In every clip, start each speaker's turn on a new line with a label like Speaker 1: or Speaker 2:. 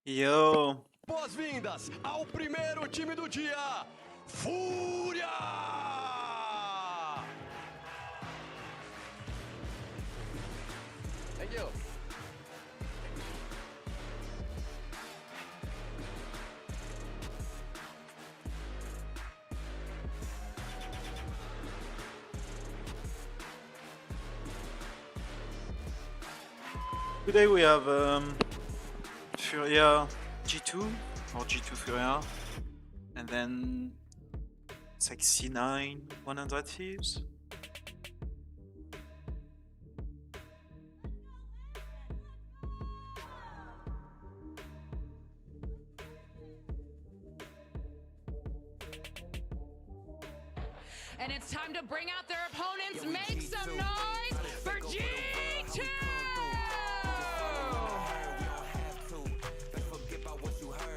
Speaker 1: Yo,
Speaker 2: Boas-vindas ao primeiro time do dia, Fúria! Thank you.
Speaker 1: today we have Furia G2 or G2 Furia, and then it's like C9 100 Thieves.
Speaker 3: And it's time to bring out their opponents. Make some noise for G2!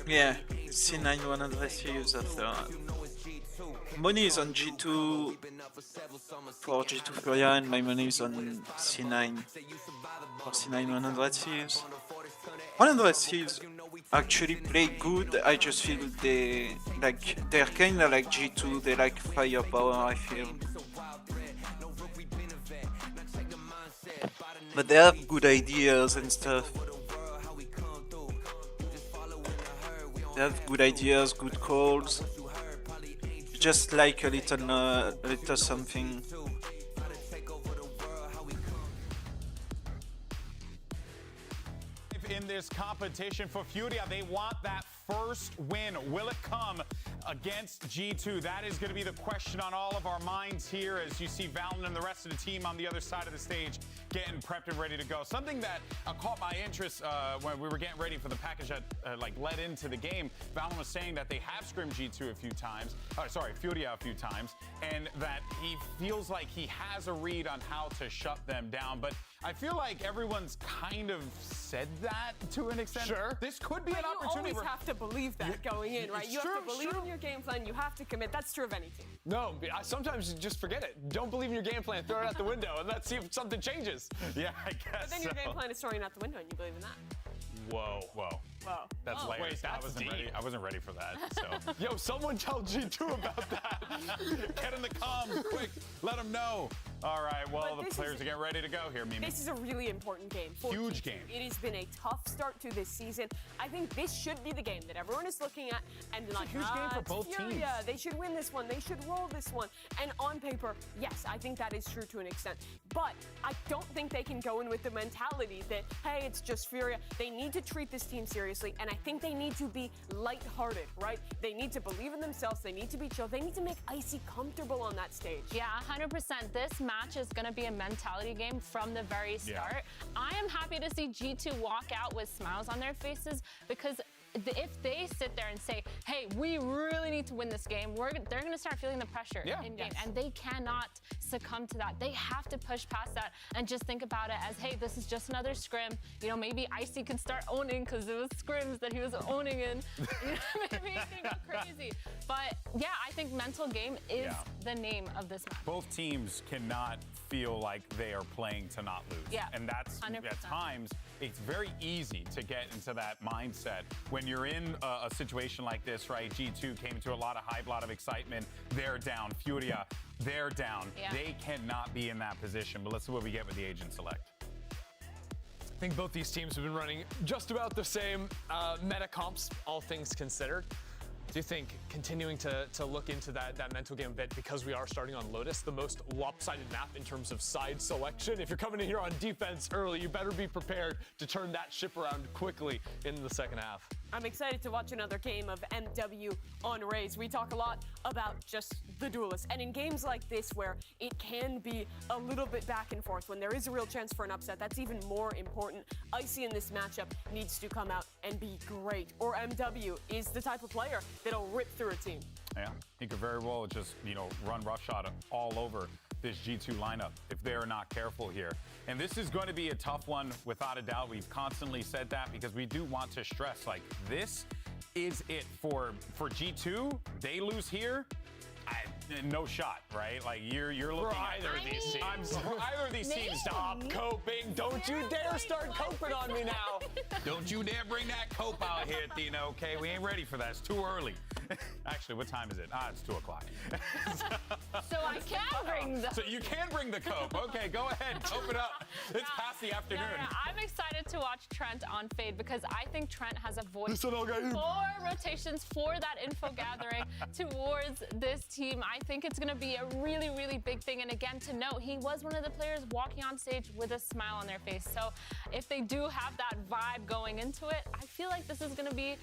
Speaker 1: Yeah, C9 100 Thieves after. Money is on G2 for G2 Furia, and my money is on C9 for C9 100 Thieves. 100 Thieves actually play good. I just feel they're kinda like G2. They like firepower, I feel. But they have good ideas and stuff. They have good ideas, good calls. Just like a little something.
Speaker 4: In this competition for Furia, they want that first win. Will it come against G2? That is going to be the question on all of our minds here as you see Valen and the rest of the team on the other side of the stage getting prepped and ready to go. Something that caught my interest when we were getting ready for the package that led into the game. Valen was saying that they have scrimmed G2 a few times, Furia a few times, and that he feels like he has a read on how to shut them down. But I feel like everyone's kind of said that to an extent.
Speaker 5: Sure.
Speaker 4: This could be
Speaker 5: But
Speaker 4: an opportunity.
Speaker 5: you always have to believe that going in, right? You have to believe in your game plan. You have to commit. That's true of any team.
Speaker 6: No, sometimes you just forget it. Don't believe in your game plan. Throw it out the window and let's see if something changes.
Speaker 4: Yeah, I guess.
Speaker 5: But then your game plan is throwing out the window, and you believe in that.
Speaker 4: Whoa.
Speaker 5: Whoa.
Speaker 4: That's
Speaker 6: Oh,
Speaker 4: layers.
Speaker 6: wait, that's
Speaker 4: I wasn't
Speaker 6: deep.
Speaker 4: ready. I wasn't ready for that. So
Speaker 6: Yo, someone tell G2 about that.
Speaker 4: get in the comms quick. Let them know. All right. Well,
Speaker 5: But
Speaker 4: the
Speaker 5: this
Speaker 4: players
Speaker 5: is-
Speaker 4: are getting ready to go here, Mimi.
Speaker 5: This is a really important game. For
Speaker 4: Huge
Speaker 5: G2.
Speaker 4: game.
Speaker 5: It has been a tough start to this season. I think this should be the game that everyone is looking at and like,
Speaker 4: huge game for
Speaker 5: it's
Speaker 4: both
Speaker 5: Furia.
Speaker 4: teams.
Speaker 5: They should win this one. They should roll this one. And on paper, yes, I think that is true to an extent. But I don't think they can go in with the mentality that, hey, it's just Furia. They need to treat this team seriously, and I think they need to be lighthearted, right? They need to believe in themselves. They need to be chill. They need to make Icy comfortable on that stage.
Speaker 7: Yeah, 100%. This match is going to be a mentality game from the very start. I am happy to see G2 walk out with smiles on their faces because if they sit there and say, hey, we really need to win this game, they're going to start feeling the pressure in game. And they cannot succumb to that. They have to push past that and just think about it as, hey, this is just another scrim. You know, maybe Icy can start owning because it was scrims that he was owning in. You know, maybe he can go crazy. But yeah, I think mental game is the name of this match.
Speaker 4: Both teams cannot feel like they are playing to not lose.
Speaker 7: Yeah,
Speaker 4: And that's
Speaker 7: 100%.
Speaker 4: at times it's very easy to get into that mindset when you're in a situation like this, right? G2 came into a lot of hype, a lot of excitement. They're down. Furia, they're down.
Speaker 7: Yeah.
Speaker 4: They cannot be in that position. But let's see what we get with the agent select.
Speaker 6: I think both these teams have been running just about the same meta comps, all things considered. Do you think continuing to look into that mental game a bit because we are starting on Lotus, the most lopsided map in terms of side selection? If you're coming in here on defense early, you better be prepared to turn that ship around quickly in the second half.
Speaker 5: I'm excited to watch another game of MW on Raze. We talk a lot about just the duelists. And in games like this where it can be a little bit back and forth, when there is a real chance for an upset, that's even more important. Icy in this matchup needs to come out and be great. Or MW is the type of player that'll rip through a team.
Speaker 4: Yeah, he could very well just, run roughshod all over this G2 lineup if they're not careful here. And this is going to be a tough one without a doubt. We've constantly said that because we do want to stress, like, this is it for G2. They lose here. no shot, right? Like you're looking at
Speaker 6: either of these teams.
Speaker 4: Either of these teams.
Speaker 6: Stop coping. Don't you dare start coping on me now.
Speaker 4: Don't you dare bring that cope out here, Tino, okay? We ain't ready for that. It's too early. Actually, what time is it? It's 2 o'clock.
Speaker 7: So I can bring the.
Speaker 4: So you can bring the cope. Okay, go ahead. Cope it up. It's past the afternoon.
Speaker 7: Yeah, I'm excited to watch Trent on Fade because I think Trent has a voice
Speaker 6: Listen, okay.
Speaker 7: for rotations, for that info gathering towards this team. I think it's going to be a really, really big thing. And again, to note, he was one of the players walking on stage with a smile on their face. So if they do have that vibe going into it, I feel like this is going to be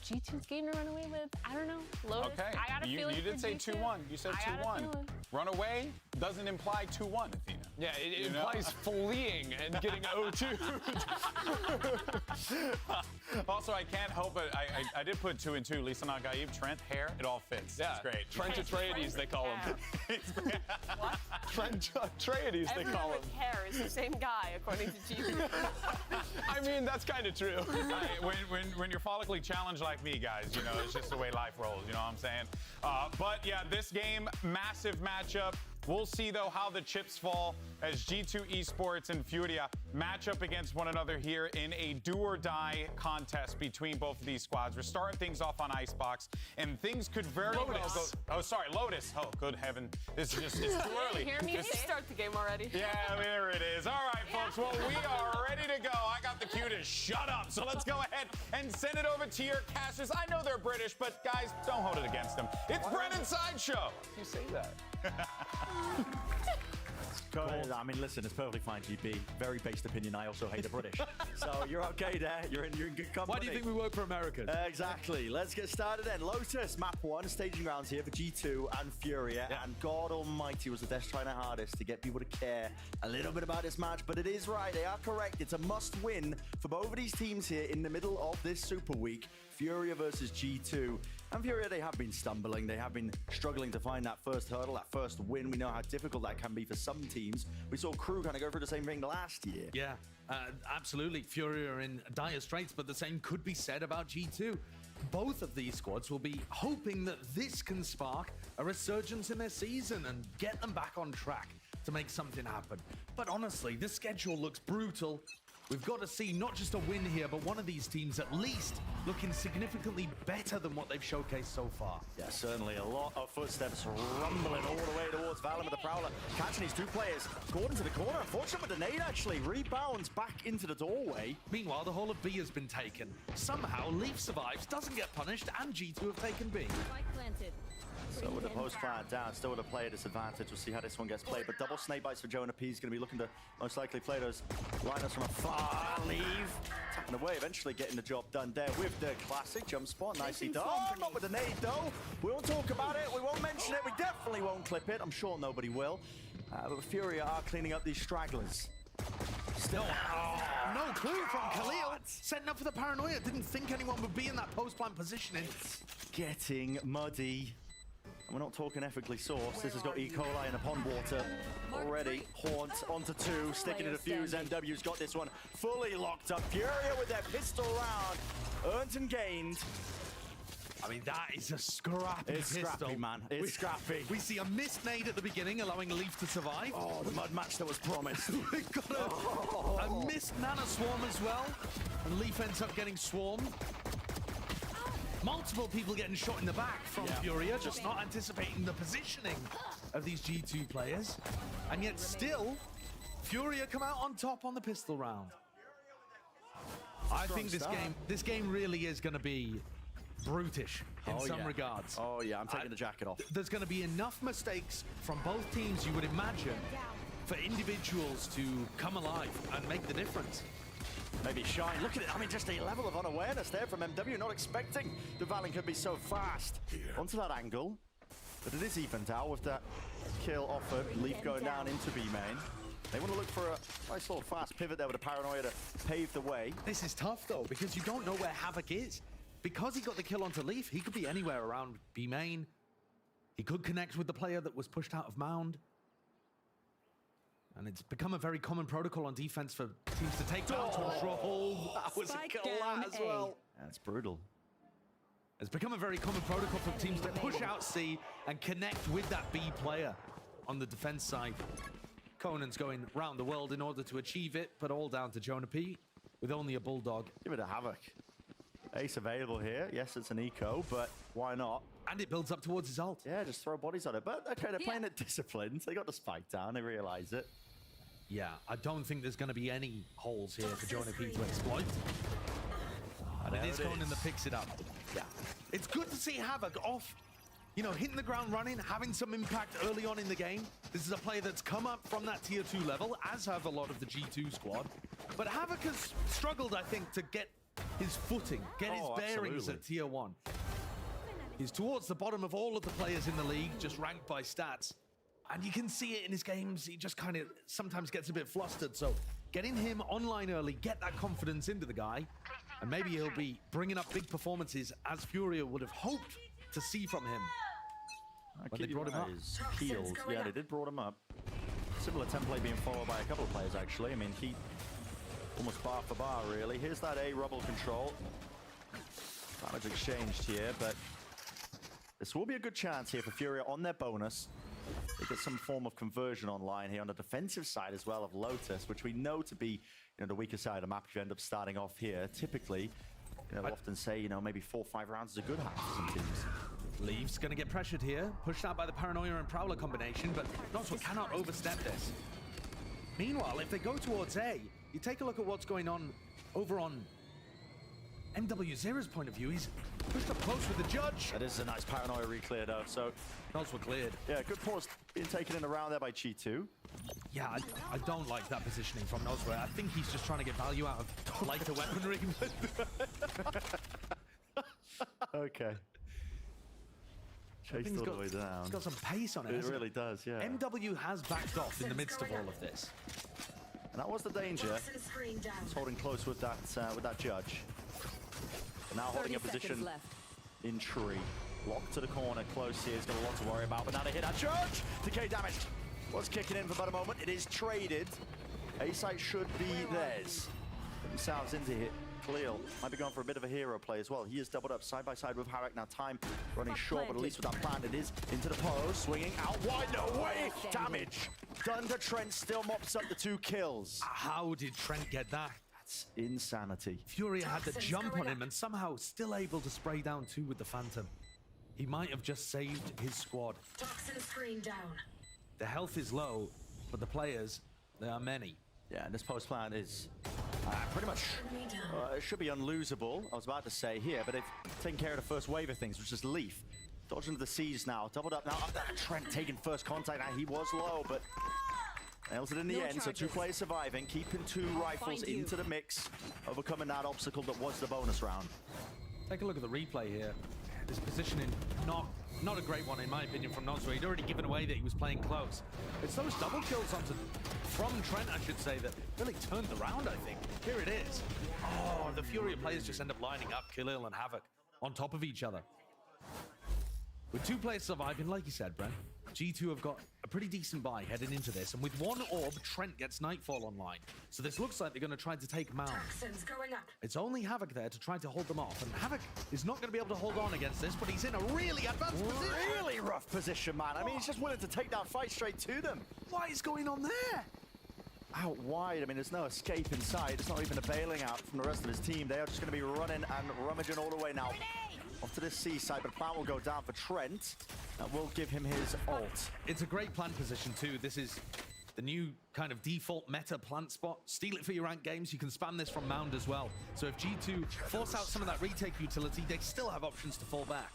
Speaker 7: G2's game to run away with. I don't know. Lotus,
Speaker 4: Okay.
Speaker 7: I got a feeling
Speaker 4: You did say 2-1. You said 2-1. Run away doesn't imply 2-1, Athena.
Speaker 6: Yeah, it implies fleeing and getting 0-2.
Speaker 4: Also, I can't help it. I did put 2 and 2. Lisa Nagaib, Trent, hair, it all fits.
Speaker 6: Yeah,
Speaker 4: It's great.
Speaker 6: Trent Atreides, they call him.
Speaker 5: What?
Speaker 6: Trent Atreides, they call
Speaker 5: Everyone
Speaker 6: him.
Speaker 5: with hair is the same guy, according to G2.
Speaker 6: I mean, that's kind of true.
Speaker 4: When you're follically challenged like me, guys, you know, it's just the way life rolls, you know what I'm saying? But yeah, this game, massive matchup. We'll see, though, how the chips fall as G2 Esports and Furia match up against one another here in a do-or-die contest between both of these squads. We're starting things off on Icebox, and things could very well go... Oh, sorry, Lotus. Oh, good heaven. This is just, it's too early.
Speaker 5: Hear me start the game already.
Speaker 4: Yeah, there it is. All right, folks. Well, we are ready to go. I got the cue to shut up. So let's go ahead and send it over to your casters. I know they're British, but guys, don't hold it against them. It's Brennan Sideshow.
Speaker 6: You say that.
Speaker 8: Go ahead. I mean, listen, it's perfectly fine, GB. Very based opinion. I also hate the British. So you're okay there. You're in good company.
Speaker 9: Why do you think we work for America?
Speaker 8: Exactly. Let's get started then. Lotus, map 1, staging grounds here for G2 and Furia.
Speaker 9: Yeah.
Speaker 8: And God almighty was the Death trying their hardest to get people to care a little bit about this match. But it is right. They are correct. It's a must-win for both of these teams here in the middle of this Super Week. Furia versus G2. And Furia, they have been stumbling. They have been struggling to find that first hurdle, that first win. We know how difficult that can be for some teams. We saw Crew kind of go through the same thing last year.
Speaker 9: Yeah, absolutely. Furia are in dire straits, but the same could be said about G2. Both of these squads will be hoping that this can spark a resurgence in their season and get them back on track to make something happen. But honestly, the schedule looks brutal. We've got to see not just a win here, but one of these teams at least looking significantly better than what they've showcased so far.
Speaker 8: Yeah, certainly a lot of footsteps rumbling all the way towards Valen with the Prowler. Catching these two players. Gordon to the corner. Unfortunate with the nade, actually. Rebounds back into the doorway.
Speaker 9: Meanwhile, the whole of B has been taken. Somehow, Leaf survives, doesn't get punished, and G2 have taken B.
Speaker 8: So with the post fire down, still with a player disadvantage. We'll see how this one gets played. But double snake bites for Jonah P is going to be looking to most likely play those lineups from afar. Leave. Tapping away, eventually getting the job done there with the classic jump spot. Nicely done. Oh, not with the nade though. We won't talk about it. We won't mention it. We definitely won't clip it. I'm sure nobody will. But Furia are cleaning up these stragglers. Still.
Speaker 9: No clue from Khalil. Setting up for the paranoia. Didn't think anyone would be in that post-plant positioning.
Speaker 8: It's getting muddy. And we're not talking ethically sourced. This has got E. coli in the pond water already. Haunt onto 2, sticking to the fuse. MW's got this one fully locked up. Furia with their pistol round. Earned and gained.
Speaker 9: I mean, that is a scrappy pistol.
Speaker 8: Scrappy, man. It's scrappy.
Speaker 9: We see a missed nade at the beginning, allowing Leaf to survive.
Speaker 8: Oh, the mud match that was promised.
Speaker 9: We've got a missed Nana Swarm as well. And Leaf ends up getting swarmed. Multiple people getting shot in the back from Furia, just not anticipating the positioning of these G2 players. And yet still, Furia come out on top on the pistol round. I think this game really is going to be brutish in some regards.
Speaker 8: Oh yeah, I'm taking the jacket off.
Speaker 9: There's going to be enough mistakes from both teams, you would imagine, for individuals to come alive and make the difference.
Speaker 8: Maybe shine. Look at it. I mean, just a level of unawareness there from MW. Not expecting the Valen could be so fast onto that angle. But it is evened out with that kill offered. Leaf going down into B main. They want to look for a nice little fast pivot there with a paranoia to pave the way.
Speaker 9: This is tough, though, because you don't know where Havoc is. Because he got the kill onto Leaf, he could be anywhere around B main. He could connect with the player that was pushed out of Mound. And it's become a very common protocol on defense for teams to take down control.
Speaker 8: That was a kill as well. That's brutal.
Speaker 9: It's become a very common protocol for teams to push out C and connect with that B player on the defense side. Conan's going round the world in order to achieve it, but all down to Jonah P with only a Bulldog.
Speaker 8: Give it a Havoc. Ace available here. Yes, it's an eco, but why not?
Speaker 9: And it builds up towards his ult.
Speaker 8: Yeah, just throw bodies on it. But okay, they're playing it disciplined. They got the spike down. They realize it.
Speaker 9: Yeah, I don't think there's going to be any holes here for Jonah P to exploit. And it is Conan that picks it up. Yeah, it's good to see Havoc off, you know, hitting the ground running, having some impact early on in the game. This is a player that's come up from that tier 2 level, as have a lot of the G2 squad. But Havoc has struggled, I think, to get his footing, get his bearings at tier 1. He's towards the bottom of all of the players in the league, just ranked by stats. And you can see it in his games. He just kind of sometimes gets a bit flustered. So getting him online early, get that confidence into the guy, and maybe he'll be bringing up big performances as Furia would have hoped to see from him. When they brought him up.
Speaker 8: Healed. Yeah, they did brought him up. Similar template being followed by a couple of players, actually. I mean, he almost bar for bar, really. Here's that A rubble control. Damage exchanged here, but this will be a good chance here for Furia on their bonus. They get some form of conversion online here on the defensive side as well of Lotus, which we know to be, the weaker side of the map if you end up starting off here. Typically, they'll often say, maybe 4 or 5 rounds is a good half for some teams.
Speaker 9: Leaves going to get pressured here, pushed out by the Paranoia and Prowler combination, but Noswell cannot overstep this. Meanwhile, if they go towards A, you take a look at what's going on over on MW0's point of view. He's pushed up close with the judge.
Speaker 8: That is a nice Paranoia re-clear though, so
Speaker 9: Noswell cleared.
Speaker 8: Yeah, good pause being taken in around there by G2.
Speaker 9: Yeah, I don't like that positioning from Noswell. I think he's just trying to get value out of lighter weaponry.
Speaker 8: Okay. Chased all the way down.
Speaker 9: It's got some pace on it.
Speaker 8: It really does, yeah.
Speaker 9: MW has backed off in the midst of all of this.
Speaker 8: And that was the danger. He's holding close with that judge. But now holding a position in tree. Locked to the corner, close here. He's got a lot to worry about. But now they hit that judge. Decay damage was kicking in for about a moment. It is traded. A-site should be theirs. Put themselves into it. Khalil might be going for a bit of a hero play as well. He is doubled up side by side with Havoc. Now time running short, but at least with that plan, it is into the post. Swinging out wide. No way! Damage done to Trent. Still mops up the 2 kills.
Speaker 9: How did Trent get that?
Speaker 8: That's insanity.
Speaker 9: Furia had the jump on him and somehow still able to spray down 2 with the Phantom. He might have just saved his squad.
Speaker 10: Toxin screen down.
Speaker 9: The health is low, but the players, there are many.
Speaker 8: Yeah, and this post plan is pretty much, it should be unlosable, I was about to say here, but they've taken care of the first wave of things, which is Leaf. Dodging to the seas now, doubled up now. Trent taking first contact. Now he was low, but nails it in the end. So 2 players surviving, keeping 2 rifles into the mix, overcoming that obstacle that was the bonus round.
Speaker 9: Take a look at the replay here. This positioning, not a great one in my opinion from Noswell. He'd already given away that he was playing close. It's those double kills from Trent, I should say, that really turned the round, I think. Here it is. Oh, the Furia players just end up lining up, Khalil and Havoc, on top of each other. With 2 players surviving, like you said, Brent, G2 have got a pretty decent buy heading into this, and with 1 orb, Trent gets Nightfall online. So this looks like they're going to try to take him out. It's only Havoc there to try to hold them off, and Havoc is not going to be able to hold on against this, but he's in a really advanced position.
Speaker 8: Really rough position, man. I mean, he's just willing to take that fight straight to them.
Speaker 9: What is going on there?
Speaker 8: Out wide, I mean, there's no escape inside. It's not even a bailing out from the rest of his team. They are just going to be running and rummaging all the way now. Off to the seaside, but plan will go down for Trent. That will give him his ult.
Speaker 9: It's a great plant position too. This is the new kind of default meta plant spot. Steal it for your ranked games. You can spam this from Mound as well. So if G2 force out some of that retake utility, they still have options to fall back.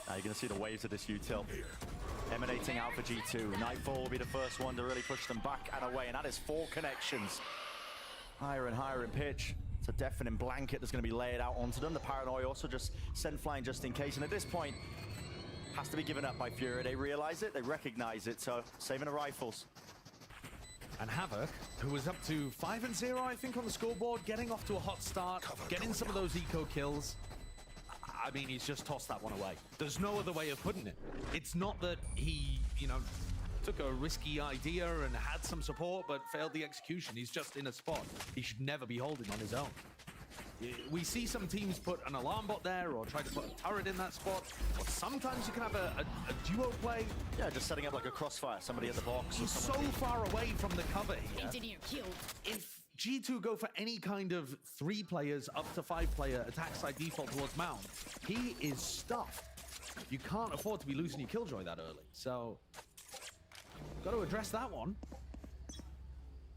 Speaker 8: Now you're going to see the waves of this util emanating out for G2. Nightfall will be the first one to really push them back and away, and that is 4 connections. Higher and higher in pitch. It's a deafening blanket that's going to be laid out onto them. The Paranoia also just send flying just in case, and at this point, has to be given up by Furia. They realize it, they recognize it, so saving the rifles.
Speaker 9: And Havoc, who was up to 5-0, I think, on the scoreboard, getting off to a hot start, getting some of those eco kills. I mean, he's just tossed that one away. There's no other way of putting it. It's not that he, took a risky idea and had some support, but failed the execution. He's just in a spot he should never be holding on his own. We see some teams put an alarm bot there or try to put a turret in that spot. Or sometimes you can have a duo play.
Speaker 8: Yeah, just setting up like a crossfire, somebody at the box.
Speaker 9: He's so far away from the cover here.
Speaker 3: Engineer killed.
Speaker 9: If G2 go for any kind of 3 players up to 5 player attack side default towards Mount, he is stuffed. You can't afford to be losing your Killjoy that early. So, got to address that one.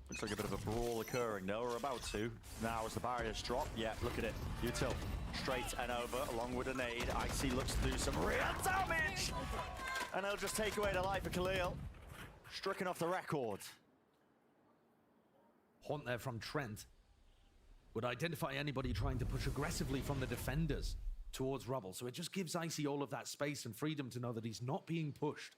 Speaker 8: Looks like a bit of a brawl occurring though, or about to. Now as the barriers drop, yeah, look at it. Util straight and over, along with a nade. Icy looks to do some real damage! And they'll just take away the life of Khalil. Stricken off the record.
Speaker 9: Haunt there from Trent would identify anybody trying to push aggressively from the defenders towards Rubble. So it just gives Icy all of that space and freedom to know that he's not being pushed.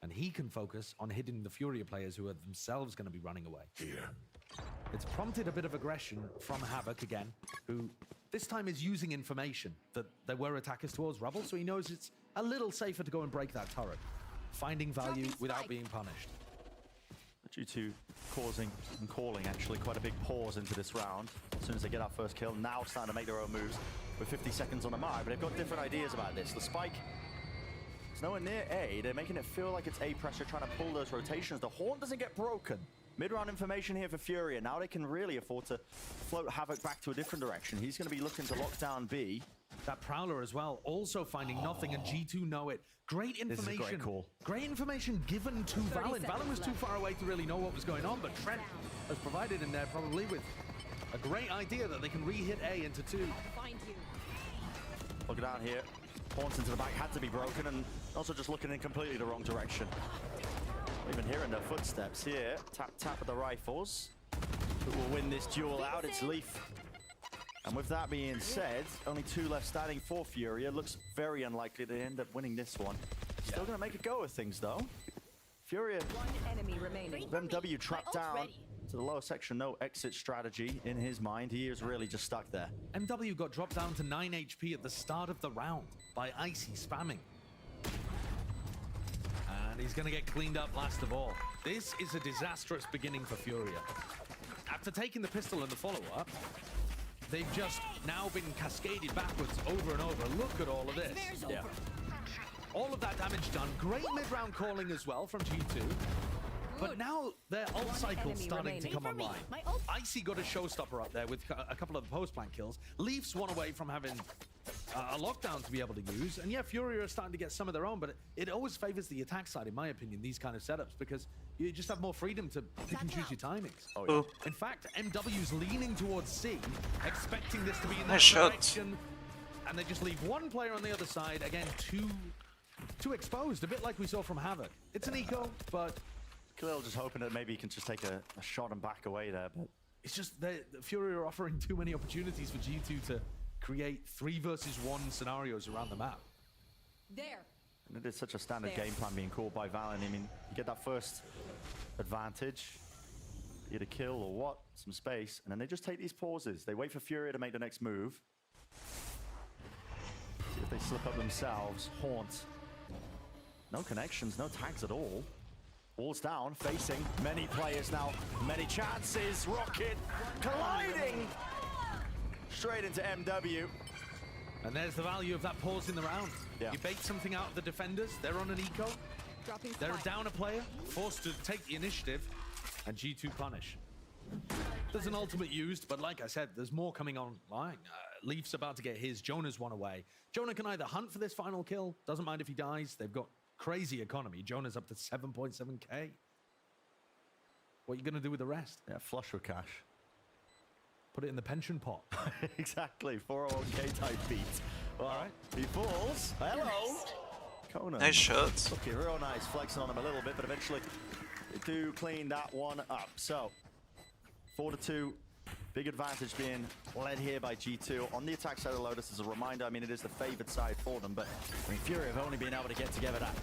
Speaker 9: And he can focus on hitting the Furia players who are themselves going to be running away.
Speaker 2: Here.
Speaker 9: It's prompted a bit of aggression from Havoc again, who this time is using information that there were attackers towards Rubble, so he knows it's a little safer to go and break that turret, finding value without being punished.
Speaker 8: G2 causing and calling actually quite a big pause into this round. As soon as they get our first kill, now starting to make their own moves with 50 seconds on the mark, but they've got different ideas about this. The spike is nowhere near A. They're making it feel like it's A pressure, trying to pull those rotations. The horn doesn't get broken. Mid-round information here for Furia. Now they can really afford to float Havoc back to a different direction. He's going to be looking to lock down B.
Speaker 9: That Prowler as well, also finding nothing, and G2 know it. Great information.
Speaker 8: This is a great call.
Speaker 9: Great information given to Valen. Valen was too far away to really know what was going on, but Trent has provided in there probably with a great idea that they can re-hit A into 2.
Speaker 3: Find you.
Speaker 8: Look down here. Horns into the back had to be broken, and also just looking in completely the wrong direction. Even hearing their footsteps here. Tap, tap with the rifles. Who will win this duel out? It's Leaf. And with that being said, only 2 left standing for Furia. Looks very unlikely they end up winning this one. Still going to make a go of things, though. Furia,
Speaker 3: One enemy remaining.
Speaker 8: MW trapped down to the lower section. No exit strategy in his mind. He is really just stuck there.
Speaker 9: MW got dropped down to 9 HP at the start of the round by Icy spamming. And he's going to get cleaned up last of all. This is a disastrous beginning for Furia. After taking the pistol and the follow-up, they've just now been cascaded backwards over and over. Look at all of this.
Speaker 8: Yeah.
Speaker 9: All of that damage done. Great mid-round calling as well from G2. But now their ult cycle's starting to come online. Icy got a showstopper up there with a couple of post-plant kills. Leafs one away from having a lockdown to be able to use. And yeah, Furia are starting to get some of their own, but it always favors the attack side, in my opinion, these kind of setups, because you just have more freedom to pick and choose your timings.
Speaker 8: Oh, yeah.
Speaker 9: In fact, MW's leaning towards C, expecting this to be in that
Speaker 1: Nice shot.
Speaker 9: direction. And they just leave one player on the other side. Again, too exposed, a bit like we saw from Havoc. It's an eco, but
Speaker 8: Khalil just hoping that maybe he can just take a shot and back away there, but
Speaker 9: it's just the Fury are offering too many opportunities for G2 to create 3 versus 1 scenarios around the map.
Speaker 3: There.
Speaker 8: and it is such a standard game plan being called by Valen. I mean, you get that first advantage, either kill or what, some space, and then they just take these pauses. They wait for Furia to make the next move. See if they slip up themselves. Haunt. No connections, no tags at all. Walls down, facing many players now, many chances. Rocket colliding straight into MW.
Speaker 9: And there's the value of that pause in the round.
Speaker 8: Yeah.
Speaker 9: You bait something out of the defenders, they're on an eco, they're down a player, forced to take the initiative, and G2 punish. There's an ultimate used, but like I said, there's more coming online. Leaf's about to get his, Jonah's one away. Jonah can either hunt for this final kill, doesn't mind if he dies, they've got crazy economy. Jonah's up to 7.7k. What are you gonna do with the rest?
Speaker 8: Yeah, flush with cash.
Speaker 9: Put it in the pension pot.
Speaker 8: Exactly, 401k type beat. Well, all right, he falls. Hello. Conan.
Speaker 1: Nice shot.
Speaker 8: Okay, real nice, flexing on him a little bit, but eventually they do clean that one up. So, 4-2. Big advantage being led here by G2 on the attack side of Lotus. As a reminder, I mean, it is the favored side for them, but I mean, Fury have only been able to get together that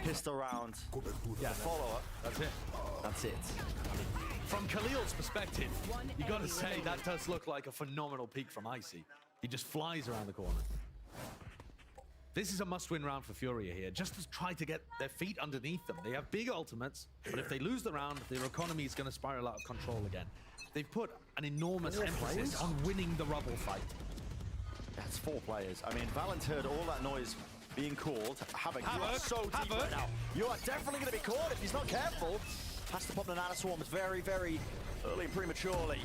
Speaker 8: pistol round. Yeah, follow-up.
Speaker 9: That's it.
Speaker 8: That's it.
Speaker 9: From Khalil's perspective, you gotta say that does look like a phenomenal peek from Icy. He just flies around the corner. This is a must-win round for Furia here, just to try to get their feet underneath them. They have big ultimates, but if they lose the round, their economy is going to spiral out of control again. They've put an enormous emphasis on winning the rubble fight.
Speaker 8: That's 4 players. I mean, Valent heard all that noise being called. Havoc, you are so deep right now. You are definitely going to be caught if he's not careful. Has to pop the Nano Swarms very, very early and prematurely.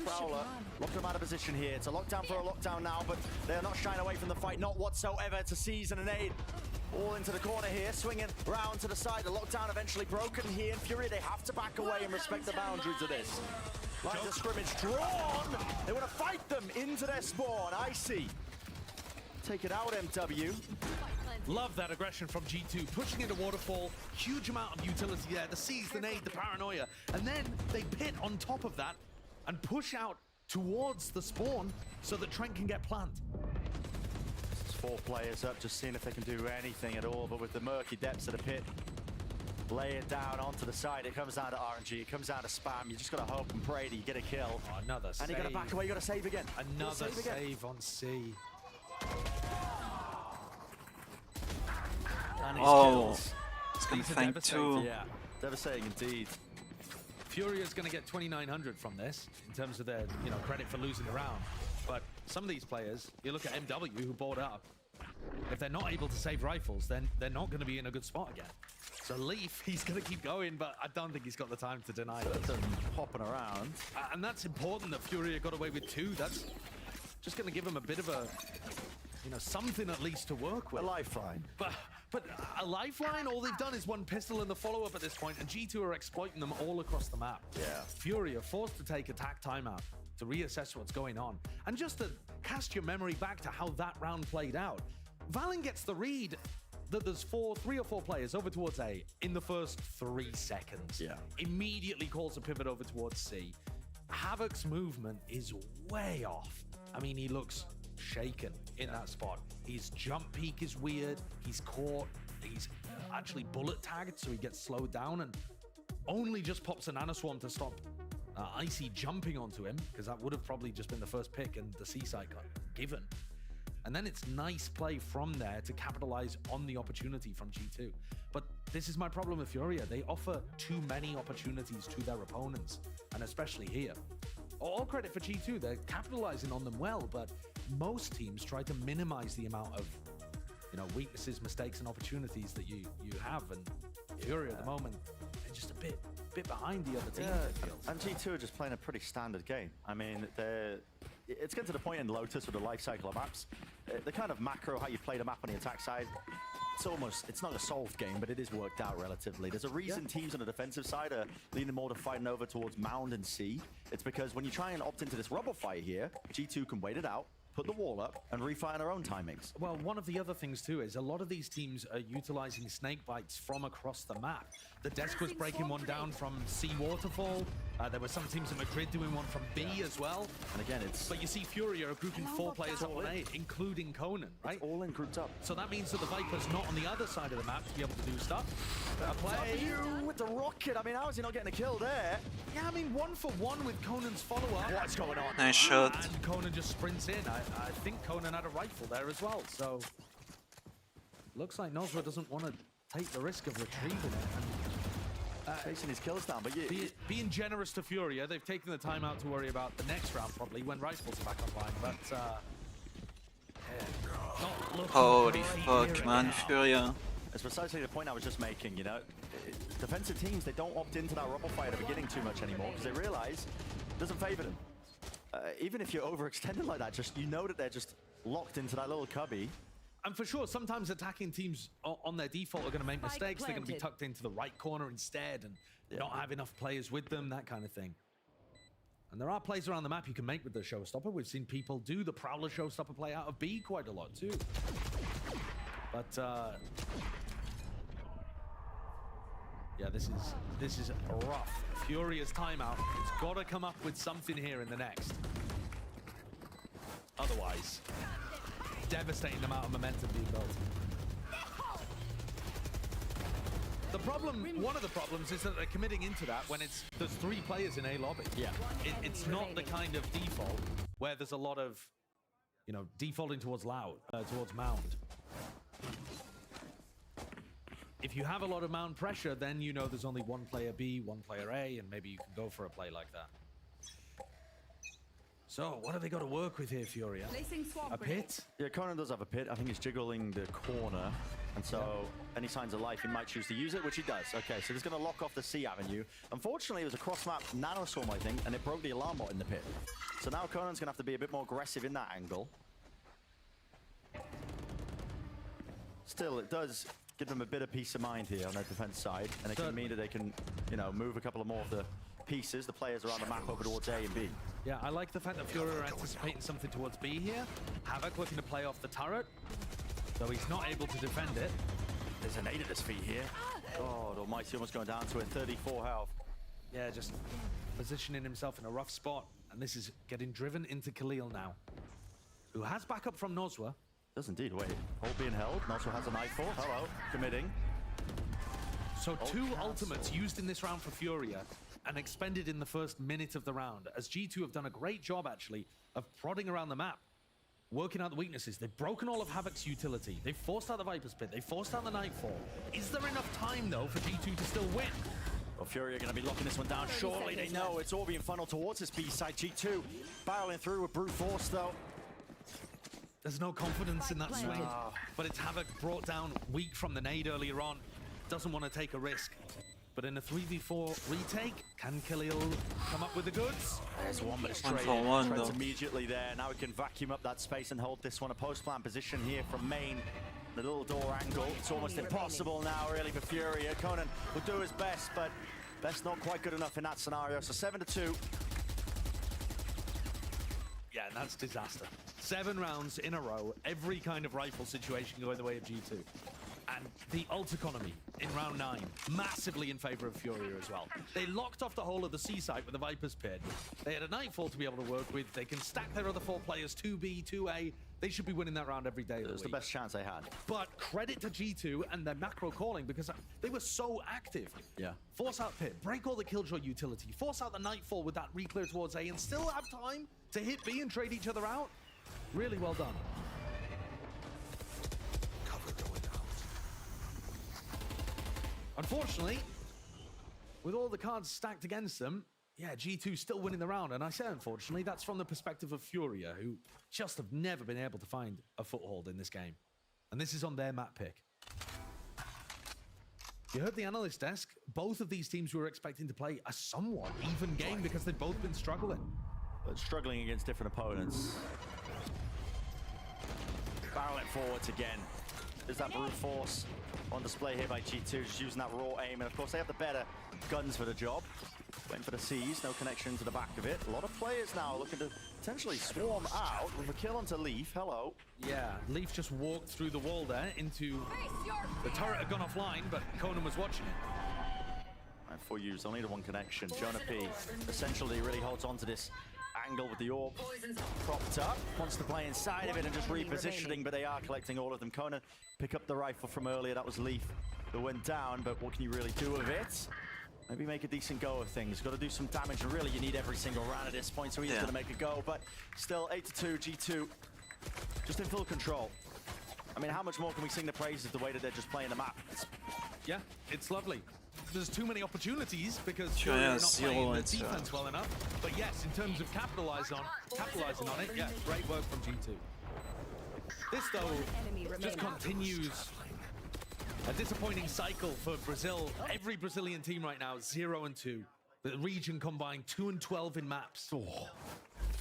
Speaker 8: Prowler, locked him out of position here. It's a lockdown for a lockdown now, but they're not shying away from the fight, not whatsoever. To seize and a nade. All into the corner here, swinging round to the side. The lockdown eventually broken here. In Fury, they have to back away and respect the boundaries of this. Lines of scrimmage drawn. They want to fight them into their spawn. I see. Take it out, MW.
Speaker 9: Love that aggression from G2, pushing into Waterfall, huge amount of utility there, the seize, the nade, the paranoia, and then they pit on top of that and push out towards the spawn so that Trent can get plant.
Speaker 8: This is 4 players up, just seeing if they can do anything at all, but with the murky depths of the pit, lay it down onto the side. It comes down to RNG, it comes down to spam. You just got to hope and pray that you get a kill.
Speaker 9: Oh, another save.
Speaker 8: And you got to back away, you got to save again.
Speaker 9: Another save on C.
Speaker 1: Oh, it's going to thank 2.
Speaker 8: Yeah, devastating indeed.
Speaker 9: Furia's going to get 2,900 from this in terms of their, credit for losing the round. But some of these players, you look at MW who bought up. If they're not able to save rifles, then they're not going to be in a good spot again. So Leaf, he's going to keep going, but I don't think he's got the time to deny it.
Speaker 8: Hopping around.
Speaker 9: And that's important that Furia got away with 2. That's just going to give him a bit of a, something at least to work with.
Speaker 8: A lifeline.
Speaker 9: But a lifeline, all they've done is one pistol and the follow-up at this point, and G2 are exploiting them all across the map.
Speaker 8: Yeah.
Speaker 9: Furia forced to take attack timeout to reassess what's going on. And just to cast your memory back to how that round played out, Valen gets the read that there's 3 or 4 players over towards A in the first 3 seconds.
Speaker 8: Yeah.
Speaker 9: Immediately calls a pivot over towards C. Havoc's movement is way off. I mean, he looks shaken in that spot. His jump peak is weird. He's caught. He's actually bullet tagged, so he gets slowed down and only just pops a nanoswarm to stop Icy jumping onto him, because that would have probably just been the first pick and the C-side got given. And then it's nice play from there to capitalize on the opportunity from G2. But this is my problem with Furia. They offer too many opportunities to their opponents, and especially here. All credit for G2, they're capitalizing on them well, but most teams try to minimize the amount of, weaknesses, mistakes, and opportunities that you have. And Furia at the moment, they're just a bit behind the other teams.
Speaker 8: Yeah, and G2 are just playing a pretty standard game. I mean, it's getting to the point in Lotus with the life cycle of maps. The kind of macro, how you play the map on the attack side, it's not a solved game, but it is worked out relatively. There's a reason teams on the defensive side are leaning more to fighting over towards Mound and C. It's because when you try and opt into this rubble fight here, G2 can wait it out, put the wall up, and refire their own timings.
Speaker 9: Well, one of the other things too is a lot of these teams are utilizing snake bites from across the map. The Desk was breaking one down from C Waterfall. There were some teams in Madrid doing one from B as well.
Speaker 8: And again,
Speaker 9: But you see Furia are grouping 4 players up on A, including Conan, right?
Speaker 8: It's all in grouped up.
Speaker 9: So that means that the Viper's not on the other side of the map to be able to do stuff. Play.
Speaker 8: W with the rocket. I mean, how is he not getting a kill there?
Speaker 9: Yeah, I mean, 1 for 1 with Conan's follow-up.
Speaker 8: What's going on?
Speaker 1: Nice shot.
Speaker 9: And Conan just sprints in. I think Conan had a rifle there as well, so looks like Nozra doesn't want to take the risk of retrieving it and
Speaker 8: chasing his kills down, but
Speaker 9: being generous to Furia. They've taken the time out to worry about the next round probably when rifles are back online, but not looking
Speaker 1: Holy
Speaker 9: great
Speaker 1: fuck,
Speaker 9: here
Speaker 1: man,
Speaker 9: again.
Speaker 1: Furia.
Speaker 8: it's precisely the point I was just making, defensive teams, they don't opt into that rubble fight at the beginning too much anymore because they realize it doesn't favor them. Even if you're overextended like that, just that they're just locked into that little cubby.
Speaker 9: And for sure, sometimes attacking teams on their default are going to make mistakes. They're going to be tucked into the right corner instead and not have enough players with them, that kind of thing. And there are plays around the map you can make with the Showstopper. We've seen people do the Prowler Showstopper play out of B quite a lot too. But yeah, this is rough. Furia's timeout. It's got to come up with something here in the next. Otherwise, devastating amount of momentum being built. The problem, one of the problems is that they're committing into that when there's 3 players in A lobby.
Speaker 8: Yeah.
Speaker 9: It's not the kind of default where there's a lot of, defaulting towards towards Mound. If you have a lot of mound pressure, then you know there's only one player B, one player A, and maybe you can go for a play like that. So, what have they got to work with here, Furia? A pit?
Speaker 8: Yeah, Conan does have a pit. I think he's jiggling the corner. And so, any signs of life, he might choose to use it, which he does. Okay, so he's going to lock off the C avenue. Unfortunately, it was a cross-map nanoswarm, I think, and it broke the alarm bot in the pit. So now Conan's going to have to be a bit more aggressive in that angle. Still, it does give them a bit of peace of mind here on their defense side, and it can mean that they can, you know, move a couple of more of the pieces, the players around the map over towards A and B.
Speaker 9: Yeah, I like the fact that Fury are anticipating something towards B here. Havoc looking to play off the turret, though he's not able to defend it.
Speaker 8: There's an 8 at his feet here. God almighty, almost going down to a 34 health.
Speaker 9: Yeah, just positioning himself in a rough spot, and this is getting driven into Khalil now, who has backup from Nozwa.
Speaker 8: Does indeed. Wait, hold being held. Nozwa has a nightfall. Hello, committing.
Speaker 9: So two ultimates used in this round for Furia and expended in the first minute of the round, as G2 have done a great job, actually, of prodding around the map, working out the weaknesses. They've broken all of Havoc's utility. They've forced out the Viper's Pit. They've forced out the Nightfall. Is there enough time, though, for G2 to still win?
Speaker 8: Well, Fury are going to be locking this one down. Surely they know it's all being funneled towards this B side. G2 barreling through with brute force, though.
Speaker 9: There's no confidence in that swing, but it's Havoc brought down weak from the nade earlier on. Doesn't want to take a risk. But in a 3v4 retake, can Khalil come up with the goods?
Speaker 8: There's one, but it's
Speaker 1: One
Speaker 8: straight
Speaker 1: for one,
Speaker 8: in.
Speaker 1: though.
Speaker 8: Trent's immediately there. Now we can vacuum up that space and hold this one. A post-plant position here from main. The little door angle. It's almost impossible now, really, for Fury. Conan will do his best, but best not quite good enough in that scenario. So 7-2.
Speaker 9: Yeah, and that's disaster. 7 rounds in a row, every kind of rifle situation going the way of G2. And the ult economy in round 9, massively in favor of Furia as well. They locked off the whole of the C site with the Viper's Pit. They had a Nightfall to be able to work with. They can stack their other 4 players, 2B, 2A. They should be winning that round every day of the week.
Speaker 8: It was the best chance they had.
Speaker 9: But credit to G2 and their macro calling, because they were so active.
Speaker 8: Yeah.
Speaker 9: Force out Pit, break all the Killjoy utility, force out the Nightfall with that re-clear towards A, and still have time to hit B and trade each other out. Really well done. Cover going out. Unfortunately, with all the cards stacked against them, yeah, G2 still winning the round. And I say unfortunately, that's from the perspective of Furia, who just have never been able to find a foothold in this game. And this is on their map pick. You heard the analyst desk. Both of these teams were expecting to play a somewhat even game because they've both been struggling.
Speaker 8: But struggling against different opponents. Barrel it forwards again. There's that brute force on display here by G2, just using that raw aim. And of course, they have the better guns for the job. Waiting for the C's, no connection to the back of it. A lot of players now looking to potentially swarm out with a kill onto Leaf. Hello.
Speaker 9: Yeah, Leaf just walked through the wall there into... The turret had gone offline, but Conan was watching it.
Speaker 8: And for use, only the one connection. Jonah P essentially really holds on to this angle with the orb propped up. Wants to play inside of it and just repositioning, but they are collecting all of them. Conan pick up the rifle from earlier. That was Leaf that went down, but what can you really do with it? Maybe make a decent go of things. Got to do some damage, and really you need every single round at this point, so he's going to make a go. But still, 8-2, G2 just in full control. I mean, how much more can we sing the praises of the way that they're just playing the map?
Speaker 9: Yeah, it's lovely. There's too many opportunities because
Speaker 1: Sure,
Speaker 9: they're
Speaker 1: yeah,
Speaker 9: not playing the
Speaker 1: zero,
Speaker 9: defense well enough. But yes, in terms of capitalizing on it, yeah, great work from G2. This, though, just continues a disappointing cycle for Brazil. Every Brazilian team right now, 0-2. The region combined 2-12 in maps.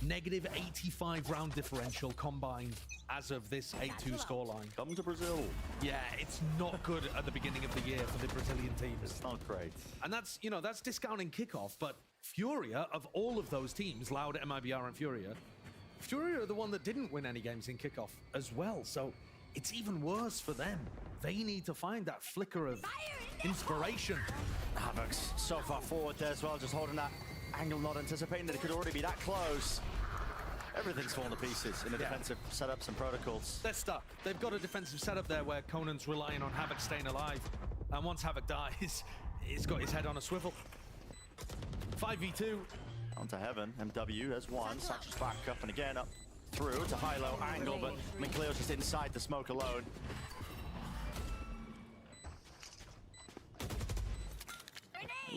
Speaker 9: Negative 85 round differential combined as of this 8-2 scoreline.
Speaker 8: Come to Brazil.
Speaker 9: Yeah, it's not good at the beginning of the year for the Brazilian teams.
Speaker 8: It's not great.
Speaker 9: And that's, you know, that's discounting kickoff, but Furia, of all of those teams, Loud, MIBR, and Furia are the one that didn't win any games in kickoff as well, so it's even worse for them. They need to find that flicker of inspiration.
Speaker 8: Havoc's so far forward there as well, just holding that angle, not anticipating that it could already be that close. Everything's falling to pieces in the defensive setups and protocols.
Speaker 9: They're stuck. They've got a defensive setup there where Conan's relying on Havoc staying alive. And once Havoc dies, he's got his head on a swivel. 5v2.
Speaker 8: On to heaven. MW has one. Satchel's back up and again up through. It's a high-low angle, but McLeod's just inside the smoke alone.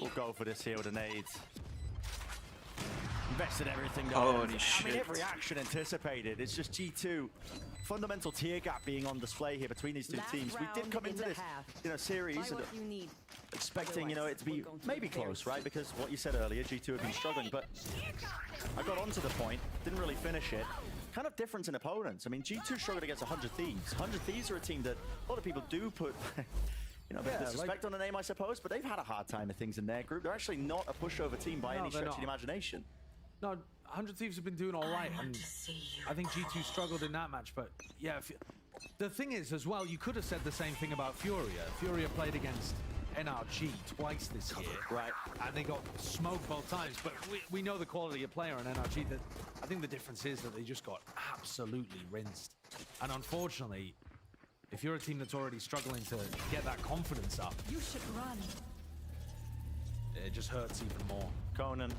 Speaker 8: We'll go for this here with a nade. Invested everything.
Speaker 1: Holy
Speaker 8: I
Speaker 1: shit.
Speaker 8: mean, every action anticipated. It's just G2. Fundamental tier gap being on display here between these two teams. We did come into this, series expecting, it to be maybe close, right? Because what you said earlier, G2 have been struggling, but I got onto the point, didn't really finish it. Kind of difference in opponents. I mean, G2 struggled against 100 Thieves. 100 Thieves are a team that a lot of people do put, a bit of disrespect on the name, I suppose, but they've had a hard time with things in their group. They're actually not a pushover team by any stretch of the imagination.
Speaker 9: No, 100 Thieves have been doing all right, and I think G2 struggled in that match, but yeah, the thing is as well, you could have said the same thing about Furia. Furia played against NRG twice this year,
Speaker 8: right?
Speaker 9: And they got smoked both times, but we know the quality of player on NRG. That I think the difference is that they just got absolutely rinsed, and unfortunately, if you're a team that's already struggling to get that confidence up,
Speaker 3: You should run.
Speaker 9: it just hurts even more.
Speaker 8: Conan.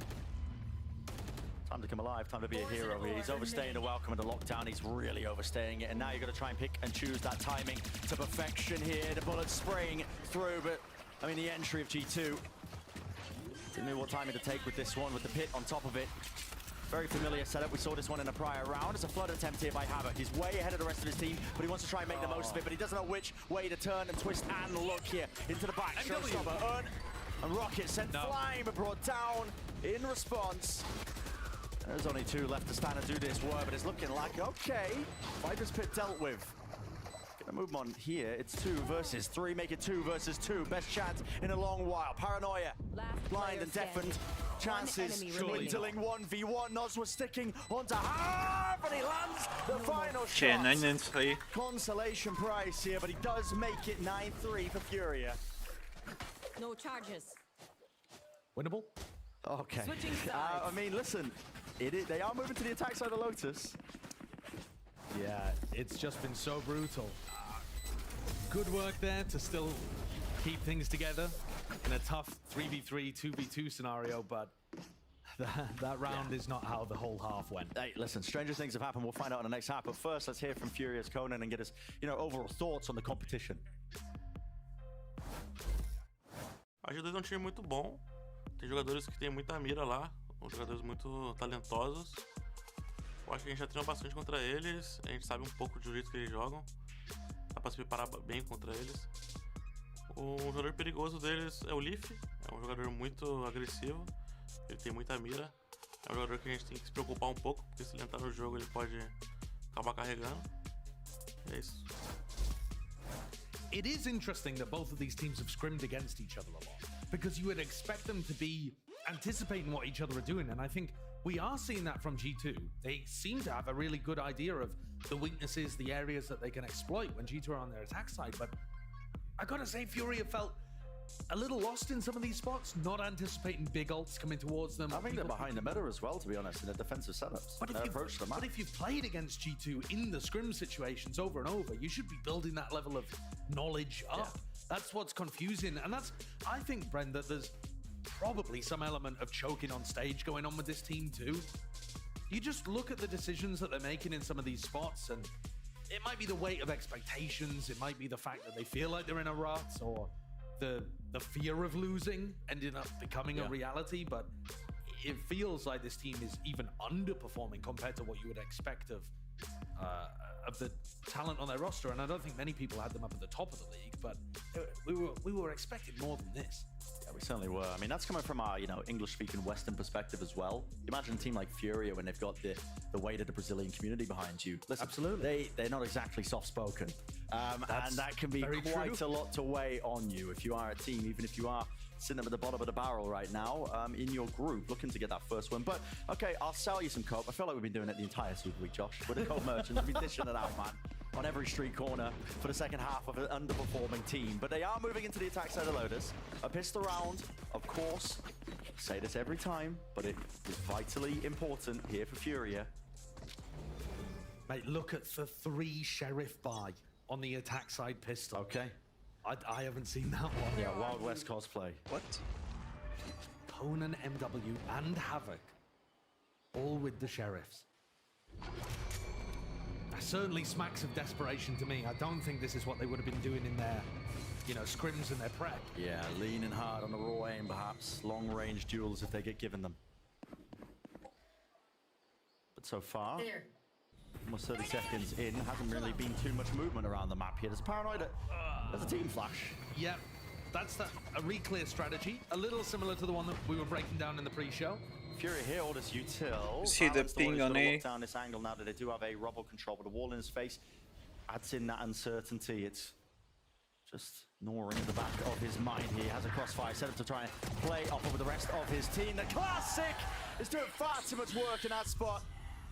Speaker 8: Time to come alive, time to be a hero here. He's overstaying the welcome and the lockdown. He's really overstaying it. And now you've got to try and pick and choose that timing to perfection here. The bullets spraying through, but I mean, the entry of G2. Didn't know what timing to take with this one, with the pit on top of it. Very familiar setup. We saw this one in a prior round. It's a flood attempt here by Havoc. He's way ahead of the rest of his team, but he wants to try and make the most of it, but he doesn't know which way to turn and twist and look here into the back. Showstopper, and Rocket sent flying, but brought down in response. There's only 2 left to stand and do this work, but it's looking like, okay, Viper's Pit dealt with. Gonna move on here. It's 2 versus 3, make it 2 versus 2. Best chance in a long while. Paranoia, blind and deafened. Chances dwindling 1v1. Noz was sticking onto half, and he lands the final
Speaker 1: Okay,
Speaker 8: shot.
Speaker 1: 9-3.
Speaker 8: Consolation prize here, but he does make it 9-3 for Furia.
Speaker 3: No charges.
Speaker 9: Winnable?
Speaker 8: Okay.
Speaker 3: Switching sides.
Speaker 8: I mean, listen, they are moving to the attack side of Lotus.
Speaker 9: Yeah, it's just been so brutal. Good work there to still keep things together in a tough 3v3, 2v2 scenario, but that round is not how the whole half went.
Speaker 8: Hey, listen, stranger things have happened. We'll find out in the next half, but first, let's hear from Furious Conan and get his, overall thoughts on the competition.
Speaker 10: A G2 é um time muito bom. Tem jogadores que tem muita mira lá, jogadores muito talentosos. Eu acho que a gente já treina bastante contra eles, a gente sabe um pouco do jeito que eles jogam. Dá pra se preparar bem contra eles. O jogador perigoso deles é o Leaf, é um jogador muito agressivo, ele tem muita mira. É um jogador que a gente tem que se preocupar um pouco, porque se ele entrar no jogo ele pode acabar carregando. É isso.
Speaker 9: It is interesting that both of these teams have scrimmed against each other a lot, because you would expect them to be anticipating what each other are doing, and I think we are seeing that from G2. They seem to have a really good idea of the weaknesses, the areas that they can exploit when G2 are on their attack side, but I gotta say, Furia felt a little lost in some of these spots, not anticipating big ults coming towards them.
Speaker 8: I think they're behind the meta as well, to be honest, in the defensive setups.
Speaker 9: But if you've played against G2 in the scrim situations over and over, you should be building that level of knowledge up. Yeah. That's what's confusing, and I think, Brent, that there's probably some element of choking on stage going on with this team too. You just look at the decisions that they're making in some of these spots, and it might be the weight of expectations, it might be the fact that they feel like they're in a rut, or the fear of losing ending up becoming a reality, but it feels like this team is even underperforming compared to what you would expect of the talent on their roster, and I don't think many people had them up at the top of the league, but we were expecting more than this.
Speaker 8: Yeah, we certainly were. I mean, that's coming from our, English-speaking Western perspective as well. Imagine a team like Furia when they've got the weight of the Brazilian community behind you. Listen,
Speaker 9: absolutely.
Speaker 8: They're not exactly soft-spoken. And that can be quite a lot to weigh on you if you are a team, even if you are sitting up at the bottom of the barrel right now in your group, looking to get that first win. But, okay, I'll sell you some coke. I feel like we've been doing it the entire Super Week, Josh. We're the coke merchants. We've been dishing it out, man, on every street corner for the second half of an underperforming team. But they are moving into the attack side of Lotus. A pistol round, of course. I say this every time, but it is vitally important here for Furia.
Speaker 9: Mate, look at the 3 Sheriff buy on the attack side pistol.
Speaker 8: Okay.
Speaker 9: I haven't seen that one.
Speaker 8: Yeah, Wild West cosplay.
Speaker 1: What?
Speaker 9: Conan, MW, and Havoc, all with the Sheriffs. That certainly smacks of desperation to me. I don't think this is what they would have been doing in their, you know, scrims and their prep.
Speaker 8: Yeah, leaning hard on the raw aim, perhaps. Long-range duels if they get given them. But so far, almost 30 seconds in, hasn't really been too much movement around the map here. There's a Paranoid, there's a team flash.
Speaker 9: Yep, that's a re-clear strategy, a little similar to the one that we were breaking down in the pre-show.
Speaker 8: Fury here orders util.
Speaker 1: See the ping on A.
Speaker 8: Look down this angle now that they do have a rubble control, but a wall in his face adds in that uncertainty. It's just gnawing at the back of his mind. He has a crossfire set up to try and play off with the rest of his team. The Classic is doing far too much work in that spot.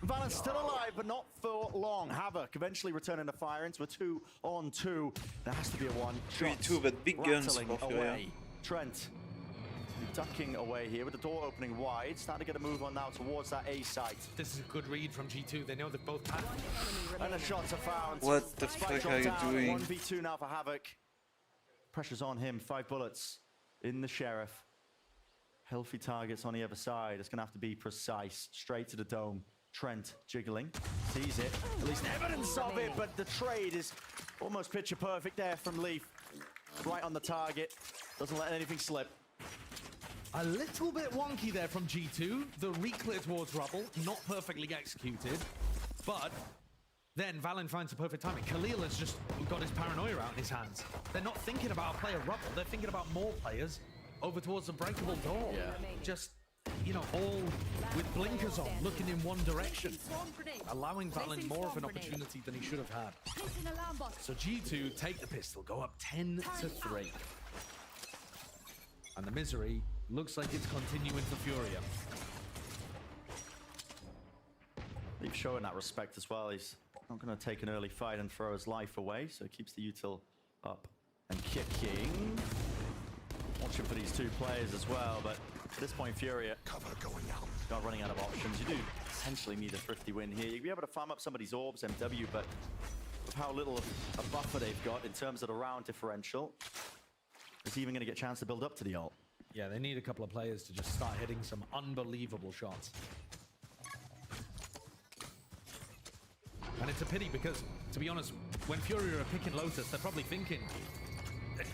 Speaker 8: Valent's still alive, but not for long. Havoc eventually returning to fire into a 2-on-2. There has to be a 1.
Speaker 1: 3-2, but big guns for Fury.
Speaker 8: Away. Trent ducking away here with the door opening wide. Starting to get a move on now towards that A site.
Speaker 9: This is a good read from G2. They know they've both had.
Speaker 8: And the shots are found.
Speaker 1: What the fuck are you doing?
Speaker 8: 1v2 now for Havoc. Pressure's on him. 5 bullets in the Sheriff. Healthy targets on the other side. It's going to have to be precise. Straight to the dome. Trent jiggling. Sees it. At least evidence of it, but the trade is almost picture perfect there from Leaf. Right on the target. Doesn't let anything slip.
Speaker 9: A little bit wonky there from G2. The re-clear towards rubble, not perfectly executed, but then Valen finds the perfect timing. Khalil has just got his paranoia out in his hands. They're not thinking about a player rubble, they're thinking about more players over towards the breakable door. Yeah. Just, you know, all with blinkers on, looking in one direction, allowing Valen more of an opportunity than he should have had. So G2 take the pistol, go up 10-3. And the misery looks like it's continuing for Furia.
Speaker 8: Leaf showing that respect as well. He's not going to take an early fight and throw his life away, so he keeps the util up and kicking. Watching for these 2 players as well, but at this point, Furia not running out of options. You do essentially need a thrifty win here. You'll be able to farm up somebody's orbs, MW, but with how little of a buffer they've got in terms of the round differential, is he even going to get a chance to build up to the ult?
Speaker 9: Yeah, they need a couple of players to just start hitting some unbelievable shots. And it's a pity because, to be honest, when Fury are picking Lotus, they're probably thinking,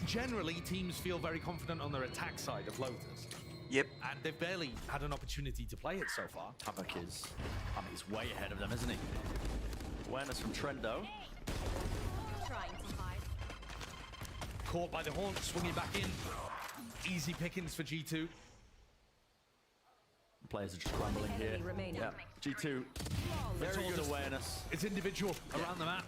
Speaker 9: generally teams feel very confident on their attack side of Lotus.
Speaker 1: Yep.
Speaker 9: And they've barely had an opportunity to play it so far.
Speaker 8: Havoc is, I mean, he's way ahead of them, isn't he? Awareness from Trendo.
Speaker 9: Caught by the horn, swinging back in. Easy pickings for G2.
Speaker 8: Players are just crumbling here. Yeah. G2, very good awareness.
Speaker 9: It's individual around the map.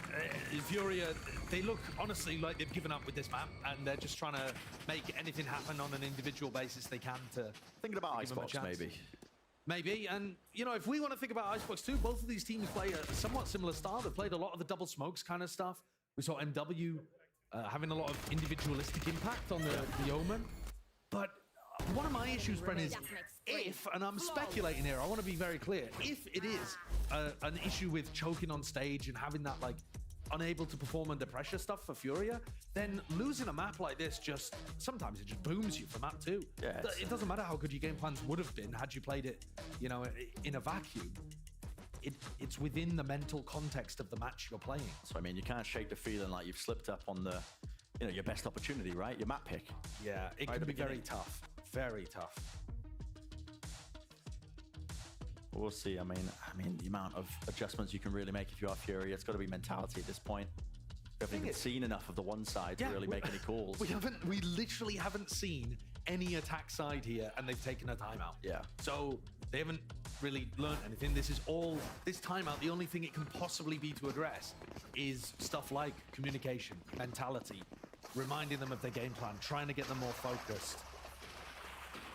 Speaker 9: Furia, they look honestly like they've given up with this map, and they're just trying to make anything happen on an individual basis they can to.
Speaker 8: Thinking about Icebox, maybe.
Speaker 9: Maybe, and you know, if we want to think about Icebox too, both of these teams play a somewhat similar style. They played a lot of the double smokes kind of stuff. We saw MW having a lot of individualistic impact on the Omen. But one of my issues, Bren, is if, and I'm speculating here, I want to be very clear, if it is an issue with choking on stage and having that, like, unable to perform under pressure stuff for Furia, then losing a map like this just, sometimes it just booms you for map 2. Yeah, it doesn't matter how good your game plans would have been had you played it, you know, in a vacuum. It's within the mental context of the match you're playing.
Speaker 8: So, I mean, you can't shake the feeling like you've slipped up on the, you know, your best opportunity, right? Your map pick.
Speaker 9: Yeah, it can be very tough. Very tough.
Speaker 8: We'll see. I mean, the amount of adjustments you can really make if you are Fury, it's got to be mentality at this point. We haven't even seen enough of the one side to really make any calls.
Speaker 9: We literally haven't seen any attack side here, and they've taken a timeout.
Speaker 8: Yeah.
Speaker 9: So they haven't really learned anything. This timeout, the only thing it can possibly be to address is stuff like communication, mentality, reminding them of their game plan, trying to get them more focused.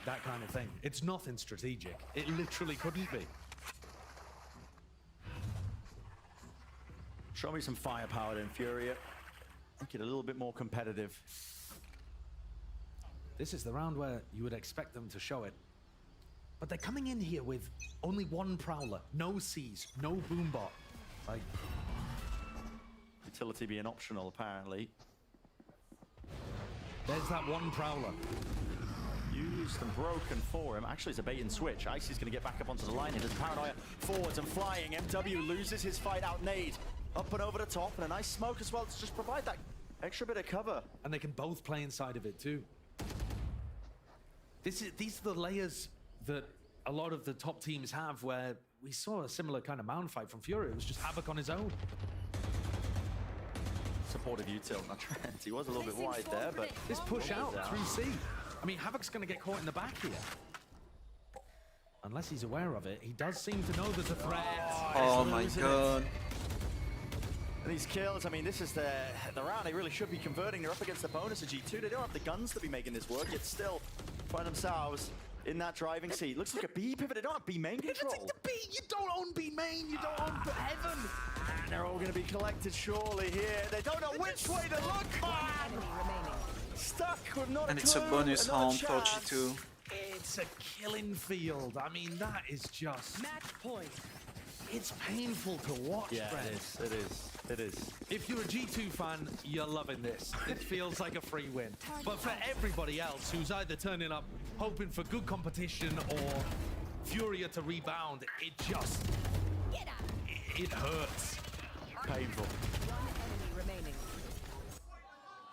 Speaker 9: That kind of thing. It's nothing strategic. It literally couldn't be.
Speaker 8: Show me some firepower then, Furia. Make it a little bit more competitive.
Speaker 9: This is the round where you would expect them to show it. But they're coming in here with only 1 Prowler, no C's, no Boombot. Like,
Speaker 8: utility being optional, apparently.
Speaker 9: There's that 1 Prowler.
Speaker 8: Used and broken for him. Actually, it's a bait and switch. Icy's going to get back up onto the line. There's Paranoia forwards and flying. MW loses his fight out nade. Up and over the top, and a nice smoke as well to just provide that Extra bit of cover.
Speaker 9: And they can both play inside of it too. These are the layers that a lot of the top teams have, where we saw a similar kind of mound fight from Fury. It was just Havoc on his own.
Speaker 8: Supportive util on Trent. He was a little bit wide there, but
Speaker 9: this push out through C. I mean, Havoc's going to get caught in the back here. Unless he's aware of it, he does seem to know there's a threat.
Speaker 1: Oh my god.
Speaker 8: And these kills, I mean, this is the round they really should be converting. They're up against the bonus of G2. They don't have the guns to be making this work, yet still find themselves in that driving seat. Looks like a B pivot. They don't have B main control.
Speaker 9: Take the B. You don't own B main. You don't own Heaven.
Speaker 8: And they're all going to be collected surely here. They don't know which way to look. Stuck with not
Speaker 1: And
Speaker 8: a
Speaker 1: it's a
Speaker 8: clue,
Speaker 1: bonus
Speaker 8: another
Speaker 1: round for
Speaker 8: chance.
Speaker 1: G2.
Speaker 9: It's a killing field. I mean, that is just...
Speaker 3: Match point.
Speaker 9: It's painful to watch,
Speaker 8: Yeah,
Speaker 9: Brent.
Speaker 8: it is.
Speaker 9: If you're a G2 fan, you're loving this. It feels like a free win. But for everybody else who's either turning up hoping for good competition or Furia to rebound, it just... It hurts.
Speaker 8: Painful.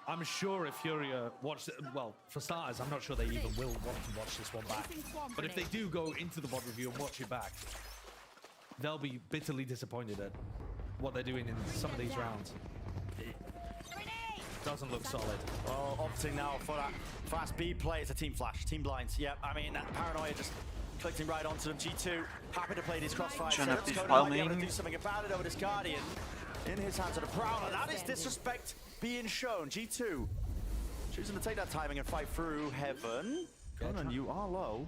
Speaker 9: I'm sure if Furia watch, well, for starters, I'm not sure they even will want to watch this one back. But if they do go into the VOD review and watch it back, they'll be bitterly disappointed at what they're doing in some of these rounds. It doesn't look solid.
Speaker 8: Well, opting now for that fast B play. It's a team flash, team blinds. Yep, I mean, Paranoia just clicking right onto them. G2 happy to play these crossfire
Speaker 1: Trying to
Speaker 8: setups.
Speaker 1: be
Speaker 8: Conan might be able to
Speaker 1: farming.
Speaker 8: do something about it over this Guardian. In his hands of the Prowler. That is disrespect being shown. G2 choosing to take that timing and fight through Heaven. Conan, you are low.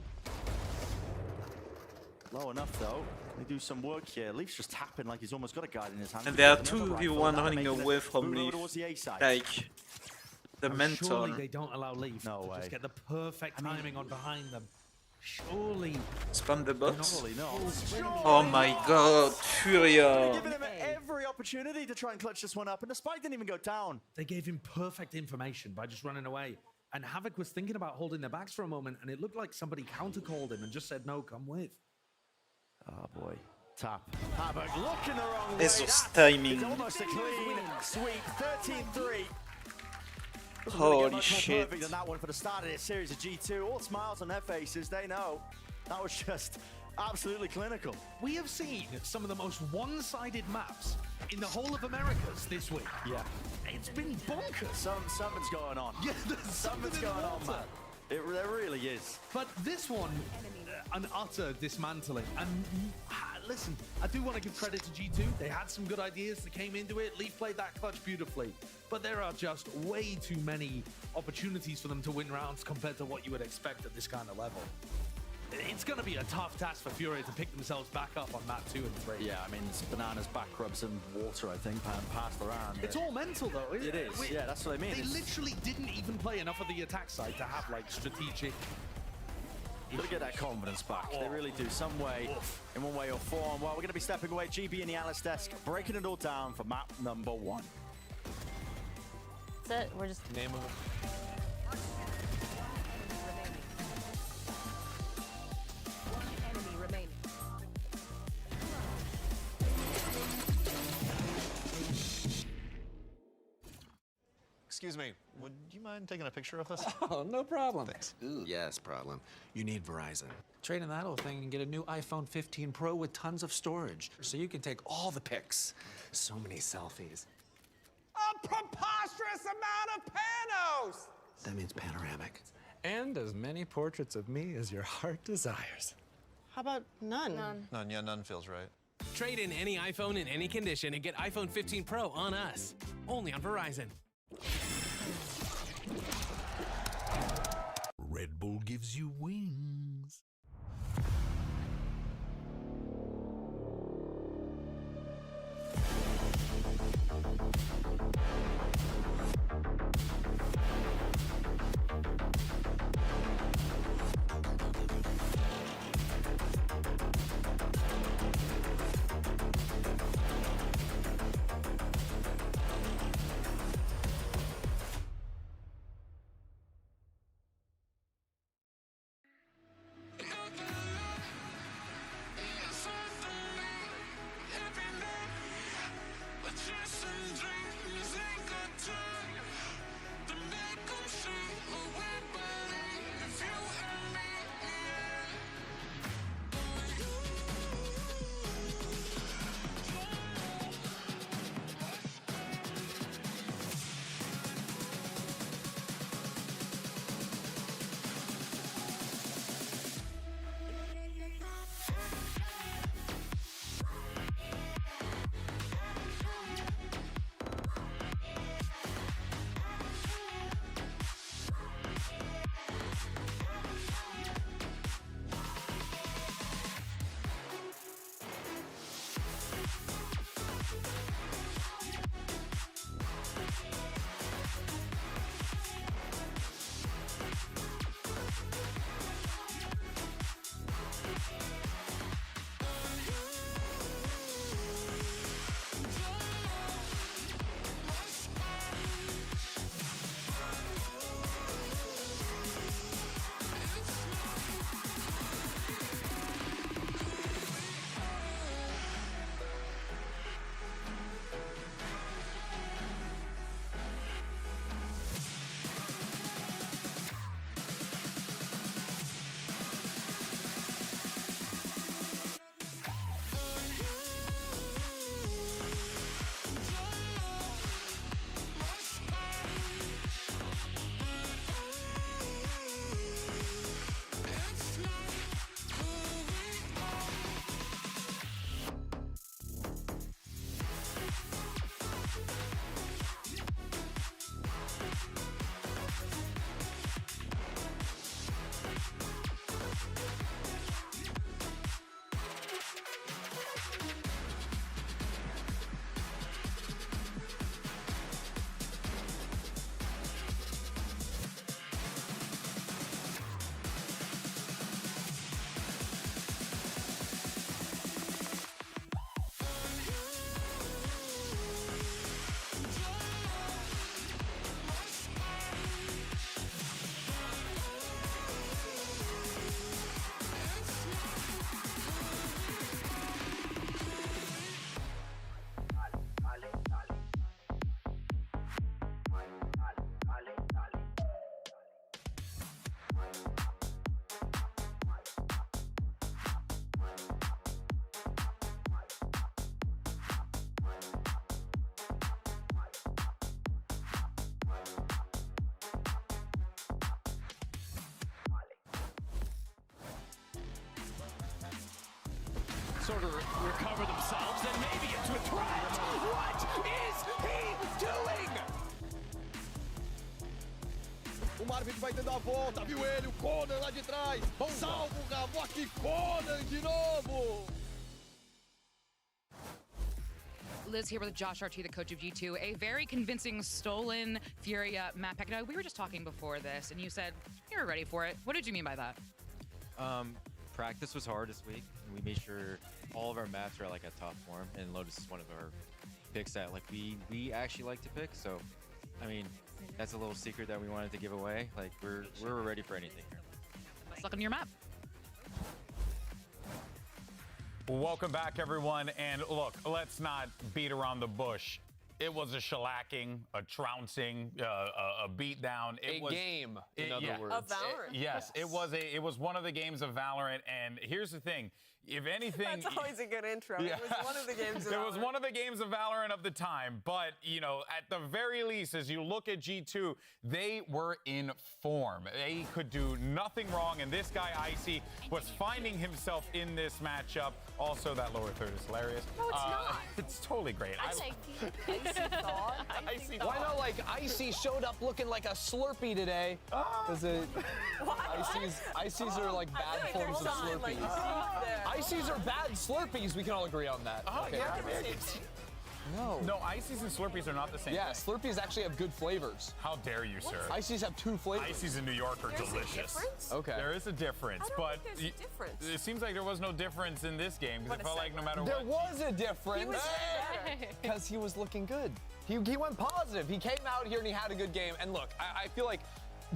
Speaker 8: Low enough though. They do some work here. Leaf's just tapping like he's almost got a guard in his hand.
Speaker 1: And there are
Speaker 8: Another
Speaker 1: 2v1
Speaker 8: rifle.
Speaker 1: running
Speaker 8: Making it
Speaker 1: away from
Speaker 8: move over
Speaker 1: Leaf.
Speaker 8: towards the A side.
Speaker 1: Like, the
Speaker 9: Now,
Speaker 1: mental.
Speaker 9: surely they don't allow Leaf
Speaker 8: No
Speaker 9: to
Speaker 8: way.
Speaker 9: just get the perfect timing on behind them. Surely.
Speaker 1: Spam the box.
Speaker 8: Surely not.
Speaker 1: Oh my god, Furia.
Speaker 8: Giving him every opportunity to try and clutch this one up, and the spike didn't even go down.
Speaker 9: They gave him perfect information by just running away. And Havoc was thinking about holding their backs for a moment, and it looked like somebody counter-called him and just said, no, come with.
Speaker 8: Oh boy. Tap. Havoc looking the wrong way.
Speaker 1: It's just
Speaker 8: That
Speaker 1: timing.
Speaker 8: is almost a clean sweep. 13-3.
Speaker 1: Holy shit.
Speaker 8: Perfect on that one for the start of this series of G2. All smiles on their faces. They know that was just absolutely clinical.
Speaker 9: We have seen some of the most one-sided maps in the whole of Americas this week.
Speaker 8: Yeah.
Speaker 9: It's been bonkers.
Speaker 8: Something's going on.
Speaker 9: Yeah, there's
Speaker 8: Something's
Speaker 9: something
Speaker 8: going on,
Speaker 9: in the
Speaker 8: man.
Speaker 9: water.
Speaker 8: There really is.
Speaker 9: But this one, an utter dismantling. And listen, I do want to give credit to G2. They had some good ideas that came into it. Leaf played that clutch beautifully. But there are just way too many opportunities for them to win rounds compared to what you would expect at this kind of level. It's going to be a tough task for Fury to pick themselves back up on map 2 and 3.
Speaker 8: Yeah, I mean, it's bananas, back rubs, and water, I think, passed around.
Speaker 9: It's all mental, though, isn't
Speaker 8: It
Speaker 9: it?
Speaker 8: is, yeah, that's what I mean.
Speaker 9: They
Speaker 8: It's-
Speaker 9: literally didn't even play enough of the attack side to have, like, strategic...
Speaker 8: Gotta get that confidence back. They really do, some way, in one way or form. Well, we're going to be stepping away. GB in the analyst desk, breaking it all down for map number 1.
Speaker 7: That's it. We're just
Speaker 6: Name of it.
Speaker 3: Enemy remaining.
Speaker 11: Excuse me, would you mind taking a picture of this?
Speaker 12: Oh, no problem.
Speaker 11: Thanks.
Speaker 12: Ooh, yes, problem. You need Verizon. Trade in that old thing and get a new iPhone 15 Pro with tons of storage, so you can take all the pics. So many selfies.
Speaker 6: A preposterous amount of panos!
Speaker 12: That means panoramic.
Speaker 11: And as many portraits of me as your heart desires.
Speaker 3: How about none?
Speaker 11: None, yeah, none feels right.
Speaker 13: Trade in any iPhone in any condition and get iPhone 15 Pro on us. Only on Verizon.
Speaker 2: Red Bull gives you wings.
Speaker 14: sort of recover themselves and maybe into a threat. What is he doing?
Speaker 2: O Marvin vai tendo a volta, viu ele? O Conan lá de trás. Salva o Gamok, Conan de novo.
Speaker 15: Liz here with Josh RT, the coach of G2. A very convincing stolen Furia map pick. Now, we were just talking before this, and you said you're ready for it. What did you mean by that?
Speaker 16: Practice was hard this week. And we made sure all of our maps are like at top form, and Lotus is one of our picks that like we actually like to pick. So, I mean, that's a little secret that we wanted to give away. Like we're ready for anything here.
Speaker 15: Let's look on your map.
Speaker 4: Welcome back, everyone. And look, let's not beat around the bush. It was a shellacking, a trouncing, a beatdown. It was
Speaker 6: game, in other words.
Speaker 5: Of Valorant.
Speaker 4: Yes, it was one of the games of Valorant. And here's the thing. If anything,
Speaker 5: That's always a good intro.
Speaker 4: Yeah.
Speaker 5: It was one of the games of
Speaker 4: It
Speaker 5: Valorant.
Speaker 4: was one of the games of Valorant of the time. But, you know, at the very least, as you look at G2, they were in form. They could do nothing wrong. And this guy, Icy, was finding himself in this matchup. Also, that lower third is hilarious.
Speaker 5: No, it's not.
Speaker 4: It's totally great.
Speaker 5: Icy
Speaker 6: Why not like Icy showed up looking like a Slurpee today? Because Icy's are like bad forms of Slurpees. Icy's are bad Slurpees, we can all agree on that.
Speaker 4: Oh,
Speaker 6: okay.
Speaker 4: yeah.
Speaker 6: No,
Speaker 4: Icy's and Slurpees are not the same
Speaker 6: yeah,
Speaker 4: thing.
Speaker 6: Slurpees actually have good flavors.
Speaker 4: How dare you, sir?
Speaker 6: Icy's have two flavors.
Speaker 4: Icy's in New York are
Speaker 5: There's
Speaker 4: delicious.
Speaker 5: a difference?
Speaker 6: Okay.
Speaker 4: There is a difference,
Speaker 5: I don't
Speaker 4: but
Speaker 5: think there's a difference.
Speaker 4: it seems like there was no difference in this game because it felt like no matter
Speaker 6: There
Speaker 4: what.
Speaker 6: was a difference.
Speaker 5: He was better.
Speaker 6: Because he was looking good. He went positive. He came out here and he had a good game. And look, I feel like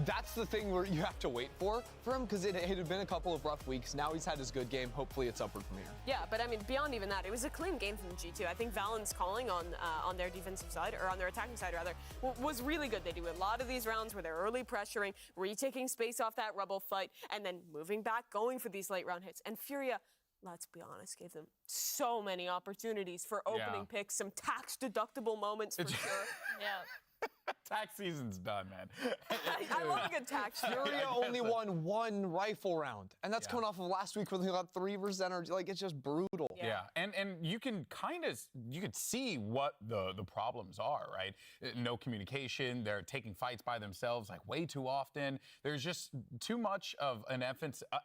Speaker 6: that's the thing where you have to wait for him because it had been a couple of rough weeks. Now he's had his good game. Hopefully it's upward from here.
Speaker 5: Yeah, but I mean, beyond even that, it was a clean game from G2. I think Valen's calling on their defensive side, or on their attacking side rather, was really good. They do a lot of these rounds where they're early pressuring, retaking space off that Rebel fight, and then moving back, going for these late round hits. And Furia, let's be honest, gave them so many opportunities for opening picks, some tax-deductible moments for sure.
Speaker 7: Yeah.
Speaker 4: Tax season's done, man.
Speaker 5: I love a good tax.
Speaker 6: Furia only won one rifle round, and that's coming off of last week where they got 3 versus energy. Like, it's just brutal.
Speaker 4: Yeah, and you can you could see what the problems are, right? No communication. They're taking fights by themselves like way too often. There's just too much of an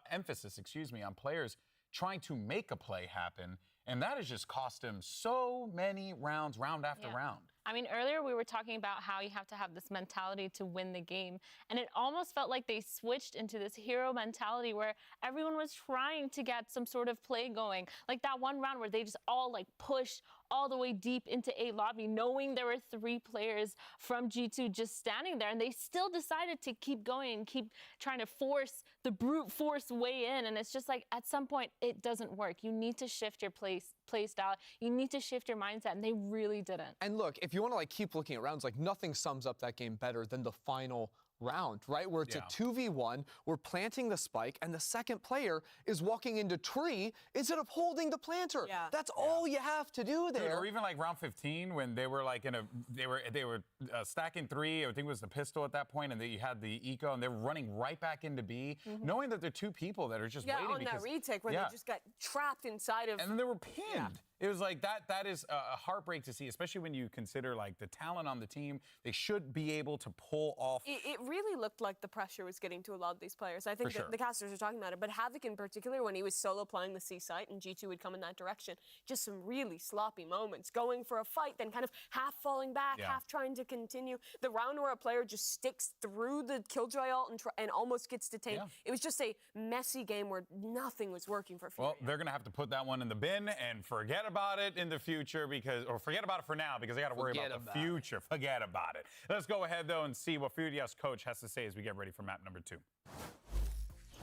Speaker 4: emphasis, on players trying to make a play happen, and that has just cost him so many rounds, round after round.
Speaker 7: I mean, earlier we were talking about how you have to have this mentality to win the game. And it almost felt like they switched into this hero mentality where everyone was trying to get some sort of play going. Like that one round where they just all like pushed all the way deep into A lobby, knowing there were 3 players from G2 just standing there. And they still decided to keep going and keep trying to force the brute force way in. And it's just like, at some point, it doesn't work. You need to shift your play style. You need to shift your mindset. And they really didn't.
Speaker 6: And look, if you want to like keep looking at rounds, like nothing sums up that game better than the final round, right? Where it's a 2v1, we're planting the spike, and the second player is walking into tree instead of holding the planter.
Speaker 5: Yeah.
Speaker 6: That's all you have to do there.
Speaker 4: Dude, or even like round 15 when they were like they were stacking 3. I think it was the pistol at that point, and you had the eco, and they were running right back into B, knowing that there are 2 people that are just waiting.
Speaker 5: On that retake where they just got trapped inside of.
Speaker 4: And then they were pinned. Yeah. It was like that is a heartbreak to see, especially when you consider like the talent on the team. They should be able to pull off.
Speaker 5: It really looked like the pressure was getting to a lot of these players. I think the casters are talking about it, but Havoc in particular, when he was solo playing the C site and G2 would come in that direction, just some really sloppy moments, going for a fight, then kind of half falling back, half trying to continue. The round where a player just sticks through the Killjoy alt and almost gets detained. Yeah. It was just a messy game where nothing was working for Furia.
Speaker 4: Well, they're going to have to put that one in the bin and forget about it in the future or forget about it for now because they got to worry about the future. Forget about it. Let's go ahead, though, and see what Furia's coach has to say as we get ready for map number 2.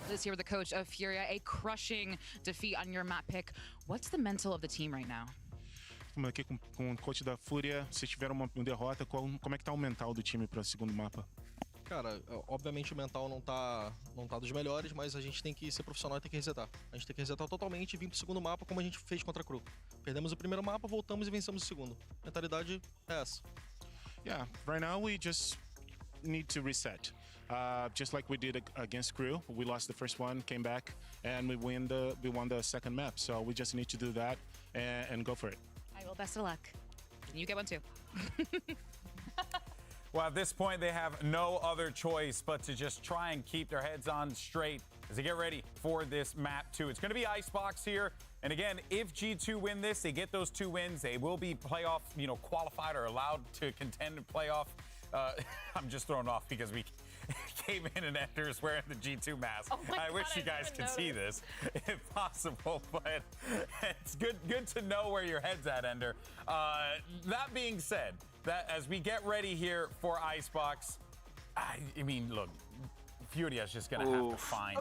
Speaker 15: Liz here with the coach of Furia, a crushing defeat on your map pick. What's the mental of the team right now?
Speaker 17: Estamos aqui com o coach da Fúria. Vocês tiveram uma derrota. Como é que tá o mental do time para o segundo mapa?
Speaker 18: Cara, obviamente o mental não tá dos melhores, mas a gente tem que ser profissional e tem que resetar. A gente tem que resetar totalmente e vir pro segundo mapa como a gente fez contra a Cru. Perdemos o primeiro mapa, voltamos e vencemos o segundo. A mentalidade é essa.
Speaker 17: Yeah, right now we just need to reset. just like we did against Crew. We lost the first one, came back, and we won the second map. So we just need to do that and go for it.
Speaker 15: All right, well, best of luck. You get one too.
Speaker 4: Well, at this point, they have no other choice but to just try and keep their heads on straight as they get ready for this map 2. It's going to be Icebox here. And again, if G2 win this, they get those 2 wins, they will be playoff, qualified or allowed to contend in playoff. I'm just thrown off because we came in and Ender's wearing the G2 mask. I wish you guys could see this if possible, but it's good to know where your head's at, Ender. That being said, that as we get ready here for Icebox, I mean, look, Furia's just gonna have to find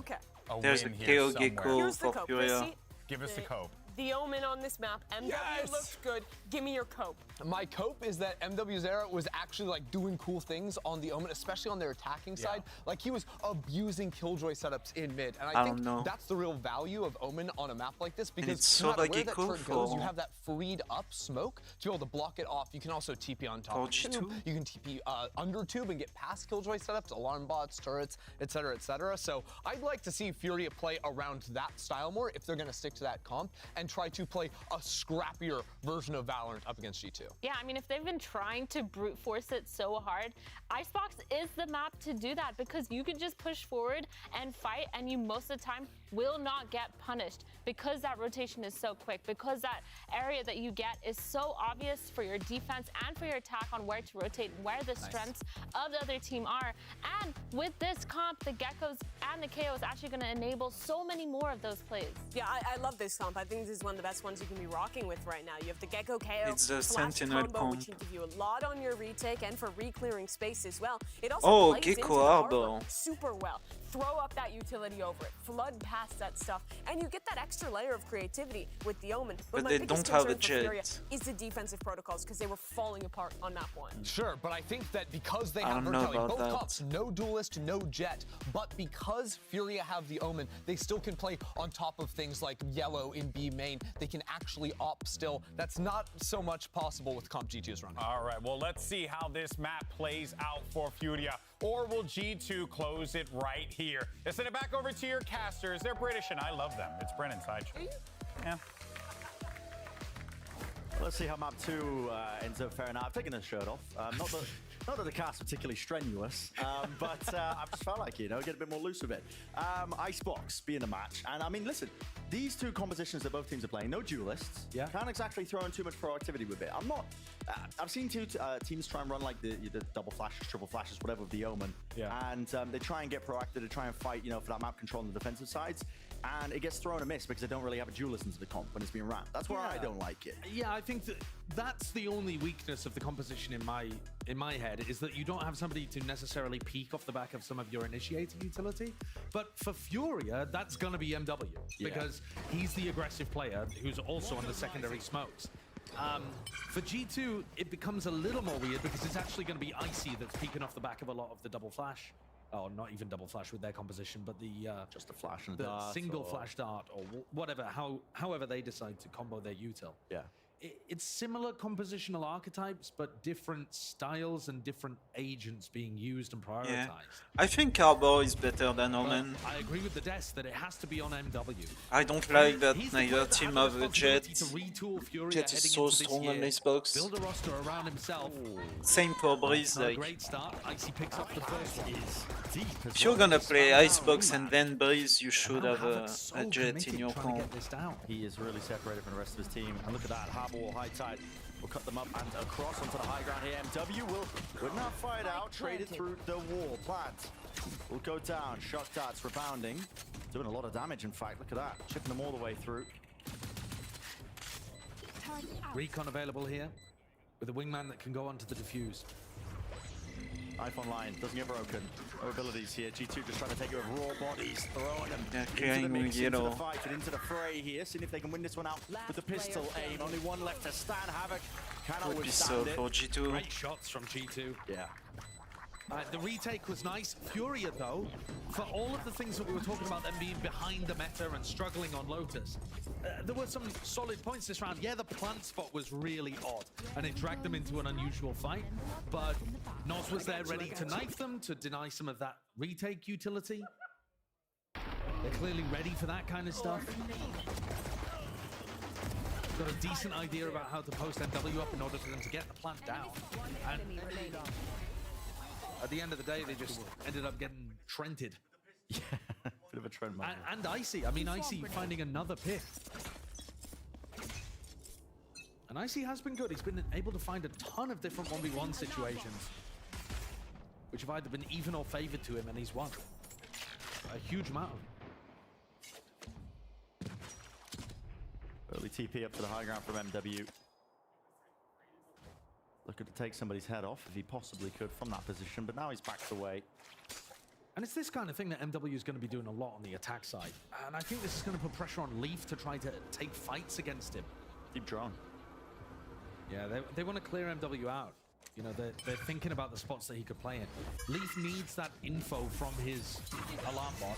Speaker 4: a
Speaker 1: There's
Speaker 4: win
Speaker 1: a
Speaker 4: here
Speaker 1: KO Gecko
Speaker 4: somewhere.
Speaker 5: Here's the
Speaker 1: for
Speaker 5: cope.
Speaker 1: Furia.
Speaker 4: Give us the cope.
Speaker 5: The Omen on this map. MW looked good. Give me your cope.
Speaker 6: My cope is that MW Zera was actually like doing cool things on the Omen, especially on their attacking side. Like he was abusing Killjoy setups in mid, and I think that's the real value of Omen on a map like this because no matter where that turret goes, you have that freed up smoke to be able to block it off. You can also TP on top of tube. You can TP under tube and get past Killjoy setups, alarm bots, turrets, etc., etc. So I'd like to see Furia play around that style more if they're going to stick to that comp and try to play a scrappier version of Valorant up against G2.
Speaker 7: Yeah, I mean, if they've been trying to brute force it so hard, Icebox is the map to do that because you can just push forward and fight, and you most of the time will not get punished because that rotation is so quick, because that area that you get is so obvious for your defense and for your attack on where to rotate, where the strengths of the other team are. And with this comp, the Geckos and the KO is actually going to enable so many more of those plays.
Speaker 5: Yeah, I love this comp. I think this is one of the best ones you can be rocking with right now. You have the Gecko KO
Speaker 1: It's a
Speaker 5: flash
Speaker 1: Sentinel
Speaker 5: combo,
Speaker 1: comp.
Speaker 5: which can give you a lot on your retake and for re-clearing space as well. It also plays into
Speaker 1: Gecko
Speaker 5: the
Speaker 1: Arbor.
Speaker 5: harbor super well. Throw up that utility over it, flood past that stuff, and you get that extra layer of creativity with the Omen.
Speaker 1: But
Speaker 5: my
Speaker 1: they
Speaker 5: biggest
Speaker 1: don't have a
Speaker 5: concern for Furia
Speaker 1: jet.
Speaker 5: is the defensive protocols because they were falling apart on map 1.
Speaker 6: Sure, but I think that because they
Speaker 1: I
Speaker 6: have
Speaker 1: don't know
Speaker 6: verticality,
Speaker 1: about
Speaker 6: both
Speaker 1: that.
Speaker 6: comps, no duelist, no jet, but because Furia have the Omen, they still can play on top of things like yellow in B main. They can actually op still. That's not so much possible with comp G2's running.
Speaker 4: All right, well, let's see how this map plays out for Furia. Or will G2 close it right here? Let's send it back over to your casters. They're British, and I love them. It's Brennan Sideshow. Yeah.
Speaker 8: Let's see how map 2 ends up faring out. I've taken the shirt off. Not that the cast's particularly strenuous, but I've just felt like, get a bit more loose with it. Icebox being the match. And I mean, listen, these two compositions that both teams are playing, no duelists. Yeah. Can't exactly throw in too much proactivity with it. I'm not. I've seen two teams try and run like the double flashes, triple flashes, whatever with the Omen. Yeah. And they try and get proactive to try and fight, for that map control on the defensive sides. And it gets thrown a miss because they don't really have a duelist into the comp when it's being ran. That's where I don't like it.
Speaker 9: Yeah, I think that's the only weakness of the composition in my head is that you don't have somebody to necessarily peek off the back of some of your initiating utility. But for Furia, that's going to be MW because he's the aggressive player who's also on the secondary smokes. For G2, it becomes a little more weird because it's actually going to be Icy that's peeking off the back of a lot of the double flash. Oh, not even double flash with their composition, but the
Speaker 8: just a flash and a
Speaker 9: the
Speaker 8: dart
Speaker 9: single
Speaker 8: or...
Speaker 9: flash dart or whatever, however they decide to combo their util.
Speaker 8: Yeah.
Speaker 9: It's similar compositional archetypes, but different styles and different agents being used and prioritized.
Speaker 1: Yeah. I think Arbor is better than
Speaker 9: But
Speaker 1: Omen.
Speaker 9: I agree with the desk that it has to be on MW.
Speaker 1: I don't like that
Speaker 9: He's the
Speaker 1: neither
Speaker 9: player that
Speaker 1: team
Speaker 9: had the
Speaker 1: have a jet.
Speaker 9: responsibility to retool Furia
Speaker 1: Jet is
Speaker 9: heading
Speaker 1: so
Speaker 9: into this
Speaker 1: strong on
Speaker 9: year,
Speaker 1: this box.
Speaker 9: Build a roster around himself.
Speaker 1: Same for Breeze.
Speaker 9: Not a
Speaker 1: Like,
Speaker 9: great start. Icy picks up the first one.
Speaker 1: if you're gonna play Icebox and then Breeze, you should have a jet in your comp.
Speaker 8: He is really separated from the rest of his team. And look at that, Harbor Wall, high tide. We'll cut them up and across onto the high ground here. MW will not fight out, traded through the wall. Plant will go down. Shock darts rebounding. Doing a lot of damage, in fact. Look at that. Chipping them all the way through.
Speaker 9: Recon available here with a wingman that can go onto the defuse.
Speaker 8: iPhone line doesn't get broken. No abilities here. G2 just trying to take it with raw bodies, throwing them into the
Speaker 1: clearing
Speaker 8: mix, into the
Speaker 1: yellow.
Speaker 8: fight, and into the fray here. Seeing if they can win this one out with the pistol aim. Only one left to stand. Havoc cannot
Speaker 1: Would be so
Speaker 8: withstand it.
Speaker 1: for G2.
Speaker 9: Great shots from G2.
Speaker 8: Yeah.
Speaker 9: The retake was nice. Furia, though, for all of the things that we were talking about them being behind the meta and struggling on Lotus, there were some solid points this round. Yeah, the plant spot was really odd, and it dragged them into an unusual fight, but Nos was there ready to knife them, to deny some of that retake utility. They're clearly ready for that kind of stuff. Got a decent idea about how to post MW up in order for them to get the plant down. And at the end of the day, they just ended up getting Trented.
Speaker 8: Yeah, bit of a trend moment.
Speaker 9: And Icy. I mean, Icy finding another pick. And Icy has been good. He's been able to find a ton of different 1v1 situations, which have either been even or favored to him, and he's won a huge amount of them.
Speaker 8: Early TP up to the high ground from MW. Looking to take somebody's head off if he possibly could from that position, but now he's backed away.
Speaker 9: And it's this kind of thing that MW is going to be doing a lot on the attack side. And I think this is going to put pressure on Leaf to try to take fights against him.
Speaker 8: Deep drone.
Speaker 9: Yeah, they want to clear MW out. You know, they're thinking about the spots that he could play in. Leaf needs that info from his alarm bot,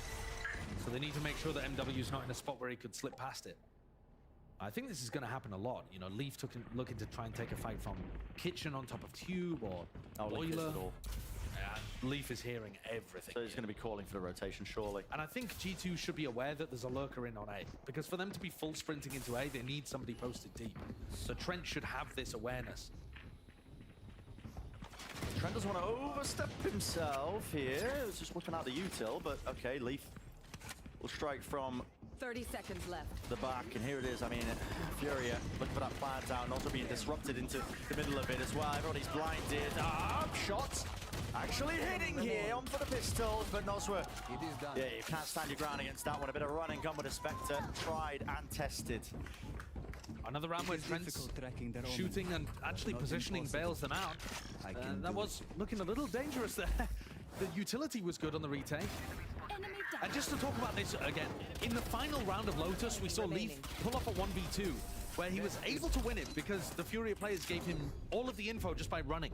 Speaker 9: so they need to make sure that MW's not in a spot where he could slip past it. I think this is going to happen a lot. You know, Leaf looking to try and take a fight from Kitchen on top of Tube or Boiler. Leaf is hearing everything.
Speaker 8: So he's going to be calling for the rotation, surely.
Speaker 9: And I think G2 should be aware that there's a lurker in on A, because for them to be full sprinting into A, they need somebody posted deep. So Trent should have this awareness.
Speaker 8: Trent doesn't want to overstep himself here. He's just whipping out the util, but okay, Leaf will strike from
Speaker 19: 30 seconds left.
Speaker 8: the back, and here it is. I mean, Furia looking for that fire down, also being disrupted into the middle of it as well. Everybody's blinded. Shots actually hitting here on for the pistols, but Noswa, yeah, you can't stand your ground against that one. A bit of run and gun with a Spectre, tried and tested.
Speaker 9: Another round where Trent's shooting and actually positioning bails them out. That was looking a little dangerous there. The utility was good on the retake. And just to talk about this again, in the final round of Lotus, we saw Leaf pull up a 1v2, where he was able to win it because the Furia players gave him all of the info just by running.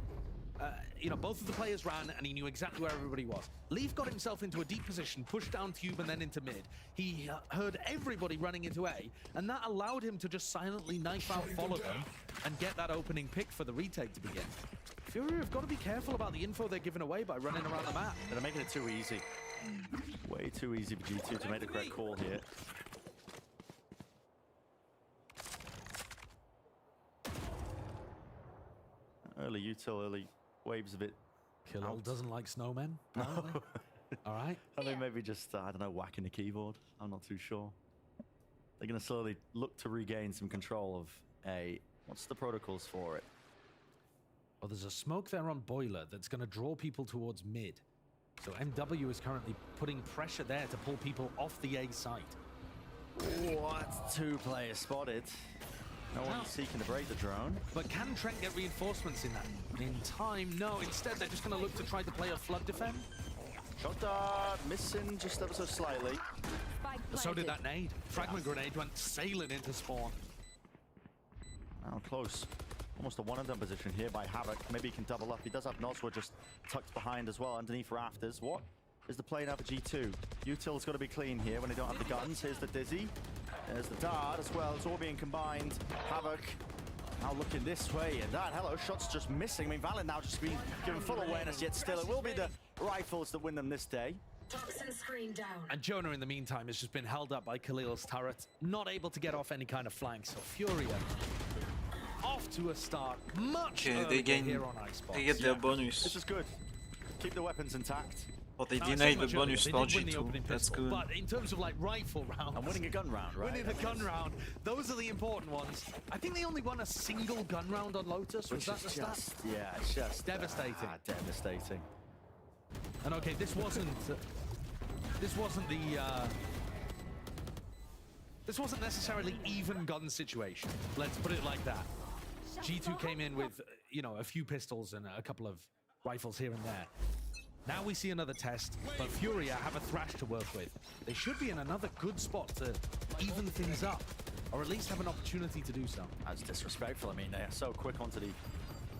Speaker 9: You know, both of the players ran and he knew exactly where everybody was. Leaf got himself into a deep position, pushed down Tube and then into mid. He heard everybody running into A, and that allowed him to just silently knife out, follow them, and get that opening pick for the retake to begin. Furia have got to be careful about the info they're giving away by running around the map.
Speaker 8: They're making it too easy. Way too easy for G2 to make the correct call here. Early util, early waves of it.
Speaker 9: Killall doesn't like snowmen. No. All right.
Speaker 8: I think maybe just, I don't know, whacking the keyboard. I'm not too sure. They're going to slowly look to regain some control of A. What's the protocols for it?
Speaker 9: Well, there's a smoke there on Boiler that's going to draw people towards mid. So MW is currently putting pressure there to pull people off the A site.
Speaker 8: What? 2 players spotted. No one's seeking to break the drone.
Speaker 9: But can Trent get reinforcements in that? In time, no. Instead, they're just going to look to try to play a flood defend.
Speaker 8: Shot dart, missing just ever so slightly.
Speaker 9: So did that nade. Fragment grenade went sailing into spawn.
Speaker 8: Now close. Almost a one-and-done position here by Havoc. Maybe he can double up. He does have Noswa just tucked behind as well, underneath rafters. What is the play now for G2? Util's got to be clean here when they don't have the guns. Here's the Dizzy. There's the dart as well. It's all being combined. Havoc now looking this way, and that, hello, shots just missing. I mean, Valen now just being given full awareness, yet still it will be the rifles that win them this day.
Speaker 19: Toxin screen down.
Speaker 9: And Jonah, in the meantime, has just been held up by Khalil's turret, not able to get off any kind of flank. So Furia off to a start much earlier here on Icebox.
Speaker 1: They get their bonus.
Speaker 8: This is good. Keep the weapons intact.
Speaker 1: But they denied the bonus for G2. That's good.
Speaker 9: But in terms of like rifle rounds,
Speaker 8: and winning a gun round, right?
Speaker 9: Winning a gun round, those are the important ones. I think they only won a single gun round on Lotus. Was that the stat?
Speaker 8: Yeah, it's just
Speaker 9: devastating.
Speaker 8: Devastating.
Speaker 9: And okay, this wasn't necessarily even gun situation. Let's put it like that. G2 came in with, you know, a few pistols and a couple of rifles here and there. Now we see another test, but Furia have a Thrash to work with. They should be in another good spot to even things up, or at least have an opportunity to do so.
Speaker 8: That's disrespectful. I mean, they're so quick onto the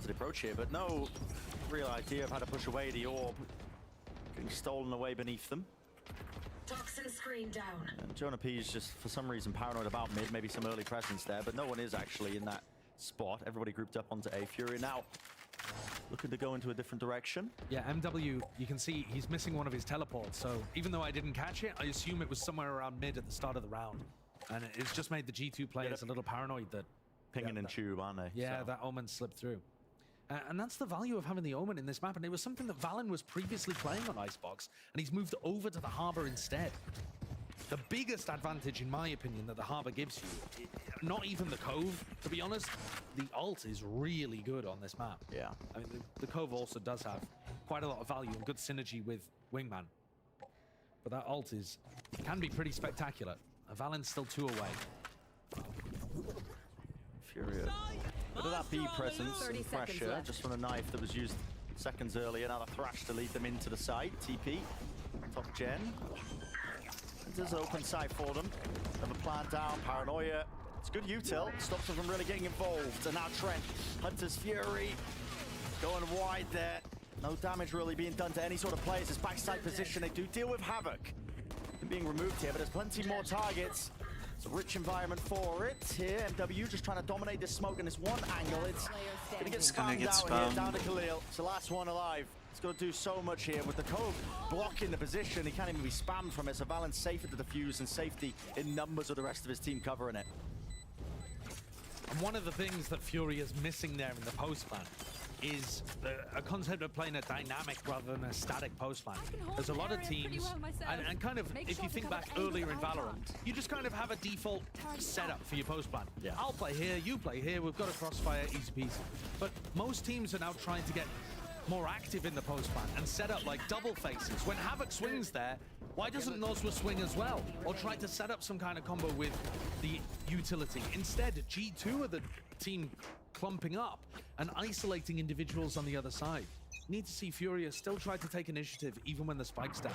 Speaker 8: approach here, but no real idea of how to push away the orb. Getting stolen away beneath them.
Speaker 19: Toxin screen down.
Speaker 8: And Jonah P is just, for some reason, paranoid about mid. Maybe some early presence there, but no one is actually in that spot. Everybody grouped up onto A. Fury now looking to go into a different direction.
Speaker 9: Yeah, MW, you can see he's missing one of his teleports. So even though I didn't catch it, I assume it was somewhere around mid at the start of the round. And it's just made the G2 players a little paranoid that...
Speaker 8: Pinging and tube, aren't they?
Speaker 9: Yeah,
Speaker 8: so.
Speaker 9: that Omen slipped through. And that's the value of having the Omen in this map. And it was something that Valen was previously playing on Icebox, and he's moved over to the Harbor instead. The biggest advantage, in my opinion, that the Harbor gives you, not even the Cove, to be honest, the ult is really good on this map.
Speaker 8: Yeah.
Speaker 9: I mean, the Cove also does have quite a lot of value and good synergy with Wingman. But that ult can be pretty spectacular. Valen's still 2 away.
Speaker 8: Furia. Bit of that B presence and pressure just from the knife that was used seconds earlier. Now the thrash to lead them into the site. TP, top gen. There's an open site for them. Have a plan down, paranoia. It's good util, stops them from really getting involved. And now Trent, Hunter's Fury, going wide there. No damage really being done to any sort of players. This backside position, they do deal with Havoc. Being removed here, but there's plenty more targets. It's a rich environment for it here. MW just trying to dominate this smoke in this one angle. It's gonna get spammed out here, down to Khalil. It's the last one alive. It's gonna do so much here with the Cove blocking the position. He can't even be spammed from it, so Valen's safe at the defuse and safety in numbers of the rest of his team covering it.
Speaker 9: And one of the things that Fury is missing there in the post plan is a concept of playing a dynamic rather than a static post plan. There's a lot of teams, and kind of, if you think back earlier in Valorant, you just kind of have a default setup for your post plan.
Speaker 8: Yeah.
Speaker 9: I'll play here, you play here, we've got a crossfire, easy peasy. But most teams are now trying to get more active in the post plan and set up like double faces. When Havoc swings there, why doesn't Nozwa swing as well? Or try to set up some kind of combo with the utility. Instead, G2 are the team clumping up and isolating individuals on the other side. Need to see Furia still try to take initiative even when the spike's down.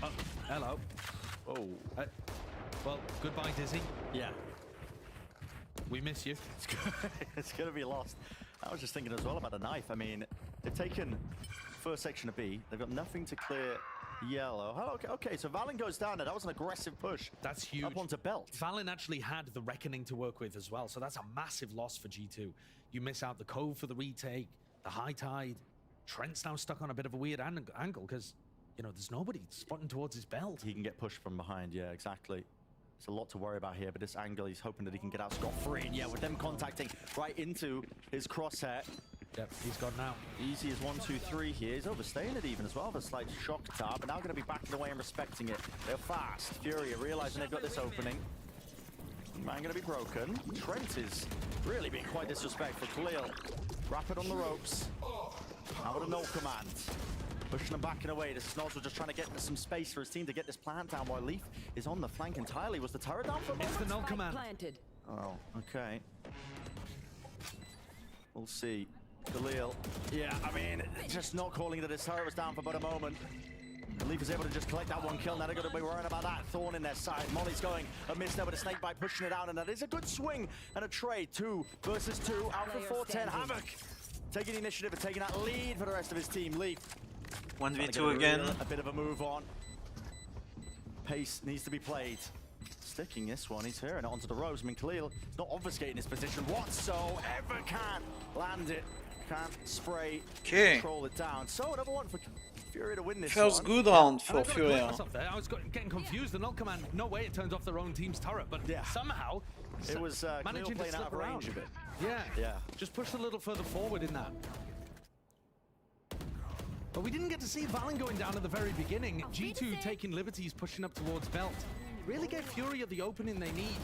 Speaker 9: Oh, hello.
Speaker 8: Oh.
Speaker 9: Well, goodbye, Dizzy.
Speaker 8: Yeah.
Speaker 9: We miss you.
Speaker 8: It's gonna be lost. I was just thinking as well about the knife. I mean, they've taken first section of B. They've got nothing to clear yellow. Oh, okay, so Valen goes down there. That was an aggressive push.
Speaker 9: That's huge.
Speaker 8: Up onto Belt.
Speaker 9: Valen actually had the Reckoning to work with as well, so that's a massive loss for G2. You miss out the Cove for the retake, the High Tide. Trent's now stuck on a bit of a weird angle because, you know, there's nobody spotting towards his belt.
Speaker 8: He can get pushed from behind, yeah, exactly. There's a lot to worry about here, but this angle, he's hoping that he can get out scot-free. And yeah, with them contacting right into his crosshair.
Speaker 9: Yep, he's gone now.
Speaker 8: Easy as 1, 2, 3 here. He's overstaying it even as well. The slight shock tab, but now going to be backing away and respecting it. They're fast. Furia realizing they've got this opening. Man going to be broken. Trent is really being quite disrespectful. Khalil, rapid on the ropes. Now with a null command. Pushing them back and away. This is Nozwa just trying to get some space for his team to get this plant down while Leaf is on the flank entirely. Was the turret down for a moment?
Speaker 9: It's the null command.
Speaker 8: Oh, okay. We'll see. Khalil. Yeah, I mean, just not calling that his turret was down for but a moment. Leaf is able to just collect that one kill. Now they're going to be worrying about that thorn in their side. Molly's going amiss there with a snake bite, pushing it out, and that is a good swing and a trade. 2 versus 2. Alpha 410. Havoc taking the initiative and taking that lead for the rest of his team. Leaf
Speaker 1: 1v2 again.
Speaker 8: A bit of a move on. Pace needs to be played. Sticking this one, he's hearing it onto the ropes. I mean, Khalil not obfuscating his position whatsoever. Can't land it. Can't spray. Control it down. So another one for Furia to win this
Speaker 1: Feels
Speaker 8: one.
Speaker 1: good round for Furia.
Speaker 9: I was getting confused. The null command, no way it turns off their own team's turret, but somehow
Speaker 8: it was
Speaker 9: managing to
Speaker 8: playing
Speaker 9: slip
Speaker 8: out of range
Speaker 9: around.
Speaker 8: a bit.
Speaker 9: Yeah. Just pushed a little further forward in that. But we didn't get to see Valen going down at the very beginning. G2 taking liberties, pushing up towards Belt. Really gave Furia the opening they need.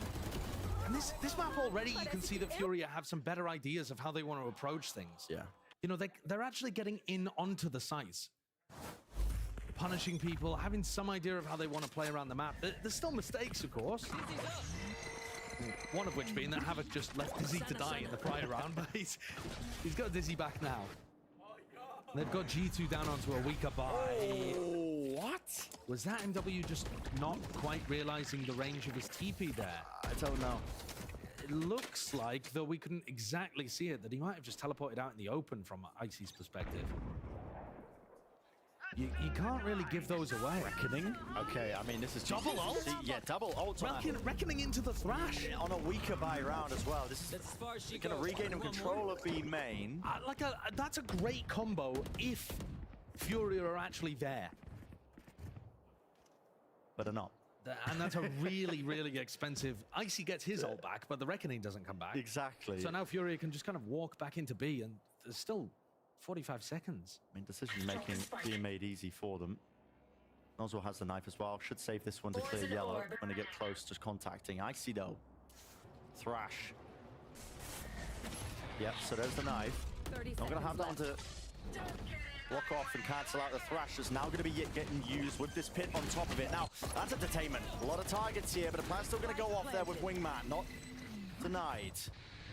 Speaker 9: And this map already, you can see that Furia have some better ideas of how they want to approach things.
Speaker 8: Yeah.
Speaker 9: You know, they're actually getting in onto the sites. Punishing people, having some idea of how they want to play around the map. There's still mistakes, of course. One of which being that Havoc just left Dizzy to die in the prior round, but he's got Dizzy back now. They've got G2 down onto a weaker buy.
Speaker 8: Oh, what?
Speaker 9: Was that MW just not quite realizing the range of his TP there?
Speaker 8: I don't know.
Speaker 9: it looks like, though we couldn't exactly see it, that he might have just teleported out in the open from Icy's perspective. You can't really give those away.
Speaker 8: Reckoning. Okay, I mean, this is
Speaker 9: double ult.
Speaker 8: Yeah, double ult.
Speaker 9: Reckoning into the Thrash
Speaker 8: on a weaker buy round as well. This is kind of regaining control of B main.
Speaker 9: That's a great combo if Furia are actually there.
Speaker 8: But they're not.
Speaker 9: And that's a really, really expensive. Icy gets his ult back, but the Reckoning doesn't come back.
Speaker 8: Exactly.
Speaker 9: So now Furia can just kind of walk back into B, and there's still 45 seconds.
Speaker 8: I mean, decision making being made easy for them. Nozzle has the knife as well. Should save this one to clear yellow when they get close, just contacting. Icy though. Thrash. Yep, so there's the knife. Not going to have that one to block off and cancel out the Thrash. Is now going to be getting used with this pit on top of it. Now, that's entertainment. A lot of targets here, but the plan's still going to go off there with Wingman. Not denied.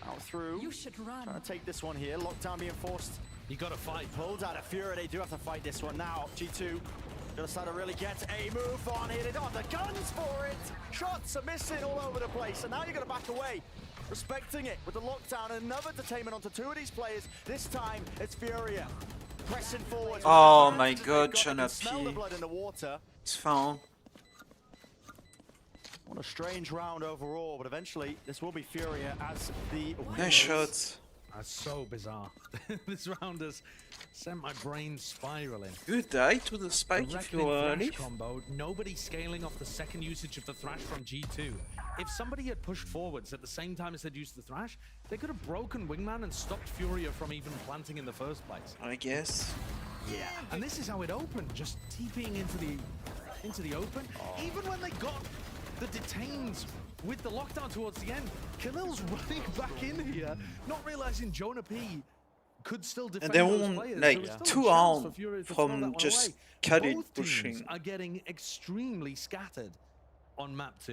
Speaker 8: Out through.
Speaker 19: You should run.
Speaker 8: Trying to take this one here. Lockdown being forced.
Speaker 9: You got to fight.
Speaker 8: Pulled out of Fury. They do have to fight this one now. G2 gonna start to really get a move on here. They don't have the guns for it. Shots are missing all over the place. And now you're gonna back away. Respecting it with the lockdown. Another detainment onto two of these players. This time it's Furia. Pressing forward.
Speaker 1: Oh my god, Jonah P.
Speaker 8: Smell the blood in the water.
Speaker 1: It's found.
Speaker 8: What a strange round overall, but eventually this will be Furia as the
Speaker 1: Nice shots.
Speaker 9: That's so bizarre. This round has sent my brain spiraling.
Speaker 1: Good die to the spike if you were early.
Speaker 9: Combo, nobody scaling off the second usage of the Thrash from G2. If somebody had pushed forwards at the same time as they'd used the Thrash, they could have broken Wingman and stopped Furia from even planting in the first place.
Speaker 1: I guess.
Speaker 9: Yeah. And this is how it opened, just TPing into the open. Even when they got the detained with the lockdown towards the end, Khalil's running back in here, not realizing Jonah P could still defend
Speaker 1: and they
Speaker 9: those
Speaker 1: won
Speaker 9: players.
Speaker 1: like 2 rounds from just carry pushing.
Speaker 9: Both teams are getting extremely scattered on map 2.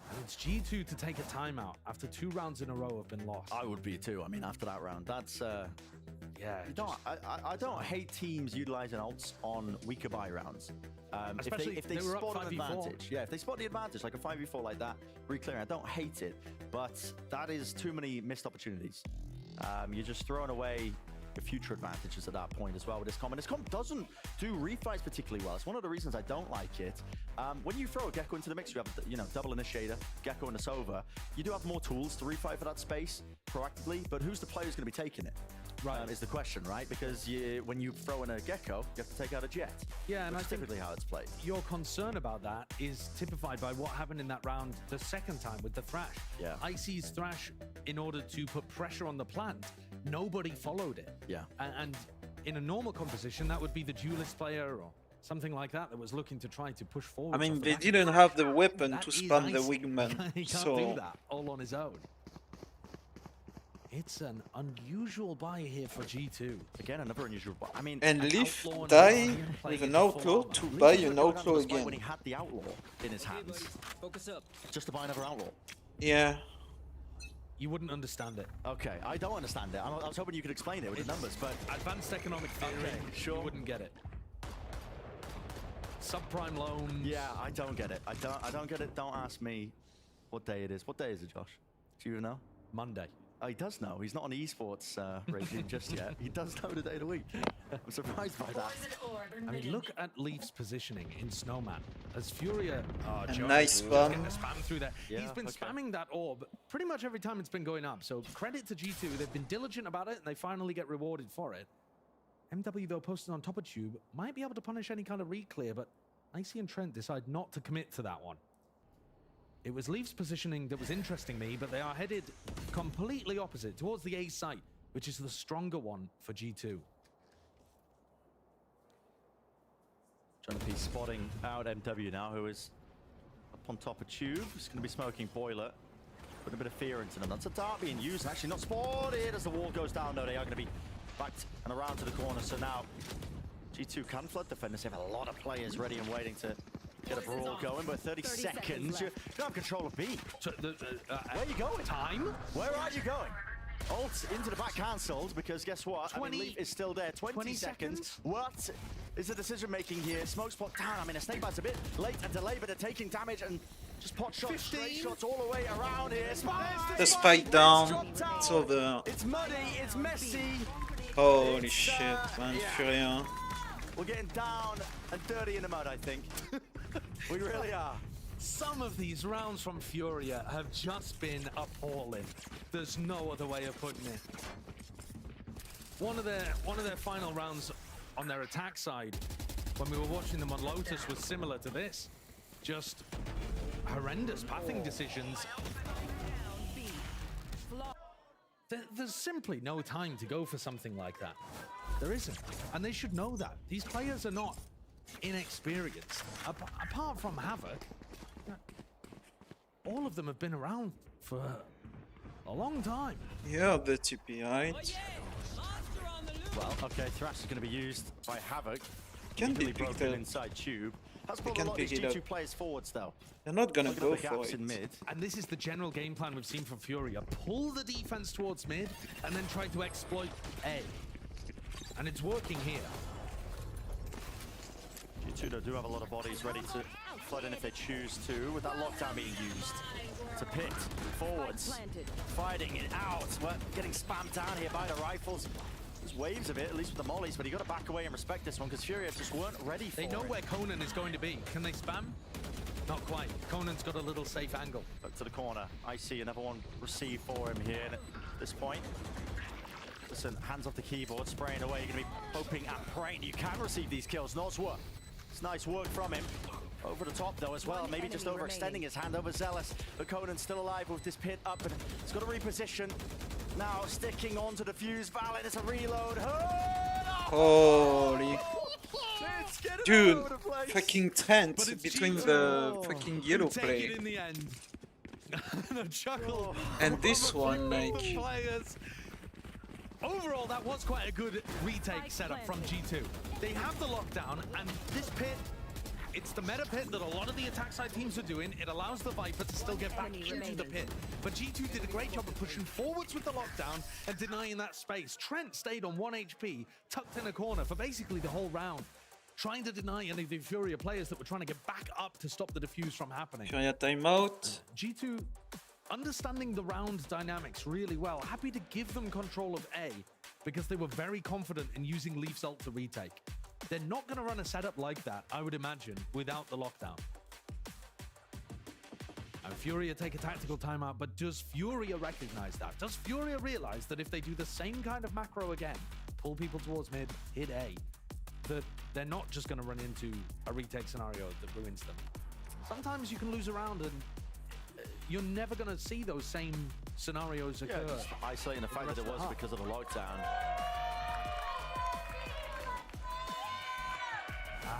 Speaker 9: And it's G2 to take a timeout after 2 rounds in a row have been lost.
Speaker 8: I would be too. I mean, after that round, that's
Speaker 9: yeah.
Speaker 8: I don't hate teams utilizing ults on weaker buy rounds.
Speaker 9: Especially
Speaker 8: if they
Speaker 9: were up
Speaker 8: spot an
Speaker 9: 5v4.
Speaker 8: advantage. Yeah, if they spot the advantage, like a 5v4 like that, re-clearing, I don't hate it, but that is too many missed opportunities. You're just throwing away the future advantages at that point as well with this comp. And this comp doesn't do refights particularly well. It's one of the reasons I don't like it. When you throw a Gecko into the mix, you have double initiator, Gecko and a Sova. You do have more tools to refight for that space proactively, but who's the player who's going to be taking it? Right, is the question, right? Because when you throw in a Gecko, you have to take out a Jet.
Speaker 9: Yeah, and
Speaker 8: that's typically how it's played.
Speaker 9: Your concern about that is typified by what happened in that round the second time with the Thrash.
Speaker 8: Yeah.
Speaker 9: Icy's Thrash, in order to put pressure on the plant, nobody followed it.
Speaker 8: Yeah.
Speaker 9: And in a normal composition, that would be the duelist player or something like that was looking to try to push forward.
Speaker 1: I mean, they didn't have the weapon to spam the Wingman,
Speaker 9: He can't
Speaker 1: so
Speaker 9: do that all on his own. It's an unusual buy here for G2.
Speaker 8: Again, another unusual buy. I mean,
Speaker 1: and Leaf die with an outlaw to buy an outlaw again.
Speaker 8: When he had the outlaw in his hands,
Speaker 14: focus up.
Speaker 8: Just to buy another outlaw.
Speaker 1: Yeah.
Speaker 9: You wouldn't understand it.
Speaker 8: Okay, I don't understand it. I was hoping you could explain it with the numbers, but
Speaker 9: advanced economic theory,
Speaker 8: sure.
Speaker 9: You wouldn't get it. Subprime loans.
Speaker 8: Yeah, I don't get it. I don't get it. Don't ask me what day it is. What day is it, Josh? Do you know?
Speaker 9: Monday.
Speaker 8: Oh, he does know. He's not on the esports regime just yet. He does know the day of the week. I'm surprised by that.
Speaker 9: I mean, look at Leaf's positioning in Snowman. As Furia...
Speaker 1: A nice spam.
Speaker 9: Getting the spam through there.
Speaker 8: Yeah,
Speaker 9: He's been spamming that orb pretty much every time it's been going up. So credit to G2. They've been diligent about it, and they finally get rewarded for it. MW, though, posted on top of Tube, might be able to punish any kind of re-clear, but Icy and Trent decide not to commit to that one. It was Leaf's positioning that was interesting me, but they are headed completely opposite, towards the A site, which is the stronger one for G2.
Speaker 8: Trying to be spotting out MW now, who is up on top of Tube. He's going to be smoking Boiler. Put a bit of fear into them. That's a dart being used, actually not spotted as the wall goes down, though. They are going to be backed and around to the corner, so now G2 can flood defenders. They have a lot of players ready and waiting to get a brawl going, but 30 seconds. You don't have control of B.
Speaker 9: So
Speaker 8: where are you going?
Speaker 9: Time?
Speaker 8: Where are you going? Ult into the back cancelled because guess what?
Speaker 9: 20,
Speaker 8: I mean, Leaf is still there. 20 seconds. What is the decision making here? Smoke spot down. I mean, a snake bite's a bit late and delayed, but they're taking damage and Just pot shots, straight shots all the way around here.
Speaker 1: The spike down. It's over.
Speaker 8: It's muddy, it's messy.
Speaker 1: Holy shit, man. Furia.
Speaker 8: We're getting down and dirty in the mud, I think. We really are.
Speaker 9: Some of these rounds from Furia have just been appalling. There's no other way of putting it. One of their final rounds on their attack side, when we were watching them on Lotus, was similar to this. Just horrendous pathing decisions. There's simply no time to go for something like that. There isn't, and they should know that. These players are not inexperienced. Apart from Havoc, all of them have been around for a long time.
Speaker 1: Yeah, the TP height.
Speaker 8: Well, okay, Thrash is going to be used by Havoc.
Speaker 1: Can be
Speaker 8: broken
Speaker 1: picked up.
Speaker 8: inside tube. Has
Speaker 1: They
Speaker 8: pulled a
Speaker 1: can
Speaker 8: lot of
Speaker 1: pick
Speaker 8: these
Speaker 1: it up.
Speaker 8: G2 players forwards though.
Speaker 1: They're not gonna
Speaker 8: Looking at
Speaker 1: go
Speaker 8: the
Speaker 1: for
Speaker 8: gaps
Speaker 1: it.
Speaker 8: in mid.
Speaker 9: And this is the general game plan we've seen from Furia. Pull the defense towards mid and then try to exploit A. And it's working here.
Speaker 8: G2 do have a lot of bodies ready to flood in if they choose to, with that lockdown being used. To pit, forwards, fighting it out. We're getting spammed down here by the rifles. There's waves of it, at least with the mollies, but you got to back away and respect this one because Furia just weren't ready for it.
Speaker 9: They know where Conan is going to be. Can they spam? Not quite. Conan's got a little safe angle.
Speaker 8: Up to the corner. I see another one receive for him here. And at this point, listen, hands off the keyboard, spraying away. You're going to be hoping and praying you can receive these kills. Nosworth. It's nice work from him. Over the top though as well, maybe just overextending his hand over Zealous. But Conan's still alive with this pit up and he's got to reposition. Now sticking onto the fuse. Valen, it's a reload.
Speaker 1: Holy. Dude,
Speaker 8: over the place.
Speaker 1: fucking tense between the fucking yellow
Speaker 9: Take
Speaker 1: play.
Speaker 9: it in the end. The chuckle.
Speaker 1: And this one, like...
Speaker 9: Players. Overall, that was quite a good retake setup from G2. They have the lockdown, and this pit, it's the meta pit that a lot of the attack side teams are doing. It allows the Viper to still get back into the pit. But G2 did a great job of pushing forwards with the lockdown and denying that space. Trent stayed on 1 HP, tucked in a corner for basically the whole round, trying to deny any of the Furia players that were trying to get back up to stop the defuse from happening.
Speaker 1: Furia timeout.
Speaker 9: G2 understanding the round dynamics really well. Happy to give them control of A because they were very confident in using Leaf's ult to retake. They're not going to run a setup like that, I would imagine, without the lockdown. And Furia take a tactical timeout, but does Furia recognize that? Does Furia realize that if they do the same kind of macro again, pull people towards mid, hit A, that they're not just going to run into a retake scenario that ruins them? Sometimes you can lose a round and you're never going to see those same scenarios occur.
Speaker 8: Yeah, just isolating the fact that it was because of the lockdown.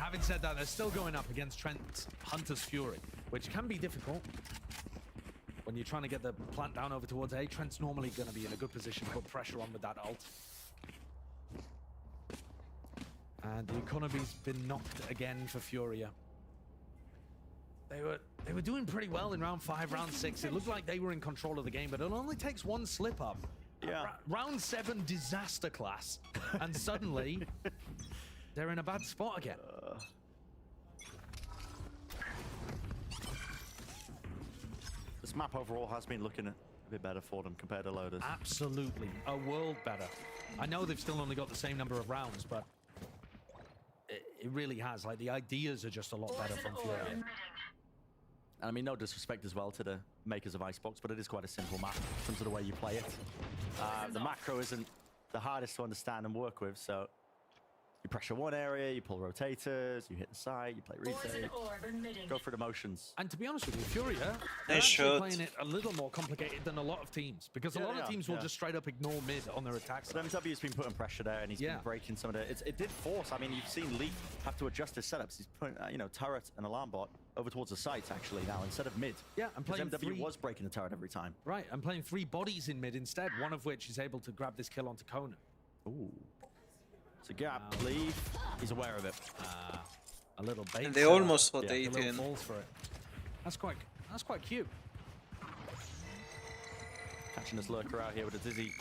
Speaker 9: Having said that, they're still going up against Trent's Hunter's Fury, which can be difficult. When you're trying to get the plant down over towards A, Trent's normally going to be in a good position to put pressure on with that ult. And the economy's been knocked again for Furia. They were doing pretty well in round 5, round 6. It looked like they were in control of the game, but it only takes one slip up.
Speaker 8: Yeah.
Speaker 9: Round 7 disaster class, and suddenly they're in a bad spot again.
Speaker 8: This map overall has been looking a bit better for them compared to Lotus.
Speaker 9: Absolutely, a world better. I know they've still only got the same number of rounds, but it really has. Like, the ideas are just a lot better from Furia.
Speaker 8: And I mean, no disrespect as well to the makers of Icebox, but it is quite a simple map in terms of the way you play it. The macro isn't the hardest to understand and work with, so you pressure one area, you pull rotators, you hit the side, you play retake, go through the motions.
Speaker 9: And to be honest with you, Furia, they're
Speaker 1: They
Speaker 9: actually
Speaker 1: should.
Speaker 9: playing it a little more complicated than a lot of teams, because a
Speaker 8: Yeah,
Speaker 9: lot
Speaker 8: they
Speaker 9: of
Speaker 8: are,
Speaker 9: teams will
Speaker 8: yeah.
Speaker 9: just straight up ignore mid on their attacks.
Speaker 8: But MW's been putting pressure there, and he's been breaking some of the... It did force. I mean, you've seen Leaf have to adjust his setups. He's putting, turret and alarm bot over towards the sites, actually, now, instead of mid.
Speaker 9: Yeah, I'm playing
Speaker 8: MW
Speaker 9: three...
Speaker 8: was breaking the turret every time.
Speaker 9: Right, I'm playing 3 bodies in mid instead, one of which is able to grab this kill onto Conan.
Speaker 8: Ooh. It's a gap. Leaf. He's aware of it.
Speaker 9: A little bait.
Speaker 1: And they almost
Speaker 9: Yeah,
Speaker 1: rotate
Speaker 9: a little
Speaker 1: in.
Speaker 9: falls for it. That's quite cute.
Speaker 8: Catching this lurker out here with a dizzy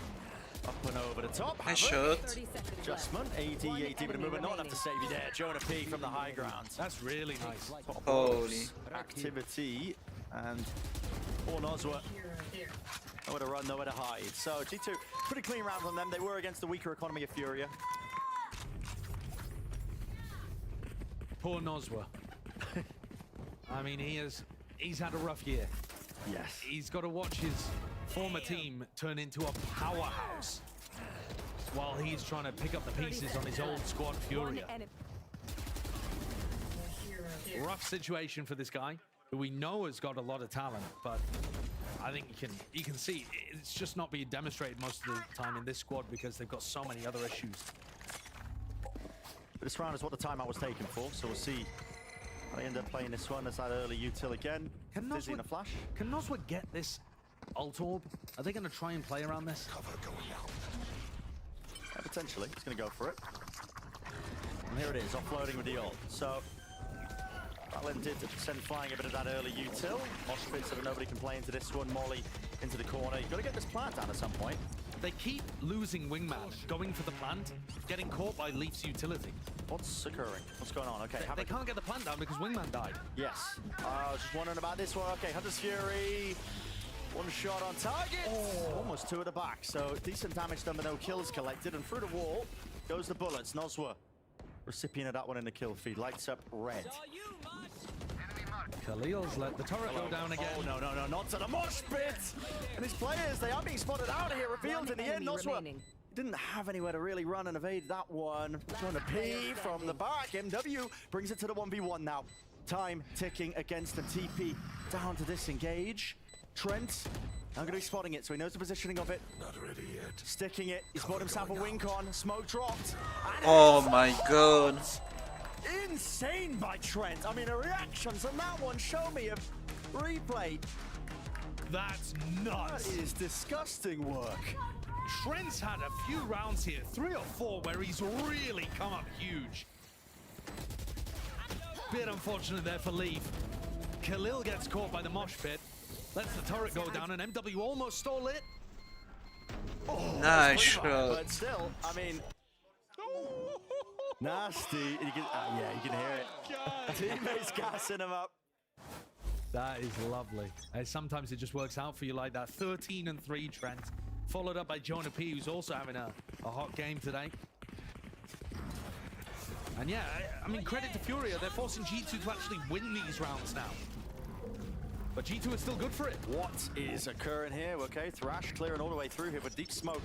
Speaker 8: up and over the top.
Speaker 1: Nice
Speaker 8: Havoc.
Speaker 1: shot.
Speaker 8: Adjustment. AD with a movement. Not enough to save you there. Jonah P from the high ground.
Speaker 9: That's really nice.
Speaker 8: Top
Speaker 1: Holy.
Speaker 8: box activity. And poor Nozwa. Nowhere to run, nowhere to hide. So G2, pretty clean round from them. They were against the weaker economy of Furia.
Speaker 9: Poor Nozwa. I mean, he's had a rough year.
Speaker 8: Yes.
Speaker 9: He's got to watch his former team turn into a powerhouse while he's trying to pick up the pieces on his old squad Furia. Rough situation for this guy, who we know has got a lot of talent, but I think you can see it's just not being demonstrated most of the time in this squad because they've got so many other issues.
Speaker 8: This round is what the timeout was taken for, so we'll see how they end up playing this one. There's that early util again. Dizzy in a flash.
Speaker 9: Can Nozwa get this ult orb? Are they going to try and play around this?
Speaker 8: Cover going out. Yeah, potentially. He's going to go for it. And here it is, offloading with the ult. So Valin did send flying a bit of that early util. Mosh pit so that nobody can play into this one. Molly into the corner. You've got to get this plant down at some point.
Speaker 9: They keep losing Wingman, going for the plant, getting caught by Leaf's utility.
Speaker 8: What's occurring? What's going on? Okay,
Speaker 9: they can't get the plant down because Wingman died.
Speaker 8: Yes. I was just wondering about this one. Okay, Hunter's Fury. One shot on target. Oh. Almost two at the back. So decent damage done, but no kills collected. And through the wall goes the bullets. Nozwa, recipient of that one in the kill feed. Lights up red.
Speaker 9: Khalil's let the turret go down again.
Speaker 8: Oh, no, not to the mosh pit. And his players, they are being spotted out here. Revealed in the end. Nozwa didn't have anywhere to really run and evade that one. Trying to P from the back. MW brings it to the 1v1 now. Time ticking against the TP. Down to disengage. Trent, I'm going to be spotting it, so he knows the positioning of it.
Speaker 12: Not ready yet.
Speaker 8: Sticking it. He's bought himself a wing con. Smoke dropped.
Speaker 1: Oh my god.
Speaker 8: Insane by Trent. I mean, the reactions on that one show me a replay.
Speaker 9: That's nuts.
Speaker 8: That is disgusting work.
Speaker 9: Trent's had a few rounds here, 3 or 4, where he's really come up huge. Bit unfortunate there for Leaf. Khalil gets caught by the mosh pit. Lets the turret go down, and MW almost stole it.
Speaker 8: Oh,
Speaker 1: nice shot.
Speaker 8: But still, I mean, nasty. You can, yeah, you can hear it. Teammates gassing him up.
Speaker 9: That is lovely. Sometimes it just works out for you like that. 13-3 Trent, followed up by Jonah P, who's also having a hot game today. And yeah, I mean, credit to Furia. They're forcing G2 to actually win these rounds now. But G2 is still good for it.
Speaker 8: What is occurring here? Okay, Thrash clearing all the way through here with deep smoke.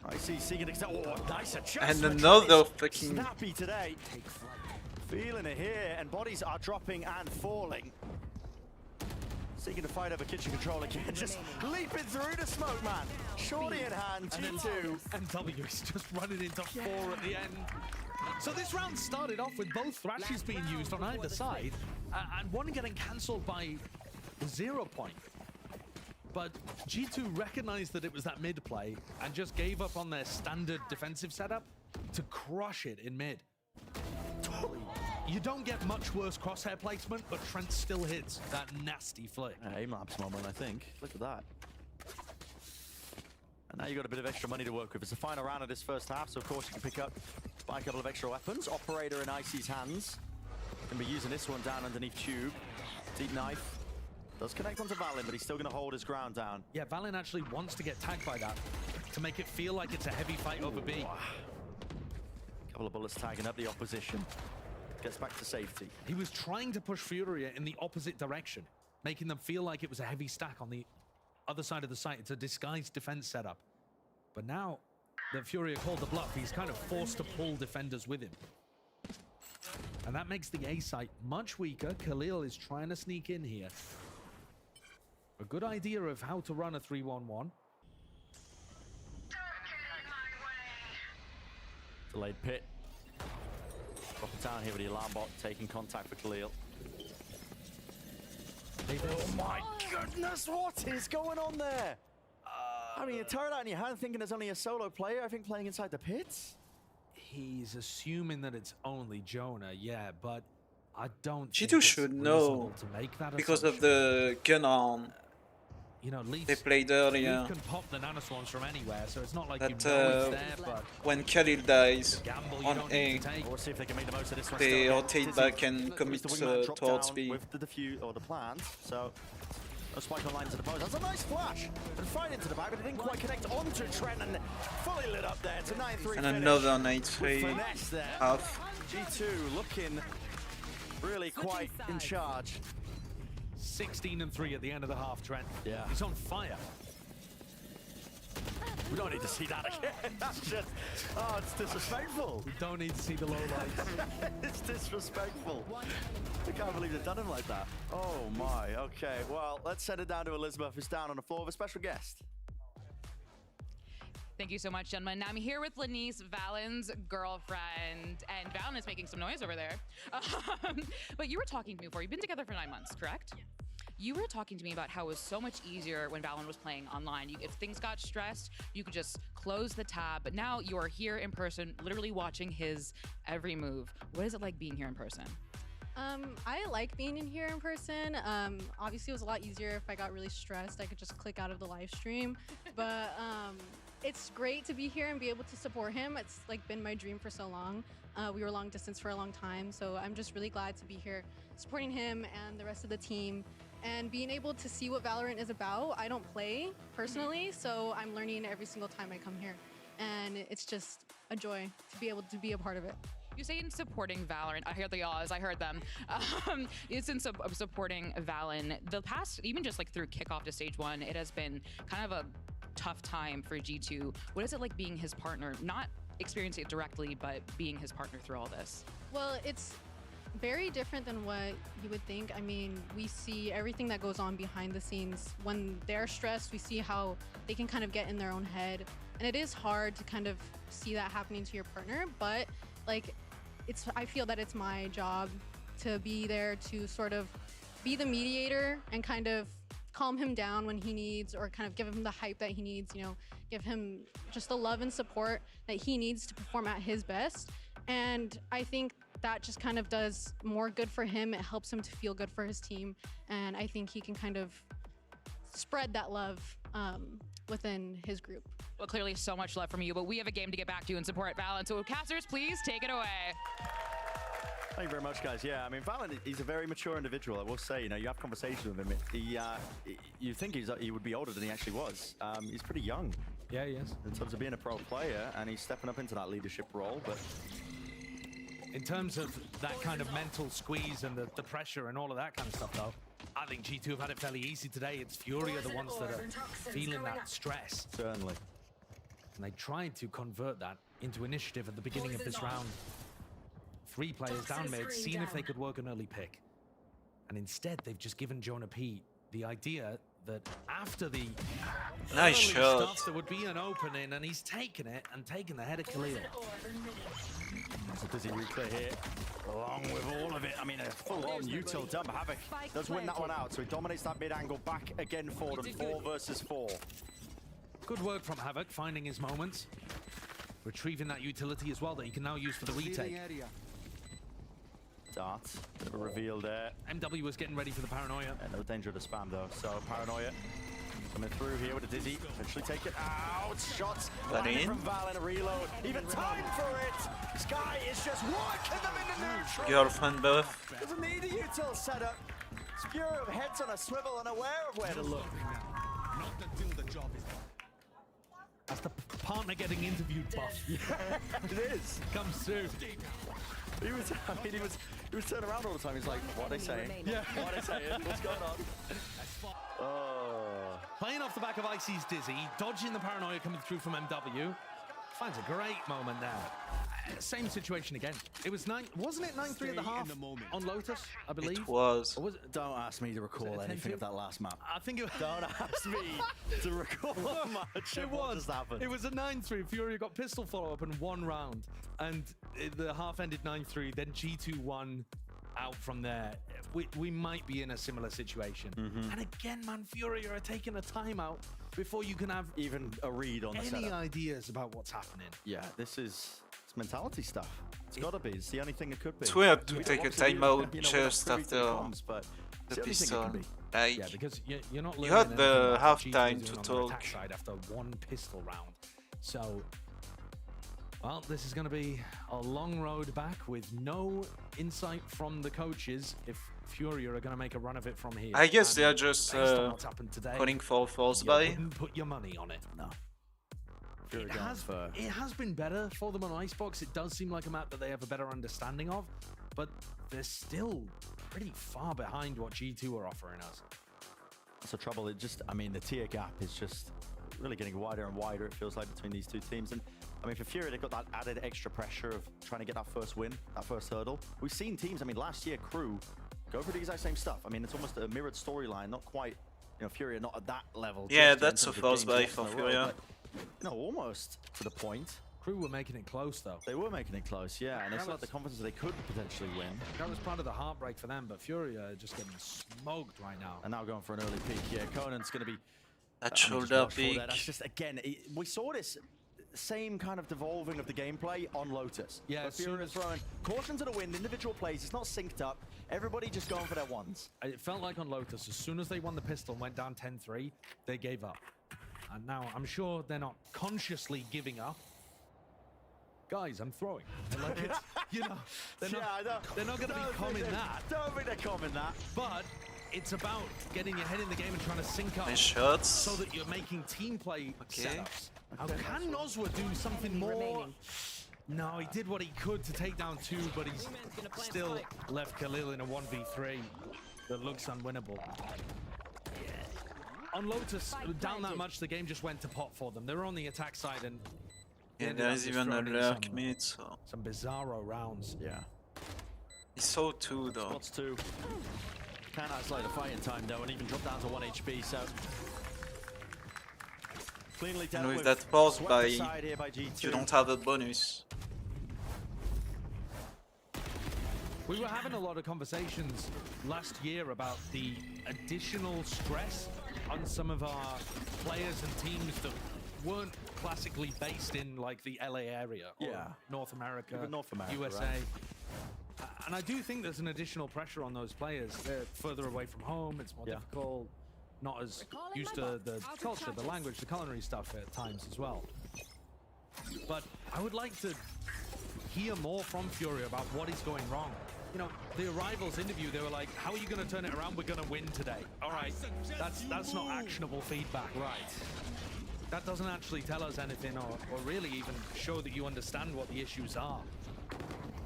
Speaker 8: I see Seeking. Oh, nice adjustment.
Speaker 1: And another fucking
Speaker 8: snappy today. Feeling it here, and bodies are dropping and falling. Seeking to fight over kitchen control again, just leaping through the smoke, man. Shorty in hand, G2.
Speaker 9: And W is just running into 4 at the end. So this round started off with both Thrashes being used on either side, and one getting cancelled by 0 point. But G2 recognized that it was that mid play and just gave up on their standard defensive setup to crush it in mid. You don't get much worse crosshair placement, but Trent still hits that nasty flick.
Speaker 8: Aim-labs moment, I think. Look at that. And now you've got a bit of extra money to work with. It's the final round of this first half, so of course you can pick up, buy a couple of extra weapons. Operator in Icy's hands. Gonna be using this one down underneath Tube. Deep knife. Does connect onto Valin, but he's still going to hold his ground down.
Speaker 9: Yeah, Valin actually wants to get tagged by that to make it feel like it's a heavy fight over B.
Speaker 8: Couple of bullets tagging up the opposition. Gets back to safety.
Speaker 9: He was trying to push Furia in the opposite direction, making them feel like it was a heavy stack on the other side of the site. It's a disguised defense setup. But now that Furia called the bluff, he's kind of forced to pull defenders with him. And that makes the A site much weaker. Khalil is trying to sneak in here. A good idea of how to run a 3-1-1.
Speaker 8: Delayed pit. Drop it down here with the alarm bot, taking contact with Khalil. Oh my goodness, what is going on there? I mean, you turn out in your hand thinking there's only a solo player, I think, playing inside the pits.
Speaker 9: He's assuming that it's only Jonah, yeah, but I don't
Speaker 1: G2 should know
Speaker 9: to make that
Speaker 1: because of the gun arm.
Speaker 9: you know, Leaf.
Speaker 1: They played earlier.
Speaker 9: Leaf can pop the nanoswarms from anywhere, so it's not like
Speaker 1: That
Speaker 9: you know it's there. But
Speaker 1: when Khalil dies
Speaker 9: gamble you
Speaker 1: on
Speaker 9: don't
Speaker 1: A,
Speaker 9: need to take.
Speaker 8: We'll see if they can make the most of this one.
Speaker 1: they
Speaker 8: Still,
Speaker 1: rotate
Speaker 8: Dizzy
Speaker 1: back and commit
Speaker 8: the wingman drop
Speaker 1: towards
Speaker 8: down
Speaker 1: B.
Speaker 8: with the defuse or the plant. So a spike on line to the post. That's a nice flash. And fight into the back, but it didn't quite connect onto Trent and fully lit up there. It's a 9-3
Speaker 1: And
Speaker 8: finish.
Speaker 1: another 9-3
Speaker 8: Finesse there.
Speaker 1: half.
Speaker 8: G2 looking really quite in charge.
Speaker 9: 16-3 at the end of the half, Trent.
Speaker 8: Yeah.
Speaker 9: He's on fire.
Speaker 8: We don't need to see that again. That's just, oh, it's disrespectful.
Speaker 9: We don't need to see the low lights.
Speaker 8: It's disrespectful. I can't believe they've done him like that. Oh my, okay. Well, let's send it down to Elizabeth, who's down on the floor with a special guest.
Speaker 15: Thank you so much, gentlemen. Now I'm here with Lanice, Valen's girlfriend, and Valen is making some noise over there. But you were talking to me before. You've been together for 9 months, correct? Yeah. You were talking to me about how it was so much easier when Valen was playing online. If things got stressed, you could just close the tab. But now you are here in person, literally watching his every move. What is it like being here in person?
Speaker 20: I like being in here in person. Obviously, it was a lot easier if I got really stressed. I could just click out of the live stream. But it's great to be here and be able to support him. It's like been my dream for so long. We were long distance for a long time, so I'm just really glad to be here supporting him and the rest of the team and being able to see what Valorant is about. I don't play personally, so I'm learning every single time I come here. And it's just a joy to be able to be a part of it.
Speaker 15: You say in supporting Valorant, I hear the yaws, I heard them. It's in supporting Valen. The past, even just like through kickoff to stage 1, it has been kind of a tough time for G2. What is it like being his partner? Not experiencing it directly, but being his partner through all this?
Speaker 20: Well, it's very different than what you would think. I mean, we see everything that goes on behind the scenes. When they're stressed, we see how they can kind of get in their own head. And it is hard to kind of see that happening to your partner, but like, I feel that it's my job to be there to sort of be the mediator and kind of calm him down when he needs, or kind of give him the hype that he needs, you know, give him just the love and support that he needs to perform at his best. And I think that just kind of does more good for him. It helps him to feel good for his team. And I think he can kind of spread that love within his group.
Speaker 15: Well, clearly so much love from you, but we have a game to get back to and support Valen. So casters, please take it away.
Speaker 8: Thank you very much, guys. Yeah, I mean, Valen, he's a very mature individual. I will say, you know, you have conversations with him. You think he would be older than he actually was. He's pretty young.
Speaker 9: Yeah, he is.
Speaker 8: In terms of being a pro player, and he's stepping up into that leadership role, but
Speaker 9: in terms of that kind of mental squeeze and the pressure and all of that kind of stuff, though, I think G2 have had it fairly easy today. It's Fury are the ones that are feeling that stress.
Speaker 8: Certainly.
Speaker 9: And they tried to convert that into initiative at the beginning of this round. 3 players down mid, seeing if they could work an early pick. And instead, they've just given Jonah P the idea that after the
Speaker 1: nice shot,
Speaker 9: stuff, there would be an opening, and he's taken it and taken the head of Khalil.
Speaker 8: So does he reclear here? Along with all of it, I mean, a full-on util dump. Havoc does win that one out, so he dominates that mid-angle back again for them. 4 versus 4.
Speaker 9: Good work from Havoc, finding his moments. Retrieving that utility as well that he can now use for the retake.
Speaker 8: Dart, bit of a reveal there.
Speaker 9: MW was getting ready for the paranoia.
Speaker 8: Yeah, no danger of the spam though, so paranoia coming through here with a dizzy. Eventually take it out. Shots from Valen, a reload. Even time for it. Sky is just working them into neutral.
Speaker 1: Girlfriend buff.
Speaker 8: Doesn't need a util setup. Spure of heads on a swivel and aware of where to look.
Speaker 9: Not until the job is done. That's the partner getting interviewed buff.
Speaker 8: Yeah, it is.
Speaker 9: Comes soon.
Speaker 8: He was turning around all the time. He's like, what are they saying?
Speaker 9: Yeah.
Speaker 8: What are they saying? What's going on? Oh.
Speaker 9: Playing off the back of Icy's Dizzy, dodging the paranoia coming through from MW. Finds a great moment there. Same situation again. It was wasn't it 9-3 at the half on Lotus, I believe?
Speaker 1: It was.
Speaker 8: Don't ask me to recall anything of that last map.
Speaker 9: I think it
Speaker 8: Don't ask me to recall much of what just happened.
Speaker 9: It was a 9-3. Fury got pistol follow-up in 1 round. And the half ended 9-3. Then G2 won out from there. We might be in a similar situation. And again, man, Fury are taking a timeout before you can have
Speaker 8: even a read on the
Speaker 9: any
Speaker 8: setup.
Speaker 9: ideas about what's happening.
Speaker 8: Yeah, it's mentality stuff. It's got to be. It's the only thing it could be.
Speaker 1: It's weird to take a
Speaker 8: What to do,
Speaker 1: timeout
Speaker 8: you know,
Speaker 1: just
Speaker 8: whatever
Speaker 1: after
Speaker 8: comes, but
Speaker 1: The
Speaker 9: the only thing it
Speaker 1: pistol.
Speaker 9: can be.
Speaker 1: Like,
Speaker 9: Yeah, because you're not
Speaker 1: you
Speaker 9: learning
Speaker 1: had
Speaker 9: anything
Speaker 1: the
Speaker 9: about
Speaker 1: half
Speaker 9: what
Speaker 1: time
Speaker 9: G2
Speaker 1: to
Speaker 9: is doing on their
Speaker 1: talk.
Speaker 9: attack side after one pistol round. So, well, this is going to be a long road back with no insight from the coaches if Fury are going to make a run of it from here.
Speaker 1: I guess
Speaker 9: And
Speaker 1: they are just
Speaker 9: based on what's happened today,
Speaker 1: calling for false
Speaker 9: you
Speaker 1: buy.
Speaker 9: wouldn't put your money on it. No. It has been better for them on Icebox. It does seem like a map that they have a better understanding of, but they're still pretty far behind what G2 are offering us.
Speaker 8: That's the trouble. It just, I mean, the tier gap is just really getting wider and wider, it feels like, between these two teams. And I mean, for Fury, they've got that added extra pressure of trying to get that first win, that first hurdle. We've seen teams, I mean, last year, Crew, go for the exact same stuff. I mean, it's almost a mirrored storyline, not quite, you know, Fury are not at that level.
Speaker 1: Yeah,
Speaker 8: just in
Speaker 1: that's a
Speaker 8: terms of
Speaker 1: false
Speaker 8: games
Speaker 1: buy
Speaker 8: lost
Speaker 1: for
Speaker 8: in a row,
Speaker 1: Fury.
Speaker 8: but, you know, almost to the point.
Speaker 9: Crew were making it close, though.
Speaker 8: They were making it close, yeah, and they
Speaker 9: That
Speaker 8: still had
Speaker 9: was-
Speaker 8: the confidence that they could potentially win.
Speaker 9: That was part of the heartbreak for them, but Fury are just getting smoked right now.
Speaker 8: And now going for an early peak. Yeah, Conan's going to be...
Speaker 1: That
Speaker 8: I mean, just
Speaker 1: shoulder
Speaker 8: watch for
Speaker 1: peak.
Speaker 8: that. That's just, again, we saw this same kind of devolving of the gameplay on Lotus.
Speaker 9: Yeah,
Speaker 8: Where
Speaker 9: as soon
Speaker 8: Fury
Speaker 9: as-
Speaker 8: is throwing caution to the wind, individual plays, it's not synced up. Everybody just going for their ones.
Speaker 9: It felt like on Lotus, as soon as they won the pistol and went down 10-3, they gave up. And now I'm sure they're not consciously giving up. Guys, I'm throwing. Like it's, you know, they're not going to be common that.
Speaker 8: Don't think they're common that.
Speaker 9: But it's about getting your head in the game and trying to sync up
Speaker 1: Nice shots.
Speaker 9: so that you're making team play
Speaker 1: Okay.
Speaker 9: setups. Now, can Noswa do something more? No, he did what he could to take down two, but he's still left Khalil in a 1v3 that looks unwinnable. On Lotus, down that much, the game just went to pot for them. They were on the attack side and
Speaker 1: Yeah,
Speaker 9: ended
Speaker 1: there
Speaker 9: up
Speaker 1: is
Speaker 9: just
Speaker 1: even a
Speaker 9: throwing in
Speaker 1: lurk mid, so...
Speaker 9: some bizarro rounds.
Speaker 8: Yeah.
Speaker 1: He saw two, though.
Speaker 8: Spots two. Can isolate the fighting time, though, and even drop down to 1 HP, so... Cleanly dealt
Speaker 1: And with
Speaker 8: with.
Speaker 1: that false
Speaker 8: Swept
Speaker 1: buy,
Speaker 8: aside here by G2.
Speaker 1: you don't have a bonus.
Speaker 9: We were having a lot of conversations last year about the additional stress on some of our players and teams that weren't classically based in like the LA area or
Speaker 8: Yeah.
Speaker 9: North America,
Speaker 8: Even North America,
Speaker 9: USA.
Speaker 8: right.
Speaker 9: And I do think there's an additional pressure on those players. They're further away from home, it's more difficult, not as used to the culture, the language, the culinary stuff at times as well. But I would like to hear more from Fury about what is going wrong. You know, the Arrivals interview, they were like, how are you going to turn it around? We're going to win today. All right, that's not actionable feedback. Right. That doesn't actually tell us anything or really even show that you understand what the issues are.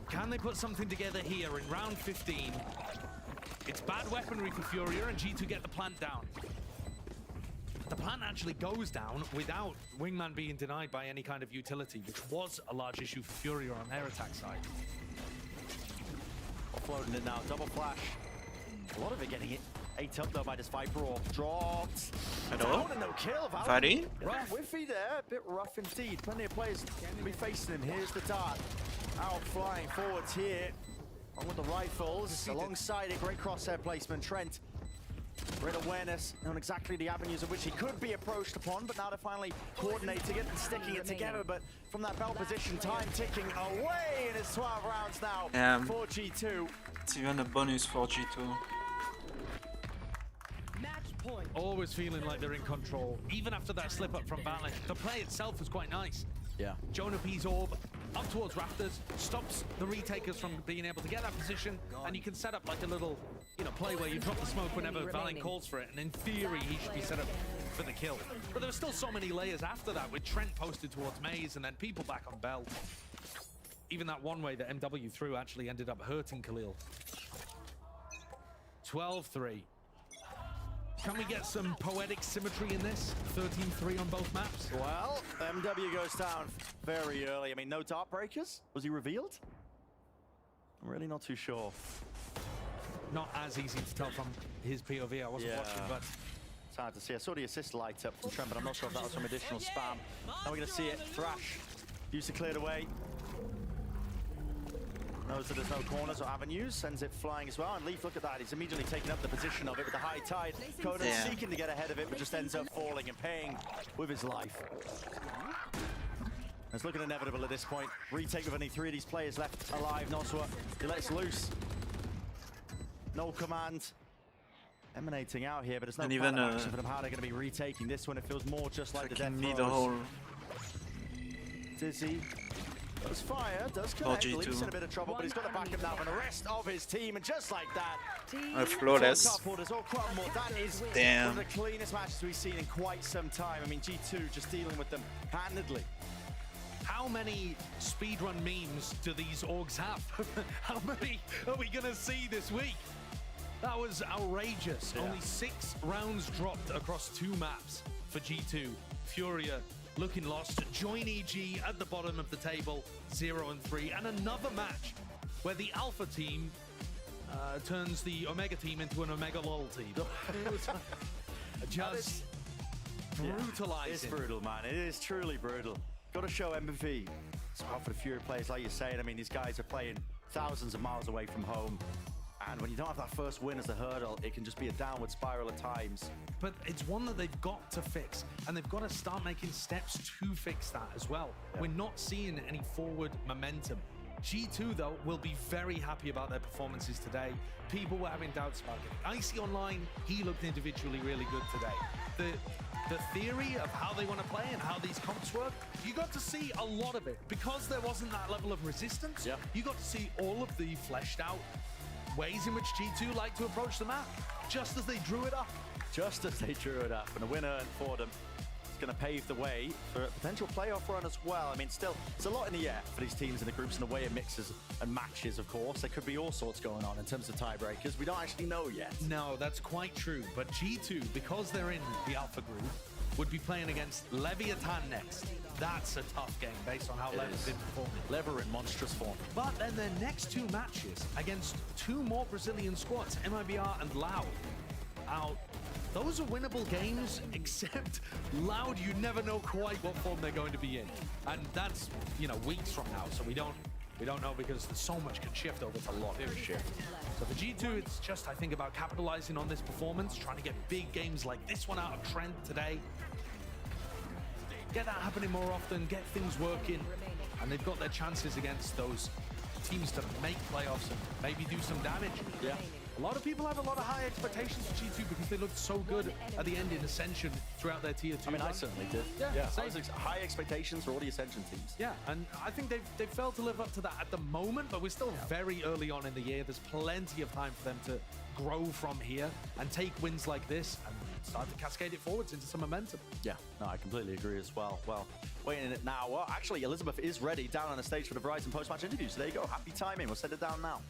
Speaker 9: Can they put something together here in round 15? It's bad weaponry for Furia and G2 get the plant down. The plant actually goes down without Wingman being denied by any kind of utility, which was a large issue for Furia on their attack side.
Speaker 8: Offloading it now, double flash. A lot of it getting it ate up though by this Viper Orb. Dropped.
Speaker 1: Hello?
Speaker 8: Down and no kill.
Speaker 1: Fari?
Speaker 8: Rough. Whiffy there, a bit rough indeed. Plenty of players can be facing him. Here's the dart. Out flying forwards here. On with the rifles. Alongside it, great crosshair placement. Trent. Great awareness on exactly the avenues of which he could be approached upon, but now they're finally coordinating it and sticking it together. But from that bell position, time ticking away, and it's 12 rounds now for G2.
Speaker 1: It's even a bonus for G2.
Speaker 9: Always feeling like they're in control, even after that slip up from Valen. The play itself was quite nice.
Speaker 8: Yeah.
Speaker 9: Jonah P's orb up towards Raptors, stops the retakers from being able to get that position, and you can set up like a little, you know, play where you drop the smoke whenever Valen calls for it, and in theory he should be set up for the kill. But there were still so many layers after that, with Trent posted towards Maze and then people back on Bell. Even that one way that MW threw actually ended up hurting Khalil. 12-3. Can we get some poetic symmetry in this? 13-3 on both maps?
Speaker 8: Well, MW goes down very early. I mean, no dart breakers? Was he revealed? I'm really not too sure.
Speaker 9: Not as easy to tell from his POV. I wasn't watching, but
Speaker 8: it's hard to see. I saw the assist light up from Trent, but I'm not sure if that was from additional spam. Now we're going to see it. Thrash used to clear it away. Knows that there's no corners or avenues, sends it flying as well. And Leaf, look at that, he's immediately taking up the position of it with the high tide. Conan seeking to get ahead of it, but just ends up falling and paying with his life. It's looking inevitable at this point. Retake with only 3 of these players left alive. Noswa, he lets loose. No command. emanating out here, but it's no
Speaker 1: And
Speaker 8: plan
Speaker 1: even,
Speaker 8: of action for them. How they're going to be retaking this one? It feels more just like the death
Speaker 1: Fucking
Speaker 8: throws.
Speaker 1: middle.
Speaker 8: Dizzy does fire, does connect,
Speaker 1: G2.
Speaker 8: leaves in a bit of trouble, but he's got the backup now from the rest of his team, and just like that,
Speaker 1: Flawless.
Speaker 8: top orders all crumbled. That is
Speaker 1: Damn.
Speaker 8: one of the cleanest matches we've seen in quite some time. I mean, G2 just dealing with them handedly.
Speaker 9: How many speedrun memes do these orgs have? How many are we going to see this week? That was outrageous.
Speaker 8: Yeah.
Speaker 9: Only 6 rounds dropped across 2 maps for G2. Furia looking lost. Join EG at the bottom of the table, 0-3. And another match where the Alpha team turns the Omega team into an Omega LOL team. Just brutalizing.
Speaker 8: It's brutal, man. It is truly brutal. Got to show empathy. It's hard for the Fury players, like you're saying. I mean, these guys are playing thousands of miles away from home. And when you don't have that first win as a hurdle, it can just be a downward spiral at times.
Speaker 9: But it's one that they've got to fix, and they've got to start making steps to fix that as well.
Speaker 8: Yeah.
Speaker 9: We're not seeing any forward momentum. G2, though, will be very happy about their performances today. People were having doubts about it. Icy Online, he looked individually really good today. The theory of how they want to play and how these comps work, you got to see a lot of it. Because there wasn't that level of resistance, you got to see all of the fleshed out ways in which G2 like to approach the map, just as they drew it up.
Speaker 8: Just as they drew it up, and a win earned for them. It's going to pave the way for a potential playoff run as well. I mean, still, it's a lot in the air for these teams in the groups and the way it mixes and matches, of course. There could be all sorts going on in terms of tiebreakers. We don't actually know yet.
Speaker 9: No, that's quite true. But G2, because they're in the Alpha group, would be playing against Leviathan next. That's a tough game based on how Levi's been performing.
Speaker 8: Lever in monstrous form.
Speaker 9: But then their next 2 matches against 2 more Brazilian squads, MIBR and Loud. Now, those are winnable games, except Loud, you never know quite what form they're going to be in. And that's, you know, weeks from now, so we don't know because so much can shift over to lot of shift. So for G2, it's just, I think, about capitalizing on this performance, trying to get big games like this one out of Trent today. Get that happening more often, get things working, and they've got their chances against those teams to make playoffs and maybe do some damage.
Speaker 8: Yeah.
Speaker 9: A lot of people have a lot of high expectations for G2 because they looked so good at the end in Ascension throughout their tier 2.
Speaker 8: I mean,
Speaker 9: run.
Speaker 8: I certainly did.
Speaker 9: Yeah,
Speaker 8: High expectations for all the Ascension teams.
Speaker 9: Yeah, and I think they've failed to live up to that at the moment, but we're still very early on in the year. There's plenty of time for them to grow from here and take wins like this and start to cascade it forwards into some momentum.
Speaker 8: Yeah, no, I completely agree as well. Well, waiting in it now. Well, actually, Elizabeth is ready down on the stage for the Verizon post-match interview. So there you go. Happy timing. We'll send it down now.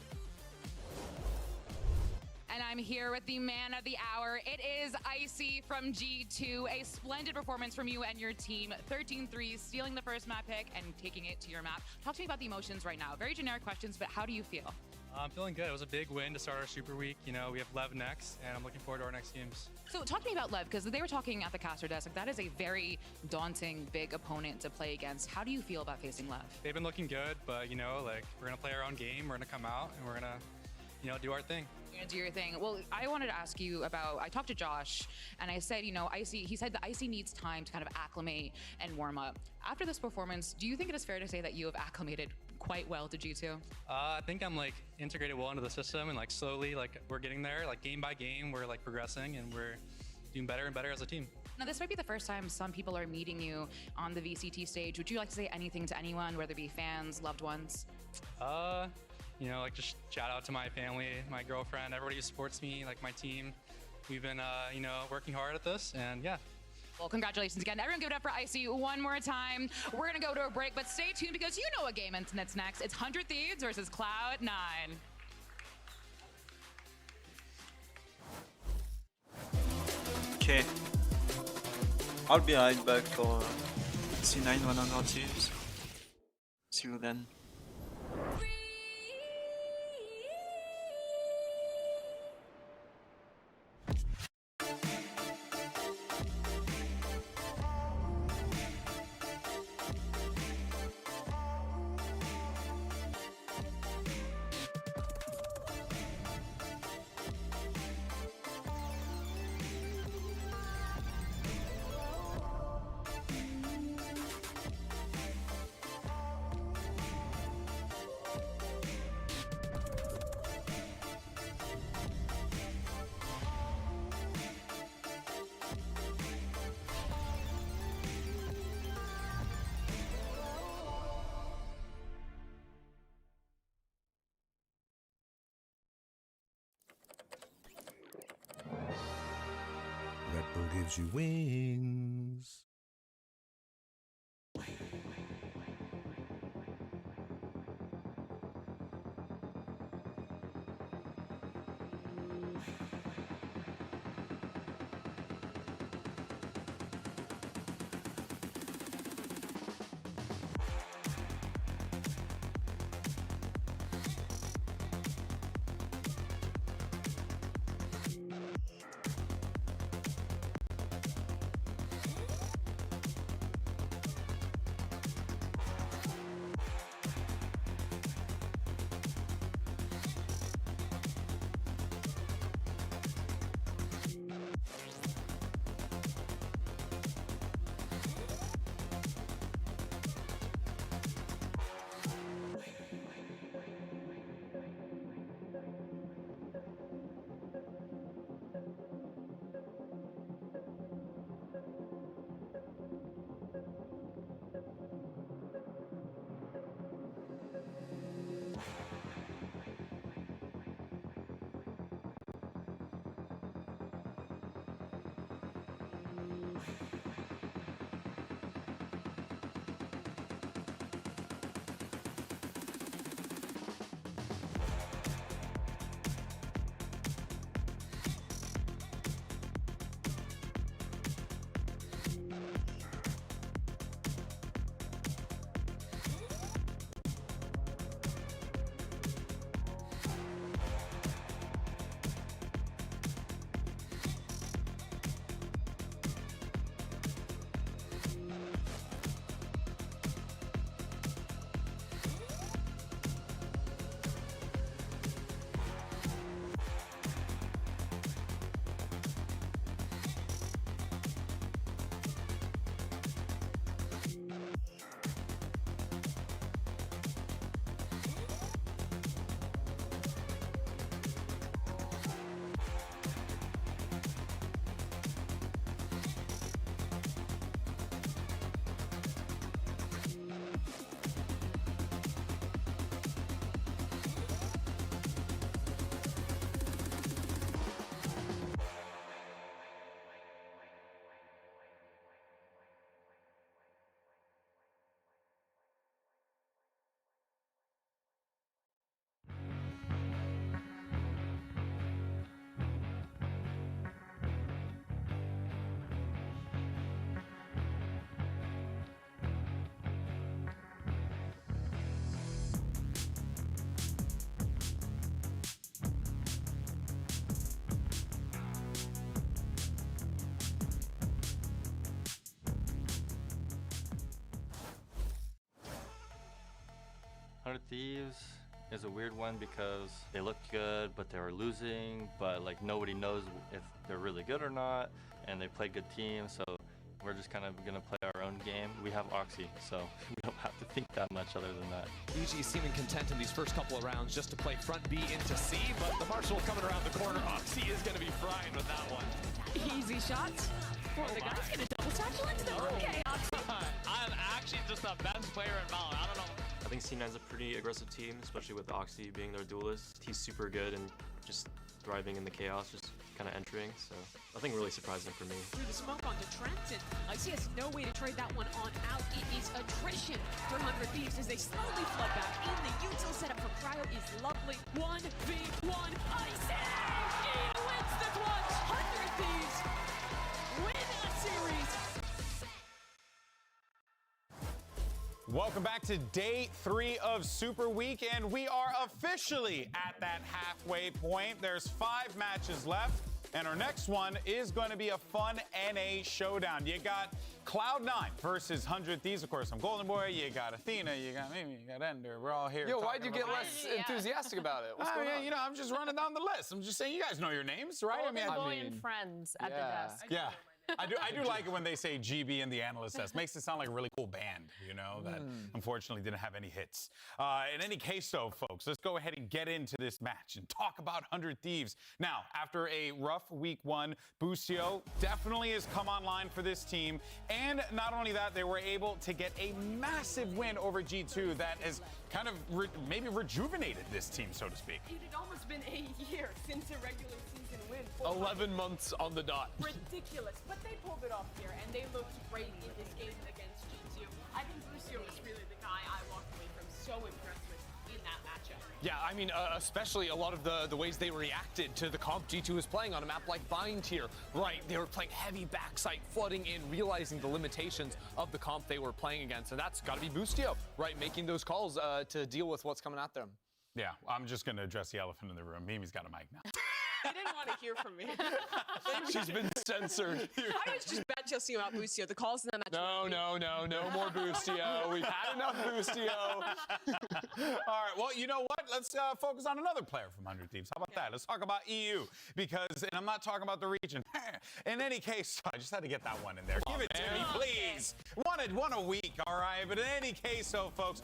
Speaker 15: And I'm here with the man of the hour. It is Icy from G2. A splendid performance from you and your team. 13-3, stealing the first map pick and taking it to your map. Talk to me about the emotions right now. Very generic questions, but how do you feel?
Speaker 21: I'm feeling good. It was a big win to start our Super Week. You know, we have Lev next, and I'm looking forward to our next games.
Speaker 15: So talk to me about Lev, because they were talking at the caster desk. Like, that is a very daunting, big opponent to play against. How do you feel about facing Lev?
Speaker 21: They've been looking good, but, you know, like, we're going to play our own game. We're going to come out, and we're going to, you know, do our thing.
Speaker 15: You're gonna do your thing. Well, I wanted to ask you about, I talked to Josh and I said, you know, Icy, he said that Icy needs time to kind of acclimate and warm up. After this performance, do you think it is fair to say that you have acclimated quite well to G2?
Speaker 21: I think I'm, like, integrated well into the system, and, like, slowly, like, we're getting there. Like, game by game, we're, like, progressing, and we're doing better and better as a team.
Speaker 15: Now, this might be the first time some people are meeting you on the VCT stage. Would you like to say anything to anyone, whether it be fans, loved ones?
Speaker 21: You know, like, just shout out to my family, my girlfriend, everybody who supports me, like my team. We've been, you know, working hard at this, and yeah.
Speaker 15: Well, congratulations again. Everyone give it up for Icy one more time. We're going to go to a break, but stay tuned because you know what game that's next. It's 100 Thieves versus Cloud9.
Speaker 1: Okay. I'll be right back for C9 100 Thieves. See you then.
Speaker 10: gives you wings.
Speaker 22: Thieves is a weird one because they look good, but they were losing, but like nobody knows if they're really good or not, and they play good teams, so we're just kind of gonna play our own game. We have Oxy, so we don't have to think that much other than that.
Speaker 6: BG seeming content in these first couple of rounds just to play front B into C, but the Marshal coming around the corner. Oxy is gonna be frying with that one.
Speaker 5: Easy shots. Boy, the guy's gonna double satchel into them. Okay, Oxy.
Speaker 23: I'm actually just the best player in Valorant. I don't know. I think C9's a pretty aggressive team, especially with Oxy being their duelist. He's super good and just thriving in the chaos, just kind of entering, so nothing really surprising for me.
Speaker 5: Through the smoke onto Trenton. Icy has no way to trade that one on out. It is attrition for 100 Thieves as they slowly flood back in. The util setup for Cryo is lovely. 1v1. Icy! He wins the clutch. 100 Thieves win a series.
Speaker 4: Welcome back to day 3 of Super Week, and we are officially at that halfway point. There's 5 matches left, and our next one is going to be a fun NA showdown. You got Cloud9 versus 100 Thieves. Of course, I'm Golden Boy. You got Athena. You got Mimi. You got Ender. We're all here.
Speaker 6: Yo, why'd you get less enthusiastic about it? What's going on?
Speaker 4: You know, I'm just running down the list. I'm just saying, you guys know your names, right?
Speaker 7: Golden Boy and friends at the desk.
Speaker 4: Yeah. I do like it when they say GB in the analyst desk. Makes it sound like a really cool band, you know, that unfortunately didn't have any hits. In any case, though, folks, let's go ahead and get into this match and talk about 100 Thieves. Now, after a rough week 1, Busio definitely has come online for this team. And not only that, they were able to get a massive win over G2 that has kind of maybe rejuvenated this team, so to speak.
Speaker 5: It had almost been a year since a regular season win.
Speaker 6: 11 months on the dot.
Speaker 5: Ridiculous. but they pulled it off here, and they looked great in this game against G2. I think Lucio was really the guy I walked away from so impressed with in that matchup.
Speaker 6: Yeah, I mean, especially a lot of the ways they reacted to the comp G2 was playing on a map like Bind here, right? They were playing heavy backside, flooding in, realizing the limitations of the comp they were playing against, and that's got to be Boostio, right? Making those calls to deal with what's coming at them.
Speaker 4: Yeah, I'm just going to address the elephant in the room. Mimi's got a mic now.
Speaker 5: He didn't want to hear from me.
Speaker 6: She's been censored.
Speaker 5: I was just bad Chelsea about Boostio. The calls in that match.
Speaker 6: No more Boostio. We've had enough Boostio.
Speaker 4: All right, well, you know what? Let's focus on another player from 100 Thieves. How about that? Let's talk about EU, because, and I'm not talking about the region. In any case, I just had to get that one in there. Give it to me, please. One a week, all right? But in any case, so, folks,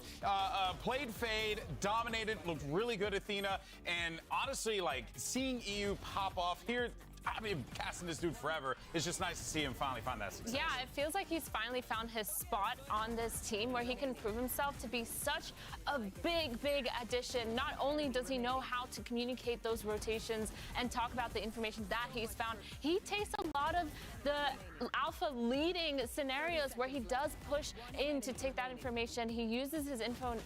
Speaker 4: played Fade, dominated, looked really good, Athena, and honestly, like, seeing EU pop off here, I've been casting this dude forever. It's just nice to see him finally find that success.
Speaker 7: Yeah, it feels like he's finally found his spot on this team where he can prove himself to be such a big addition. Not only does he know how to communicate those rotations and talk about the information that he's found, he takes a lot of the alpha leading scenarios where he does push in to take that information. He uses his info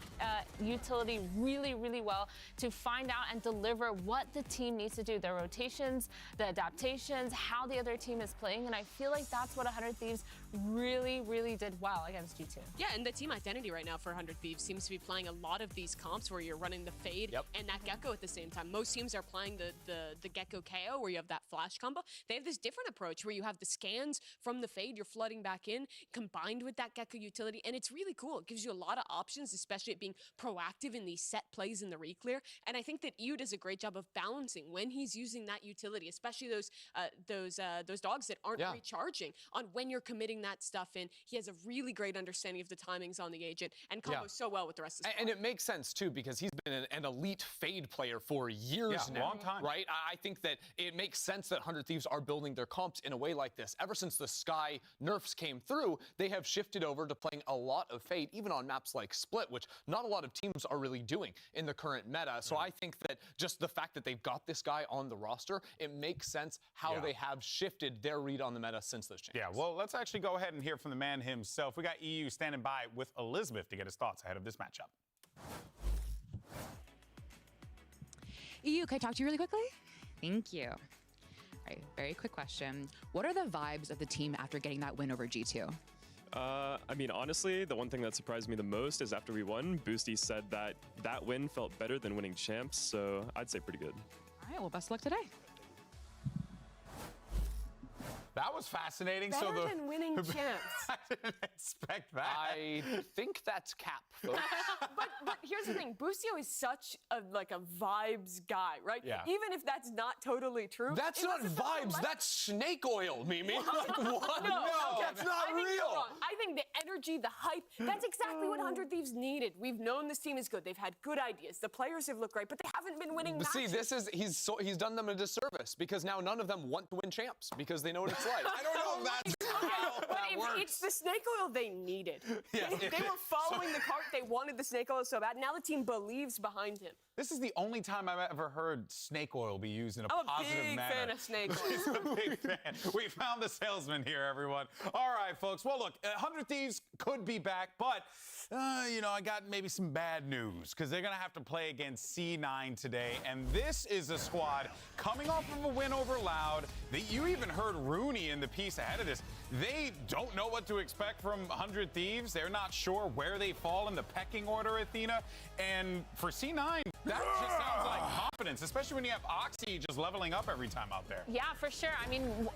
Speaker 7: utility really well to find out and deliver what the team needs to do, their rotations, the adaptations, how the other team is playing, and I feel like that's what 100 Thieves really did well against G2.
Speaker 5: Yeah, and the team identity right now for 100 Thieves seems to be playing a lot of these comps where you're running the Fade and that Gecko at the same time. Most teams are playing the Gecko KO where you have that flash combo. They have this different approach where you have the scans from the Fade, you're flooding back in, combined with that Gecko utility, and it's really cool. It gives you a lot of options, especially at being proactive in these set plays in the reclear, and I think that EU does a great job of balancing when he's using that utility, especially those dogs that aren't recharging on when you're committing that stuff in. He has a really great understanding of the timings on the agent and combos so well with the rest of the squad.
Speaker 6: And it makes sense too, because he's been an elite Fade player for years now.
Speaker 4: Long time.
Speaker 6: Right? I think that it makes sense that 100 Thieves are building their comps in a way like this. Ever since the Sky nerfs came through, they have shifted over to playing a lot of Fade, even on maps like Split, which not a lot of teams are really doing in the current meta. So I think that just the fact that they've got this guy on the roster, it makes sense how they have shifted their read on the meta since those changes.
Speaker 4: Yeah, well, let's actually go ahead and hear from the man himself. We got EU standing by with Elizabeth to get his thoughts ahead of this matchup.
Speaker 15: EU, can I talk to you really quickly? Thank you. All right, very quick question. What are the vibes of the team after getting that win over G2?
Speaker 3: I mean, honestly, the one thing that surprised me the most is after we won, Boosty said that that win felt better than winning champs, so I'd say pretty good.
Speaker 15: All right, well, best of luck today.
Speaker 4: That was fascinating.
Speaker 5: Better than winning champs.
Speaker 4: I didn't expect that.
Speaker 6: I think that's cap, folks.
Speaker 5: but here's the thing. Boostio is such a vibes guy, right?
Speaker 6: Yeah.
Speaker 5: Even if that's not totally true.
Speaker 6: That's not vibes. That's snake oil, Mimi. Like, what?
Speaker 5: No,
Speaker 6: That's not
Speaker 5: I think
Speaker 6: real.
Speaker 5: you're wrong. I think the energy, the hype, that's exactly what 100 Thieves needed. We've known this team is good. They've had good ideas. The players have looked great, but they haven't been winning
Speaker 6: But
Speaker 5: matches.
Speaker 6: see, this is he's done them a disservice because now none of them want to win champs because they know what it's like.
Speaker 4: I don't know if that's how
Speaker 5: But
Speaker 4: that works.
Speaker 5: it's the snake oil they needed.
Speaker 4: Yeah.
Speaker 5: They were following the cart. They wanted the snake oil so bad. Now the team believes behind him.
Speaker 4: This is the only time I've ever heard snake oil be used in a
Speaker 5: I'm a
Speaker 4: positive
Speaker 5: big
Speaker 4: manner.
Speaker 5: fan of snake oil.
Speaker 4: He's a big fan. We found the salesman here, everyone. All right, folks. Well, look, 100 Thieves could be back, but, I got maybe some bad news because they're going to have to play against C9 today, and this is a squad coming off of a win over Loud. You even heard Rooney in the piece ahead of this. They don't know what to expect from 100 Thieves. They're not sure where they fall in the pecking order, Athena. And for C9, that just sounds like confidence, especially when you have Oxy just leveling up every time out there.
Speaker 7: Yeah, for sure. I mean,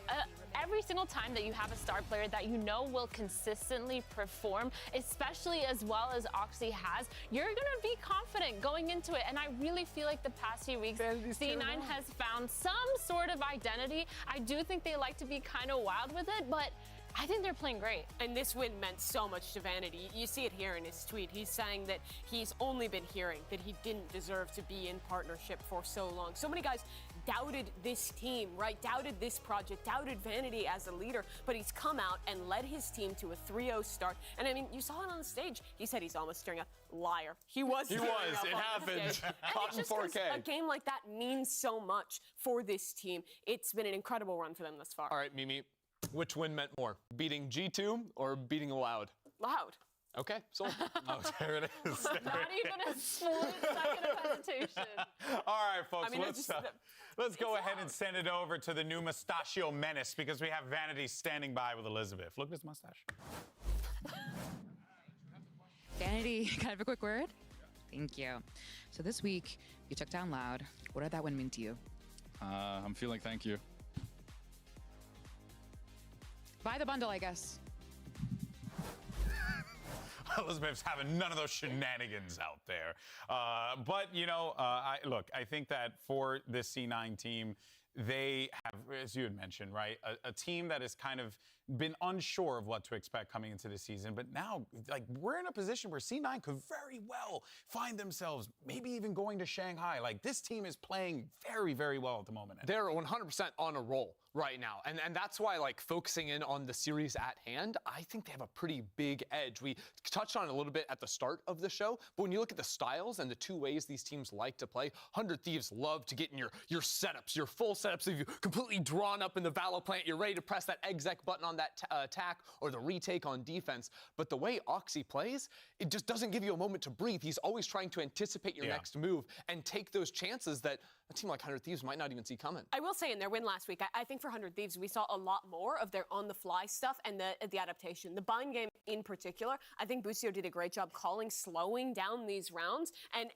Speaker 7: every single time that you have a star player that you know will consistently perform, especially as well as Oxy has, you're going to be confident going into it. And I really feel like the past few weeks, C9 has found some sort of identity. I do think they like to be kind of wild with it, but I think they're playing great.
Speaker 5: And this win meant so much to Vanity. You see it here in his tweet. He's saying that he's only been hearing that he didn't deserve to be in partnership for so long. So many guys doubted this team, right? Doubted this project, doubted Vanity as a leader, but he's come out and led his team to a 3-0 start. And I mean, you saw it on the stage. He said he's almost tearing up. Liar. He was tearing up
Speaker 6: It
Speaker 5: on
Speaker 6: happened.
Speaker 5: the stage. And
Speaker 6: Caught
Speaker 5: it's
Speaker 6: in
Speaker 5: just 'cause
Speaker 6: 4K.
Speaker 5: a game like that means so much for this team. It's been an incredible run for them thus far.
Speaker 6: All right, Mimi. Which win meant more, beating G2 or beating Loud?
Speaker 5: Loud.
Speaker 6: Okay, sold. Oh, there it is.
Speaker 7: Not even a split second of hesitation.
Speaker 4: All right, folks,
Speaker 5: I mean,
Speaker 4: let's go ahead and send it over to the new Mustachio Menace because we have Vanity standing by with Elizabeth. Look at his mustache.
Speaker 15: Vanity, can I have a quick word? Thank you. So this week, you took down Loud. What did that win mean to you?
Speaker 2: I'm feeling thank you.
Speaker 15: Buy the bundle, I guess.
Speaker 4: Elizabeth's having none of those shenanigans out there. But, you know, I think that for this C9 team, they have, as you had mentioned, right, a team that has kind of been unsure of what to expect coming into the season. But now, like, we're in a position where C9 could very well find themselves maybe even going to Shanghai. Like, this team is playing very, very well at the moment.
Speaker 6: They're 100% on a roll right now. And that's why, like, focusing in on the series at hand, I think they have a pretty big edge. We touched on it a little bit at the start of the show, but when you look at the styles and the two ways these teams like to play, 100 Thieves love to get in your setups, your full setups. If you're completely drawn up in the Valor plant, you're ready to press that exec button on that attack or the retake on defense. But the way Oxy plays, it just doesn't give you a moment to breathe. He's always trying to anticipate your next move and take those chances that a team like 100 Thieves might not even see coming.
Speaker 5: I will say in their win last week, I think for 100 Thieves, we saw a lot more of their on-the-fly stuff and the adaptation. The bind game in particular, I think Busio did a great job slowing down these rounds and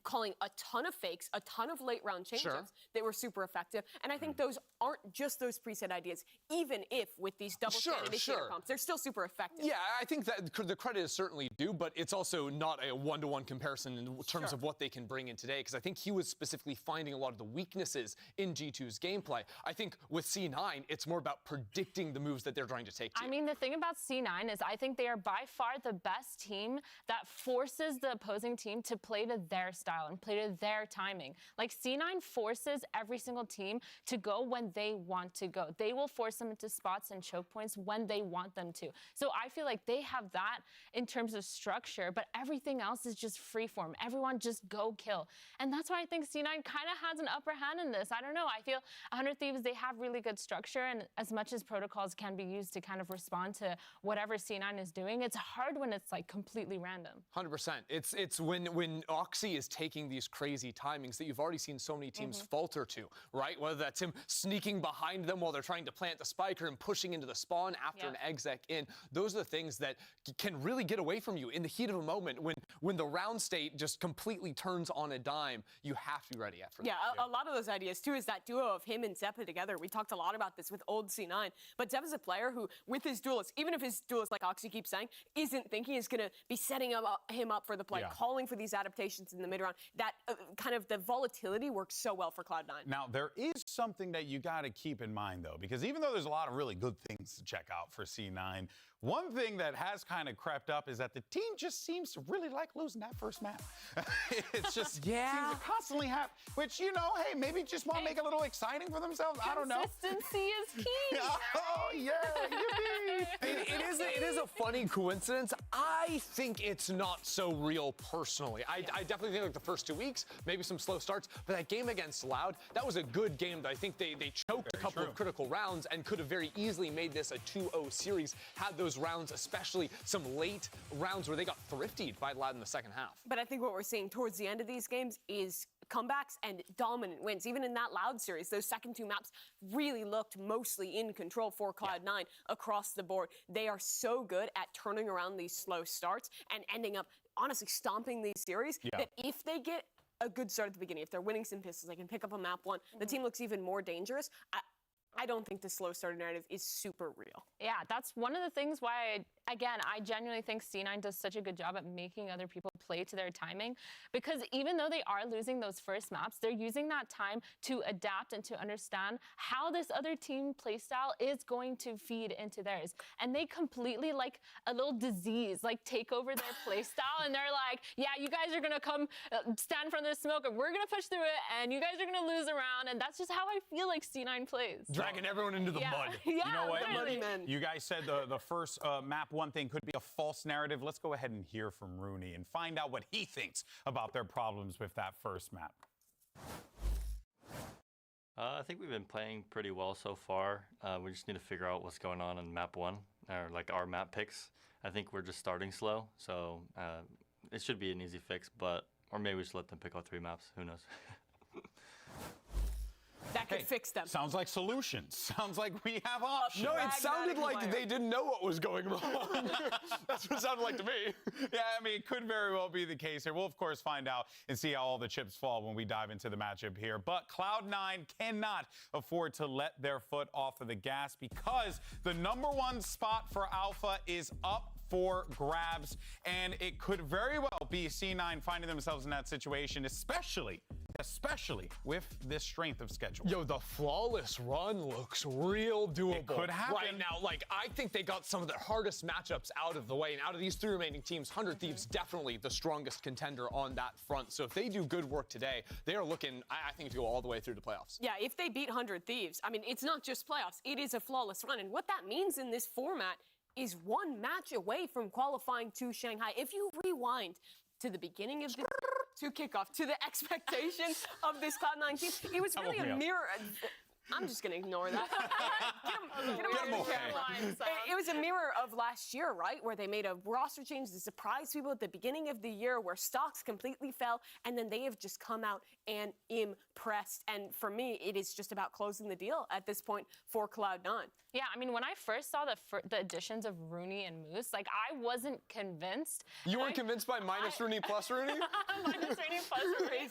Speaker 5: calling a ton of fakes, a ton of late round changes that were super effective. And I think those aren't just those preset ideas, even if with these double initiator pumps, they're still super effective.
Speaker 6: Yeah, I think that the credit is certainly due, but it's also not a one-to-one comparison in terms of what they can bring in today, because I think he was specifically finding a lot of the weaknesses in G2's gameplay. I think with C9, it's more about predicting the moves that they're trying to take to
Speaker 7: I mean, the thing about C9 is I think they are by far the best team that forces the opposing team to play to their style and play to their timing. Like, C9 forces every single team to go when they want to go. They will force them into spots and choke points when they want them to. So I feel like they have that in terms of structure, but everything else is just freeform. Everyone just go kill. And that's why I think C9 kind of has an upper hand in this. I don't know. I feel 100 Thieves, they have really good structure, and as much as protocols can be used to kind of respond to whatever C9 is doing, it's hard when it's like completely random.
Speaker 6: 100%. It's when Oxy is taking these crazy timings that you've already seen so many teams falter to, right? Whether that's him sneaking behind them while they're trying to plant the spike or him pushing into the spawn after an exec in. Those are the things that can really get away from you in the heat of a moment when the round state just completely turns on a dime. You have to be ready for that.
Speaker 5: A lot of those ideas too is that duo of him and Zeppa together. We talked a lot about this with old C9, but Zeppa's a player who, with his duelists, even if his duelist, like Oxy keeps saying, isn't thinking is going to be setting him up for the play, calling for these adaptations in the mid round. That kind of the volatility works so well for Cloud9.
Speaker 4: Now, there is something that you got to keep in mind, though, because even though there's a lot of really good things to check out for C9, one thing that has kind of crept up is that the team just seems to really like losing that first map. It's just seems to constantly happen, which, you know, hey, maybe just want to make it a little exciting for themselves. I don't know.
Speaker 7: Consistency is key.
Speaker 4: Oh, yeah, yippee.
Speaker 6: It is a funny coincidence. I think it's not so real personally. I definitely think like the first 2 weeks, maybe some slow starts, but that game against Loud, that was a good game that I think they choked a couple of critical rounds and could have very easily made this a 2-0 series had those rounds, especially some late rounds where they got thriftied by Loud in the second half.
Speaker 5: But I think what we're seeing towards the end of these games is comebacks and dominant wins. Even in that Loud series, those second two maps really looked mostly in control for Cloud9 across the board. They are so good at turning around these slow starts and ending up, honestly, stomping these series that if they get a good start at the beginning, if they're winning some pistols, they can pick up a map one, the team looks even more dangerous. I don't think the slow starter narrative is super real.
Speaker 7: Yeah, that's one of the things why, I genuinely think C9 does such a good job at making other people play to their timing, because even though they are losing those first maps, they're using that time to adapt and to understand how this other team playstyle is going to feed into theirs. And they completely, like a little disease, like take over their playstyle, and they're like, yeah, you guys are gonna come stand in front of the smoke, and we're gonna push through it, and you guys are gonna lose around, and that's just how I feel like C9 plays.
Speaker 6: Dragging everyone into the mud.
Speaker 5: Yeah,
Speaker 4: You know what?
Speaker 5: literally.
Speaker 4: You guys said the first map one thing could be a false narrative. Let's go ahead and hear from Rooney and find out what he thinks about their problems with that first map.
Speaker 22: I think we've been playing pretty well so far. We just need to figure out what's going on in map 1, or like our map picks. I think we're just starting slow, so it should be an easy fix, or maybe we just let them pick out 3 maps. Who knows?
Speaker 5: That could fix them.
Speaker 4: Sounds like solutions. Sounds like we have options.
Speaker 6: No, it sounded like they didn't know what was going wrong. That's what it sounded like to me.
Speaker 4: Yeah, I mean, it could very well be the case here. We'll, of course, find out and see how all the chips fall when we dive into the matchup here. But Cloud9 cannot afford to let their foot off of the gas because the #1 spot for Alpha is up for grabs, and it could very well be C9 finding themselves in that situation, especially with this strength of schedule.
Speaker 6: Yo, the flawless run looks real doable.
Speaker 4: It could happen.
Speaker 6: Right now, like, I think they got some of their hardest matchups out of the way, and out of these 3 remaining teams, 100 Thieves definitely the strongest contender on that front. So if they do good work today, they are looking, I think, to go all the way through the playoffs.
Speaker 5: Yeah, if they beat 100 Thieves, I mean, it's not just playoffs, it is a flawless run. And what that means in this format is 1 match away from qualifying to Shanghai. If you rewind to the beginning of the to kickoff, to the expectations of this Cloud9 team, it was really a mirror. I'm just going to ignore that. Get him off the camera. It was a mirror of last year, right? Where they made a roster change to surprise people at the beginning of the year, where stocks completely fell, and then they have just come out and impressed. And for me, it is just about closing the deal at this point for Cloud9.
Speaker 7: Yeah, I mean, when I first saw the additions of Rooney and Moose, like, I wasn't convinced.
Speaker 6: You weren't convinced by minus Rooney plus Rooney?
Speaker 7: Minus Rooney plus Rooney.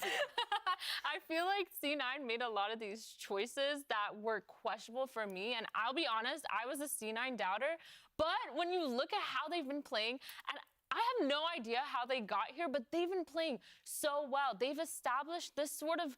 Speaker 7: I feel like C9 made a lot of these choices that were questionable for me, and I'll be honest, I was a C9 doubter, but when you look at how they've been playing, and I have no idea how they got here, but they've been playing so well. They've established this sort of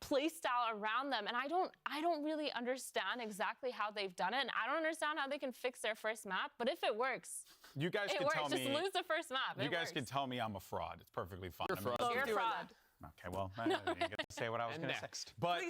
Speaker 7: play style around them, and I don't really understand exactly how they've done it, and I don't understand how they can fix their first map, but if it works,
Speaker 4: you guys
Speaker 7: it
Speaker 4: can
Speaker 7: works.
Speaker 4: tell me.
Speaker 7: Just lose the first map.
Speaker 4: You guys can tell me I'm a fraud. It's perfectly fine.
Speaker 6: You're a fraud.
Speaker 7: You're a fraud.
Speaker 4: Okay, well, I didn't get to say what I was going to say. But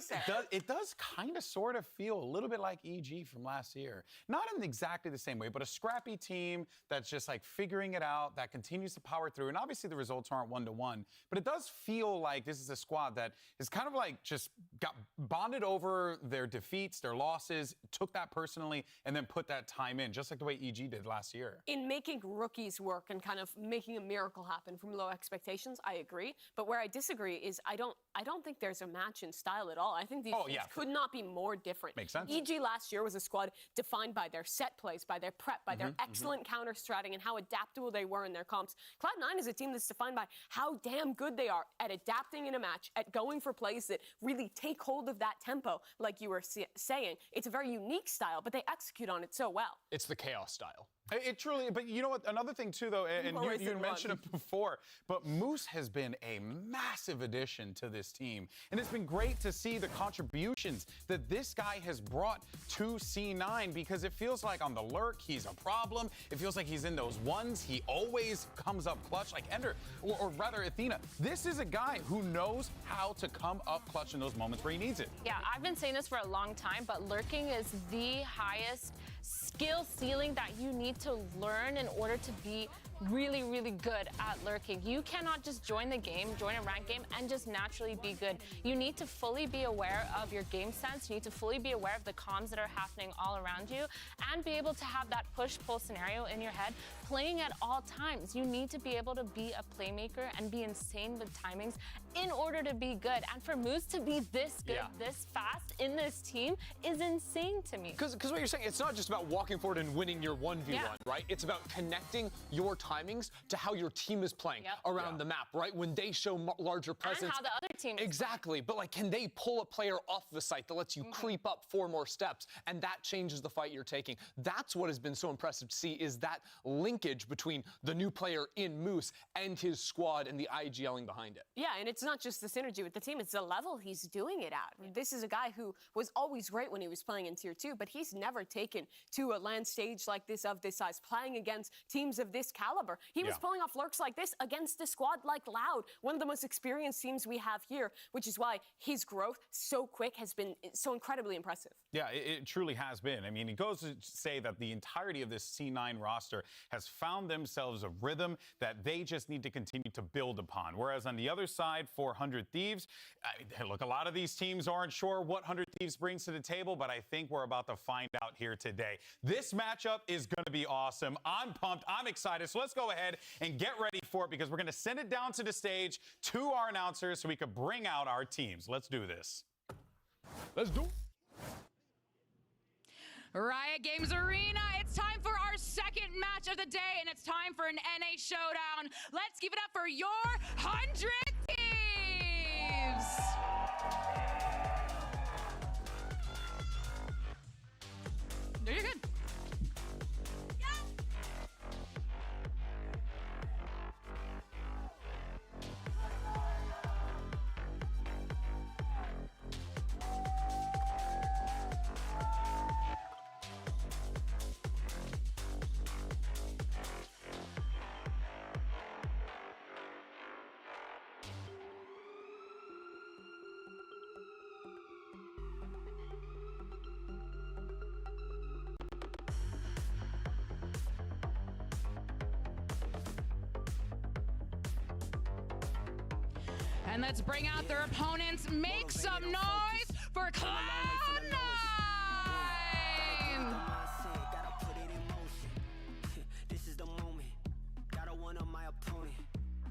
Speaker 4: it does kind of sort of feel a little bit like EG from last year. Not in exactly the same way, but a scrappy team that's just like figuring it out, that continues to power through. And obviously the results aren't 1-to-1, but it does feel like this is a squad that is kind of like just got bonded over their defeats, their losses, took that personally, and then put that time in, just like the way EG did last year.
Speaker 5: In making rookies work and kind of making a miracle happen from low expectations, I agree. But where I disagree is I don't think there's a match in style at all. I think these teams could not be more different.
Speaker 4: Makes sense.
Speaker 5: EG last year was a squad defined by their set plays, by their prep, by their excellent counter-stratting and how adaptable they were in their comps. Cloud9 is a team that's defined by how damn good they are at adapting in a match, at going for plays that really take hold of that tempo, like you were saying. It's a very unique style, but they execute on it so well.
Speaker 6: It's the chaos style.
Speaker 4: It truly, but you know what? Another thing too, though, and you mentioned it before, but Moose has been a massive addition to this team, and it's been great to see the contributions that this guy has brought to C9, because it feels like on the lurk he's a problem. It feels like he's in those ones. He always comes up clutch, like Ender, or rather Athena. This is a guy who knows how to come up clutch in those moments where he needs it.
Speaker 7: Yeah, I've been saying this for a long time, but lurking is the highest skill ceiling that you need to learn in order to be really, really good at lurking. You cannot just join the game, join a ranked game, and just naturally be good. You need to fully be aware of your game sense. You need to fully be aware of the comms that are happening all around you, and be able to have that push-pull scenario in your head playing at all times. You need to be able to be a playmaker and be insane with timings in order to be good. And for Moose to be this good, this fast in this team is insane to me.
Speaker 6: Because what you're saying, it's not just about walking forward and winning your 1v1, right? It's about connecting your timings to how your team is playing around the map, right? When they show larger presence.
Speaker 7: And how the other team is
Speaker 6: Exactly. But like, can they pull a player off the site that lets you creep up 4 more steps? And that changes the fight you're taking. That's what has been so impressive to see, is that linkage between the new player in Moose and his squad and the IGLing behind it.
Speaker 5: Yeah, and it's not just the synergy with the team, it's the level he's doing it at. This is a guy who was always great when he was playing in Tier 2, but he's never taken to a LAN stage like this of this size, playing against teams of this caliber. caliber. He was
Speaker 4: Yeah.
Speaker 5: pulling off lurks like this against a squad like Loud, one of the most experienced teams we have here, which is why his growth so quick has been so incredibly impressive.
Speaker 4: Yeah, it truly has been. I mean, it goes to say that the entirety of this C9 roster has found themselves a rhythm that they just need to continue to build upon. Whereas on the other side, for 100 Thieves, look, a lot of these teams aren't sure what 100 Thieves brings to the table, but I think we're about to find out here today. This matchup is going to be awesome. I'm pumped. I'm excited. So let's go ahead and get ready for it because we're going to send it down to the stage to our announcers so we could bring out our teams. Let's do this.
Speaker 6: Let's do it.
Speaker 15: Riot Games Arena, it's time for our second match of the day, and it's time for an NA showdown. Let's give it up for your 100 Thieves! No, you're good. And let's bring out their opponents. Make some noise for Cloud9!
Speaker 11: This is the moment. Got a one on my opponent.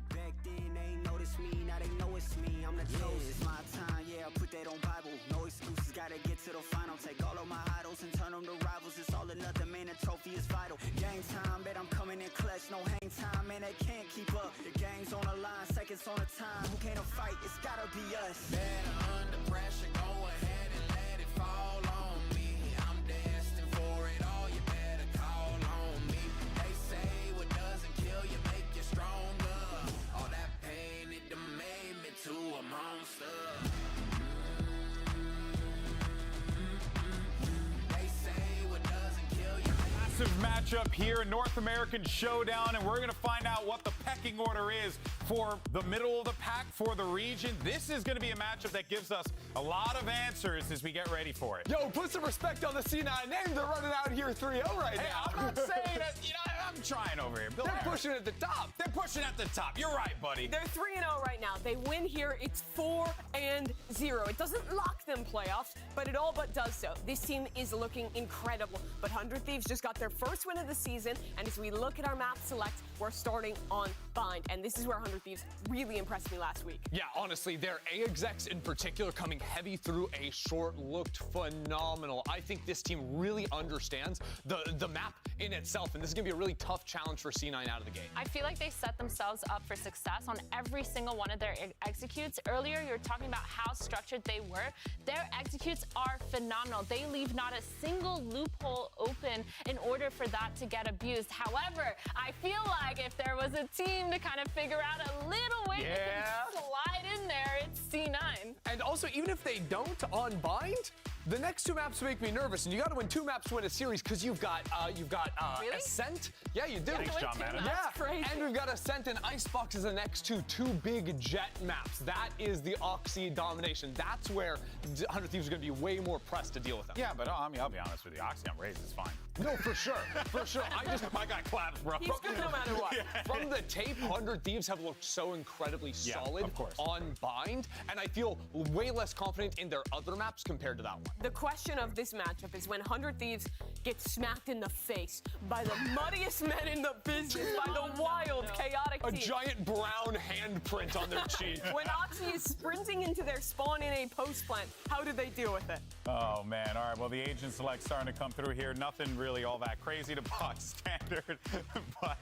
Speaker 11: Back then they ain't noticed me, now they know it's me. I'm the chosen. It's my time, yeah, I put that on Bible. No excuses, gotta get to the final. Take all of my idols and turn them to rivals. It's all or nothing, man, the trophy is vital. Game time, bet I'm coming in clutch. No hang time, man, they can't keep up. The game's on the line, seconds on the time. Who can't fight? It's gotta be us. Better under pressure, go ahead and let it fall on me. I'm destined for it all, you better call on me. They say what doesn't kill you make you stronger. All that pain, it done made me to a monster. They say what doesn't kill you.
Speaker 4: Massive matchup here, North American Showdown, and we're going to find out what the pecking order is for the middle of the pack for the region. This is going to be a matchup that gives us a lot of answers as we get ready for it.
Speaker 6: Yo, put some respect on the C9 name. They're running out here 3-0 right
Speaker 4: Hey,
Speaker 6: now.
Speaker 4: I'm not saying that, I'm trying over here. Bill,
Speaker 6: They're pushing at the top.
Speaker 4: They're pushing at the top. You're right, buddy.
Speaker 5: They're 3-0 right now. They win here, it's 4-0. It doesn't lock them playoffs, but it all but does so. This team is looking incredible. But 100 Thieves just got their first win of the season, and as we look at our map select, we're starting on Bind. And this is where 100 Thieves really impressed me last week.
Speaker 6: Yeah, honestly, their A execs in particular coming heavy through A short looked phenomenal. I think this team really understands the map in itself, and this is going to be a really tough challenge for C9 out of the gate.
Speaker 7: I feel like they set themselves up for success on every single one of their executes. Earlier, you were talking about how structured they were. Their executes are phenomenal. They leave not a single loophole open in order for that to get abused. However, I feel like if there was a team to kind of figure out a little way to slide in there, it's C9.
Speaker 6: And also, even if they don't on Bind, the next two maps make me nervous, and you got to win two maps to win a series because you've got
Speaker 5: Really?
Speaker 6: Ascent. Yeah, you do.
Speaker 5: Thanks, John Madden. That's crazy.
Speaker 6: And we've got Ascent and Icebox as the next two big jet maps. That is the Oxy domination. That's where 100 Thieves are going to be way more pressed to deal with them.
Speaker 4: Yeah, but I mean, I'll be honest with you. Oxy on Raze is fine.
Speaker 6: No, for sure. For sure.
Speaker 4: My guy claps, bro.
Speaker 5: He's good no matter what.
Speaker 6: From the tape, 100 Thieves have looked so incredibly solid on Bind, and I feel way less confident in their other maps compared to that one.
Speaker 5: The question of this matchup is when 100 Thieves get smacked in the face by the muddiest men in the business, by the wild, chaotic
Speaker 6: A
Speaker 5: team.
Speaker 6: giant brown handprint on their cheek.
Speaker 5: When Oxy is sprinting into their spawn in a post plant, how do they deal with it?
Speaker 4: Oh, man. All right, well, the agent select starting to come through here. Nothing really all that crazy to box standard, but...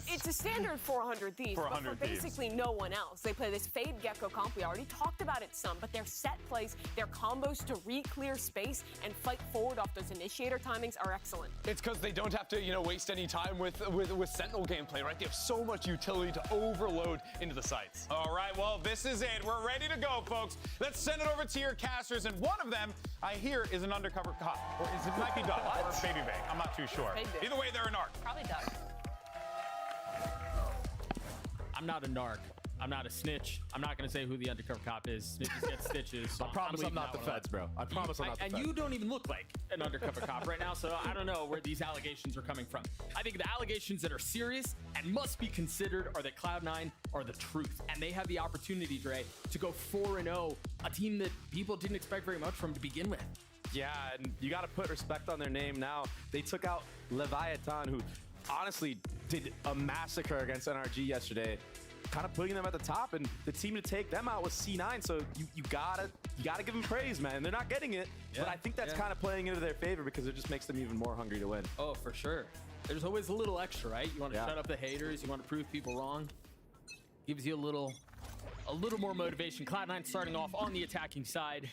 Speaker 5: It's a standard 400 Thieves,
Speaker 4: For
Speaker 5: but
Speaker 4: 100
Speaker 5: for
Speaker 4: Thieves.
Speaker 5: basically no one else. They play this Fade Gecko comp. We already talked about it some, but their set plays, their combos to re-clear space and fight forward off those initiator timings are excellent.
Speaker 6: It's because they don't have to, waste any time with Sentinel gameplay, right? They have so much utility to overload into the sites.
Speaker 4: All right, well, this is it. We're ready to go, folks. Let's send it over to your casters, and one of them, I hear, is an undercover cop. Or it might be Doug, or Baby Bay. I'm not too sure. Either way, they're an ARC.
Speaker 7: Probably Doug.
Speaker 13: I'm not a narc. I'm not a snitch. I'm not going to say who the undercover cop is. Snitches get stitches. So
Speaker 6: I promise I'm
Speaker 13: leaving
Speaker 6: not
Speaker 13: that
Speaker 6: the
Speaker 13: one
Speaker 6: feds,
Speaker 13: alone.
Speaker 6: bro. I promise I'm not the
Speaker 13: And
Speaker 6: feds.
Speaker 13: you don't even look like an undercover cop right now, so I don't know where these allegations are coming from. I think the allegations that are serious and must be considered are that Cloud9 are the truth. And they have the opportunity, Dre, to go 4-0, a team that people didn't expect very much from to begin with.
Speaker 16: Yeah, and you got to put respect on their name now. They took out Leviathan, who honestly did a massacre against NRG yesterday, kind of putting them at the top, and the team to take them out was C9. So you gotta give them praise, man. They're not getting it, but I think that's kind of playing into their favor because it just makes them even more hungry to win.
Speaker 13: Oh, for sure. There's always a little extra, right? You want to shut up the haters. You want to prove people wrong. Gives you a little more motivation. Cloud9 starting off on the attacking side.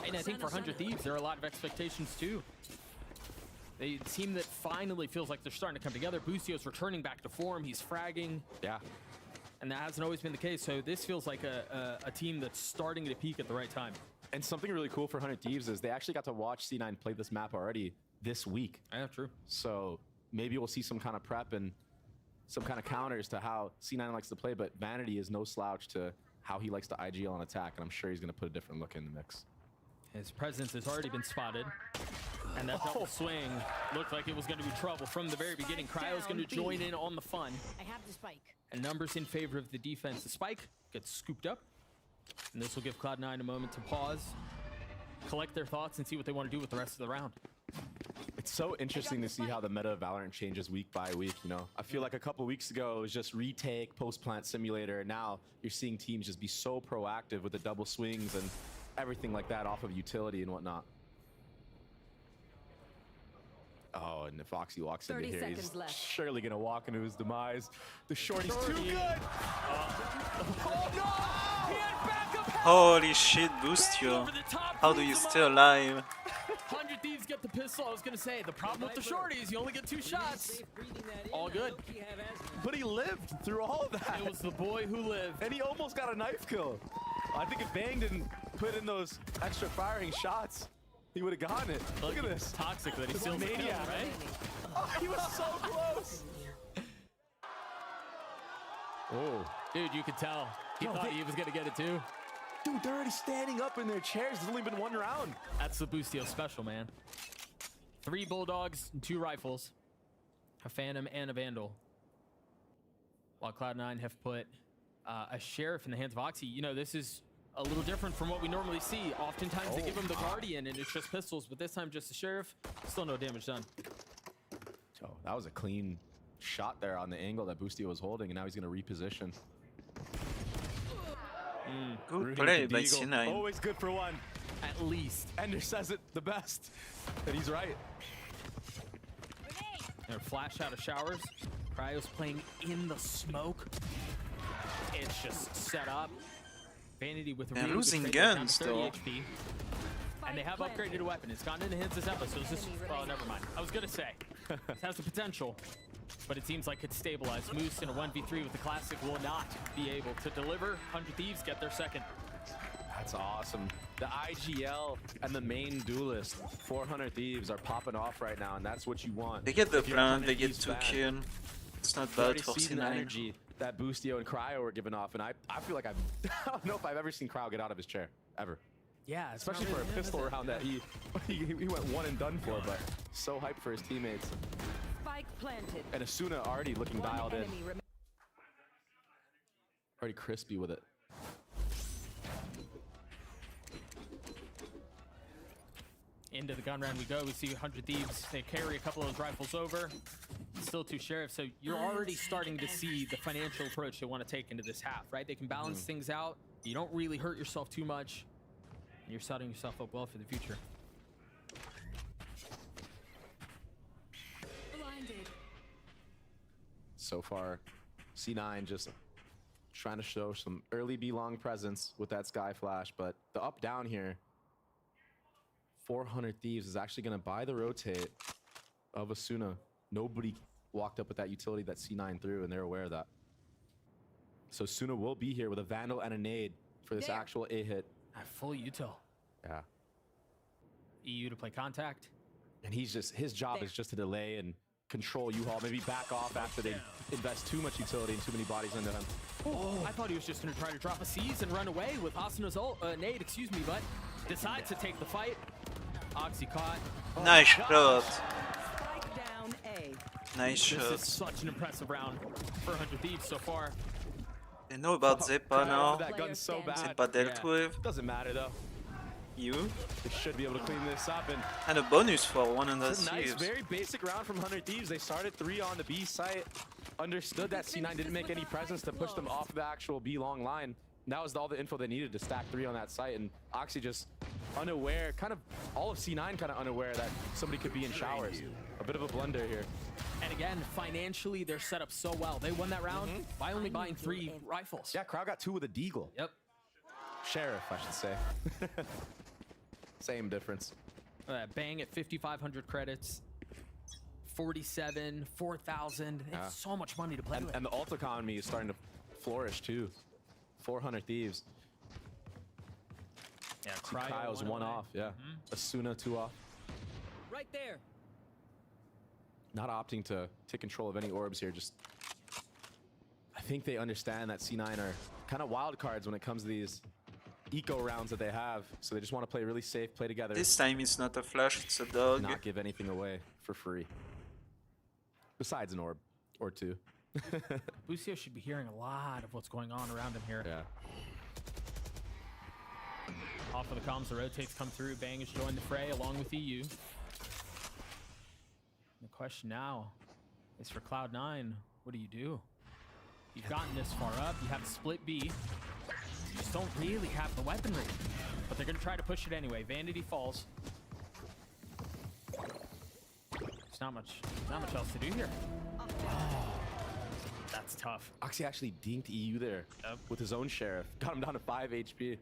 Speaker 13: And I think for 100 Thieves, there are a lot of expectations too. A team that finally feels like they're starting to come together. Boostio's returning back to form. He's fragging.
Speaker 16: Yeah.
Speaker 13: And that hasn't always been the case. So this feels like a team that's starting to peak at the right time.
Speaker 16: And something really cool for 100 Thieves is they actually got to watch C9 play this map already this week.
Speaker 13: Yeah, true.
Speaker 16: So maybe we'll see some kind of prep and some kind of counters to how C9 likes to play, but Vanity is no slouch to how he likes to IGL on attack, and I'm sure he's going to put a different look in the mix.
Speaker 13: His presence has already been spotted. And that double swing looked like it was going to be trouble from the very beginning. Cryo's going to join in on the fun.
Speaker 18: I have the spike.
Speaker 13: And numbers in favor of the defense. The spike gets scooped up. And this will give Cloud9 a moment to pause, collect their thoughts, and see what they want to do with the rest of the round.
Speaker 16: It's so interesting to see how the meta of Valorant changes week by week, you know? I feel like a couple weeks ago, it was just retake, post-plant simulator, and now you're seeing teams just be so proactive with the double swings and everything like that off of utility and whatnot. Oh, and if Foxy walks into here, he's surely going to walk into his demise. The shorty's too good!
Speaker 13: Oh no! He had backup help!
Speaker 1: Holy shit, Boostio. How do you stay alive?
Speaker 13: 100 Thieves get the pistol. I was going to say, the problem with the shorties, you only get 2 shots. All good.
Speaker 16: But he lived through all of that.
Speaker 13: It was the boy who lived.
Speaker 16: And he almost got a knife kill. I think if Bang didn't put in those extra firing shots, he would have gotten it. Look at this.
Speaker 13: Toxic that he still
Speaker 16: maniac,
Speaker 13: right?
Speaker 16: Oh, he was so close.
Speaker 13: Oh, dude, you could tell. He thought he was going to get it too.
Speaker 16: Dude, they're already standing up in their chairs. It's only been 1 round.
Speaker 13: That's the Boostio special, man. 3 Bulldogs and 2 rifles. A Phantom and a Vandal. While Cloud9 have put a Sheriff in the hands of Oxy. You know, this is a little different from what we normally see. Oftentimes they give him the Guardian and it's just pistols, but this time just the Sheriff. Still no damage done.
Speaker 16: Oh, that was a clean shot there on the angle that Boostio was holding, and now he's going to reposition.
Speaker 1: Good play by C9.
Speaker 16: Always good for one.
Speaker 13: At least.
Speaker 16: Ender says it the best. And he's right.
Speaker 13: They're flash out of showers. Cryo's playing in the smoke. It's just set up. Vanity with a
Speaker 1: They're
Speaker 13: really
Speaker 1: losing
Speaker 13: good trade down to
Speaker 1: guns,
Speaker 13: 30
Speaker 1: though.
Speaker 13: HP. And they have upgraded a weapon. It's gone into hands this episode. Well, never mind. I was going to say, this has the potential, but it seems like it's stabilized. Moose in a 1v3 with the Classic will not be able to deliver. 100 Thieves get their second.
Speaker 16: That's awesome. The IGL and the main duelist, 400 Thieves, are popping off right now, and that's what you want.
Speaker 1: They get the
Speaker 16: If you're
Speaker 1: plant,
Speaker 16: 100
Speaker 1: they get
Speaker 16: Thieves
Speaker 1: 2
Speaker 16: fan.
Speaker 1: kills. It's not
Speaker 16: You've
Speaker 1: bad
Speaker 16: already
Speaker 1: for
Speaker 16: seen the
Speaker 1: C9.
Speaker 16: energy that Boostio and Cryo were giving off, and I feel like I don't know if I've ever seen Cryo get out of his chair, ever.
Speaker 13: Yeah,
Speaker 16: especially for a pistol round that he went one and done for, but so hyped for his teammates.
Speaker 18: Spike planted.
Speaker 16: And Asuna already looking dialed in. Already crispy with it.
Speaker 13: Into the gun round we go. We see 100 Thieves. They carry a couple of those rifles over. Still 2 Sheriffs. So you're already starting to see the financial approach they want to take into this half, right? They can balance things out. You don't really hurt yourself too much. And you're setting yourself up well for the future.
Speaker 18: Blinded.
Speaker 16: So far, C9 just trying to show some early B-long presence with that Sky Flash, but the up-down here, 400 Thieves is actually going to buy the rotate of Asuna. Nobody walked up with that utility that C9 threw, and they're aware of that. So Asuna will be here with a Vandal and a nade for this actual A-hit.
Speaker 13: Full util.
Speaker 16: Yeah.
Speaker 13: EU to play contact.
Speaker 16: And he's just, his job is just to delay and control U-Haul, maybe back off after they invest too much utility and too many bodies into him.
Speaker 13: Oh, I thought he was just going to try to drop a seize and run away with Asuna's nade, excuse me, but decides to take the fight. Oxy caught.
Speaker 1: Nice shot.
Speaker 18: Down A.
Speaker 1: Nice
Speaker 13: This
Speaker 1: shot.
Speaker 13: is such an impressive round for 100 Thieves so far.
Speaker 1: They know about Zippa now.
Speaker 16: That gun's so bad.
Speaker 1: Zippa dealt with.
Speaker 16: Doesn't matter though.
Speaker 1: You?
Speaker 16: They should be able to clean this up
Speaker 1: and a bonus for 100
Speaker 16: It's a nice,
Speaker 1: Thieves.
Speaker 16: very basic round from 100 Thieves. They started 3 on the B site. Understood that C9 didn't make any presence to push them off the actual B long line. That was all the info they needed to stack 3 on that site, and Oxy just unaware, kind of all of C9 kind of unaware that somebody could be in showers. A bit of a blunder here.
Speaker 13: And again, financially, they're set up so well. They won that round by only buying 3 rifles.
Speaker 16: Yeah, Crowd got 2 with a Deagle.
Speaker 13: Yep.
Speaker 16: Sheriff, I should say. Same difference.
Speaker 13: Bang at 5,500 credits. 47, 4,000. It's so much money to play with.
Speaker 16: And the ult economy is starting to flourish too. 400 Thieves.
Speaker 13: Yeah,
Speaker 16: Cryo's 1 off. Yeah. Asuna 2 off.
Speaker 18: Right there.
Speaker 16: Not opting to take control of any orbs here. Just, I think they understand that C9 are kind of wild cards when it comes to these eco rounds that they have. So they just want to play really safe, play together.
Speaker 1: This time it's not a flash, it's a dog.
Speaker 16: Not give anything away for free. Besides an orb or 2.
Speaker 13: Lucio should be hearing a lot of what's going on around him here.
Speaker 16: Yeah.
Speaker 13: Off of the comms, the rotates come through. Bang has joined the fray along with EU. The question now is for Cloud9, what do you do? You've gotten this far up, you have a split B. You just don't really have the weaponry. But they're gonna try to push it anyway. Vanity falls. There's not much else to do here. That's tough.
Speaker 16: Oxy actually dinked EU there with his own Sheriff. Got him down to 5 HP.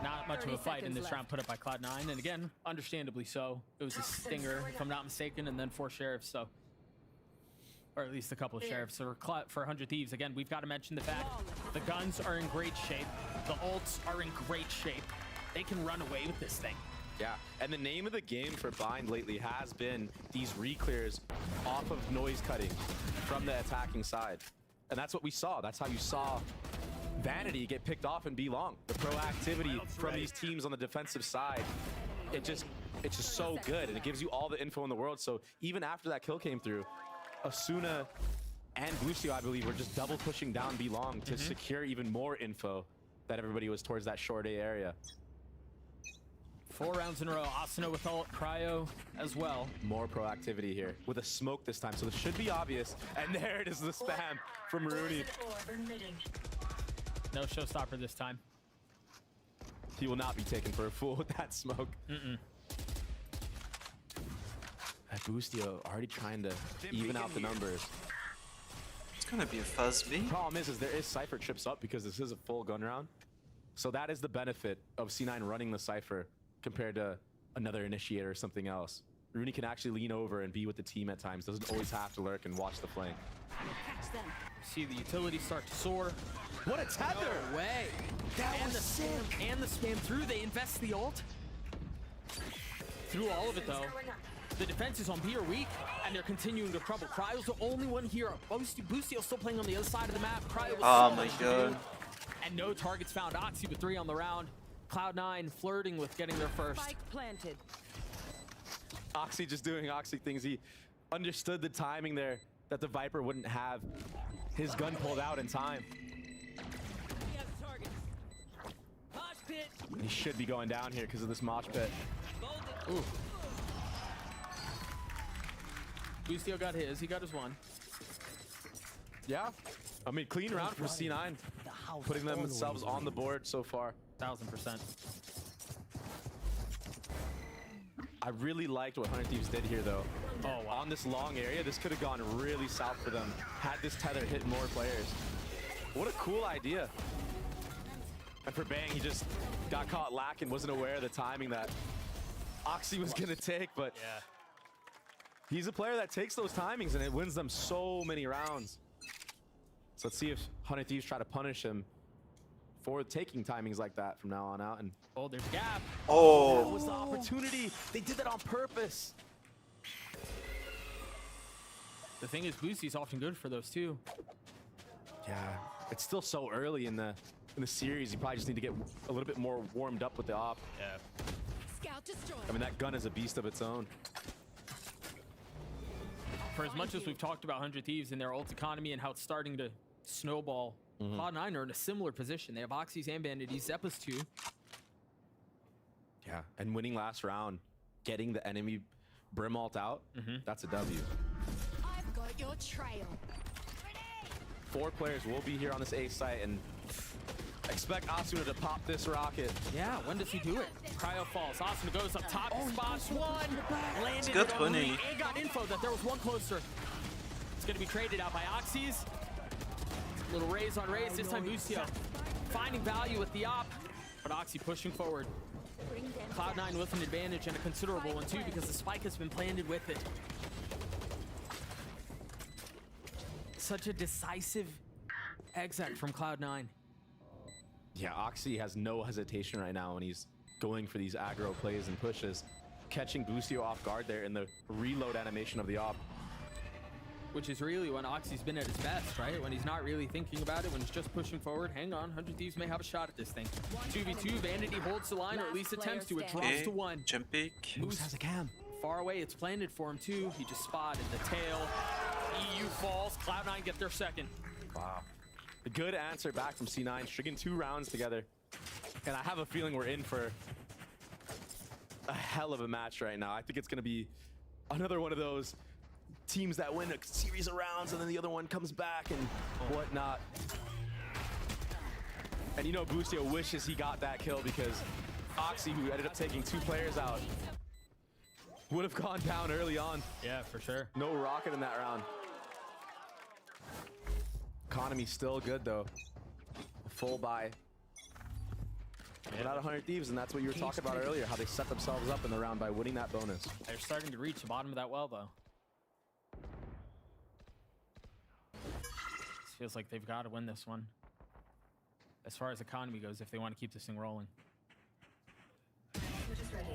Speaker 13: Not much of a fight in this round put up by Cloud9, and again, understandably so. It was a stinger, if I'm not mistaken, and then 4 Sheriffs, so... Or at least a couple of Sheriffs. So for 100 Thieves, again, we've got to mention the fact the guns are in great shape. The ults are in great shape. They can run away with this thing.
Speaker 16: Yeah, and the name of the game for Bind lately has been these reclears off of noise cutting from the attacking side. And that's what we saw. That's how you saw Vanity get picked off and be long. The proactivity from these teams on the defensive side, it's just so good, and it gives you all the info in the world. So even after that kill came through, Asuna and Lucio, I believe, were just double pushing down B long to secure even more info that everybody was towards that short A area.
Speaker 13: 4 rounds in a row. Asuna with ult, Cryo as well.
Speaker 16: More proactivity here with a smoke this time, so this should be obvious. And there it is, the spam from Rooney.
Speaker 13: No showstopper this time.
Speaker 16: He will not be taken for a fool with that smoke. That Boostio already trying to even out the numbers.
Speaker 1: It's gonna be a fuzz B.
Speaker 16: Problem is there is Cypher trips up because this is a full gun round. So that is the benefit of C9 running the Cypher compared to another Initiator or something else. Rooney can actually lean over and be with the team at times. Doesn't always have to lurk and watch the flank.
Speaker 13: See the utility start to soar.
Speaker 16: What a tether!
Speaker 13: No way! And the spam through. They invest the ult. Through all of it though. The defenses on B are weak, and they're continuing to trouble. Cryo's the only one here. Boostio still playing on the other side of the map. Cryo was
Speaker 1: oh
Speaker 13: so
Speaker 1: my
Speaker 13: much to
Speaker 1: god.
Speaker 13: do. And no targets found. Oxy with 3 on the round. Cloud9 flirting with getting their first.
Speaker 18: Spike planted.
Speaker 16: Oxy just doing Oxy things. He understood the timing there, that the Viper wouldn't have his gun pulled out in time.
Speaker 18: We have targets. Mosh pit.
Speaker 16: He should be going down here because of this mosh pit.
Speaker 13: Ooh. Boostio got his. He got his 1.
Speaker 16: Yeah. I mean, clean round for C9. Putting themselves on the board so far.
Speaker 13: 1000%.
Speaker 16: I really liked what 100 Thieves did here, though.
Speaker 13: Oh, wow.
Speaker 16: On this long area, this could have gone really south for them had this tether hit more players. What a cool idea. And for Bang, he just got caught lacking, wasn't aware of the timing that Oxy was going to take, but
Speaker 13: yeah.
Speaker 16: He's a player that takes those timings and it wins them so many rounds. So let's see if 100 Thieves try to punish him forward taking timings like that from now on out. And
Speaker 13: oh, there's a gap.
Speaker 1: Oh.
Speaker 16: That was the opportunity. They did that on purpose.
Speaker 13: The thing is, Boostie's often good for those too.
Speaker 16: Yeah, it's still so early in the series. You probably just need to get a little bit more warmed up with the op.
Speaker 13: Yeah.
Speaker 14: Scout destroyed.
Speaker 16: I mean, that gun is a beast of its own.
Speaker 13: For as much as we've talked about 100 Thieves and their ult economy and how it's starting to snowball, Cloud9 are in a similar position. They have Oxys and Bandities, Zeppa's too.
Speaker 16: Yeah, and winning last round, getting the enemy Brim ult out, that's a W.
Speaker 14: I've got your trail.
Speaker 16: 4 players will be here on this A site, and expect Asuna to pop this rocket.
Speaker 13: Yeah, when does he do it? Cryo falls. Asuna goes up top. Spots one. Landed
Speaker 1: good,
Speaker 13: it on
Speaker 1: honey.
Speaker 13: Lee, and got info that there was one closer. It's going to be traded out by Oxys. Little raise on raise. This time Lucio finding value with the op. But Oxy pushing forward. Cloud9 with an advantage, and a considerable one too, because the spike has been planted with it. Such a decisive exec from Cloud9.
Speaker 16: Yeah, Oxy has no hesitation right now when he's going for these aggro plays and pushes, catching Boostio off guard there in the reload animation of the op.
Speaker 13: Which is really when Oxy's been at his best, right? When he's not really thinking about it, when he's just pushing forward. Hang on, 100 Thieves may have a shot at this thing. 2v2, Vanity holds the line, or at least attempts to. It drops to 1.
Speaker 1: Jump pick.
Speaker 16: Moose has a cam.
Speaker 13: Far away, it's planted for him too. He just spotted the tail. EU falls, Cloud9 get their second.
Speaker 16: Wow. A good answer back from C9, stringing 2 rounds together. And I have a feeling we're in for a hell of a match right now. I think it's going to be another one of those teams that win a series of rounds and then the other one comes back and whatnot. And you know Boostio wishes he got that kill, because Oxy, who ended up taking 2 players out, would have gone down early on.
Speaker 13: Yeah, for sure.
Speaker 16: No rocket in that round. Economy still good though. A full buy. But not 100 Thieves, and that's what you were talking about earlier, how they set themselves up in the round by winning that bonus.
Speaker 13: They're starting to reach the bottom of that well though. Feels like they've got to win this one. As far as economy goes, if they want to keep this thing rolling.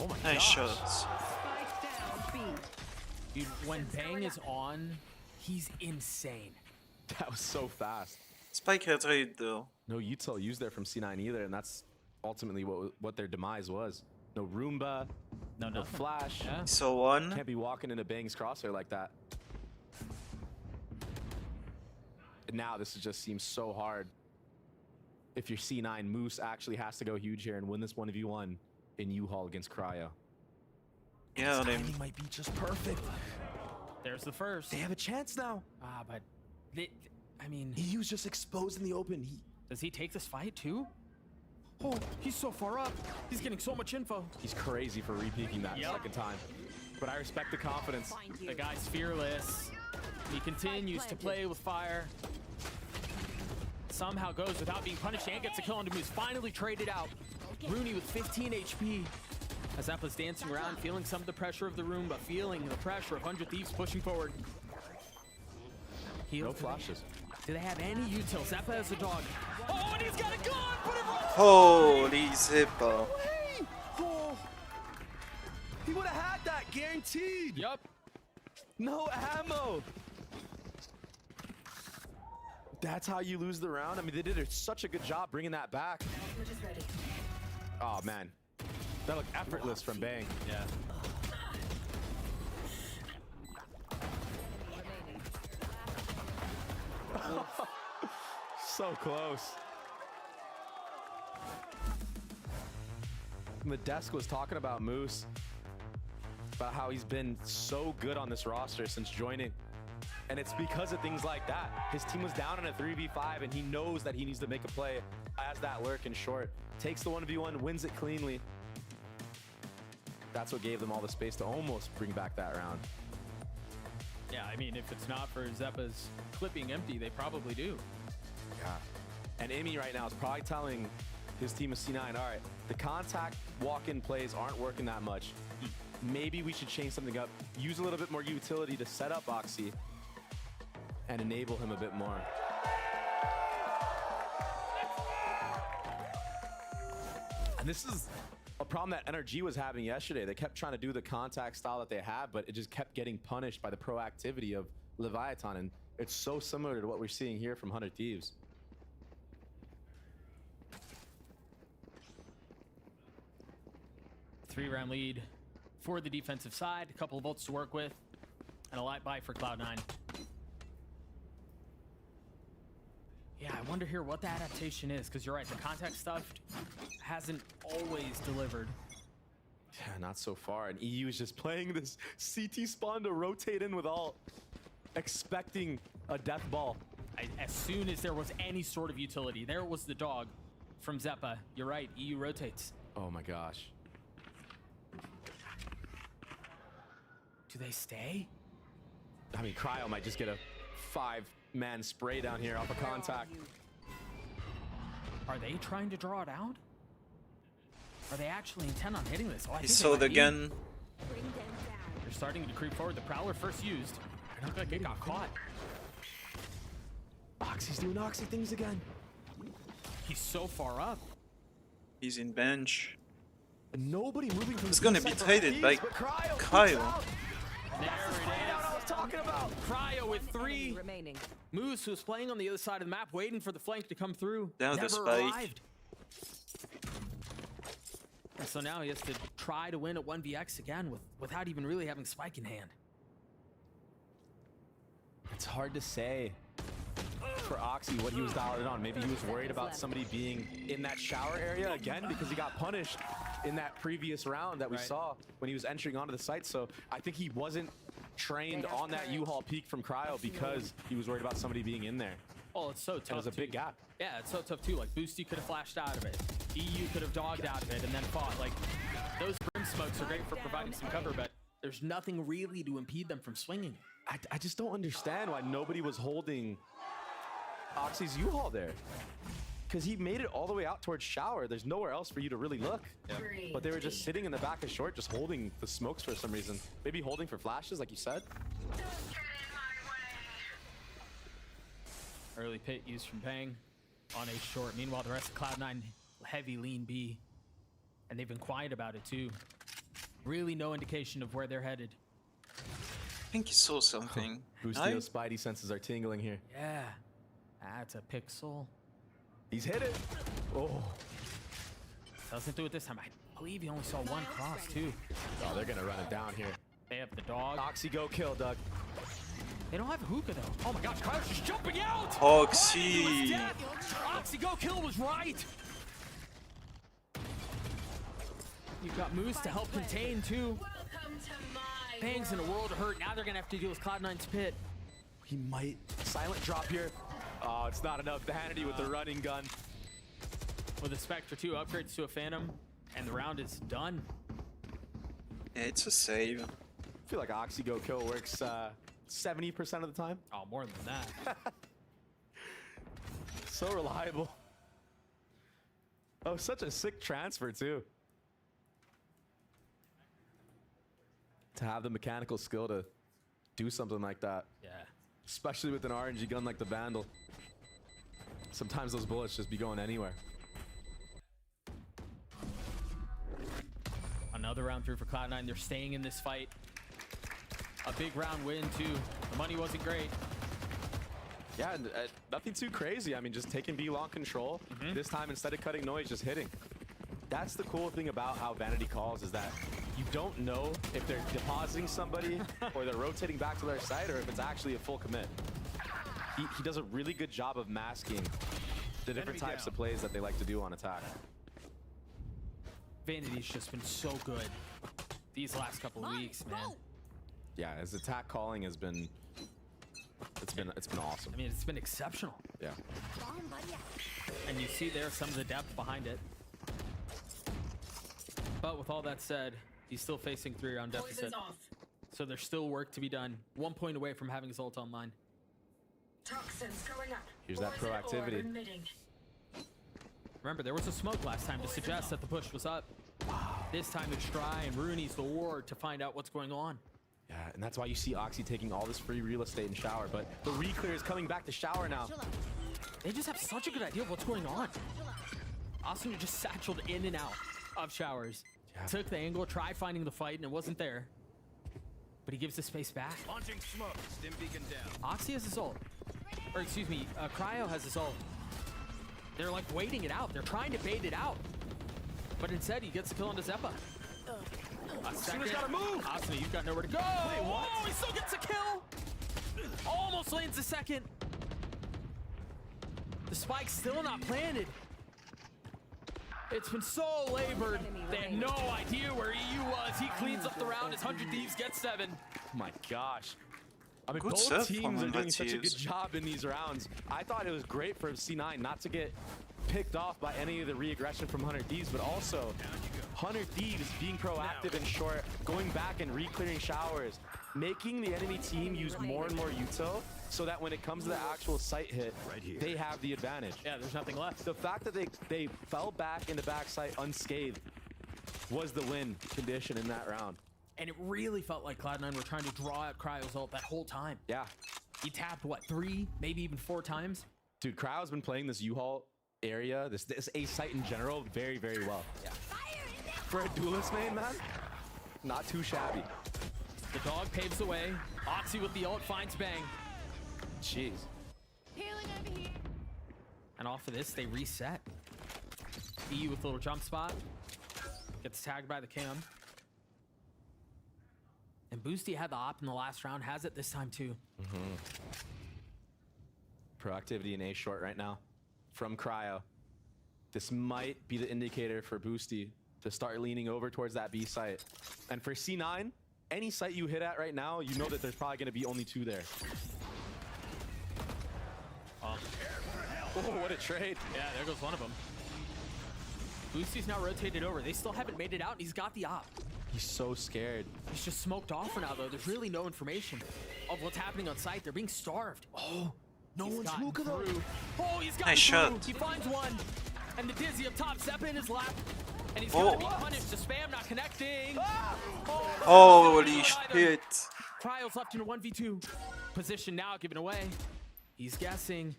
Speaker 16: Oh my
Speaker 1: Nice
Speaker 16: gosh.
Speaker 1: shots.
Speaker 13: Dude, when Bang is on, he's insane.
Speaker 16: That was so fast.
Speaker 1: Spike had trade though.
Speaker 16: No util used there from C9 either, and that's ultimately what their demise was. No Roomba, no flash.
Speaker 13: Yeah.
Speaker 1: So one.
Speaker 16: Can't be walking into Bang's crosshair like that. And now this just seems so hard. If you're C9, Moose actually has to go huge here and win this 1v1 in U-Haul against Cryo.
Speaker 1: Yeah, they
Speaker 16: timing might be just perfect.
Speaker 13: There's the first.
Speaker 16: They have a chance now.
Speaker 13: Ah, but I mean,
Speaker 16: he was just exposed in the open.
Speaker 13: Does he take this fight too? Oh, he's so far up. He's getting so much info.
Speaker 16: He's crazy for re-peeking that second time. But I respect the confidence.
Speaker 13: The guy's fearless. He continues to play with fire. Somehow goes without being punished and gets a kill on him. He's finally traded out. Rooney with 15 HP. As Zeppa's dancing around, feeling some of the pressure of the room, but feeling the pressure of 100 Thieves pushing forward.
Speaker 16: No flashes.
Speaker 13: Do they have any util? Zeppa has a dog. Oh, and he's got a gun! Put it right.
Speaker 1: Holy Zippo.
Speaker 16: Oh, he would have had that guaranteed.
Speaker 13: Yup.
Speaker 16: No ammo. That's how you lose the round. I mean, they did such a good job bringing that back. Oh man, that looked effortless from Bang.
Speaker 13: Yeah.
Speaker 16: So close. The desk was talking about Moose, about how he's been so good on this roster since joining. And it's because of things like that. His team was down in a 3v5 and he knows that he needs to make a play. Has that lurk in short. Takes the 1v1, wins it cleanly. That's what gave them all the space to almost bring back that round.
Speaker 13: Yeah, I mean, if it's not for Zeppa's clipping empty, they probably do.
Speaker 16: Yeah. And Imi right now is probably telling his team of C9, all right, the contact walk-in plays aren't working that much. Maybe we should change something up. Use a little bit more utility to set up Oxy and enable him a bit more. And this is a problem that NRG was having yesterday. They kept trying to do the contact style that they have, but it just kept getting punished by the proactivity of Leviathan. And it's so similar to what we're seeing here from 100 Thieves.
Speaker 13: Three-round lead for the defensive side. A couple of ults to work with. And a light buy for Cloud9. Yeah, I wonder here what the adaptation is, because you're right, the contact stuff hasn't always delivered.
Speaker 16: Yeah, not so far. And EU is just playing this CT spawn to rotate in with all, expecting a death ball.
Speaker 13: As soon as there was any sort of utility, there was the dog from Zeppa. You're right, EU rotates.
Speaker 16: Oh my gosh.
Speaker 13: Do they stay?
Speaker 16: I mean, Cryo might just get a 5-man spray down here off a contact.
Speaker 13: Are they trying to draw it out? Are they actually intent on hitting this? Oh,
Speaker 1: He saw it again.
Speaker 13: They're starting to creep forward. The Prowler first used. It looked like it got caught.
Speaker 16: Oxy's doing Oxy things again.
Speaker 13: He's so far up.
Speaker 1: He's in bench.
Speaker 16: And nobody moving from
Speaker 1: He's
Speaker 16: the
Speaker 1: gonna be traded by Kyle.
Speaker 13: There it is.
Speaker 16: I was talking about.
Speaker 13: Cryo with 3.
Speaker 18: Remaining.
Speaker 13: Moose, who's playing on the other side of the map, waiting for the flank to come through.
Speaker 1: Down the
Speaker 13: Never
Speaker 1: spike.
Speaker 13: arrived. And so now he has to try to win at 1vx again without even really having spike in hand.
Speaker 16: It's hard to say for Oxy what he was dialed on. Maybe he was worried about somebody being in that shower area again because he got punished in that previous round that we saw when he was entering onto the site. So I think he wasn't trained on that U-Haul peak from Cryo because he was worried about somebody being in there.
Speaker 13: Oh, it's so tough.
Speaker 16: It was a big gap.
Speaker 13: Yeah, it's so tough too. Like Boosty could have flashed out of it. EU could have dogged out of it and then fought. Like those brim smokes are great for providing some cover, but there's nothing really to impede them from swinging.
Speaker 16: I just don't understand why nobody was holding Oxy's U-Haul there. Because he made it all the way out towards shower. There's nowhere else for you to really look. Yeah. But they were just sitting in the back of short, just holding the smokes for some reason. Maybe holding for flashes, like you said.
Speaker 13: Early pit used from Bang on a short. Meanwhile, the rest of Cloud9 heavy lean B. And they've been quiet about it too. Really no indication of where they're headed.
Speaker 1: I think he saw something.
Speaker 16: Boostio's spidey senses are tingling here.
Speaker 13: Yeah. That's a pixel.
Speaker 16: He's hit it. Oh.
Speaker 13: Doesn't do it this time. I believe he only saw one cross too.
Speaker 16: Oh, they're gonna run it down here.
Speaker 13: They have the dog.
Speaker 16: Oxy, go kill, Doug.
Speaker 13: They don't have a hookah though. Oh my gosh, Cryo's just jumping out!
Speaker 1: Oxy!
Speaker 13: Oxy go kill was right! You've got Moose to help contain too. Bang's in a world of hurt. Now they're gonna have to deal with Cloud9's pit.
Speaker 16: He might silent drop here. Oh, it's not enough. Vanity with the running gun.
Speaker 13: With a Spectre 2 upgrades to a Phantom, and the round is done.
Speaker 1: Yeah, it's a save.
Speaker 16: I feel like Oxy go kill works 70% of the time.
Speaker 13: Oh, more than that.
Speaker 16: So reliable. Oh, such a sick transfer too. To have the mechanical skill to do something like that.
Speaker 13: Yeah.
Speaker 16: Especially with an RNG gun like the Vandal. Sometimes those bullets just be going anywhere.
Speaker 13: Another round through for Cloud9. They're staying in this fight. A big round win too. The money wasn't great.
Speaker 16: Yeah, and, nothing too crazy. I mean, just taking B long control. This time, instead of cutting noise, just hitting. That's the cool thing about how Vanity calls, is that you don't know if they're depositing somebody or they're rotating back to their side or if it's actually a full commit. He does a really good job of masking the different types of plays that they like to do on attack.
Speaker 13: Vanity's just been so good these last couple of weeks, man.
Speaker 16: Yeah, his attack calling has been it's been awesome.
Speaker 13: I mean, it's been exceptional.
Speaker 16: Yeah.
Speaker 13: And you see there some of the depth behind it. But with all that said, he's still facing 3-round deficit. So there's still work to be done. 1 point away from having his ult online.
Speaker 14: Toxins going up.
Speaker 16: Here's that proactivity.
Speaker 13: Remember, there was a smoke last time to suggest that the push was up. This time it's dry, and Rooney's the ward to find out what's going on.
Speaker 16: Yeah, and that's why you see Oxy taking all this free real estate in shower, but the reclear is coming back to shower now.
Speaker 13: They just have such a good idea of what's going on. Asuna just satcheled in and out of showers.
Speaker 16: Yeah.
Speaker 13: Took the angle, tried finding the fight, and it wasn't there. But he gives the space back.
Speaker 12: Launching smoke. Stim beacon down.
Speaker 13: Oxy has his ult. Or excuse me, Cryo has his ult. They're like waiting it out. They're trying to bait it out. But instead, he gets the kill onto Zeppa. Asuna's gotta move! Asuna, you've got nowhere to go! Wait, what? Oh, he still gets a kill! Almost lands the second. The spike's still not planted. It's been so labored. They had no idea where EU was. He cleans up the round as 100 Thieves gets 7.
Speaker 16: Oh my gosh. I mean,
Speaker 1: Good
Speaker 16: both
Speaker 1: stuff
Speaker 16: teams
Speaker 1: from
Speaker 16: are doing
Speaker 1: 100
Speaker 16: such a good
Speaker 1: Thieves.
Speaker 16: job in these rounds. I thought it was great for C9 not to get picked off by any of the re-aggression from 100 Thieves, but also 100 Thieves being proactive and short, going back and re-clearing showers, making the enemy team use more and more util so that when it comes to the actual site hit, they have the advantage.
Speaker 13: Yeah, there's nothing left.
Speaker 16: The fact that they fell back in the backside unscathed was the win condition in that round.
Speaker 13: And it really felt like Cloud9 were trying to draw out Cryo's ult that whole time.
Speaker 16: Yeah.
Speaker 13: He tapped, what, 3, maybe even 4 times?
Speaker 16: Dude, Cryo's been playing this U-Haul area, this A site in general, very, very well. Yeah. For a duelist main, man, not too shabby.
Speaker 13: The dog paves the way. Oxy with the ult finds Bang.
Speaker 16: Jeez.
Speaker 13: And off of this, they reset. EU with a little jump spot. Gets tagged by the cam. And Boosty had the op in the last round, has it this time too.
Speaker 16: Proactivity in A short right now from Cryo. This might be the indicator for Boosty to start leaning over towards that B site. And for C9, any site you hit at right now, you know that there's probably going to be only 2 there. Oh, what a trade.
Speaker 13: Yeah, there goes one of them. Boosty's now rotated over. They still haven't made it out, and he's got the op.
Speaker 16: He's so scared.
Speaker 13: He's just smoked off for now, though. There's really no information of what's happening on site. They're being starved. Oh, no one's hookah though. Oh, he's got
Speaker 1: Nice shot.
Speaker 13: He finds one. And the Dizzy up top, Zeppa in his lap. And he's gonna be punished. The spam not connecting.
Speaker 1: Holy shit.
Speaker 13: Cryo's left in a 1v2 position now, given away. He's guessing.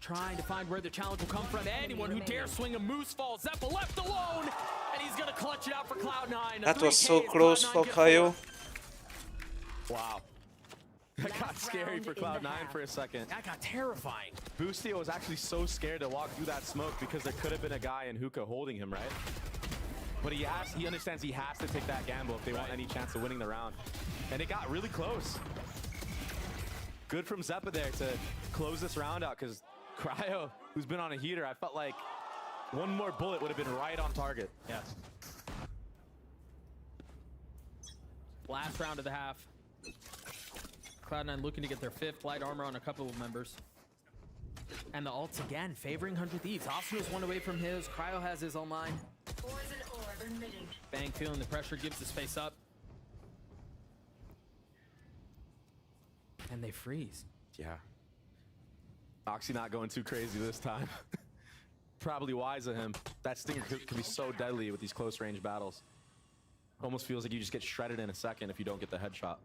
Speaker 13: Trying to find where the challenge will come from. Anyone who dares swing a moose fall. Zeppa left alone. And he's gonna clutch it out for Cloud9.
Speaker 1: That was so close for Cryo.
Speaker 16: Wow. That got scary for Cloud9 for a second.
Speaker 13: That got terrifying.
Speaker 16: Boosty was actually so scared to walk through that smoke because there could have been a guy in hookah holding him, right? But he understands he has to take that gamble if they want any chance of winning the round. And it got really close. Good from Zeppa there to close this round out because Cryo, who's been on a heater, I felt like one more bullet would have been right on target.
Speaker 13: Yeah. Last round of the half. Cloud9 looking to get their 5th light armor on a couple of members. And the ults again, favoring 100 Thieves. Asuna's one away from his. Cryo has his online. Bang feeling the pressure, gives the space up. And they freeze.
Speaker 16: Yeah. Oxy not going too crazy this time. Probably wise of him. That stinger can be so deadly with these close range battles. Almost feels like you just get shredded in a second if you don't get the headshot.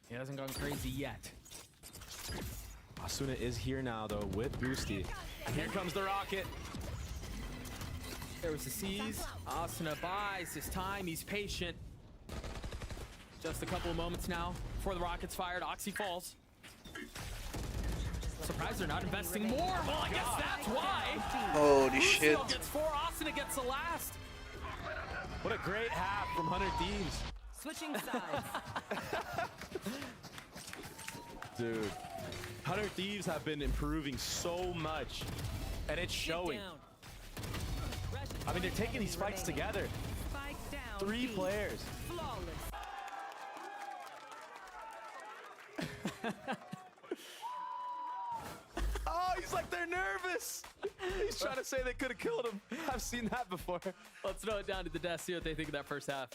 Speaker 13: He hasn't gone crazy yet.
Speaker 16: Asuna is here now though with Boosty. And here comes the rocket.
Speaker 13: There was the C's. Asuna buys his time. He's patient. Just a couple of moments now before the rocket's fired. Oxy falls. Surprised they're not investing more. Well, I guess that's why.
Speaker 1: Holy shit.
Speaker 13: Boosty gets 4. Asuna gets the last.
Speaker 16: What a great half from 100 Thieves.
Speaker 18: Switching sides.
Speaker 16: Dude, 100 Thieves have been improving so much, and it's showing. I mean, they're taking these fights together. 3 players. Oh, he's like, they're nervous. He's trying to say they could have killed him. I've seen that before.
Speaker 13: Let's throw it down to the desk, see what they think of that first half.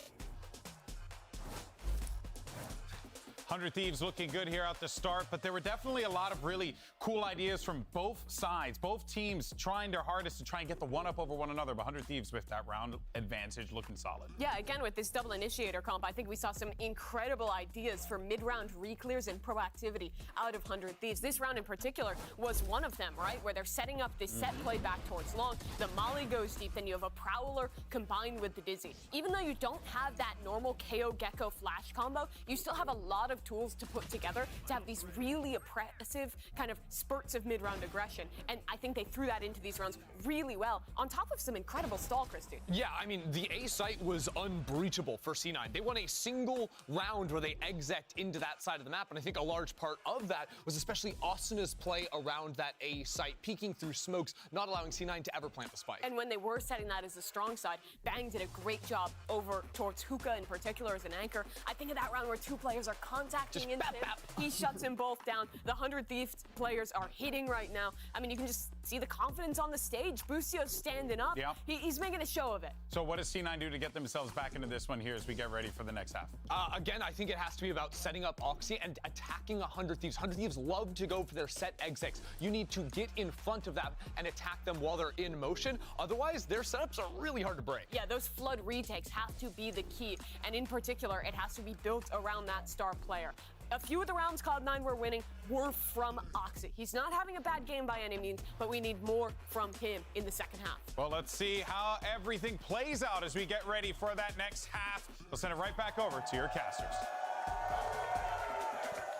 Speaker 4: 100 Thieves looking good here at the start, but there were definitely a lot of really cool ideas from both sides. Both teams trying their hardest to try and get the one-up over one another, but 100 Thieves with that round advantage looking solid.
Speaker 5: Yeah, again, with this double initiator comp, I think we saw some incredible ideas for mid-round re-clears and proactivity out of 100 Thieves. This round in particular was one of them, right? Where they're setting up this set play back towards long. The Molly goes deep, then you have a Prowler combined with the Dizzy. Even though you don't have that normal KO Gecko flash combo, you still have a lot of tools to put together to have these really oppressive kind of spurts of mid-round aggression. And I think they threw that into these rounds really well, on top of some incredible stall, Christy.
Speaker 6: Yeah, I mean, the A site was unbreachable for C9. They won a single round where they exec'd into that side of the map, and I think a large part of that was especially Asana's play around that A site, peeking through smokes, not allowing C9 to ever plant the spike.
Speaker 5: And when they were setting that as a strong side, Bang did a great job over towards Hookah in particular as an anchor. I think of that round where two players are contacting into him. He shuts them both down. The 100 Thieves players are hitting right now. I mean, you can just see the confidence on the stage. Busio standing up.
Speaker 4: Yep.
Speaker 5: He's making a show of it.
Speaker 4: So what does C9 do to get themselves back into this one here as we get ready for the next half?
Speaker 6: Again, I think it has to be about setting up Oxy and attacking 100 Thieves. 100 Thieves love to go for their set exits. You need to get in front of that and attack them while they're in motion. Otherwise, their setups are really hard to break.
Speaker 5: Yeah, those flood retakes have to be the key. And in particular, it has to be built around that star player. A few of the rounds Cloud9 were winning were from Oxy. He's not having a bad game by any means, but we need more from him in the second half.
Speaker 4: Well, let's see how everything plays out as we get ready for that next half. We'll send it right back over to your casters.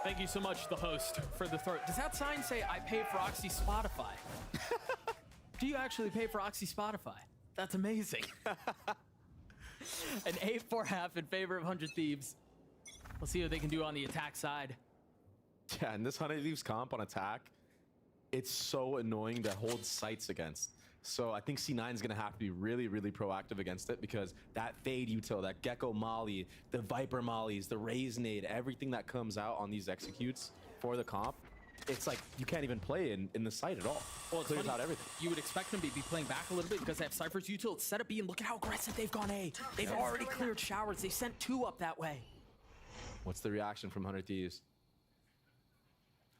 Speaker 13: Thank you so much, the host, for the throw. Does that sign say, I pay for Oxy Spotify? Do you actually pay for Oxy Spotify? That's amazing. An 8-4 half in favor of 100 Thieves. We'll see what they can do on the attack side.
Speaker 16: Yeah, and this 100 Thieves comp on attack, it's so annoying to hold sights against. So I think C9 is going to have to be really, really proactive against it, because that Fade util, that Gecko Molly, the Viper Mollies, the Raise Nade, everything that comes out on these executes for the comp, it's like you can't even play in the site at all.
Speaker 13: Well, it's
Speaker 16: clears
Speaker 13: funny,
Speaker 16: out everything.
Speaker 13: You would expect them to be playing back a little bit because they have Cypher's util. It's set up B, and look at how aggressive they've gone A. They've already cleared showers. They sent 2 up that way.
Speaker 16: What's the reaction from 100 Thieves?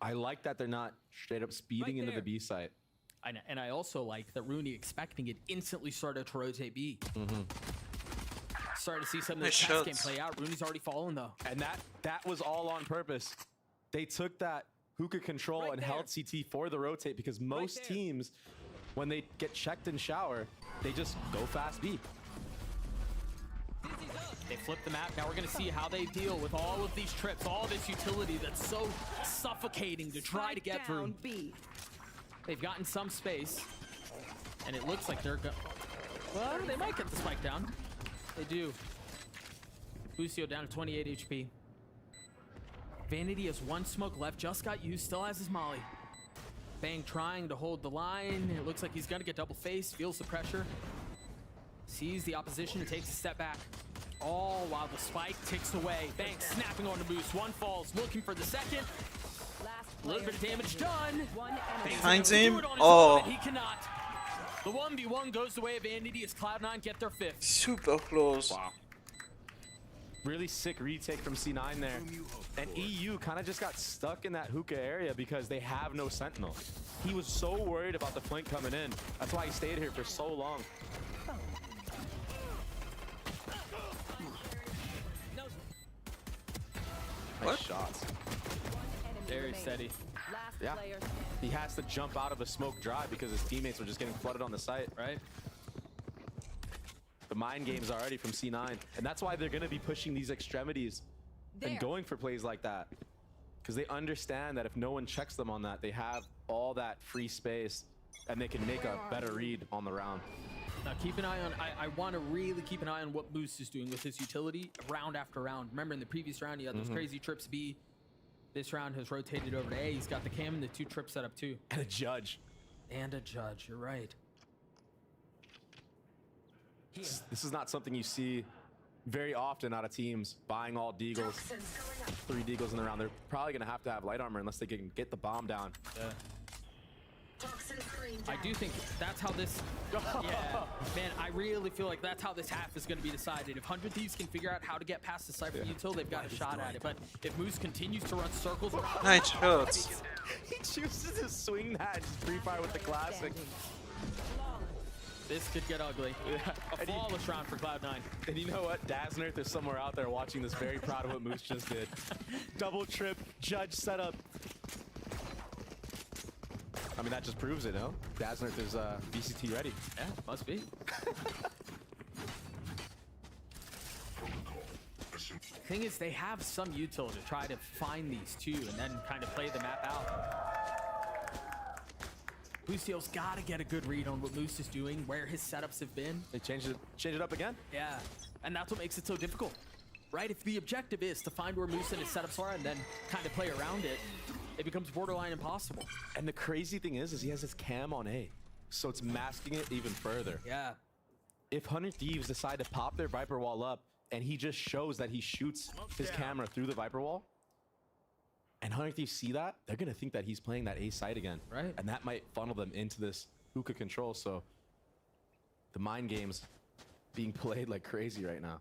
Speaker 16: I like that they're not straight up speeding into the B site.
Speaker 13: And I also like that Rooney, expecting it, instantly started to rotate B. Started to see some of the test game play out. Rooney's already fallen, though.
Speaker 16: And that was all on purpose. They took that hookah control and held CT for the rotate, because most teams, when they get checked in shower, they just go fast B.
Speaker 13: They flip the map. Now we're going to see how they deal with all of these trips, all this utility that's so suffocating to try to get through. They've gotten some space, and it looks like they're well, they might get the spike down. They do. Busio down to 28 HP. Vanity has 1 smoke left, just got used, still has his molly. Bang trying to hold the line. It looks like he's going to get double faced, feels the pressure. Sees the opposition and takes a step back. All while the spike ticks away. Bang snapping on the boost. 1 falls, looking for the second. A little bit of damage done.
Speaker 1: Finds him. Oh.
Speaker 13: He cannot. The 1v1 goes the way of Vanity as Cloud9 get their 5th.
Speaker 1: Super close.
Speaker 16: Wow. Really sick retake from C9 there. And EU kind of just got stuck in that hookah area because they have no sentinel. He was so worried about the flank coming in. That's why he stayed here for so long. Nice shots.
Speaker 13: Very steady.
Speaker 16: Yeah. He has to jump out of a smoke drive because his teammates were just getting flooded on the site.
Speaker 13: Right.
Speaker 16: The mind games already from C9. And that's why they're going to be pushing these extremities and going for plays like that. Because they understand that if no one checks them on that, they have all that free space and they can make a better read on the round.
Speaker 13: Now keep an eye on, I want to really keep an eye on what Boost is doing with his utility round after round. Remember in the previous round, he had those crazy trips B. This round has rotated over to A. He's got the cam and the 2 trips set up too.
Speaker 16: And a judge.
Speaker 13: And a judge, you're right.
Speaker 16: This is not something you see very often out of teams buying all deagles. 3 deagles in the round. They're probably going to have light armor unless they can get the bomb down.
Speaker 13: Yeah. I do think that's how this. Yeah, man, I really feel like that's how this half is going to be decided. If 100 Thieves can figure out how to get past the Cypher util, they've got a shot at it. But if Moose continues to run circles around,
Speaker 1: Nice shots.
Speaker 16: He chooses to swing that and just pre-fire with the classic.
Speaker 13: this could get ugly. A flawless round for Cloud9.
Speaker 16: And you know what? Daznert is somewhere out there watching this, very proud of what Moose just did. Double trip, judge setup. I mean, that just proves it, no? Daznert is VCT ready.
Speaker 13: Yeah, must be. Thing is, they have some util to try to find these two and then kind of play the map out. Boostio's got to get a good read on what Moose is doing, where his setups have been.
Speaker 16: They changed it up again?
Speaker 13: Yeah, and that's what makes it so difficult, right? If the objective is to find where Moose and his setups are and then kind of play around it, it becomes borderline impossible.
Speaker 16: And the crazy thing is he has his cam on A, so it's masking it even further.
Speaker 13: Yeah.
Speaker 16: If 100 Thieves decide to pop their Viper wall up and he just shows that he shoots his camera through the Viper wall, and 100 Thieves see that, they're gonna think that he's playing that A site again.
Speaker 13: Right.
Speaker 16: And that might funnel them into this hookah control, so the mind game's being played like crazy right now.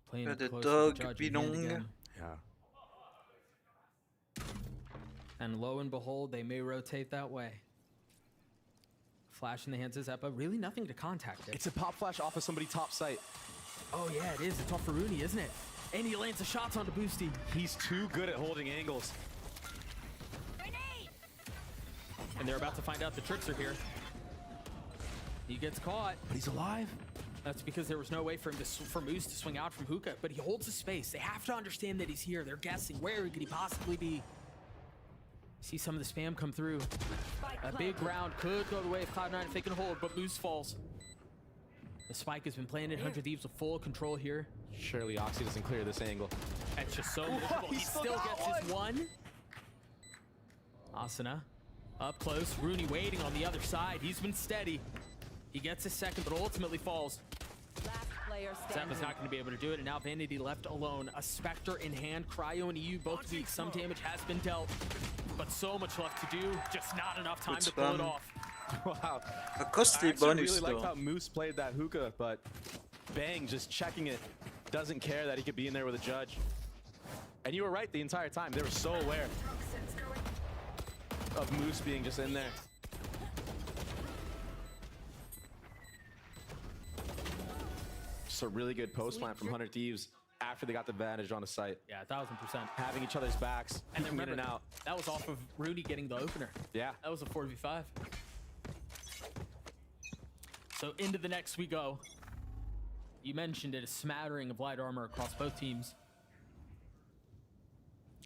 Speaker 13: Playing
Speaker 1: The
Speaker 13: close
Speaker 1: dog
Speaker 13: to Judge
Speaker 1: belong.
Speaker 13: again.
Speaker 16: Yeah.
Speaker 13: And lo and behold, they may rotate that way. Flash in the hands of Zeppa. Really nothing to contact it.
Speaker 16: It's a pop flash off of somebody top site.
Speaker 13: Oh yeah, it is. It's off for Rooney, isn't it? And he lands the shots onto Boosty.
Speaker 16: He's too good at holding angles.
Speaker 13: And they're about to find out the tricks are here. He gets caught.
Speaker 16: But he's alive.
Speaker 13: That's because there was no way for him for Moose to swing out from hookah, but he holds his space. They have to understand that he's here. They're guessing where could he possibly be. See some of the spam come through. A big round could go the way of Cloud9 if they can hold, but Moose falls. The spike has been planted. 100 Thieves with full control here.
Speaker 16: Surely Oxy doesn't clear this angle.
Speaker 13: That's just so visible. He still gets his one. Asuna up close. Rooney waiting on the other side. He's been steady. He gets his second, but ultimately falls. Zappa's not going to be able to do it, and now Vanity left alone. A Spectre in hand, Cryo and EU both weak. Some damage has been dealt, but so much left to do. Just not enough time to pull it off.
Speaker 16: Wow.
Speaker 1: A costly
Speaker 16: I actually
Speaker 1: bonus
Speaker 16: really liked
Speaker 1: though.
Speaker 16: how Moose played that hookah, but Bang just checking it. Doesn't care that he could be in there with a judge. And you were right the entire time. They were so aware of Moose being just in there. Just a really good post plant from 100 Thieves after they got the advantage on the site.
Speaker 13: Yeah, 1000%.
Speaker 16: Having each other's backs,
Speaker 13: And
Speaker 16: peeking in
Speaker 13: remember,
Speaker 16: and out.
Speaker 13: that was off of Rooney getting the opener.
Speaker 16: Yeah.
Speaker 13: That was a 4v5. So into the next we go. You mentioned it, a smattering of light armor across both teams.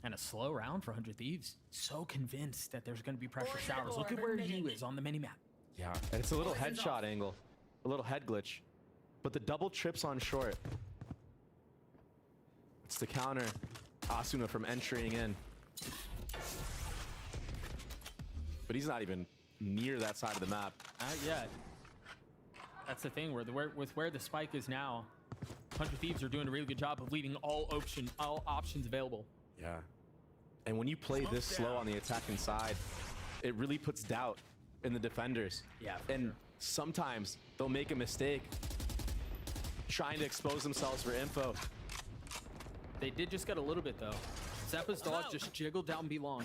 Speaker 13: And a slow round for 100 Thieves. So convinced that there's going to be pressure showers. Look at where U is on the minimap.
Speaker 16: Yeah, and it's a little headshot angle, a little head glitch. But the double trips on short. It's the counter Asuna from entering in. But he's not even near that side of the map.
Speaker 13: Not yet. That's the thing, with where the spike is now, 100 Thieves are doing a really good job of leaving all options available.
Speaker 16: Yeah. And when you play this slow on the attacking side, it really puts doubt in the defenders.
Speaker 13: Yeah.
Speaker 16: And sometimes they'll make a mistake trying to expose themselves for info.
Speaker 13: They did just get a little bit though. Zeppa's dog just jiggled down B long.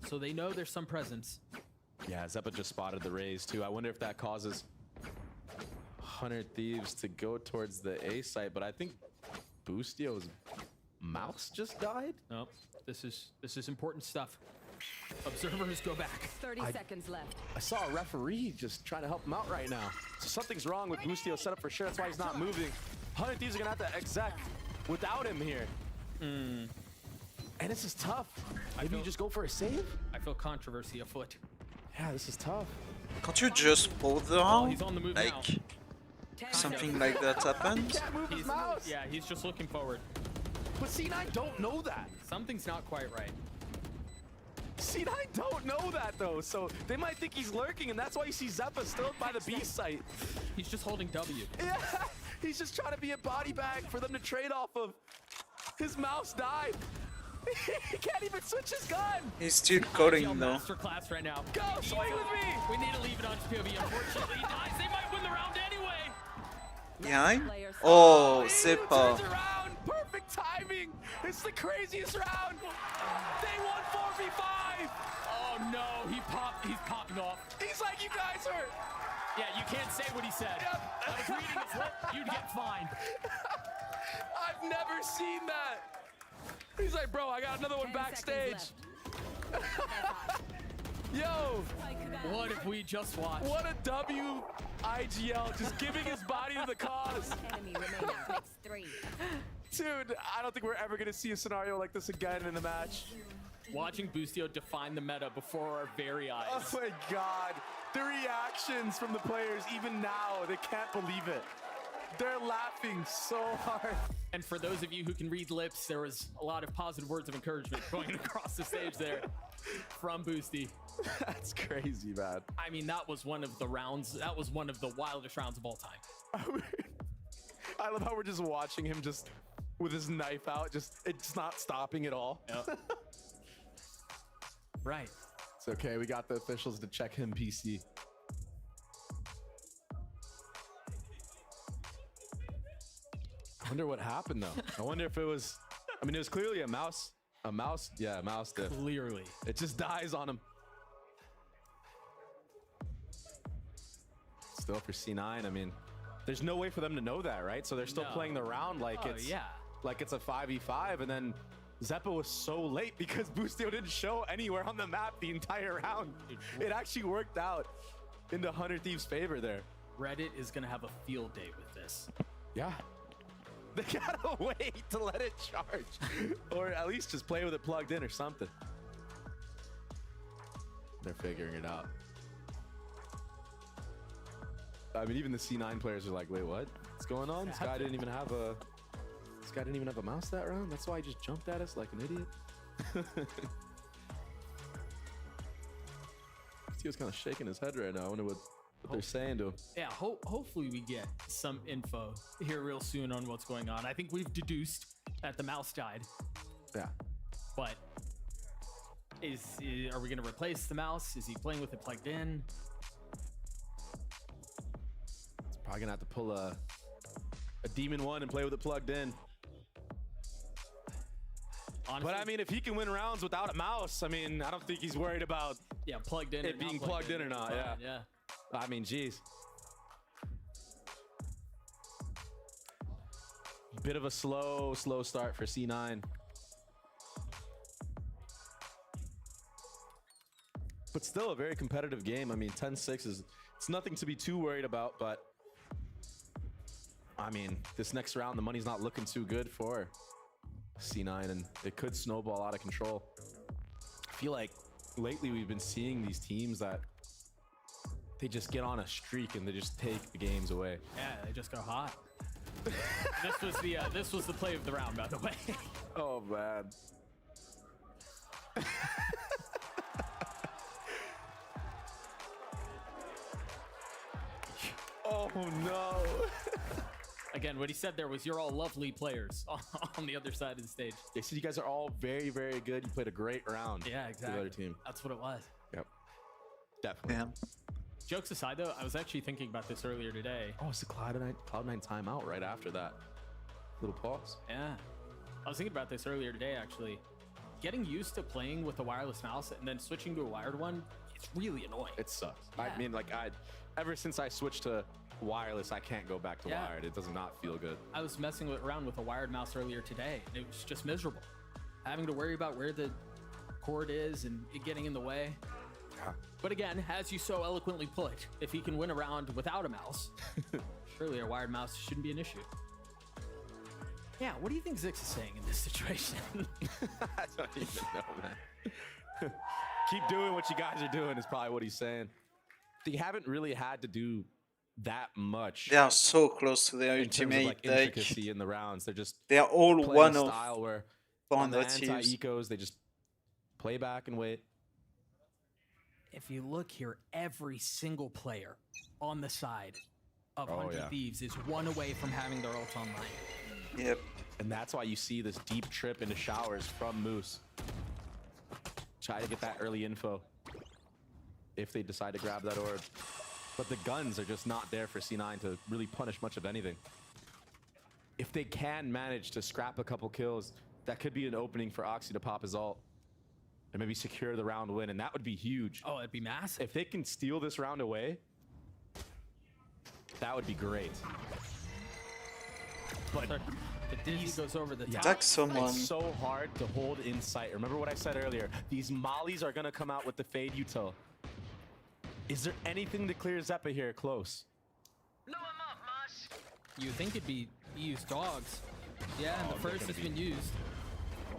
Speaker 13: So they know there's some presence.
Speaker 16: Yeah, Zeppa just spotted the raise too. I wonder if that causes 100 Thieves to go towards the A site, but I think Boostio's mouse just died?
Speaker 13: Nope. This is important stuff. Observers go back.
Speaker 18: 30 seconds left.
Speaker 16: I saw a referee just trying to help him out right now. So something's wrong with Boostio's setup for sure. That's why he's not moving. 100 Thieves are gonna have to exec without him here. And this is tough. Maybe you just go for a save?
Speaker 13: I feel controversy afoot.
Speaker 16: Yeah, this is tough.
Speaker 1: Can't you just pull the
Speaker 13: Oh, he's on the move
Speaker 1: like
Speaker 13: now.
Speaker 1: something like that happens?
Speaker 13: Yeah, he's just looking forward.
Speaker 16: But C9 don't know that.
Speaker 13: Something's not quite right.
Speaker 16: C9 don't know that though, so they might think he's lurking, and that's why you see Zeppa still by the B site.
Speaker 13: He's just holding W.
Speaker 16: Yeah, he's just trying to be a body bag for them to trade off of. His mouse died. He can't even switch his gun.
Speaker 1: He's still coding though.
Speaker 13: Masterclass right now.
Speaker 16: Go, swing with me.
Speaker 13: We need to leave it on POV. Unfortunately, he dies. They might win the round anyway.
Speaker 1: Behind? Oh,
Speaker 16: Turns
Speaker 1: Zipper.
Speaker 16: around. Perfect timing. It's the craziest round. They won 4v5.
Speaker 13: Oh no, he's popping off.
Speaker 16: He's like, you guys are.
Speaker 13: Yeah, you can't say what he said.
Speaker 16: Yep.
Speaker 13: I was reading his lip. You'd get fined.
Speaker 16: I've never seen that. He's like, bro, I got another one backstage. Yo.
Speaker 13: What if we just watched?
Speaker 16: What a WIGL, just giving his body to the cause.
Speaker 18: Enemy remaining. Makes 3.
Speaker 16: Dude, I don't think we're ever gonna see a scenario like this again in the match.
Speaker 13: Watching Boostio define the meta before our very eyes.
Speaker 16: Oh my God. The reactions from the players, even now, they can't believe it. They're laughing so hard.
Speaker 13: And for those of you who can read lips, there was a lot of positive words of encouragement going across the stage there from Boosty.
Speaker 16: That's crazy, man.
Speaker 13: I mean, that was one of the rounds. That was one of the wildest rounds of all time.
Speaker 16: I love how we're just watching him just with his knife out. It's not stopping at all.
Speaker 13: Yep. Right.
Speaker 16: It's okay. We got the officials to check him PC. I wonder what happened though. I wonder if it was. I mean, it was clearly a mouse. A mouse. Yeah, a mouse diff.
Speaker 13: Clearly.
Speaker 16: It just dies on him. Still for C9. I mean, there's no way for them to know that, right? So they're still playing the round like it's a 5v5, and then Zeppa was so late because Boostio didn't show anywhere on the map the entire round. It actually worked out into Hunter Thief's favor there.
Speaker 13: Reddit is gonna have a field day with this.
Speaker 16: Yeah. They gotta wait to let it charge. Or at least just play with it plugged in or something. They're figuring it out. I mean, even the C9 players are like, wait, what? What's going on? This guy didn't even have a mouse that round? That's why he just jumped at us like an idiot? He was kind of shaking his head right now. I wonder what they're saying to him.
Speaker 13: Yeah, hopefully we get some info here real soon on what's going on. I think we've deduced that the mouse died.
Speaker 16: Yeah.
Speaker 13: But are we going to replace the mouse? Is he playing with it plugged in?
Speaker 16: It's probably going to have to pull a Demon 1 and play with it plugged in. Honestly, but I mean, if he can win rounds without a mouse, I mean, I don't think he's worried about
Speaker 13: plugged in
Speaker 16: it being plugged in or not. Yeah. I mean, geez. Bit of a slow start for C9. But still a very competitive game. I mean, 10-6 it's nothing to be too worried about, but I mean, this next round, the money's not looking too good for C9, and it could snowball out of control. I feel like lately we've been seeing these teams that they just get on a streak and they just take the games away.
Speaker 13: Yeah, they just go hot. This was the play of the round, by the way.
Speaker 16: Oh man. Oh no.
Speaker 13: Again, what he said there was, you're all lovely players on the other side of the stage.
Speaker 16: They said you guys are all very, very good. You played a great round.
Speaker 13: Yeah, exactly.
Speaker 16: The other team.
Speaker 13: That's what it was.
Speaker 16: Yep. Definitely.
Speaker 1: Yeah.
Speaker 13: Jokes aside, though, I was actually thinking about this earlier today.
Speaker 16: Oh, it's the Cloud9 timeout right after that. Little pause.
Speaker 13: Yeah. I was thinking about this earlier today, actually. Getting used to playing with a wireless mouse and then switching to a wired one, it's really annoying.
Speaker 16: It sucks.
Speaker 13: Yeah.
Speaker 16: I mean, like, ever since I switched to wireless, I can't go back to wired. It does not feel good.
Speaker 13: I was messing around with a wired mouse earlier today, and it was just miserable. Having to worry about where the cord is and it getting in the way.
Speaker 16: Yeah.
Speaker 13: But again, as you so eloquently put, if he can win a round without a mouse, surely a wired mouse shouldn't be an issue. Yeah, what do you think Zix is saying in this situation?
Speaker 16: I don't even know, man. Keep doing what you guys are doing is probably what he's saying. They haven't really had to do that much.
Speaker 1: They are so close to their
Speaker 16: in terms
Speaker 1: ultimate.
Speaker 16: of, like, intricacy in the rounds.
Speaker 1: They are all
Speaker 16: playing
Speaker 1: one
Speaker 16: a
Speaker 1: of
Speaker 16: style where on the
Speaker 1: 400 teams.
Speaker 16: anti-ecos, they just play back and wait.
Speaker 13: If you look here, every single player on the side of 100 Thieves is one away from having their ult online.
Speaker 1: Yep.
Speaker 16: And that's why you see this deep trip into showers from Moose. Try to get that early info if they decide to grab that orb. But the guns are just not there for C9 to really punish much of anything. If they can manage to scrap a couple kills, that could be an opening for Oxy to pop his ult and maybe secure the round win, and that would be huge.
Speaker 13: Oh, it'd be massive.
Speaker 16: If they can steal this round away, that would be great. But
Speaker 13: the Dizzy goes over the top.
Speaker 1: Attack someone.
Speaker 16: It's so hard to hold in sight. Remember what I said earlier. These mollies are going to come out with the fade util. Is there anything to clear Zeppa here close?
Speaker 13: You would think it'd be used dogs. Yeah, and the first has been used.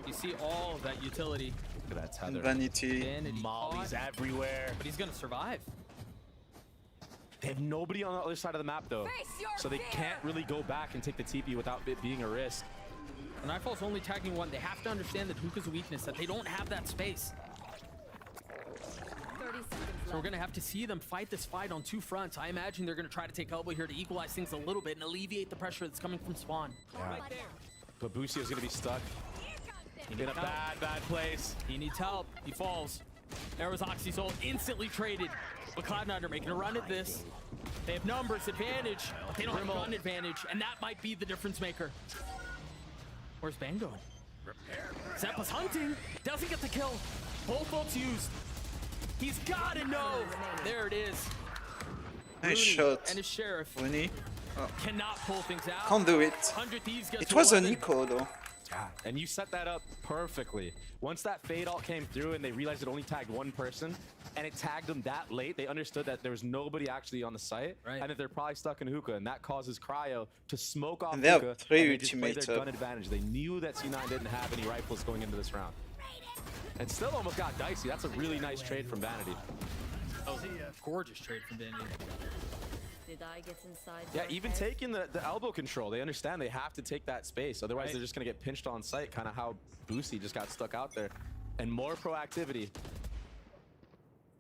Speaker 13: You see all of that utility.
Speaker 16: Look at that tether.
Speaker 1: Vanity.
Speaker 16: Mollies
Speaker 13: caught,
Speaker 16: everywhere.
Speaker 13: But he's gonna survive.
Speaker 16: They have nobody on the other side of the map though. So they can't really go back and take the TP without it being a risk.
Speaker 13: And Nightfall's only tagging one. They have to understand that Hookah's a weakness, that they don't have that space.
Speaker 18: 30 seconds
Speaker 13: So we're gonna have to see them fight this fight on two fronts. I imagine they're gonna try to take elbow here to equalize things a little bit and alleviate the pressure that's coming from Spawn.
Speaker 16: Yeah. But Busio is gonna be stuck in a bad place.
Speaker 13: He needs help. He falls. There was Oxy's ult instantly traded. But Cloud9 are making a run at this. They have numbers advantage, but they don't have run advantage, and that might be the difference maker. Where's Bang going? Zeppa's hunting. Doesn't get the kill. Both ults used. He's gotta know. There it is.
Speaker 1: Nice
Speaker 13: Rooney
Speaker 1: shot.
Speaker 13: and his sheriff
Speaker 1: Rooney. Oh.
Speaker 13: cannot pull things out.
Speaker 1: Can't do it.
Speaker 13: 100 Thieves gets
Speaker 1: It was an
Speaker 13: 11.
Speaker 1: eco though.
Speaker 16: Yeah, and you set that up perfectly. Once that fade ult came through and they realized it only tagged one person, and it tagged them that late, they understood that there was nobody actually on the site, and that they're probably stuck in Hookah, and that causes Cryo to smoke off
Speaker 1: And they have
Speaker 16: Hookah,
Speaker 1: three
Speaker 16: and they just play
Speaker 1: ultimates
Speaker 16: their
Speaker 1: up.
Speaker 16: gun advantage. They knew that C9 didn't have any rifles going into this round. And still almost got dicey. That's a really nice trade from Vanity.
Speaker 13: Oh, gorgeous trade from Vanity.
Speaker 18: Did I get inside?
Speaker 16: Yeah,
Speaker 18: your
Speaker 16: even
Speaker 18: head?
Speaker 16: taking the elbow control, they understand they have to take that space. Otherwise, they're just going to get pinched on sight, kind of how Boosie just got stuck out there. And more proactivity.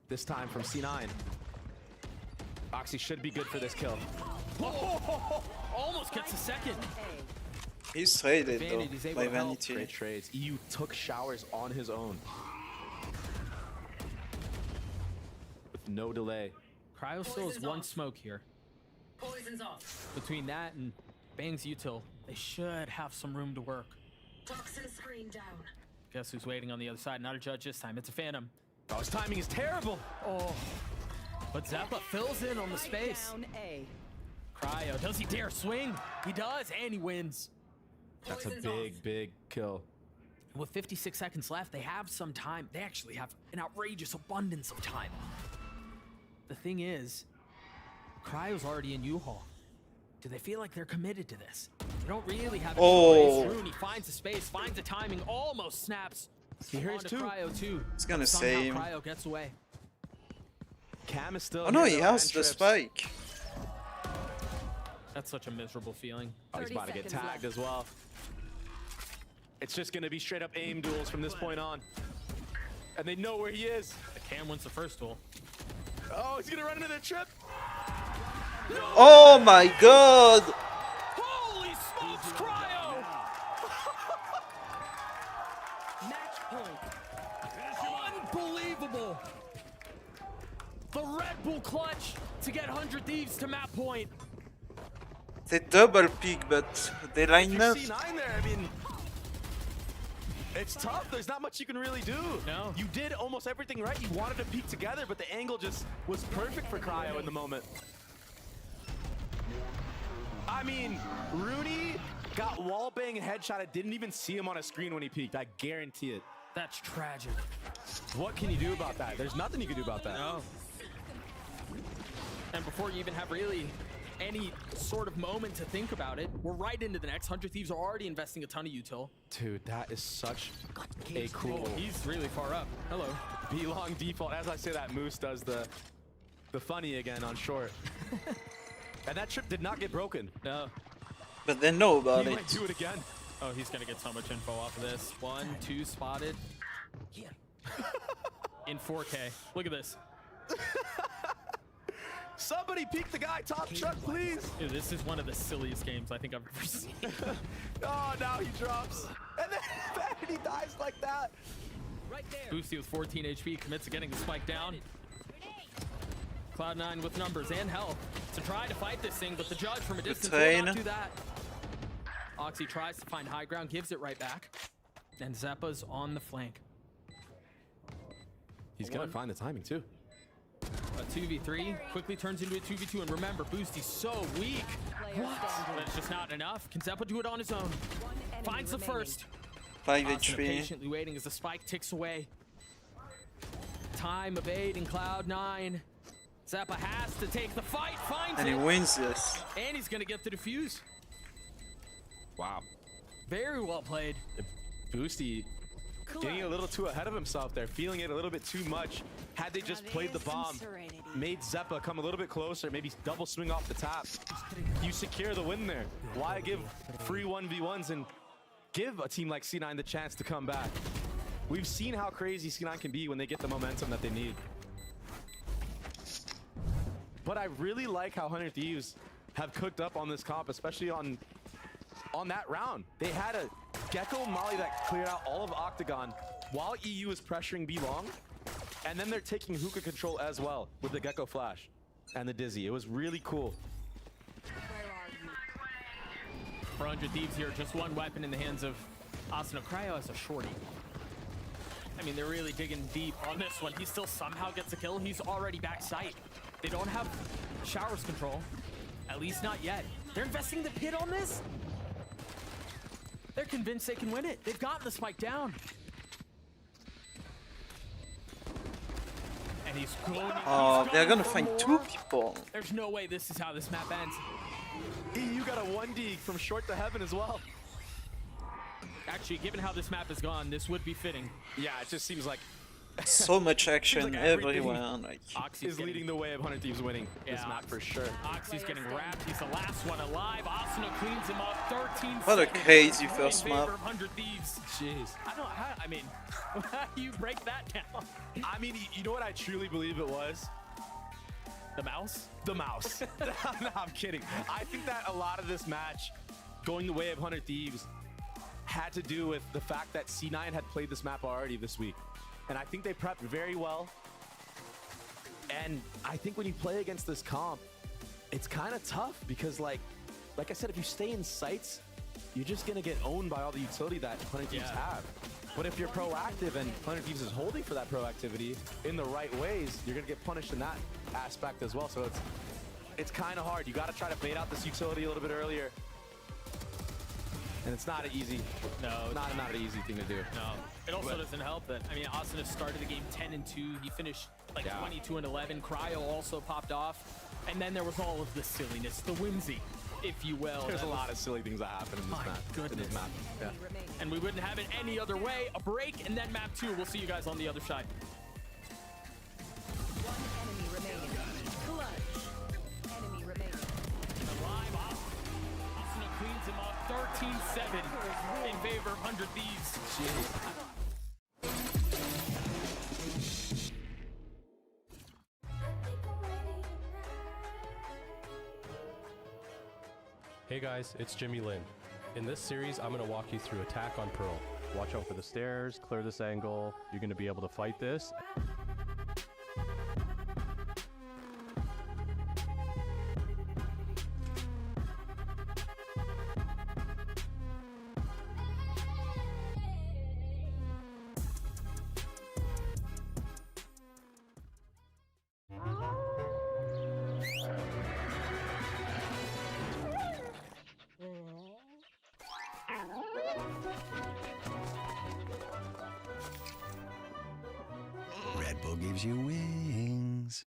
Speaker 16: This time from C9. Oxy should be good for this kill.
Speaker 13: Oh, almost gets a second.
Speaker 1: He's traded
Speaker 13: Vanity's
Speaker 1: though
Speaker 13: able
Speaker 1: by
Speaker 13: to help.
Speaker 1: Vanity.
Speaker 16: Great trades. EU took showers on his own. With no delay.
Speaker 13: Cryo still has one smoke here.
Speaker 14: Poison's off.
Speaker 13: Between that and Bang's util, they should have some room to work.
Speaker 14: Toxin screen down.
Speaker 13: Guess who's waiting on the other side? Not a judge this time. It's a Phantom.
Speaker 16: Oh, his timing is terrible.
Speaker 13: Oh. But Zeppa fills in on the space.
Speaker 18: Down A.
Speaker 13: Cryo, does he dare swing? He does, and he wins.
Speaker 16: That's a big kill.
Speaker 13: With 56 seconds left, they have some time. They actually have an outrageous abundance of time. The thing is, Cryo's already in U-Haul. Do they feel like they're committed to this? They don't really have a choice. Rooney finds a space, finds a timing, almost snaps.
Speaker 16: He hears
Speaker 13: onto
Speaker 16: two.
Speaker 13: Cryo too.
Speaker 1: He's gonna
Speaker 13: Somehow
Speaker 1: save him.
Speaker 13: Cryo gets away.
Speaker 16: Cam is still
Speaker 1: Oh no,
Speaker 16: here,
Speaker 1: he
Speaker 16: though,
Speaker 1: has
Speaker 16: and
Speaker 1: the
Speaker 16: trips.
Speaker 1: spike.
Speaker 13: That's such a miserable feeling.
Speaker 16: Oh, he's about to get tagged as well. It's just going to be straight up aim duels from this point on. And they know where he is.
Speaker 13: The Cam wins the first duel.
Speaker 16: Oh, he's going to run into the trip.
Speaker 1: Oh my god!
Speaker 13: Holy smokes, Cryo!
Speaker 18: Match point.
Speaker 13: Unbelievable! The Red Bull clutch to get 100 Thieves to map point.
Speaker 1: They double pick, but they line up.
Speaker 16: C9 there, I mean, it's tough. There's not much you can really do.
Speaker 13: No.
Speaker 16: You did almost everything right. You wanted to peek together, but the angle just was perfect for Cryo in the moment. I mean, Rooney got wallbang and headshot. I didn't even see him on a screen when he peeked. I guarantee it.
Speaker 13: That's tragic.
Speaker 16: What can you do about that? There's nothing you can do about that.
Speaker 13: No. And before you even have really any sort of moment to think about it, we're right into the next. 100 Thieves are already investing a ton of util.
Speaker 16: Dude, that is such a cool.
Speaker 13: Oh, he's really far up. Hello.
Speaker 16: B-long default. As I say that, Moose does the funny again on short. And that trip did not get broken.
Speaker 13: No.
Speaker 1: But they know about
Speaker 16: He
Speaker 1: it.
Speaker 16: might do it again.
Speaker 13: Oh, he's gonna get so much info off of this. 1, 2 spotted. In 4K. Look at this.
Speaker 16: Somebody peek the guy top truck, please.
Speaker 13: Dude, this is one of the silliest games I think I've ever seen.
Speaker 16: Oh, now he drops. And then Vanity dies like that.
Speaker 13: Right there. Boosty with 14 HP commits to getting the spike down. Cloud9 with numbers and health to try to fight this thing, but the judge from a distance will not do that. Oxy tries to find high ground, gives it right back. And Zeppa's on the flank.
Speaker 16: He's gonna find the timing too.
Speaker 13: A 2v3 quickly turns into a 2v2, and remember, Boosty's so weak. What? But it's just not enough. Can Zeppa do it on his own? Finds the first.
Speaker 1: 5
Speaker 13: Asuna
Speaker 1: HP.
Speaker 13: patiently waiting as the spike ticks away. Time of 8 in Cloud9. Zeppa has to take the fight, finds
Speaker 1: And
Speaker 13: it.
Speaker 1: he wins this.
Speaker 13: And he's gonna get the defuse.
Speaker 16: Wow.
Speaker 13: Very well played.
Speaker 16: Boosty getting a little too ahead of himself there, feeling it a little bit too much. Had they just played the bomb, made Zeppa come a little bit closer, maybe double swing off the top, you secure the win there. Why give free 1v1s and give a team like C9 the chance to come back? We've seen how crazy C9 can be when they get the momentum that they need. But I really like how 100 Thieves have cooked up on this comp, especially on that round. They had a Gecko Molly that cleared out all of Octagon while EU is pressuring B long, and then they're taking hookah control as well with the Gecko Flash and the Dizzy. It was really cool.
Speaker 13: For 100 Thieves here, just one weapon in the hands of Asuna. Cryo as a shorty. I mean, they're really digging deep on this one. He still somehow gets a kill. He's already back sight. They don't have showers control, at least not yet. They're investing the pit on this? They're convinced they can win it. They've gotten the spike down. And he's going.
Speaker 1: Oh, they're gonna find 2 people.
Speaker 13: There's no way this is how this map ends.
Speaker 16: EU got a 1D from short to heaven as well.
Speaker 13: Actually, given how this map has gone, this would be fitting.
Speaker 16: Yeah, it just seems like
Speaker 1: So much action
Speaker 16: like everything
Speaker 1: everywhere. Like,
Speaker 16: is leading the way of 100 Thieves winning this map for sure.
Speaker 13: Oxy's getting wrapped. He's the last one alive. Asuna cleans him up. 13
Speaker 1: what a
Speaker 13: seconds
Speaker 1: crazy
Speaker 13: in
Speaker 1: first
Speaker 13: favor
Speaker 1: map.
Speaker 13: of 100 Thieves.
Speaker 16: Jeez.
Speaker 13: I mean, how do you break that down?
Speaker 16: I mean, you know what I truly believe it was?
Speaker 13: The mouse?
Speaker 16: The mouse. No, I'm kidding. I think that a lot of this match going the way of 100 Thieves had to do with the fact that C9 had played this map already this week. And I think they prepped very well. And I think when you play against this comp, it's kind of tough because like I said, if you stay in sights, you're just going to get owned by all the utility that 100 Thieves have. But if you're proactive and 100 Thieves is holding for that proactivity in the right ways, you're going to get punished in that aspect as well. So it's kind of hard. You got to try to bait out this utility a little bit earlier. And it's not an easy, not an easy thing to do.
Speaker 13: No, it also doesn't help that, I mean, Asuna started the game 10-2. He finished like 22-11. Cryo also popped off. And then there was all of the silliness, the whimsy, if you will.
Speaker 16: There's a lot of silly things that happen in this map.
Speaker 13: Goodness.
Speaker 16: In this map. Yeah.
Speaker 13: And we wouldn't have it any other way. A break and then map 2. We'll see you guys on the other side.
Speaker 17: Enemy remaining. Clutch. Enemy remaining.
Speaker 13: Alive, Asuna cleans him up. 13-7 in favor of 100 Thieves.
Speaker 10: Hey guys, it's Jimmy Lin. In this series, I'm going to walk you through attack on Pearl. Watch out for the stairs, clear this angle. You're going to be able to fight this.
Speaker 19: Red Bull gives you wings.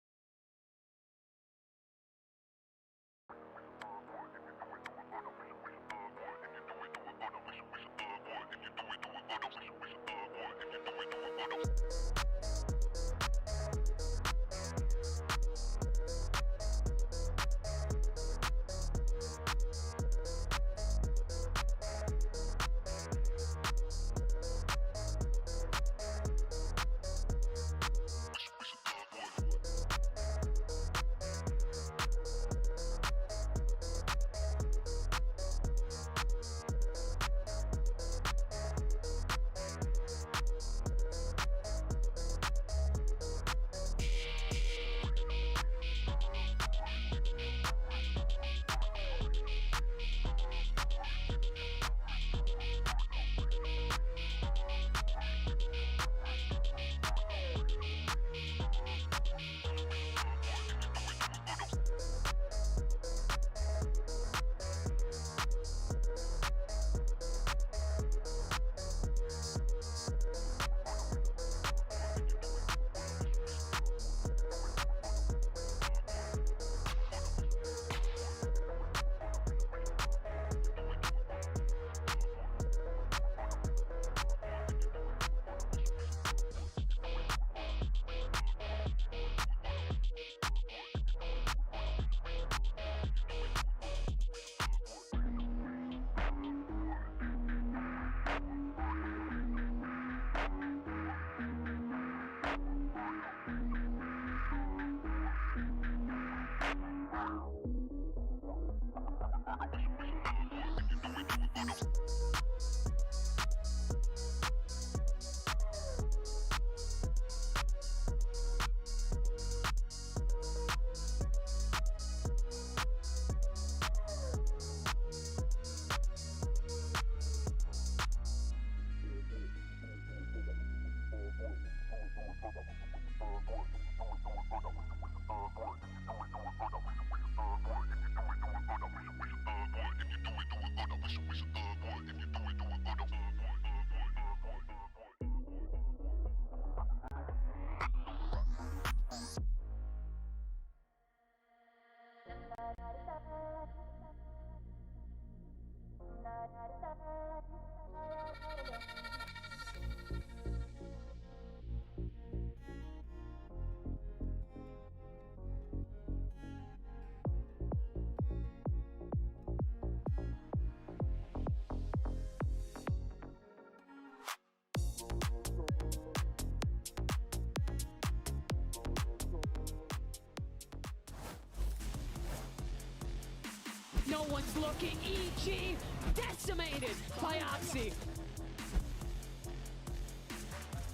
Speaker 5: No one's looking. EG decimated by Oxy.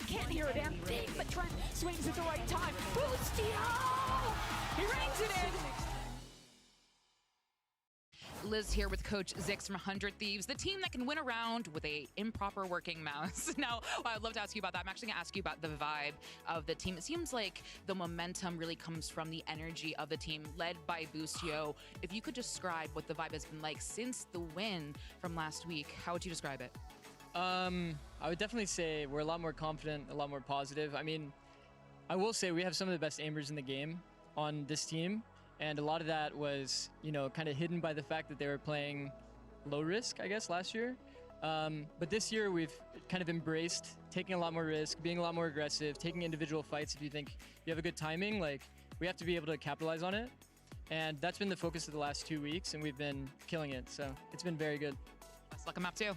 Speaker 5: Can't hear a damn thing, but Trent swings at the right time. Boostio! He rings it in.
Speaker 15: Liz here with Coach Zix from 100 Thieves, the team that can win a round with a improper working mouse. Now, I'd love to ask you about that. I'm actually going to ask you about the vibe of the team. It seems like the momentum really comes from the energy of the team led by Boostio. If you could describe what the vibe has been like since the win from last week, how would you describe it?
Speaker 8: I would definitely say we're a lot more confident, a lot more positive. I mean, I will say we have some of the best aimers in the game on this team. And a lot of that was, you know, kind of hidden by the fact that they were playing low risk, I guess, last year. But this year we've kind of embraced taking a lot more risk, being a lot more aggressive, taking individual fights. If you think you have a good timing, like, we have to be able to capitalize on it. And that's been the focus of the last 2 weeks, and we've been killing it. So it's been very good.
Speaker 15: Best luck on map 2.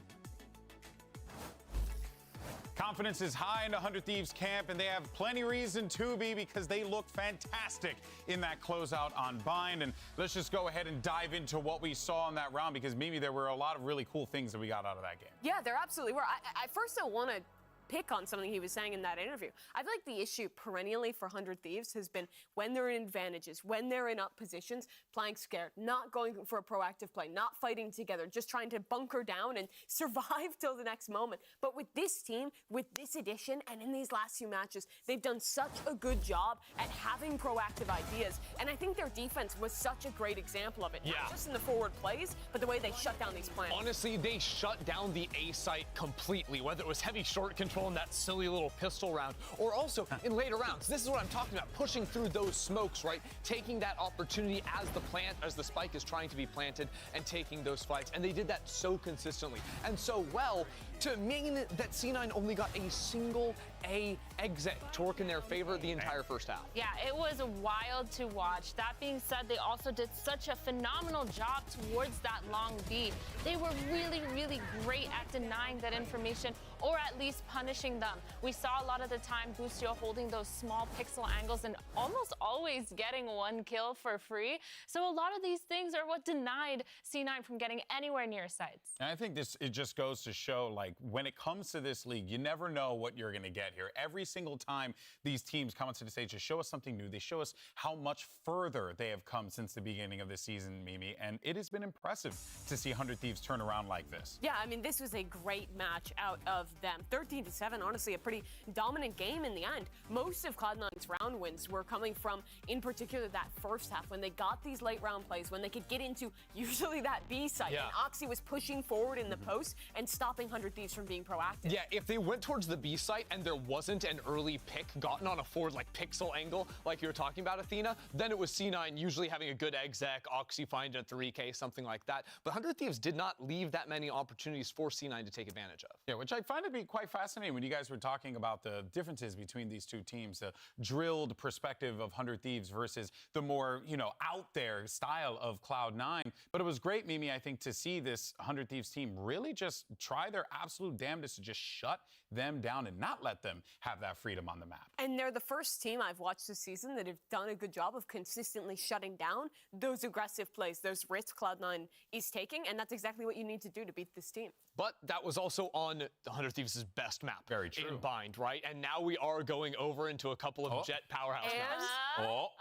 Speaker 4: Confidence is high in the 100 Thieves camp, and they have plenty reason to be because they look fantastic in that closeout on Bind. And let's just go ahead and dive into what we saw in that round, because Mimi, there were a lot of really cool things that we got out of that game.
Speaker 5: Yeah, there absolutely were. I first don't want to pick on something he was saying in that interview. I feel like the issue perennially for 100 Thieves has been when they're in advantages, when they're in up positions, playing scared, not going for a proactive play, not fighting together, just trying to bunker down and survive till the next moment. But with this team, with this edition, and in these last few matches, they've done such a good job at having proactive ideas. And I think their defense was such a great example of it.
Speaker 6: Yeah.
Speaker 5: Not just in the forward plays, but the way they shut down these plans.
Speaker 6: Honestly, they shut down the A site completely, whether it was heavy short control in that silly little pistol round, or also in later rounds. This is what I'm talking about, pushing through those smokes, right? Taking that opportunity as the spike is trying to be planted and taking those fights. And they did that so consistently and so well to mean that C9 only got a single A exit to work in their favor the entire first half.
Speaker 7: Yeah, it was wild to watch. That being said, they also did such a phenomenal job towards that long B. They were really, really great at denying that information, or at least punishing them. We saw a lot of the time Boostio holding those small pixel angles and almost always getting one kill for free. So a lot of these things are what denied C9 from getting anywhere near sites.
Speaker 4: And I think it just goes to show, like, when it comes to this league, you never know what you're going to get here. Every single time these teams come onto the stage to show us something new, they show us how much further they have come since the beginning of the season, Mimi. And it has been impressive to see 100 Thieves turn around like this.
Speaker 5: Yeah, I mean, this was a great match out of them. 13-7, honestly, a pretty dominant game in the end. Most of Cloud9's round wins were coming from, in particular, that first half, when they got these late round plays, when they could get into usually that B site, and Oxy was pushing forward in the post and stopping 100 Thieves from being proactive.
Speaker 6: Yeah, if they went towards the B site and there wasn't an early pick gotten on a forward, like, pixel angle, like you were talking about, Athena, then it was C9 usually having a good exec, Oxy finding a 3K, something like that. But 100 Thieves did not leave that many opportunities for C9 to take advantage of.
Speaker 4: Yeah, which I find to be quite fascinating when you guys were talking about the differences between these two teams, the drilled perspective of 100 Thieves versus the more, you know, out there style of Cloud9. But it was great, Mimi, I think, to see this 100 Thieves team really just try their absolute damnedest to just shut them down and not let them have that freedom on the map.
Speaker 5: And they're the first team I've watched this season that have done a good job of consistently shutting down those aggressive plays, those risks Cloud9 is taking, and that's exactly what you need to do to beat this team.
Speaker 6: But that was also on the 100 Thieves' best map.
Speaker 4: Very true.
Speaker 6: In Bind, right? And now we are going over into a couple of Jet powerhouse maps.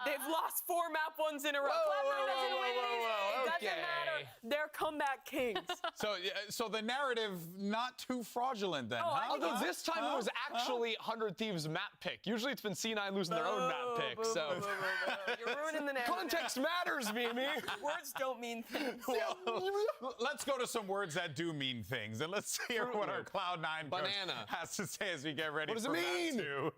Speaker 5: They've lost 4 map ones in a row. Cloud9 doesn't win these. It doesn't matter. They're comeback kings.
Speaker 4: So the narrative not too fraudulent then, huh?
Speaker 6: Although this time it was actually 100 Thieves map pick. Usually it's been C9 losing their own map pick. So
Speaker 5: you're ruining the narrative.
Speaker 6: Context matters, Mimi.
Speaker 5: Words don't mean things.
Speaker 4: Let's go to some words that do mean things, and let's hear what our Cloud9 coach has to say as we get ready.
Speaker 6: What does it mean?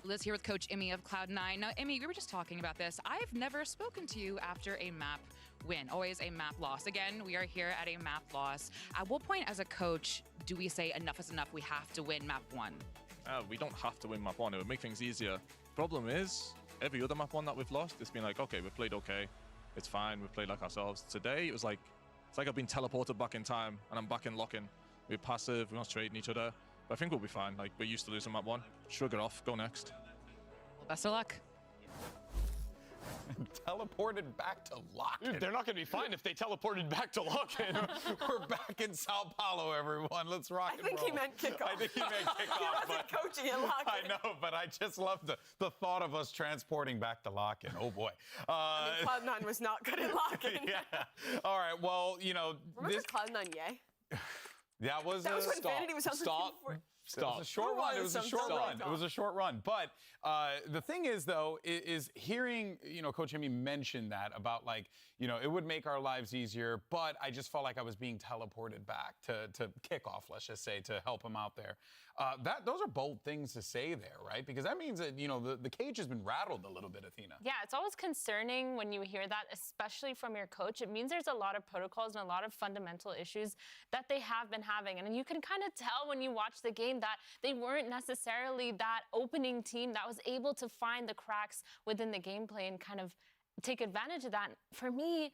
Speaker 15: Liz here with Coach Emmy of Cloud9. Now, Emmy, we were just talking about this. I've never spoken to you after a map win, always a map loss. Again, we are here at a map loss. At what point as a coach do we say enough is enough, we have to win map 1?
Speaker 9: We don't have to win map 1. It would make things easier. Problem is, every other map 1 that we've lost, it's been like, okay, we've played okay. It's fine. We've played like ourselves. Today, it was like, it's like I've been teleported back in time, and I'm back in locking. We're passive. We're not trading each other. But I think we'll be fine. Like, we're used to losing map 1. Shrug it off. Go next.
Speaker 15: Best of luck.
Speaker 4: Teleported back to Lock-in.
Speaker 6: Dude, they're not going to be fine if they teleported back to Lock-in.
Speaker 4: We're back in Sao Paulo, everyone. Let's rock and roll.
Speaker 5: I think he meant kickoff.
Speaker 4: I think he meant kickoff.
Speaker 5: He wasn't coaching at Lock-in.
Speaker 4: I know, but I just love the thought of us transporting back to Lock-in. Oh, boy.
Speaker 5: I mean, Cloud9 was not good at Lock-in.
Speaker 4: Yeah. All right, well, you know.
Speaker 5: Remember Cloud9 Yay?
Speaker 4: That was
Speaker 5: That was when
Speaker 4: stop.
Speaker 5: Vanity was on the
Speaker 4: Stop.
Speaker 5: team before.
Speaker 4: Stop. It was a short run. It was a short run. It was a short run. But the thing is, though, is hearing, you know, Coach Emmy mention that about, like, you know, it would make our lives easier, but I just felt like I was being teleported back to kickoff, let's just say, to help him out there. Those are bold things to say there, right? Because that means that, you know, the cage has been rattled a little bit, Athena.
Speaker 7: Yeah, it's always concerning when you hear that, especially from your coach. It means there's a lot of protocols and a lot of fundamental issues that they have been having. And you can kind of tell when you watch the game that they weren't necessarily that opening team that was able to find the cracks within the gameplay and kind of take advantage of that. For me,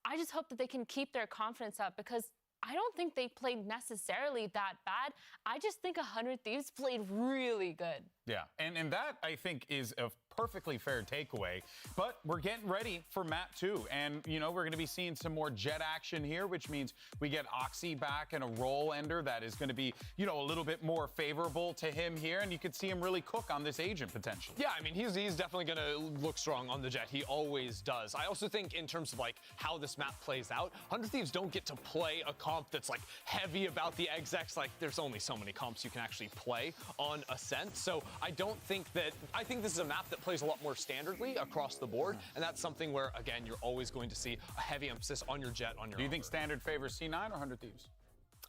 Speaker 7: I just hope that they can keep their confidence up, because I don't think they played necessarily that bad. I just think 100 Thieves played really good.
Speaker 4: Yeah, and that, I think, is a perfectly fair takeaway. But we're getting ready for map 2. And, you know, we're going to be seeing some more jet action here, which means we get Oxy back and a roll ender that is going to be, you know, a little bit more favorable to him here. And you could see him really cook on this agent potentially.
Speaker 6: Yeah, I mean, he's definitely going to look strong on the jet. He always does. I also think in terms of, like, how this map plays out, 100 Thieves don't get to play a comp that's, like, heavy about the execs. Like, there's only so many comps you can actually play on Ascent. So I don't think that, I think this is a map that plays a lot more standardly across the board, and that's something where, again, you're always going to see a heavy emphasis on your jet, on your
Speaker 4: Do you think standard favors C9 or 100 Thieves?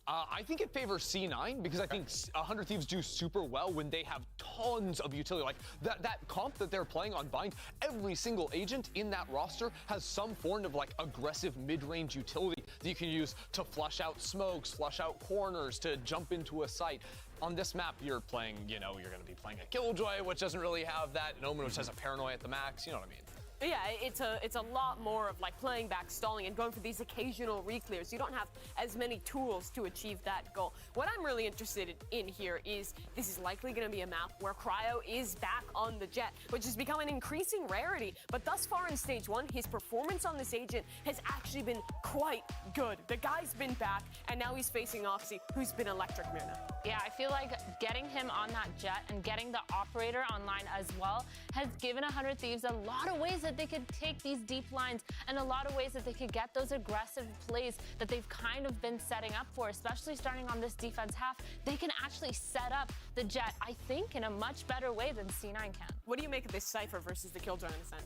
Speaker 6: I think it favors C9 because I think 100 Thieves do super well when they have tons of utility. Like that comp that they're playing on Bind, every single agent in that roster has some form of like aggressive mid-range utility that you can use to flush out smokes, flush out corners, to jump into a site. On this map, you're playing, you know, you're going to be playing a Killjoy, which doesn't really have that, an Omen, which has a Paranoia at the max, you know what I mean?
Speaker 5: Yeah, it's a lot more of like playing back, stalling, and going for these occasional reclears. You don't have as many tools to achieve that goal. What I'm really interested in here is this is likely going to be a map where Cryo is back on the jet, which has become an increasing rarity. But thus far in Stage 1, his performance on this agent has actually been quite good. The guy's been back, and now he's facing Oxy, who's been electric Muna.
Speaker 7: Yeah, I feel like getting him on that jet and getting the operator online as well has given 100 Thieves a lot of ways that they could take these deep lines and a lot of ways that they could get those aggressive plays that they've kind of been setting up for, especially starting on this defense half. They can actually set up the jet, I think, in a much better way than C9 can.
Speaker 5: What do you make of this Cypher versus the Killjoy on Ascent?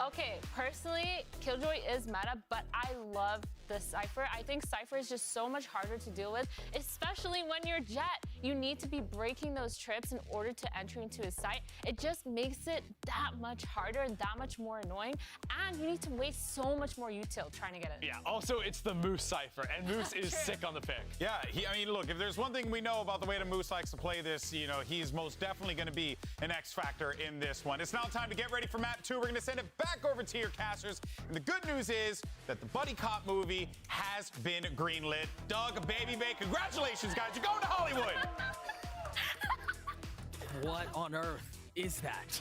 Speaker 7: Okay, personally, Killjoy is meta, but I love the Cypher. I think Cypher is just so much harder to deal with, especially when you're Jet. You need to be breaking those trips in order to enter into his site. It just makes it that much harder and that much more annoying, and you need to waste so much more util trying to get it.
Speaker 6: Yeah, also it's the Moose Cypher, and Moose is sick on the pick.
Speaker 4: Yeah, I mean, look, if there's one thing we know about the way the Moose likes to play this, you know, he's most definitely going to be an X factor in this one. It's now time to get ready for map 2. We're going to send it back over to your casters. And the good news is that the Buddy Cop movie has been greenlit. Doug, Baby Bay, congratulations, guys. You're going to Hollywood.
Speaker 13: What on earth is that?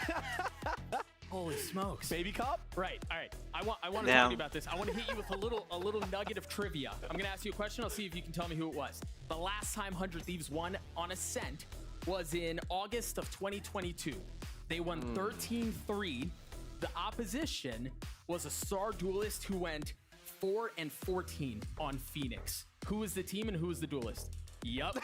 Speaker 13: Holy smokes.
Speaker 6: Baby Cop?
Speaker 13: Right. All right. I want to talk to you about this. I want to hit you with a little nugget of trivia. I'm going to ask you a question. I'll see if you can tell me who it was. The last time 100 Thieves won on Ascent was in August of 2022. They won 13-3. The opposition was a Star Duelist who went 4-14 on Phoenix. Who was the team and who was the duelist? Yup.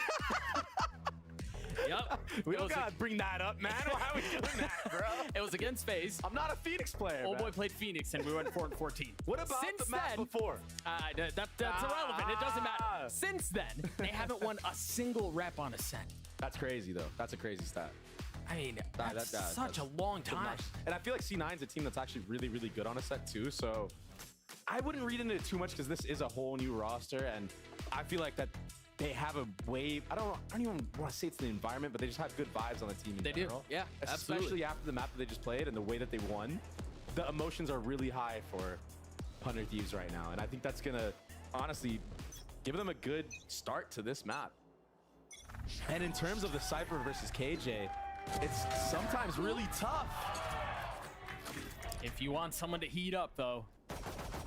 Speaker 13: Yep.
Speaker 16: We don't gotta bring that up, man. How are we doing that, bro?
Speaker 13: It was against FaZe.
Speaker 16: I'm not a Phoenix player.
Speaker 13: Old boy played Phoenix and we went 4-14.
Speaker 16: What about the match before?
Speaker 13: That's irrelevant. It doesn't matter. Since then, they haven't won a single rep on Ascent.
Speaker 16: That's crazy, though. That's a crazy stat.
Speaker 13: I mean, that's such a long time.
Speaker 16: And I feel like C9's a team that's actually really, really good on Ascent, too. So I wouldn't read into it too much because this is a whole new roster. And I feel like that they have a wave. I don't even want to say it's the environment, but they just have good vibes on the team in general.
Speaker 13: Yeah,
Speaker 16: especially
Speaker 13: absolutely.
Speaker 16: after the map that they just played and the way that they won. The emotions are really high for 100 Thieves right now. And I think that's going to, honestly, give them a good start to this map. And in terms of the Cypher versus KJ, it's sometimes really tough.
Speaker 13: If you want someone to heat up, though,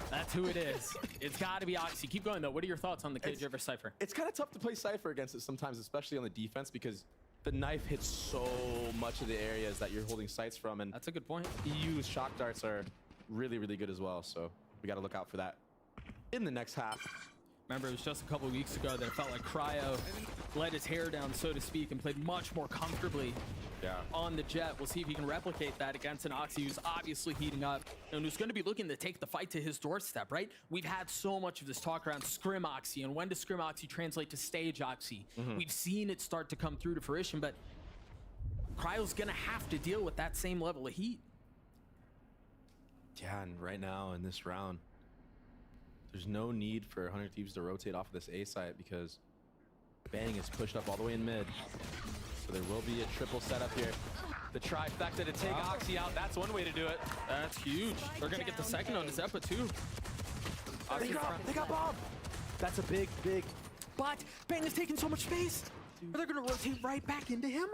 Speaker 13: that's who it is. It's got to be Oxy. Keep going, though. What are your thoughts on the KJ versus Cypher?
Speaker 16: It's kind of tough to play Cypher against it sometimes, especially on the defense, because the knife hits so much of the areas that you're holding sights from. And
Speaker 13: that's a good point.
Speaker 16: EU's shock darts are really, really good as well. So we got to look out for that in the next half.
Speaker 13: Remember, it was just a couple of weeks ago that it felt like Cryo let his hair down, so to speak, and played much more comfortably on the Jet. We'll see if he can replicate that against an Oxy who's obviously heating up and who's going to be looking to take the fight to his doorstep, right? We've had so much of this talk around Scrim Oxy, and when does Scrim Oxy translate to Stage Oxy? We've seen it start to come through to fruition, but Cryo's going to have to deal with that same level of heat.
Speaker 16: Yeah, and right now in this round, there's no need for 100 Thieves to rotate off of this A site because Bang is pushed up all the way in mid. So there will be a triple setup here. The trifecta to take Oxy out, that's one way to do it.
Speaker 13: That's huge. They're going to get the second on this Epa too.
Speaker 16: They got Bob. That's a big.
Speaker 13: But Bang is taking so much space. They're going to rotate right back into him.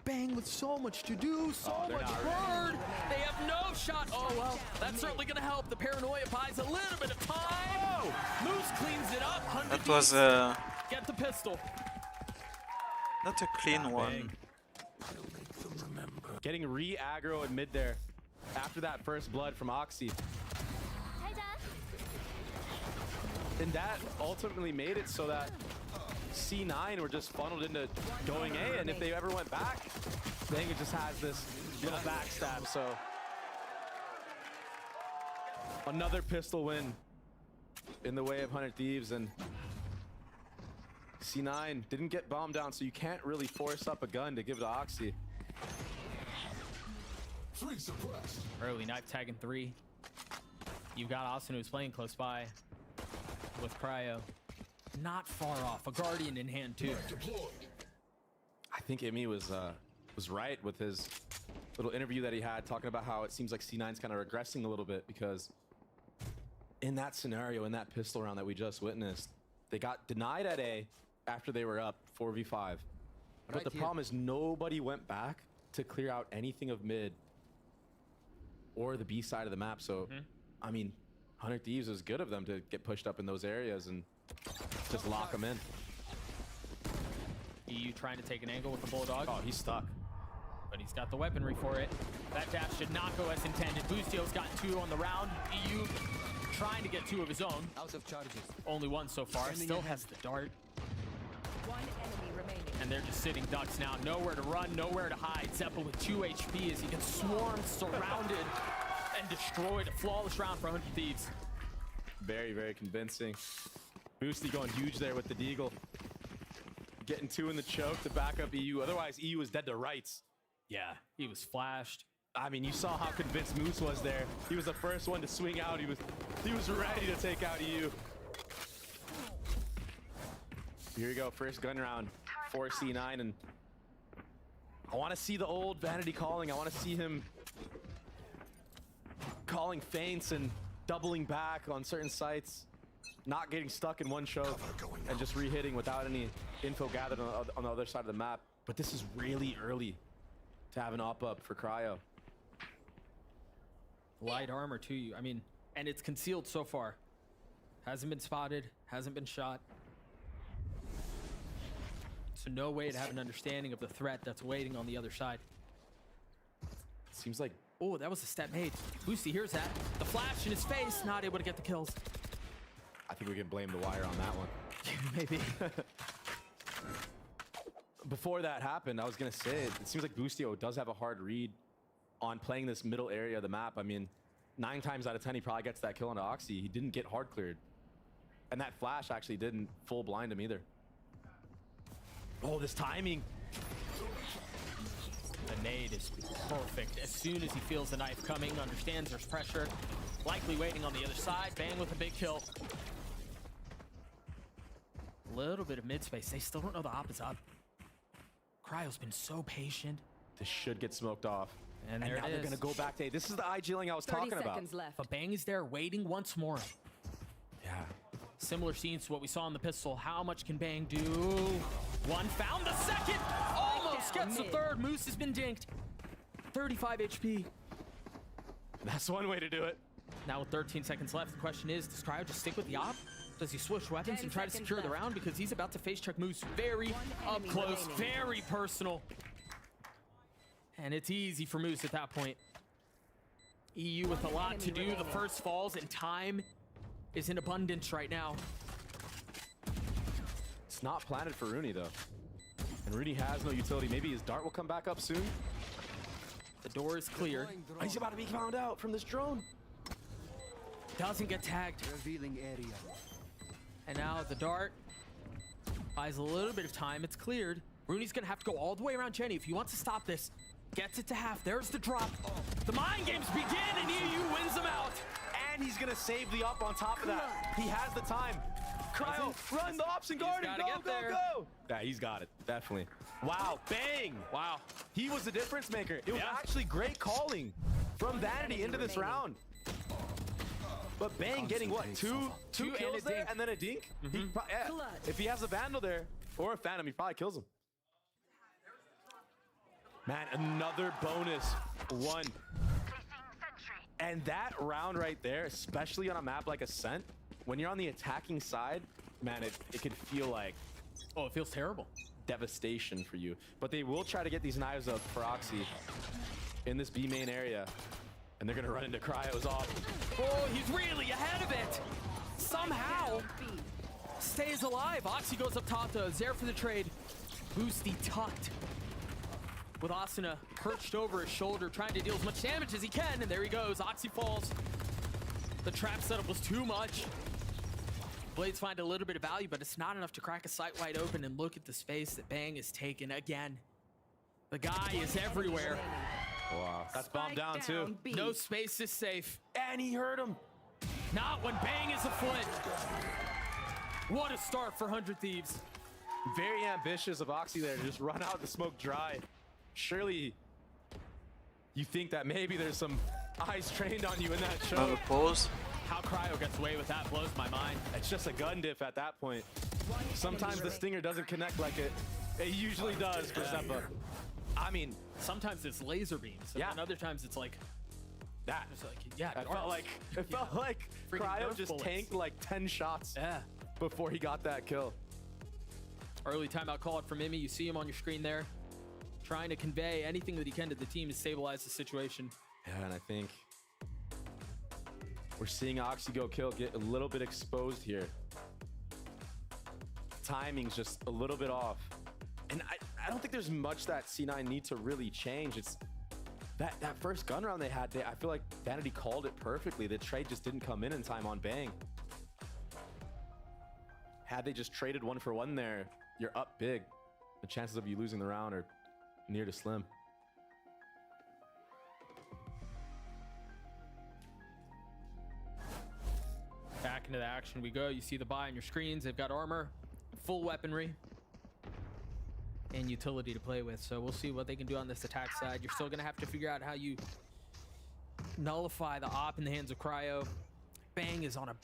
Speaker 13: Bang with so much to do, so much bird. They have no shot. Oh, well, that's certainly going to help. The paranoia buys a little bit of time. Moose cleans it up.
Speaker 1: That was
Speaker 13: Get the pistol.
Speaker 1: not a clean one.
Speaker 16: Getting re-aggro in mid there after that first blood from Oxy. And that ultimately made it so that C9 were just funneled into going A, and if they ever went back, Bang just has this little backstab, so. Another pistol win in the way of 100 Thieves, and C9 didn't get bombed down, so you can't really force up a gun to give to Oxy.
Speaker 13: Early knife tagging 3. You've got Austin who's playing close by with Cryo. Not far off. A Guardian in hand too.
Speaker 16: I think Imi was right with his little interview that he had, talking about how it seems like C9's kind of regressing a little bit because in that scenario, in that pistol round that we just witnessed, they got denied at A after they were up 4v5. But the problem is nobody went back to clear out anything of mid or the B side of the map. So, I mean, 100 Thieves is good of them to get pushed up in those areas and just lock them in.
Speaker 13: EU trying to take an angle with the Bulldog.
Speaker 16: Oh, he's stuck.
Speaker 13: But he's got the weaponry for it. That dash should not go as intended. Boostio's got 2 on the round. EU trying to get 2 of his own.
Speaker 20: Out of charges.
Speaker 13: Only 1 so far. Still has the dart.
Speaker 17: 1 enemy remaining.
Speaker 13: And they're just sitting ducks now. Nowhere to run, nowhere to hide. Zeppa with 2 HP as he gets swarmed, surrounded, and destroyed. A flawless round for 100 Thieves.
Speaker 16: Very, very convincing. Boosty going huge there with the Deagle. Getting 2 in the choke to back up EU. Otherwise, EU is dead to rights.
Speaker 13: Yeah, he was flashed.
Speaker 16: I mean, you saw how convinced Moose was there. He was the first one to swing out. He was ready to take out EU. Here we go, first gun round for C9, and I want to see the old Vanity calling. I want to see him calling feints and doubling back on certain sites, not getting stuck in one choke and just re-hitting without any info gathered on the other side of the map. But this is really early to have an op-up for Cryo.
Speaker 13: Light armor to you. I mean, and it's concealed so far. Hasn't been spotted, hasn't been shot. So no way to have an understanding of the threat that's waiting on the other side.
Speaker 16: Seems like...
Speaker 13: Oh, that was a step made. Boosty hears that. The flash in his face, not able to get the kills.
Speaker 16: I think we can blame the wire on that one.
Speaker 13: Maybe.
Speaker 16: Before that happened, I was going to say, it seems like Boostio does have a hard read on playing this middle area of the map. I mean, 9 times out of 10, he probably gets that kill onto Oxy. He didn't get hard cleared. And that flash actually didn't full blind him either. Oh, this timing.
Speaker 13: The nade is perfect. As soon as he feels the knife coming, understands there's pressure, likely waiting on the other side. Bang with a big kill. A little bit of mid space. They still don't know the op is up. Cryo's been so patient.
Speaker 16: This should get smoked off.
Speaker 13: And
Speaker 16: now they're going to go back to... This is the IGling I was talking about.
Speaker 17: 30 seconds left.
Speaker 13: But Bang is there waiting once more.
Speaker 16: Yeah.
Speaker 13: Similar scenes to what we saw in the pistol. How much can Bang do? One found the second. Almost gets the third. Moose has been dinked. 35 HP.
Speaker 16: That's one way to do it.
Speaker 13: Now with 13 seconds left, the question is, does Cryo just stick with the op? Does he switch weapons and try to secure the round? Because he's about to face check Moose very up close, very personal. And it's easy for Moose at that point. EU with a lot to do. The first falls, and time is in abundance right now.
Speaker 16: It's not planted for Rooney, though. And Rooney has no utility. Maybe his dart will come back up soon.
Speaker 13: The door is cleared.
Speaker 16: Oh, he's about to be found out from this drone.
Speaker 13: Doesn't get tagged.
Speaker 11: Revealing area.
Speaker 13: And now the dart buys a little bit of time. It's cleared. Rooney's gonna have to go all the way around Jenny if he wants to stop this. Gets it to half. There's the drop. The mind games begin, and EU wins them out.
Speaker 16: And he's gonna save the up on top of that. He has the time. Cryo, run the ops and guard him. Go. Yeah, he's got it. Definitely. Wow, bang. Wow. He was the difference maker. It was actually great calling from Vanity into this round. But Bang getting what? Two kills there and then a dink? If he has a Vandal there or a Phantom, he probably kills him. Man, another bonus one. And that round right there, especially on a map like Ascent, when you're on the attacking side, man, it could feel like,
Speaker 13: oh, it feels terrible.
Speaker 16: Devastation for you. But they will try to get these knives up for Oxy in this B main area. And they're gonna run into Cryo's off.
Speaker 13: Oh, he's really ahead of it. Somehow stays alive. Oxy goes up top to Zare for the trade. Boosty tucked with Asuna perched over his shoulder, trying to deal as much damage as he can. And there he goes. Oxy falls. The trap setup was too much. Blades find a little bit of value, but it's not enough to crack a sight wide open. And look at the space that Bang is taken again. The guy is everywhere.
Speaker 16: Wow. That's bombed down too.
Speaker 13: No space is safe.
Speaker 16: And he hurt him.
Speaker 13: Not when Bang is afoot. What a start for 100 Thieves.
Speaker 16: Very ambitious of Oxy there to just run out the smoke dry. Surely you think that maybe there's some eyes trained on you in that show.
Speaker 1: Pause.
Speaker 13: How Cryo gets away with that blows my mind.
Speaker 16: It's just a gun diff at that point. Sometimes the stinger doesn't connect like it usually does for Zeppa. I mean,
Speaker 13: sometimes it's laser beams, and other times it's like
Speaker 16: that.
Speaker 13: It's like, yeah,
Speaker 16: it felt like Cryo just tanked like 10 shots before he got that kill.
Speaker 13: Early timeout called from Mimi. You see him on your screen there, trying to convey anything that he can to the team to stabilize the situation.
Speaker 16: Yeah, and I think we're seeing Oxy go kill get a little bit exposed here. Timing's just a little bit off. And I don't think there's much that C9 need to really change. It's that first gun round they had, I feel like Vanity called it perfectly. The trade just didn't come in time on Bang. Had they just traded 1-for-1 there, you're up big. The chances of you losing the round are near to slim.
Speaker 13: Back into the action we go. You see the buy on your screens. They've got armor, full weaponry, and utility to play with. So we'll see what they can do on this attack side. You're still going to have to figure out how you nullify the op in the hands of Cryo. Bang is on a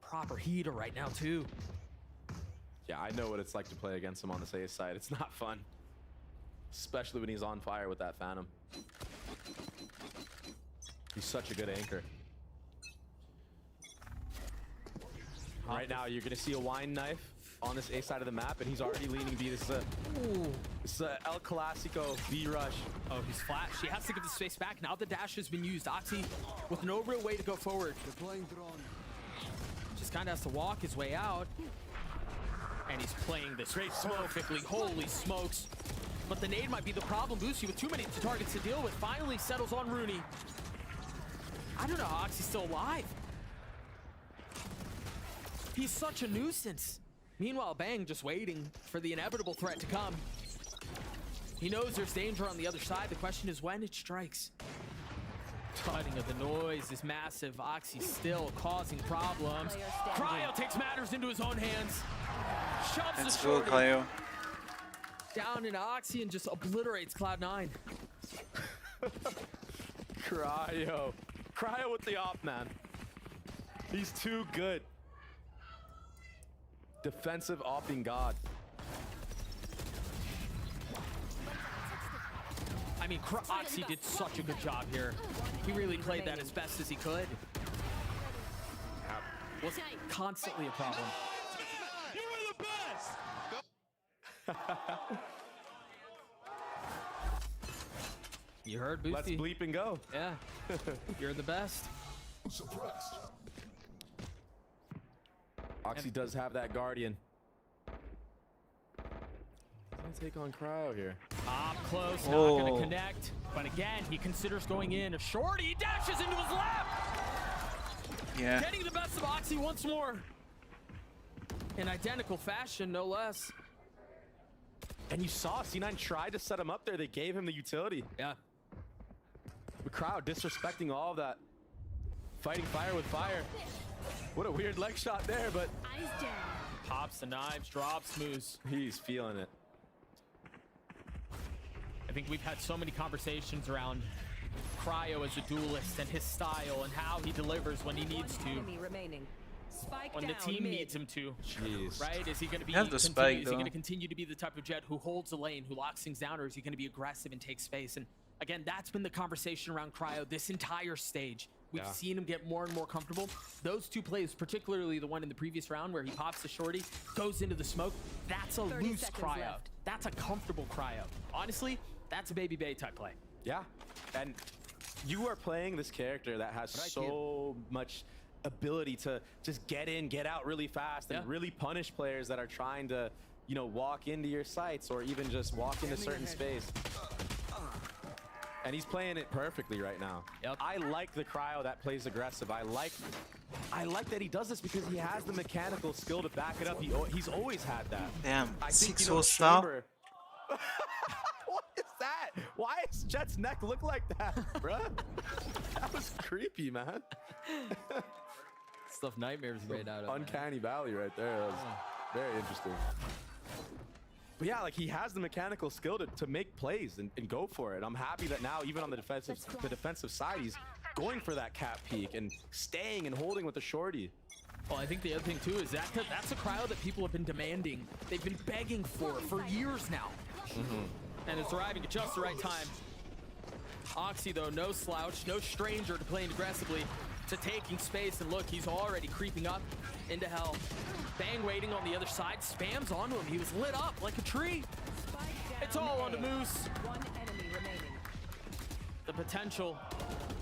Speaker 13: proper heater right now, too.
Speaker 16: Yeah, I know what it's like to play against him on the A side. It's not fun, especially when he's on fire with that Phantom. He's such a good anchor. Right now, you're going to see a wine knife on this A side of the map, and he's already leaning B. This is a El Clasico B rush.
Speaker 13: Oh, he's flat. She has to give the space back. Now the dash has been used. Oxy with no real way to go forward. Just kind of has to walk his way out. And he's playing this perfectly. Holy smokes. But the nade might be the problem. Boosty with too many targets to deal with finally settles on Rooney. I don't know how Oxy's still alive. He's such a nuisance. Meanwhile, Bang just waiting for the inevitable threat to come. He knows there's danger on the other side. The question is when it strikes. Cutting of the noise is massive. Oxy still causing problems. Cryo takes matters into his own hands. Shoves the shorty
Speaker 1: Cryo
Speaker 13: down into Oxy and just obliterates Cloud9.
Speaker 16: Cryo with the op, man. He's too good. Defensive opping god.
Speaker 13: I mean, Oxy did such a good job here. He really played that as best as he could. Was constantly a problem.
Speaker 12: You were the best!
Speaker 13: You heard Boosty.
Speaker 16: Let's bleep and go.
Speaker 13: Yeah. You're the best.
Speaker 16: Suppressed. Oxy does have that Guardian. He's gonna take on Cryo here.
Speaker 13: Up close, not gonna connect. But again, he considers going in. A shorty, he dashes into his lap.
Speaker 1: Yeah.
Speaker 13: Getting the best of Oxy once more. In identical fashion, no less.
Speaker 16: And you saw C9 tried to set him up there. They gave him the utility.
Speaker 13: Yeah.
Speaker 16: The crowd disrespecting all of that. Fighting fire with fire. What a weird leg shot there, but
Speaker 18: Eyes down.
Speaker 13: Pops the knives, drops, moves.
Speaker 16: He's feeling it.
Speaker 13: I think we've had so many conversations around Cryo as a duelist and his style and how he delivers when he needs to.
Speaker 18: Enemy remaining. Spike
Speaker 13: When the
Speaker 18: down
Speaker 13: team
Speaker 18: mid.
Speaker 13: needs him to.
Speaker 16: Jeez.
Speaker 13: Right? Is he going to be
Speaker 1: Have the spike,
Speaker 13: is he going
Speaker 1: though.
Speaker 13: to continue to be the type of Jet who holds a lane, who locks things down, or is he going to be aggressive and take space? And again, that's been the conversation around Cryo this entire stage. We've seen him get more and more comfortable. Those two plays, particularly the one in the previous round where he pops the shorty, goes into the smoke, that's a
Speaker 18: 30
Speaker 13: loose
Speaker 18: seconds
Speaker 13: Cryo.
Speaker 18: left.
Speaker 13: That's a comfortable Cryo. Honestly, that's a Baby Bay type play.
Speaker 16: Yeah. And you are playing this character that has so much ability to just get in, get out really fast, and really punish players that are trying to, you know, walk into your sights or even just walk into certain space. And he's playing it perfectly right now. I like the Cryo that plays aggressive. I like that he does this because he has the mechanical skill to back it up. He's always had that.
Speaker 1: Damn,
Speaker 16: I think,
Speaker 1: 6
Speaker 16: you know,
Speaker 1: star.
Speaker 16: Chamber- What is that? Why does Jet's neck look like that, bruh? That was creepy, man.
Speaker 13: Stuff nightmares made out of.
Speaker 16: Uncanny Valley right there. That was very interesting. But yeah, like he has the mechanical skill to make plays and go for it. I'm happy that now, even on the defensive side, he's going for that cap peek and staying and holding with the shorty.
Speaker 13: Well, I think the other thing too is that's a Cryo that people have been demanding. They've been begging for years now. And it's arriving at just the right time. Oxy, though, no slouch, no stranger to playing aggressively, to taking space. And look, he's already creeping up into hell. Bang waiting on the other side, spams onto him. He was lit up like a tree. It's all on the Moose.
Speaker 18: One enemy remaining.
Speaker 13: The potential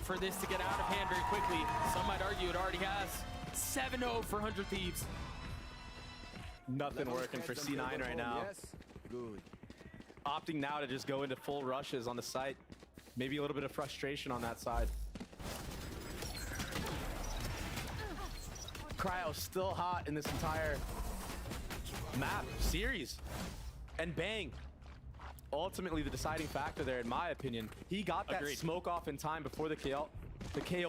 Speaker 13: for this to get out of hand very quickly. Some might argue it already has. 7-0 for 100 Thieves.
Speaker 16: Nothing working for C9 right now.
Speaker 12: Good.
Speaker 16: Opting now to just go into full rushes on the site. Maybe a little bit of frustration on that side. Cryo still hot in this entire map series. And Bang, ultimately the deciding factor there, in my opinion. He got that smoke off in time before the KO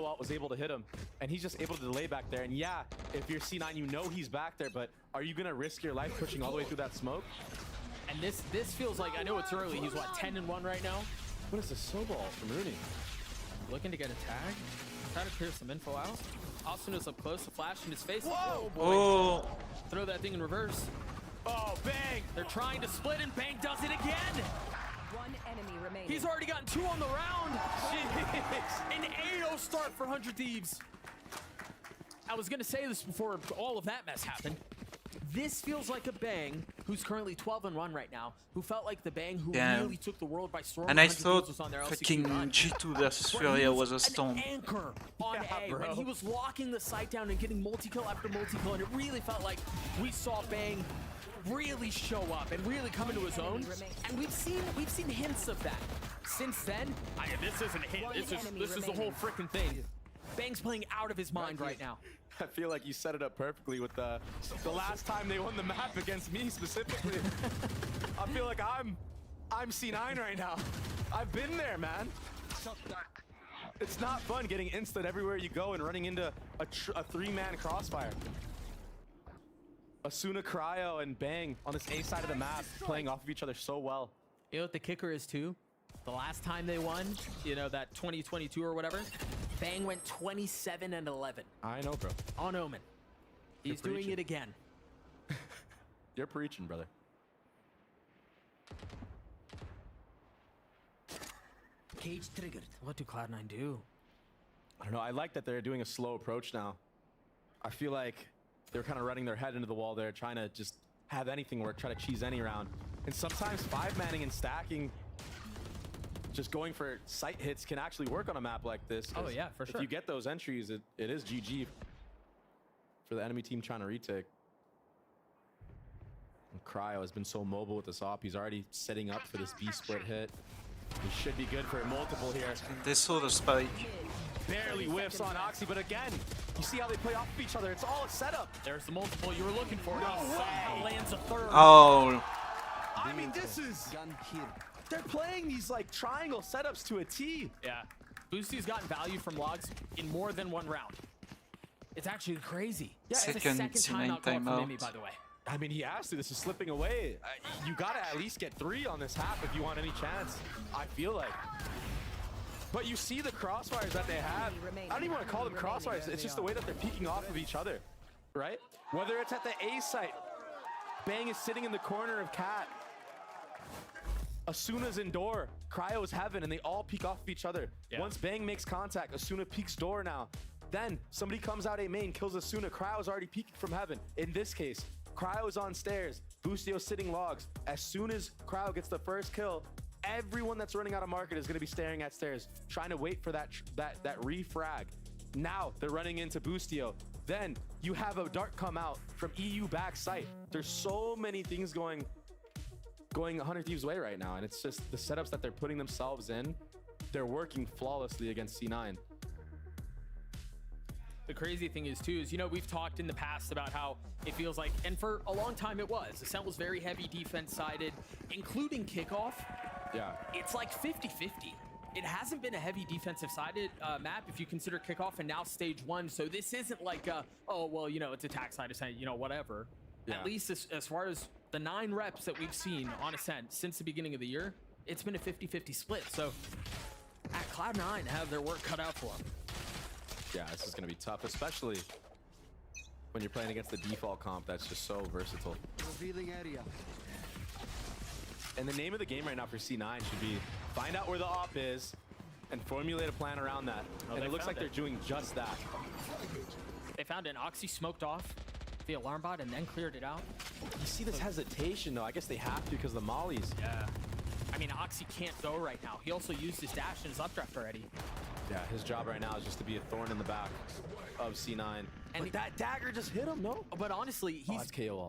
Speaker 16: ult was able to hit him. And he's just able to delay back there. And yeah, if you're C9, you know he's back there, but are you gonna risk your life pushing all the way through that smoke?
Speaker 13: And this feels like, I know it's early, he's what, 10-1 right now?
Speaker 16: What is this snowball from Rooney?
Speaker 13: Looking to get a tag, trying to clear some info out. Austin is up close, a flash in his face.
Speaker 16: Whoa!
Speaker 13: Boy.
Speaker 1: Oh,
Speaker 13: Throw that thing in reverse.
Speaker 16: Oh, Bang!
Speaker 13: They're trying to split and Bang does it again!
Speaker 18: One enemy remaining.
Speaker 13: He's already gotten 2 on the round!
Speaker 16: Jeez.
Speaker 13: An 8-0 start for 100 Thieves. I was gonna say this before all of that mess happened. This feels like a Bang who's currently 12-1 right now, who felt like the Bang who really took the world by storm.
Speaker 1: and I
Speaker 13: 100 Thieves
Speaker 1: thought
Speaker 13: was on their
Speaker 1: fucking
Speaker 13: LCQ run.
Speaker 1: G2 versus
Speaker 13: But
Speaker 1: Furia
Speaker 13: he
Speaker 1: was a
Speaker 13: an
Speaker 1: storm.
Speaker 13: anchor on A.
Speaker 16: bro.
Speaker 13: When he was locking the site down and getting multi-kill after multi-kill, and it really felt like we saw Bang really show up and really come into his own. And we've seen hints of that. Since then, this isn't a hint. This is the whole freaking thing. Bang's playing out of his mind right now.
Speaker 16: I feel like you set it up perfectly with the last time they won the map against me specifically. I feel like I'm C9 right now. I've been there, man. It's not fun getting instant everywhere you go and running into a 3-man crossfire. Asuna, Cryo, and Bang on this A side of the map playing off of each other so well.
Speaker 13: You know what the kicker is too? The last time they won, you know, that 2022 or whatever, Bang went 27-11.
Speaker 16: I know, bro.
Speaker 13: On Omen. He's doing it again.
Speaker 16: You're preaching, brother.
Speaker 13: Cage triggered. What do Cloud9 do?
Speaker 16: I don't know. I like that they're doing a slow approach now. I feel like they're kind of running their head into the wall there, trying to just have anything work, try to cheese any round. And sometimes 5-manning and stacking, just going for sight hits can actually work on a map like this.
Speaker 13: Oh yeah, for sure.
Speaker 16: If you get those entries, it is GG for the enemy team trying to retake. And Cryo has been so mobile with this op. He's already setting up for this B split hit. He should be good for a multiple here.
Speaker 1: They saw the spike.
Speaker 16: Barely whiffs on Oxy, but again, you see how they play off of each other. It's all a setup.
Speaker 13: There's the multiple you were looking for.
Speaker 16: No way.
Speaker 13: Lands a third.
Speaker 1: Oh.
Speaker 16: I mean, this is... They're playing these like triangle setups to a T.
Speaker 13: Yeah. Boosty's gotten value from logs in more than one round. It's actually crazy. Yeah, it's the second time not going from Mimi, by the way.
Speaker 16: I mean, he has to. This is slipping away. You got to at least get 3 on this half if you want any chance, I feel like. But you see the crossfires that they have. I don't even want to call them crossfires. It's just the way that they're peeking off of each other, right? Whether it's at the A site, Bang is sitting in the corner of Cat. Asuna's in door, Cryo's heaven, and they all peek off of each other. Yeah. Once Bang makes contact, Asuna peeks door now. Then somebody comes out A main, kills Asuna. Cryo's already peeking from heaven. In this case, Cryo's on stairs, Boostio's sitting logs. As soon as Cryo gets the first kill, everyone that's running out of market is going to be staring at stairs, trying to wait for that refrag. Now they're running into Boostio. Then you have a dart come out from EU back site. There's so many things going 100 Thieves way right now, and it's just the setups that they're putting themselves in. They're working flawlessly against C9.
Speaker 13: The crazy thing is too, is, you know, we've talked in the past about how it feels like, and for a long time it was, Ascent was very heavy defense sided, including kickoff.
Speaker 16: Yeah.
Speaker 13: It's like 50-50. It hasn't been a heavy defensive sided map if you consider kickoff and now stage 1. So this isn't like, oh, well, you know, it's attack side Ascent, you know, whatever. Yeah. At least as far as the 9 reps that we've seen on Ascent since the beginning of the year, it's been a 50-50 split. So at Cloud9 have their work cut out for them.
Speaker 16: Yeah, this is going to be tough, especially when you're playing against the default comp that's just so versatile.
Speaker 12: Revealing area.
Speaker 16: And the name of the game right now for C9 should be find out where the op is and formulate a plan around that.
Speaker 13: Oh,
Speaker 16: and it looks like they're doing just that.
Speaker 13: They found an Oxy smoked off the alarm bot and then cleared it out.
Speaker 16: You see this hesitation though. I guess they have to because of the mollies.
Speaker 13: Yeah. I mean, Oxy can't go right now. He also used his dash and his updraft already.
Speaker 16: Yeah, his job right now is just to be a thorn in the back of C9. And but that dagger just hit him, no?
Speaker 13: But honestly,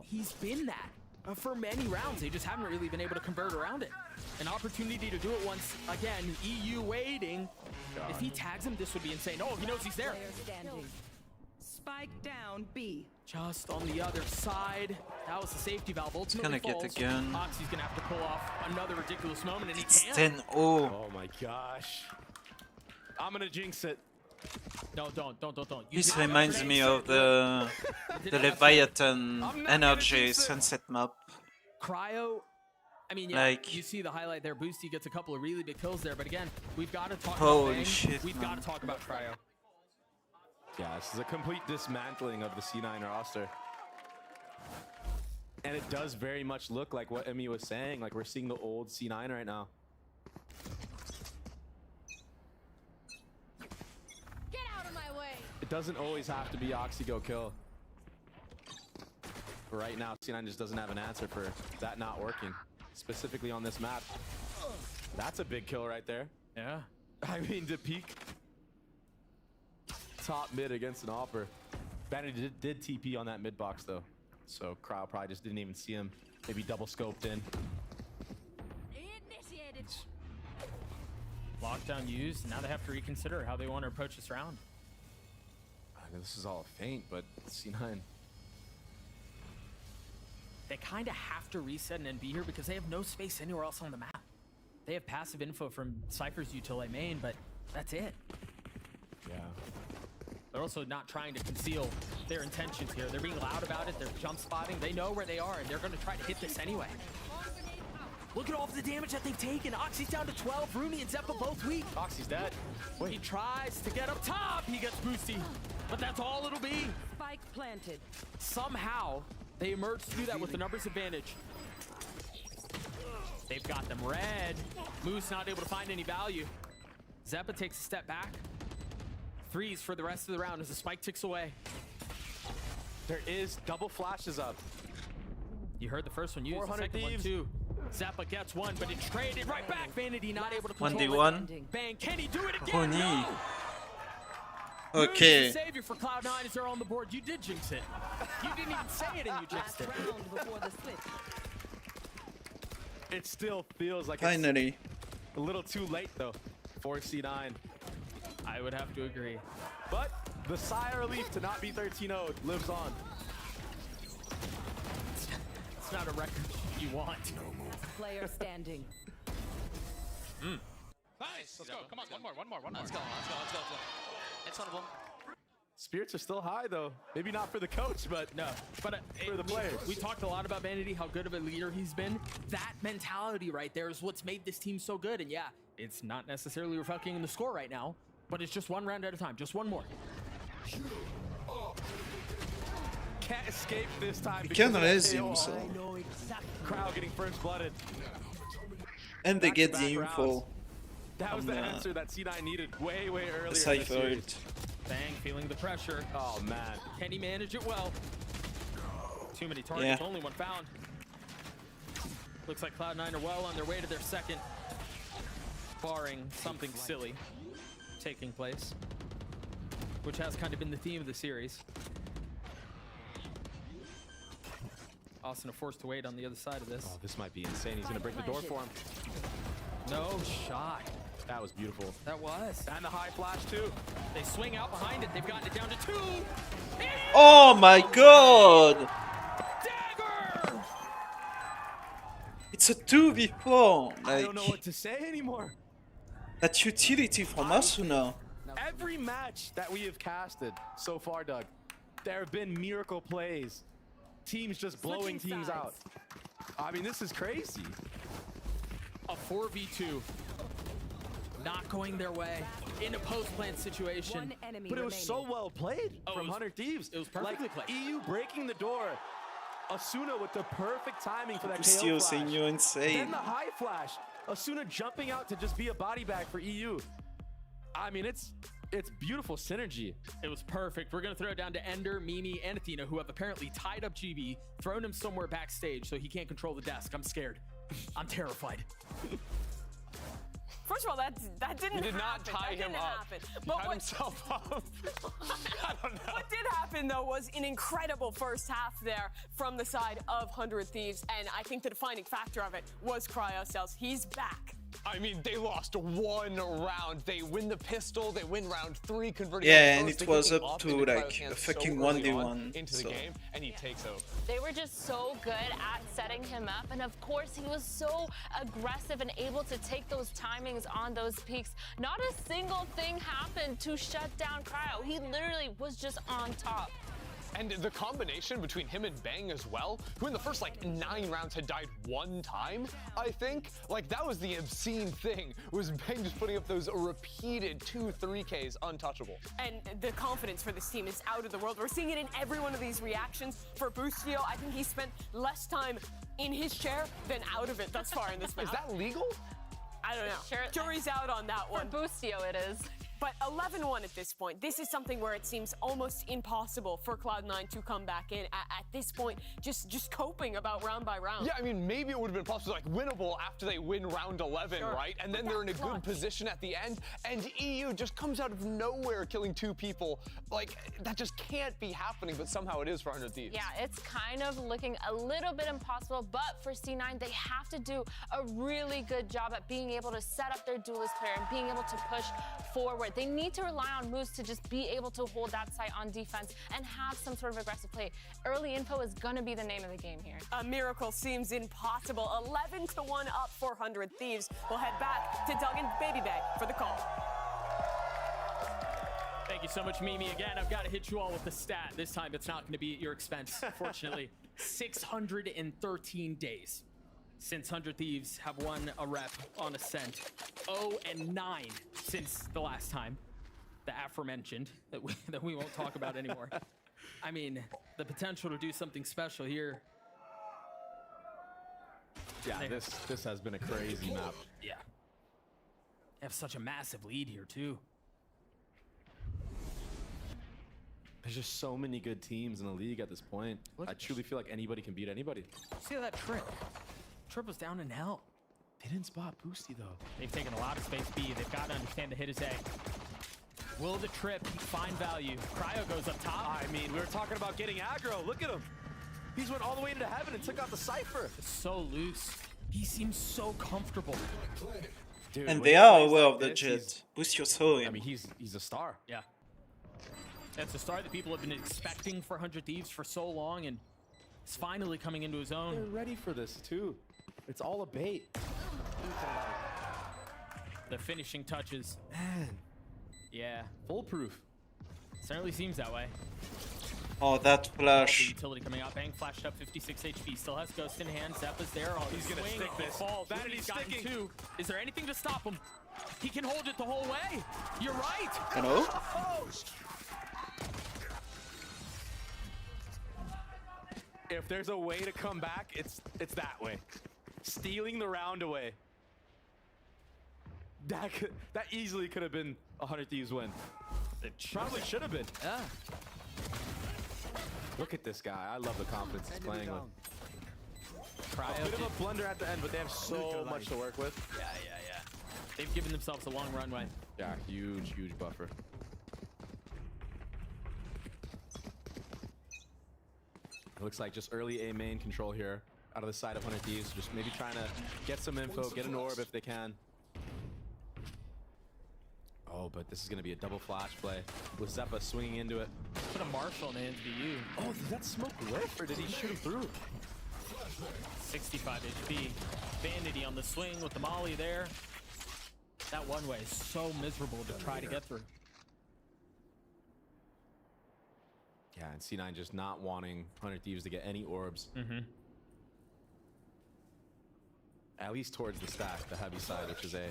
Speaker 13: he's been that for many rounds. They just haven't really been able to convert around it. An opportunity to do it once again. EU waiting. God. If he tags him, this would be insane. Oh, he knows he's there.
Speaker 18: Spike down B.
Speaker 13: Just on the other side. That was the safety valve. Ultimately
Speaker 1: gonna get the gun.
Speaker 13: Oxy's gonna have to pull off another ridiculous moment, and
Speaker 1: it's
Speaker 13: he can.
Speaker 1: 10-0.
Speaker 16: Oh my gosh. I'm gonna jinx it.
Speaker 13: No, don't.
Speaker 1: This reminds me of the Leviathan energy sunset map.
Speaker 13: Cryo, I mean, yeah, like, you see the highlight there. Boosty gets a couple of really big kills there, but again, we've got to talk about Bang.
Speaker 1: Shit,
Speaker 13: we've got to talk about Cryo.
Speaker 16: Yeah, this is a complete dismantling of the C9 roster. And it does very much look like what Emmy was saying, like we're seeing the old C9 right now. It doesn't always have to be Oxy go kill. But right now, C9 just doesn't have an answer for that not working, specifically on this map. That's a big kill right there.
Speaker 13: Yeah.
Speaker 16: I mean, to peek top mid against an offer. Bandit did TP on that mid box though, so Crowd probably just didn't even see him. Maybe double scoped in.
Speaker 18: Initiated.
Speaker 13: Lockdown used. Now they have to reconsider how they want to approach this round.
Speaker 16: I mean, this is all feint, but C9.
Speaker 13: They kind of have to reset and be here because they have no space anywhere else on the map. They have passive info from Cypher's util main, but that's it.
Speaker 16: Yeah.
Speaker 13: They're also not trying to conceal their intentions here. They're being loud about it. They're jump spotting. They know where they are, and they're going to try to hit this anyway. Look at all of the damage that they've taken. Oxy's down to 12. Rooney and Zeppa both weak.
Speaker 16: Oxy's dead.
Speaker 13: Wait. He tries to get up top. He gets boosty, but that's all it'll be.
Speaker 18: Spike planted.
Speaker 13: Somehow, they emerge to do that with the numbers advantage. They've got them red. Moose not able to find any value. Zappa takes a step back. Threes for the rest of the round as the spike ticks away.
Speaker 16: There is double flashes up.
Speaker 13: You heard the first one used, the
Speaker 16: 400
Speaker 13: second one
Speaker 16: thieves.
Speaker 13: too. Zappa gets one, but it's traded right back. Vanity not able to control
Speaker 1: 1v1.
Speaker 13: it. Bang, can he do it again?
Speaker 1: Rooney.
Speaker 13: No!
Speaker 1: Okay.
Speaker 13: Mooney's the savior for Cloud9 as they're on the board. You did jinx it. You didn't even say it and you jinxed it.
Speaker 18: Round before the switch.
Speaker 16: It still feels like
Speaker 1: Finally.
Speaker 16: it's a little too late though for C9.
Speaker 13: I would have to agree.
Speaker 16: But the sigh of relief to not be 13-0 lives on.
Speaker 13: It's not a record you want.
Speaker 18: Player standing.
Speaker 2: Nice. Let's go. Come on. One more.
Speaker 20: Let's go. It's one of them.
Speaker 16: Spirits are still high though. Maybe not for the coach, but
Speaker 13: no. But
Speaker 16: for the players.
Speaker 13: We talked a lot about Vanity, how good of a leader he's been. That mentality right there is what's made this team so good. And yeah, it's not necessarily reflecting in the score right now, but it's just one round at a time. Just one more.
Speaker 16: Can't escape this time.
Speaker 1: You can
Speaker 16: because of
Speaker 1: res
Speaker 16: that
Speaker 1: him,
Speaker 16: KO.
Speaker 1: so.
Speaker 16: Crowd getting first blooded.
Speaker 1: And they get the
Speaker 16: Back-to-back
Speaker 1: info.
Speaker 16: rounds. That was
Speaker 1: from
Speaker 16: the
Speaker 1: the
Speaker 16: answer that C9 needed way earlier. in the
Speaker 1: Cypher.
Speaker 16: series.
Speaker 13: Bang, feeling the pressure.
Speaker 16: Oh man.
Speaker 13: Can he manage it well? Too many targets,
Speaker 1: Yeah.
Speaker 13: only one found. Looks like Cloud9 are well on their way to their second, barring something silly taking place, which has kind of been the theme of the series. Austin are forced to wait on the other side of this.
Speaker 16: Oh, this might be insane. He's gonna break the door for him.
Speaker 13: No shot.
Speaker 16: That was beautiful.
Speaker 13: That was.
Speaker 16: And the high flash too.
Speaker 13: They swing out behind it. They've gotten it down to 2.
Speaker 1: Oh my god!
Speaker 13: Dagger!
Speaker 1: It's a 2v4.
Speaker 16: I don't know
Speaker 1: Like,
Speaker 16: what to say anymore.
Speaker 1: that utility from Asuna.
Speaker 16: Every match that we have casted so far, Doug, there have been miracle plays. Teams just blowing teams out. I mean, this is crazy.
Speaker 13: A 4v2. Not going their way in a post-plant situation.
Speaker 18: One enemy
Speaker 16: But it was so well played
Speaker 13: Oh,
Speaker 16: from
Speaker 13: it was-
Speaker 16: 100 Thieves.
Speaker 13: it was perfectly
Speaker 16: like,
Speaker 13: played.
Speaker 16: EU breaking the door. Asuna with the perfect timing for that KO
Speaker 1: Still
Speaker 16: flash.
Speaker 1: seeing you
Speaker 16: Then
Speaker 1: insane.
Speaker 16: the high flash. Asuna jumping out to just be a body bag for EU. I mean, it's beautiful synergy.
Speaker 13: It was perfect. We're going to throw it down to Ender, Mimi, and Athena, who have apparently tied up GB, thrown him somewhere backstage so he can't control the desk. I'm scared. I'm terrified.
Speaker 5: First of all, that didn't
Speaker 3: You did not
Speaker 5: happen.
Speaker 3: tie
Speaker 5: That
Speaker 3: him
Speaker 5: didn't
Speaker 3: up.
Speaker 5: happen.
Speaker 3: He
Speaker 5: But
Speaker 3: tied
Speaker 5: what,
Speaker 3: himself up. I don't know.
Speaker 5: what did happen, though, was an incredible first half there from the side of 100 Thieves. And I think the defining factor of it was CryoCells. He's back.
Speaker 3: I mean, they lost one round. They win the pistol. They win round 3, converting.
Speaker 1: Yeah,
Speaker 3: the
Speaker 1: and
Speaker 3: first,
Speaker 1: it
Speaker 3: they
Speaker 1: was
Speaker 3: get
Speaker 1: up
Speaker 3: off
Speaker 1: to,
Speaker 3: into
Speaker 1: like,
Speaker 3: Cryo's hands
Speaker 1: a fucking
Speaker 3: so early
Speaker 1: 1v1,
Speaker 3: on into the
Speaker 1: so.
Speaker 3: game, and he takes over.
Speaker 7: They were just so good at setting him up, and of course he was so aggressive and able to take those timings on those peaks. Not a single thing happened to shut down Cryo. He literally was just on top.
Speaker 3: And the combination between him and Bang as well, who in the first like 9 rounds had died 1 time, I think. Like that was the obscene thing, was Bang just putting up those repeated 2-3Ks untouchable.
Speaker 5: And the confidence for this team is out of the world. We're seeing it in every one of these reactions. For Boostio, I think he spent less time in his chair than out of it thus far in this match.
Speaker 3: Is that legal?
Speaker 5: I don't know.
Speaker 7: Sure.
Speaker 5: Jury's out on that one.
Speaker 7: For Boostio it is.
Speaker 5: But 11-1 at this point. This is something where it seems almost impossible for Cloud9 to come back in. At this point, just coping about round by round.
Speaker 3: Yeah, I mean, maybe it would have been possible, like winnable after they win round 11,
Speaker 5: Sure.
Speaker 3: right? And then they're in a good position at the end, and EU just comes out of nowhere killing 2 people. Like, that just can't be happening, but somehow it is for 100 Thieves.
Speaker 7: Yeah, it's kind of looking a little bit impossible, but for C9, they have to do a really good job at being able to set up their duelist player and being able to push forward. They need to rely on Moose to just be able to hold that site on defense and have some sort of aggressive play. Early info is going to be the name of the game here.
Speaker 5: A miracle seems impossible. 11-1 up for 100 Thieves. We'll head back to Doug and Baby Bag for the call.
Speaker 13: Thank you so much, Mimi. Again, I've got to hit you all with the stat. This time, it's not going to be at your expense, fortunately. 613 days since 100 Thieves have won a rep on Ascent. 0-9 since the last time, the aforementioned, that we won't talk about anymore. I mean, the potential to do something special here.
Speaker 16: Yeah, this has been a crazy map.
Speaker 13: Yeah. have such a massive lead here, too.
Speaker 16: There's just so many good teams in the league at this point. I truly feel like anybody can beat anybody.
Speaker 13: See that trip? Trip was down in hell.
Speaker 16: They didn't spot Boosty, though.
Speaker 13: They've taken a lot of space B. They've got to understand to hit his A. Will the trip find value? Cryo goes up top.
Speaker 16: I mean, we were talking about getting aggro. Look at him. He's went all the way into heaven and took out the Cypher.
Speaker 13: So loose. He seems so comfortable.
Speaker 16: Dude,
Speaker 1: And
Speaker 16: when
Speaker 1: they
Speaker 16: he
Speaker 1: are
Speaker 16: plays
Speaker 1: aware
Speaker 16: like
Speaker 1: of the
Speaker 16: this,
Speaker 1: Jet. Boostio saw him.
Speaker 16: I mean, he's a star.
Speaker 13: Yeah. That's a star that people have been expecting for 100 Thieves for so long, and it's finally coming into his own.
Speaker 16: They're ready for this, too. It's all a bait.
Speaker 13: The finishing touches.
Speaker 16: Man.
Speaker 13: Yeah.
Speaker 16: Foolproof.
Speaker 13: Certainly seems that way.
Speaker 1: Oh, that
Speaker 13: The
Speaker 1: flash.
Speaker 13: utility coming out. Bang flashed up 56 HP. Still has Ghost in hand. Zeppa's there. Oh,
Speaker 16: He's gonna
Speaker 13: swing.
Speaker 16: stick this.
Speaker 13: Falls.
Speaker 16: Vanity's
Speaker 13: Rudy's gotten
Speaker 16: sticking.
Speaker 13: 2. Is there anything to stop him? He can hold it the whole way. You're right.
Speaker 1: Hello?
Speaker 16: If there's a way to come back, it's that way. Stealing the round away. That easily could have been a 100 Thieves win. It probably should have been.
Speaker 13: Yeah.
Speaker 16: Look at this guy. I love the confidence he's playing with.
Speaker 13: Cryo
Speaker 16: A bit of a blunder at the end, but they have so much to work with.
Speaker 13: Yeah. They've given themselves a long runway.
Speaker 16: Yeah, huge buffer. It looks like just early A main control here out of the side of 100 Thieves. Just maybe trying to get some info, get an orb if they can. Oh, but this is going to be a double flash play with Zeppa swinging into it.
Speaker 13: Put a Marshall in the hands of you.
Speaker 16: Oh, did that smoke whiff or did he shoot him through?
Speaker 13: 65 HP. Vanity on the swing with the molly there. That one way is so miserable to try to get through.
Speaker 16: Yeah, and C9 just not wanting 100 Thieves to get any orbs. At least towards the stack, the heavy side, which is A.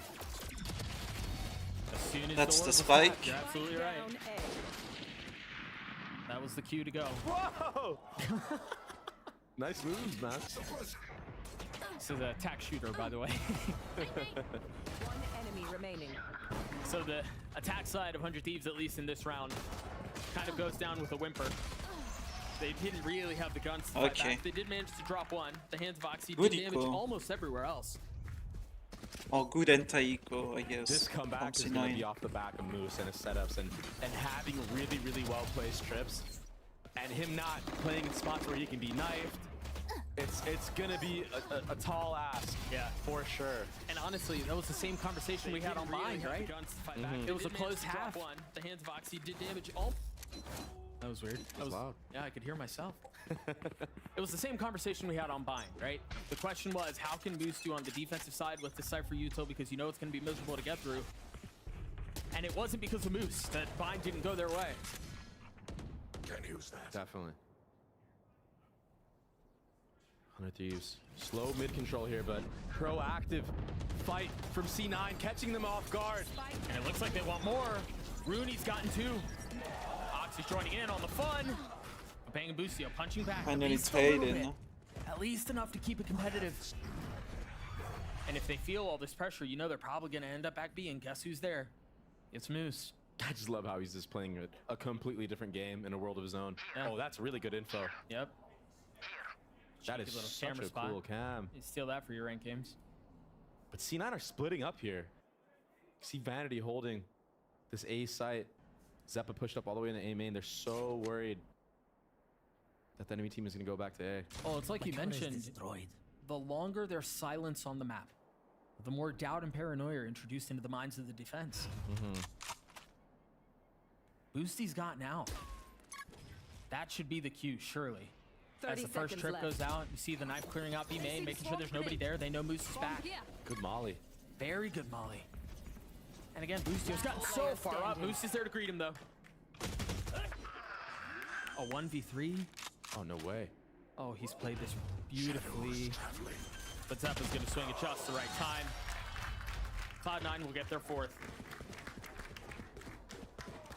Speaker 13: As soon as
Speaker 1: That's
Speaker 13: the
Speaker 1: the
Speaker 13: orb was
Speaker 1: spike.
Speaker 13: back, you're absolutely right. That was the cue to go.
Speaker 16: Whoa! Nice moves, man.
Speaker 13: This is an attack shooter, by the way.
Speaker 18: One enemy remaining.
Speaker 13: So the attack side of 100 Thieves, at least in this round, kind of goes down with a whimper. They didn't really have the guns to fight back. They did manage to drop one. The hands of Oxy did
Speaker 1: Good
Speaker 13: damage
Speaker 1: eco.
Speaker 13: almost everywhere else.
Speaker 1: Oh, good anti-eco, I guess.
Speaker 16: This comeback is going to be off the back of Moose and his setups and having really well-placed trips. And him not playing in spots where he can be knifed. It's going to be a tall ask.
Speaker 13: Yeah,
Speaker 16: for sure.
Speaker 13: And honestly, that was the same conversation we had on Bind, right? It was a close half.
Speaker 16: One.
Speaker 13: The hands of Oxy did damage. Oh, that was weird. That was
Speaker 16: loud.
Speaker 13: Yeah, I could hear myself. It was the same conversation we had on Bind, right? The question was, how can Moose do on the defensive side with the Cypher util, because you know it's going to be miserable to get through. And it wasn't because of Moose that Bind didn't go their way.
Speaker 12: Can't use that.
Speaker 16: Definitely. 100 Thieves. Slow mid-control here, but proactive fight from C9, catching them off guard.
Speaker 13: And it looks like they want more. Rooney's gotten 2. Oxy's joining in on the fun. Bang and Boostio punching back.
Speaker 1: Finally
Speaker 13: at least a little
Speaker 1: traded.
Speaker 13: bit. At least enough to keep it competitive. And if they feel all this pressure, you know they're probably going to end up back B, and guess who's there? It's Moose.
Speaker 16: I just love how he's just playing a completely different game in a world of his own.
Speaker 13: Yeah.
Speaker 16: Oh, that's really good info.
Speaker 13: Yep.
Speaker 16: That is
Speaker 13: Cheeky little
Speaker 16: such
Speaker 13: camera
Speaker 16: a
Speaker 13: spot.
Speaker 16: cool cam.
Speaker 13: You steal that for your ranked games.
Speaker 16: But C9 are splitting up here. See Vanity holding this A site. Zeppa pushed up all the way in the A main. They're so worried that the enemy team is going to go back to A.
Speaker 13: Oh, it's like you mentioned. The longer there's silence on the map, the more doubt and paranoia are introduced into the minds of the defense. Boosty's got now. That should be the cue, surely. As the first trip goes out, you see the knife clearing out B main, making sure there's nobody there. They know Moose is back.
Speaker 16: Good molly.
Speaker 13: Very good molly. And again, Boostio's gotten so far up. Moose is there to greet him, though. A 1v3.
Speaker 16: Oh, no way.
Speaker 13: Oh, he's played this beautifully. But Zeppa's going to swing at just the right time. Cloud9 will get their 4th.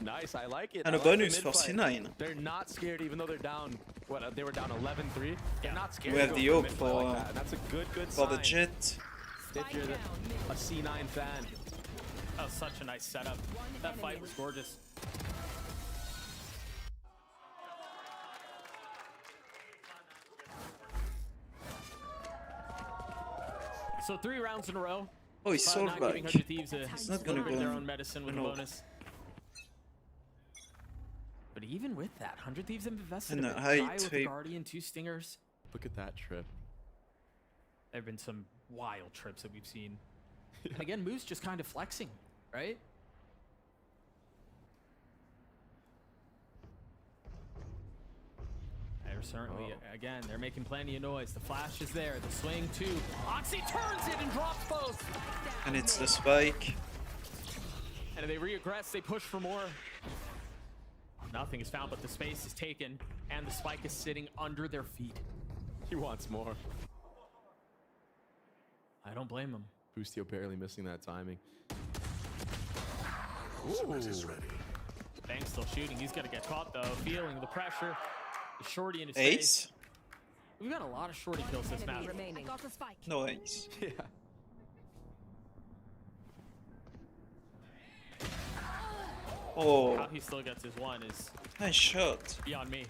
Speaker 16: Nice, I like it.
Speaker 1: And
Speaker 16: I
Speaker 1: a
Speaker 16: like the
Speaker 1: bonus for
Speaker 16: mid-fight.
Speaker 1: C9.
Speaker 16: They're not scared even though they're down. What, they were down 11-3? They're not scared
Speaker 1: We
Speaker 16: to
Speaker 1: have
Speaker 16: go
Speaker 1: the
Speaker 16: for a
Speaker 1: hope
Speaker 16: mid-fight
Speaker 1: for,
Speaker 16: like that. And that's a good
Speaker 1: for
Speaker 16: sign.
Speaker 1: the Jet.
Speaker 16: If you're a C9 fan.
Speaker 13: That was such a nice setup. That fight was gorgeous. So 3 rounds in a row.
Speaker 1: Oh, he's
Speaker 13: Not
Speaker 1: sword
Speaker 13: giving
Speaker 1: back.
Speaker 13: 100 Thieves a
Speaker 1: He's not gonna
Speaker 13: little bit
Speaker 1: go
Speaker 13: their
Speaker 1: in-
Speaker 13: own medicine with a
Speaker 1: no.
Speaker 13: bonus. But even with that, 100 Thieves have invested
Speaker 1: And
Speaker 13: a
Speaker 1: the
Speaker 13: bit.
Speaker 1: height,
Speaker 13: Try with the
Speaker 1: height.
Speaker 13: Guardian, 2 Stingers.
Speaker 16: Look at that trip.
Speaker 13: There have been some wild trips that we've seen. And again, Moose just kind of flexing, right? They're certainly, again, they're making plenty of noise. The flash is there, the swing too. Oxy turns it and drops both.
Speaker 1: And it's the spike.
Speaker 13: And they reaggress, they push for more. Nothing is found, but the space is taken, and the spike is sitting under their feet.
Speaker 16: He wants more.
Speaker 13: I don't blame him.
Speaker 16: Boostio barely missing that timing.
Speaker 13: Bang's still shooting. He's gonna get caught though. Feeling the pressure. The shorty in his
Speaker 1: Ace?
Speaker 13: face. We've got a lot of shorty kills this map.
Speaker 1: No ace.
Speaker 16: Yeah.
Speaker 1: Oh,
Speaker 13: How he still gets his one is
Speaker 1: nice shot.
Speaker 13: beyond me.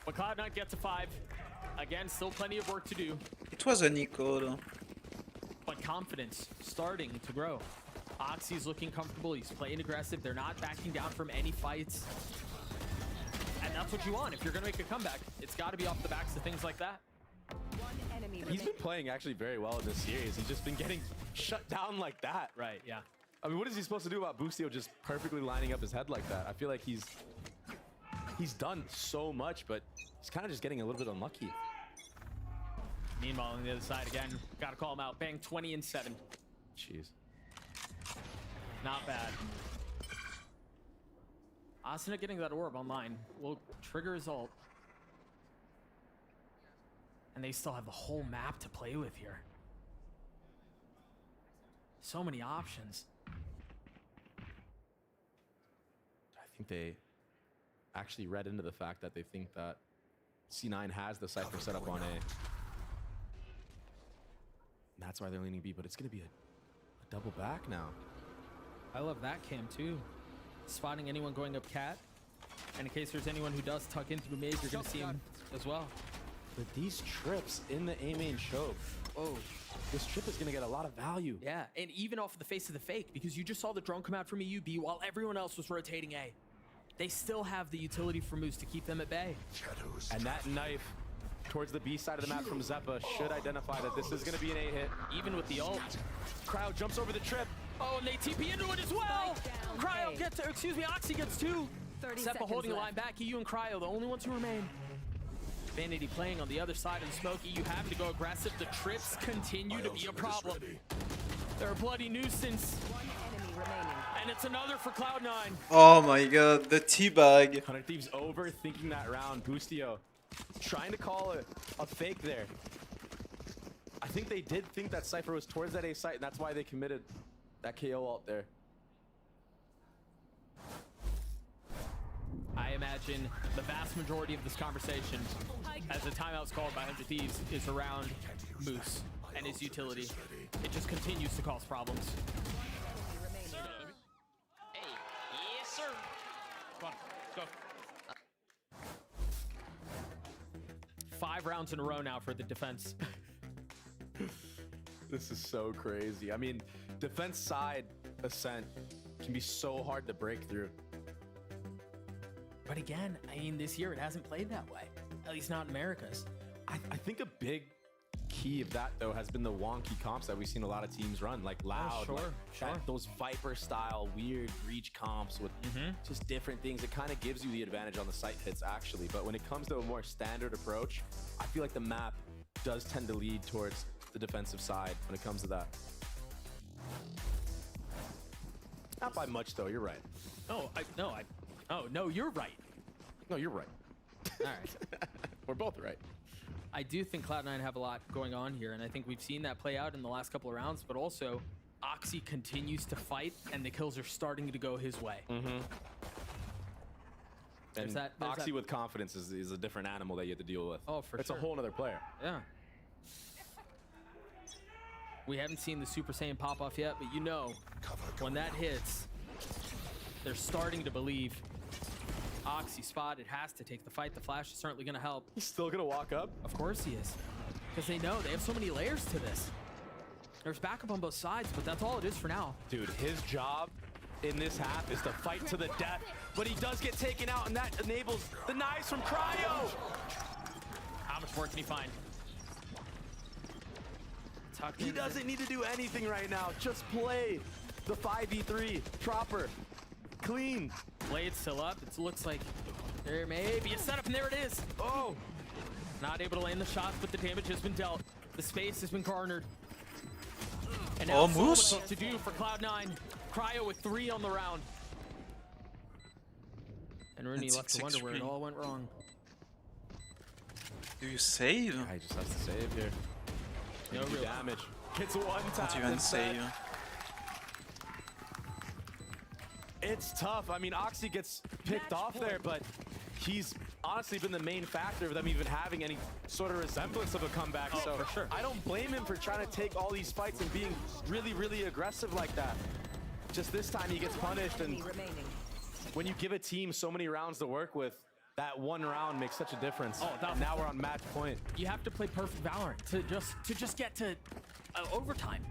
Speaker 13: But Cloud9 gets a 5. Again, still plenty of work to do.
Speaker 1: It was a Nico though.
Speaker 13: But confidence starting to grow. Oxy's looking comfortable. He's playing aggressive. They're not backing down from any fights. And that's what you want. If you're going to make a comeback, it's got to be off the backs of things like that.
Speaker 16: He's been playing actually very well in this series. He's just been getting shut down like that.
Speaker 13: Right, yeah.
Speaker 16: I mean, what is he supposed to do about Boostio just perfectly lining up his head like that? I feel like he's done so much, but he's kind of just getting a little bit unlucky.
Speaker 13: Meanwhile, on the other side again, got to call him out. Bang 20 and 7.
Speaker 16: Jeez.
Speaker 13: Not bad. Asuna getting that orb online will trigger his ult. And they still have the whole map to play with here. So many options.
Speaker 16: I think they actually read into the fact that they think that C9 has the Cypher set up on A. And that's why they're leaning B, but it's going to be a double back now.
Speaker 13: I love that cam too. Spotting anyone going up cat. And in case there's anyone who does tuck into the maze, you're going to see him as well.
Speaker 16: But these trips in the A main choke, oh, this trip is going to get a lot of value.
Speaker 13: Yeah, and even off the face of the fake, because you just saw the drone come out from EUB while everyone else was rotating A. They still have the utility for Moose to keep them at bay.
Speaker 16: And that knife towards the B side of the map from Zeppa should identify that this is going to be an A hit.
Speaker 13: Even with the ult.
Speaker 16: Crowd jumps over the trip.
Speaker 13: Oh, and they TP into it as well. Cryo gets, Oxy gets 2. Zeppa holding the line back. EU and Cryo, the only ones who remain. Vanity playing on the other side of the smoke. EU having to go aggressive. The trips continue to be a problem. They're a bloody nuisance. And it's another for Cloud9.
Speaker 1: Oh my god, the teabag.
Speaker 16: 100 Thieves overthinking that round. Boostio trying to call a fake there. I think they did think that Cypher was towards that A site, and that's why they committed that KO ult there.
Speaker 13: I imagine the vast majority of this conversation, as the timeout's called by 100 Thieves, is around Moose and his utility. It just continues to cause problems.
Speaker 20: Hey, yes, sir.
Speaker 2: Come on, let's go.
Speaker 13: 5 rounds in a row now for the defense.
Speaker 16: This is so crazy. I mean, defense side Ascent can be so hard to break through.
Speaker 13: But again, I mean, this year it hasn't played that way. At least not in Americas.
Speaker 16: I think a big key of that, though, has been the wonky comps that we've seen a lot of teams run, like Loud, those Viper-style weird reach comps with just different things. It kind of gives you the advantage on the site hits, actually. But when it comes to a more standard approach, I feel like the map does tend to lead towards the defensive side when it comes to that. Not by much, though. You're right.
Speaker 13: No, you're right.
Speaker 16: No, you're right.
Speaker 13: All right.
Speaker 16: We're both right.
Speaker 13: I do think Cloud9 have a lot going on here, and I think we've seen that play out in the last couple of rounds, but also Oxy continues to fight, and the kills are starting to go his way.
Speaker 16: And Oxy with confidence is a different animal that you have to deal with.
Speaker 13: Oh, for
Speaker 16: it's
Speaker 13: sure.
Speaker 16: It's a whole other player.
Speaker 13: Yeah. We haven't seen the Super Saiyan pop off yet, but you know, when that hits, they're starting to believe. Oxy spotted, has to take the fight. The flash is certainly going to help.
Speaker 16: He's still going to walk up?
Speaker 13: Of course he is. Because they know they have so many layers to this. There's backup on both sides, but that's all it is for now.
Speaker 16: Dude, his job in this half is to fight to the death, but he does get taken out, and that enables the knives from Cryo.
Speaker 13: How much more can he find?
Speaker 16: He doesn't need to do anything right now. Just play the 5v3. Tropper. Clean.
Speaker 13: Blade still up. It looks like there may be a setup, and there it is. Oh! Not able to land the shots, but the damage has been dealt. The space has been garnered. And now
Speaker 1: Moose.
Speaker 13: to do for Cloud9. Cryo with 3 on the round. And Rooney left to wonder where it all went wrong.
Speaker 1: Do you save?
Speaker 16: I just has to save here.
Speaker 13: No real
Speaker 16: damage. Gets one tap.
Speaker 1: Not even save.
Speaker 16: It's tough. I mean, Oxy gets picked off there, but he's honestly been the main factor of them even having any sort of resemblance of a comeback. So
Speaker 13: for sure.
Speaker 16: I don't blame him for trying to take all these fights and being really, really aggressive like that. Just this time he gets punished, and when you give a team so many rounds to work with, that one round makes such a difference. And now we're on match point.
Speaker 13: You have to play perfect Valorant to just get to overtime.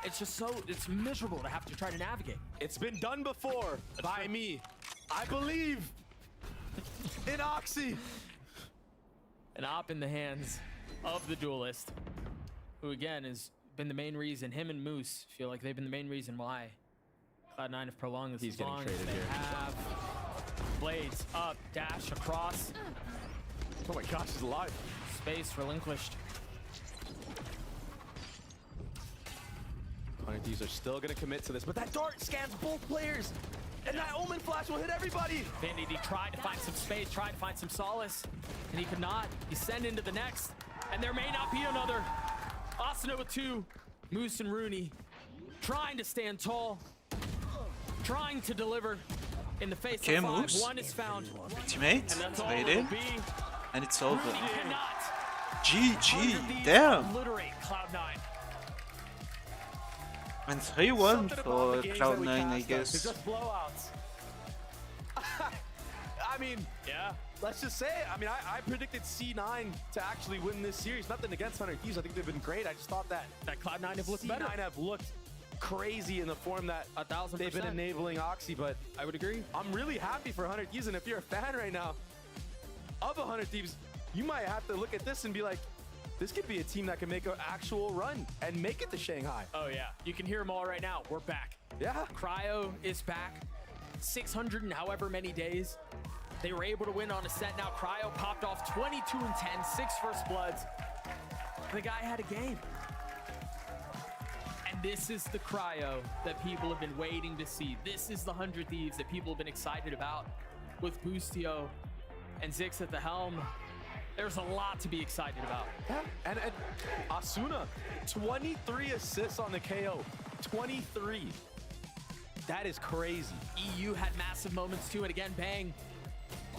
Speaker 13: It's just it's miserable to have to try to navigate.
Speaker 16: It's been done before by me. I believe in Oxy.
Speaker 13: An op in the hands of the duelist, who again has been the main reason. Him and Moose feel like they've been the main reason why Cloud9 have prolonged this as long as they have. Blades up, dash across.
Speaker 16: Oh my gosh, he's alive.
Speaker 13: Space relinquished.
Speaker 16: 100 Thieves are still going to commit to this, but that dart scans both players, and that Omen Flash will hit everybody.
Speaker 13: Vanity tried to find some space, tried to find some solace, and he could not. He sent into the next, and there may not be another. Asuna with 2, Moose and Rooney trying to stand tall, trying to deliver in the face of 5.
Speaker 1: Moose.
Speaker 13: One is found.
Speaker 1: Ultimate, traded, and it's over.
Speaker 13: Rooney cannot.
Speaker 1: GG, damn.
Speaker 13: Obliterate Cloud9.
Speaker 1: And 3-1 for Cloud9, I guess.
Speaker 16: They're just blowouts. I mean,
Speaker 13: yeah.
Speaker 16: Let's just say it. I mean, I predicted C9 to actually win this series. Nothing against 100 Thieves. I think they've been great. I just thought that
Speaker 13: Cloud9 have looked
Speaker 16: C9
Speaker 13: better.
Speaker 16: have looked crazy in the form that
Speaker 13: 1000%.
Speaker 16: they've been enabling Oxy, but
Speaker 13: I would agree.
Speaker 16: I'm really happy for 100 Thieves, and if you're a fan right now of 100 Thieves, you might have to look at this and be like, this could be a team that can make an actual run and make it to Shanghai.
Speaker 13: Oh yeah, you can hear them all right now. We're back.
Speaker 16: Yeah.
Speaker 13: Cryo is back. 600 and however many days. They were able to win on a set. Now Cryo popped off 22 and 10, 6 first bloods. The guy had a game. And this is the Cryo that people have been waiting to see. This is the 100 Thieves that people have been excited about with Boostio and Zix at the helm. There's a lot to be excited about.
Speaker 16: Yeah. And Asuna, 23 assists on the KO. 23. That is crazy.
Speaker 13: EU had massive moments too, and again, Bang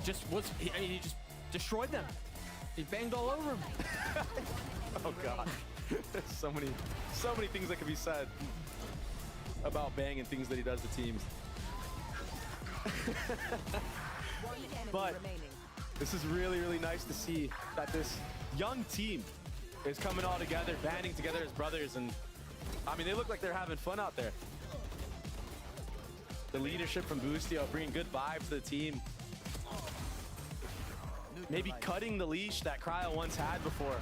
Speaker 13: he just destroyed them. He banged all over him.
Speaker 16: Oh god. so many things that could be said about Bang and things that he does to teams. But this is really, really nice to see that this young team is coming all together, banding together as brothers, and I mean, they look like they're having fun out there. The leadership from Boostio bringing good vibes to the team. Maybe cutting the leash that Cryo once had before.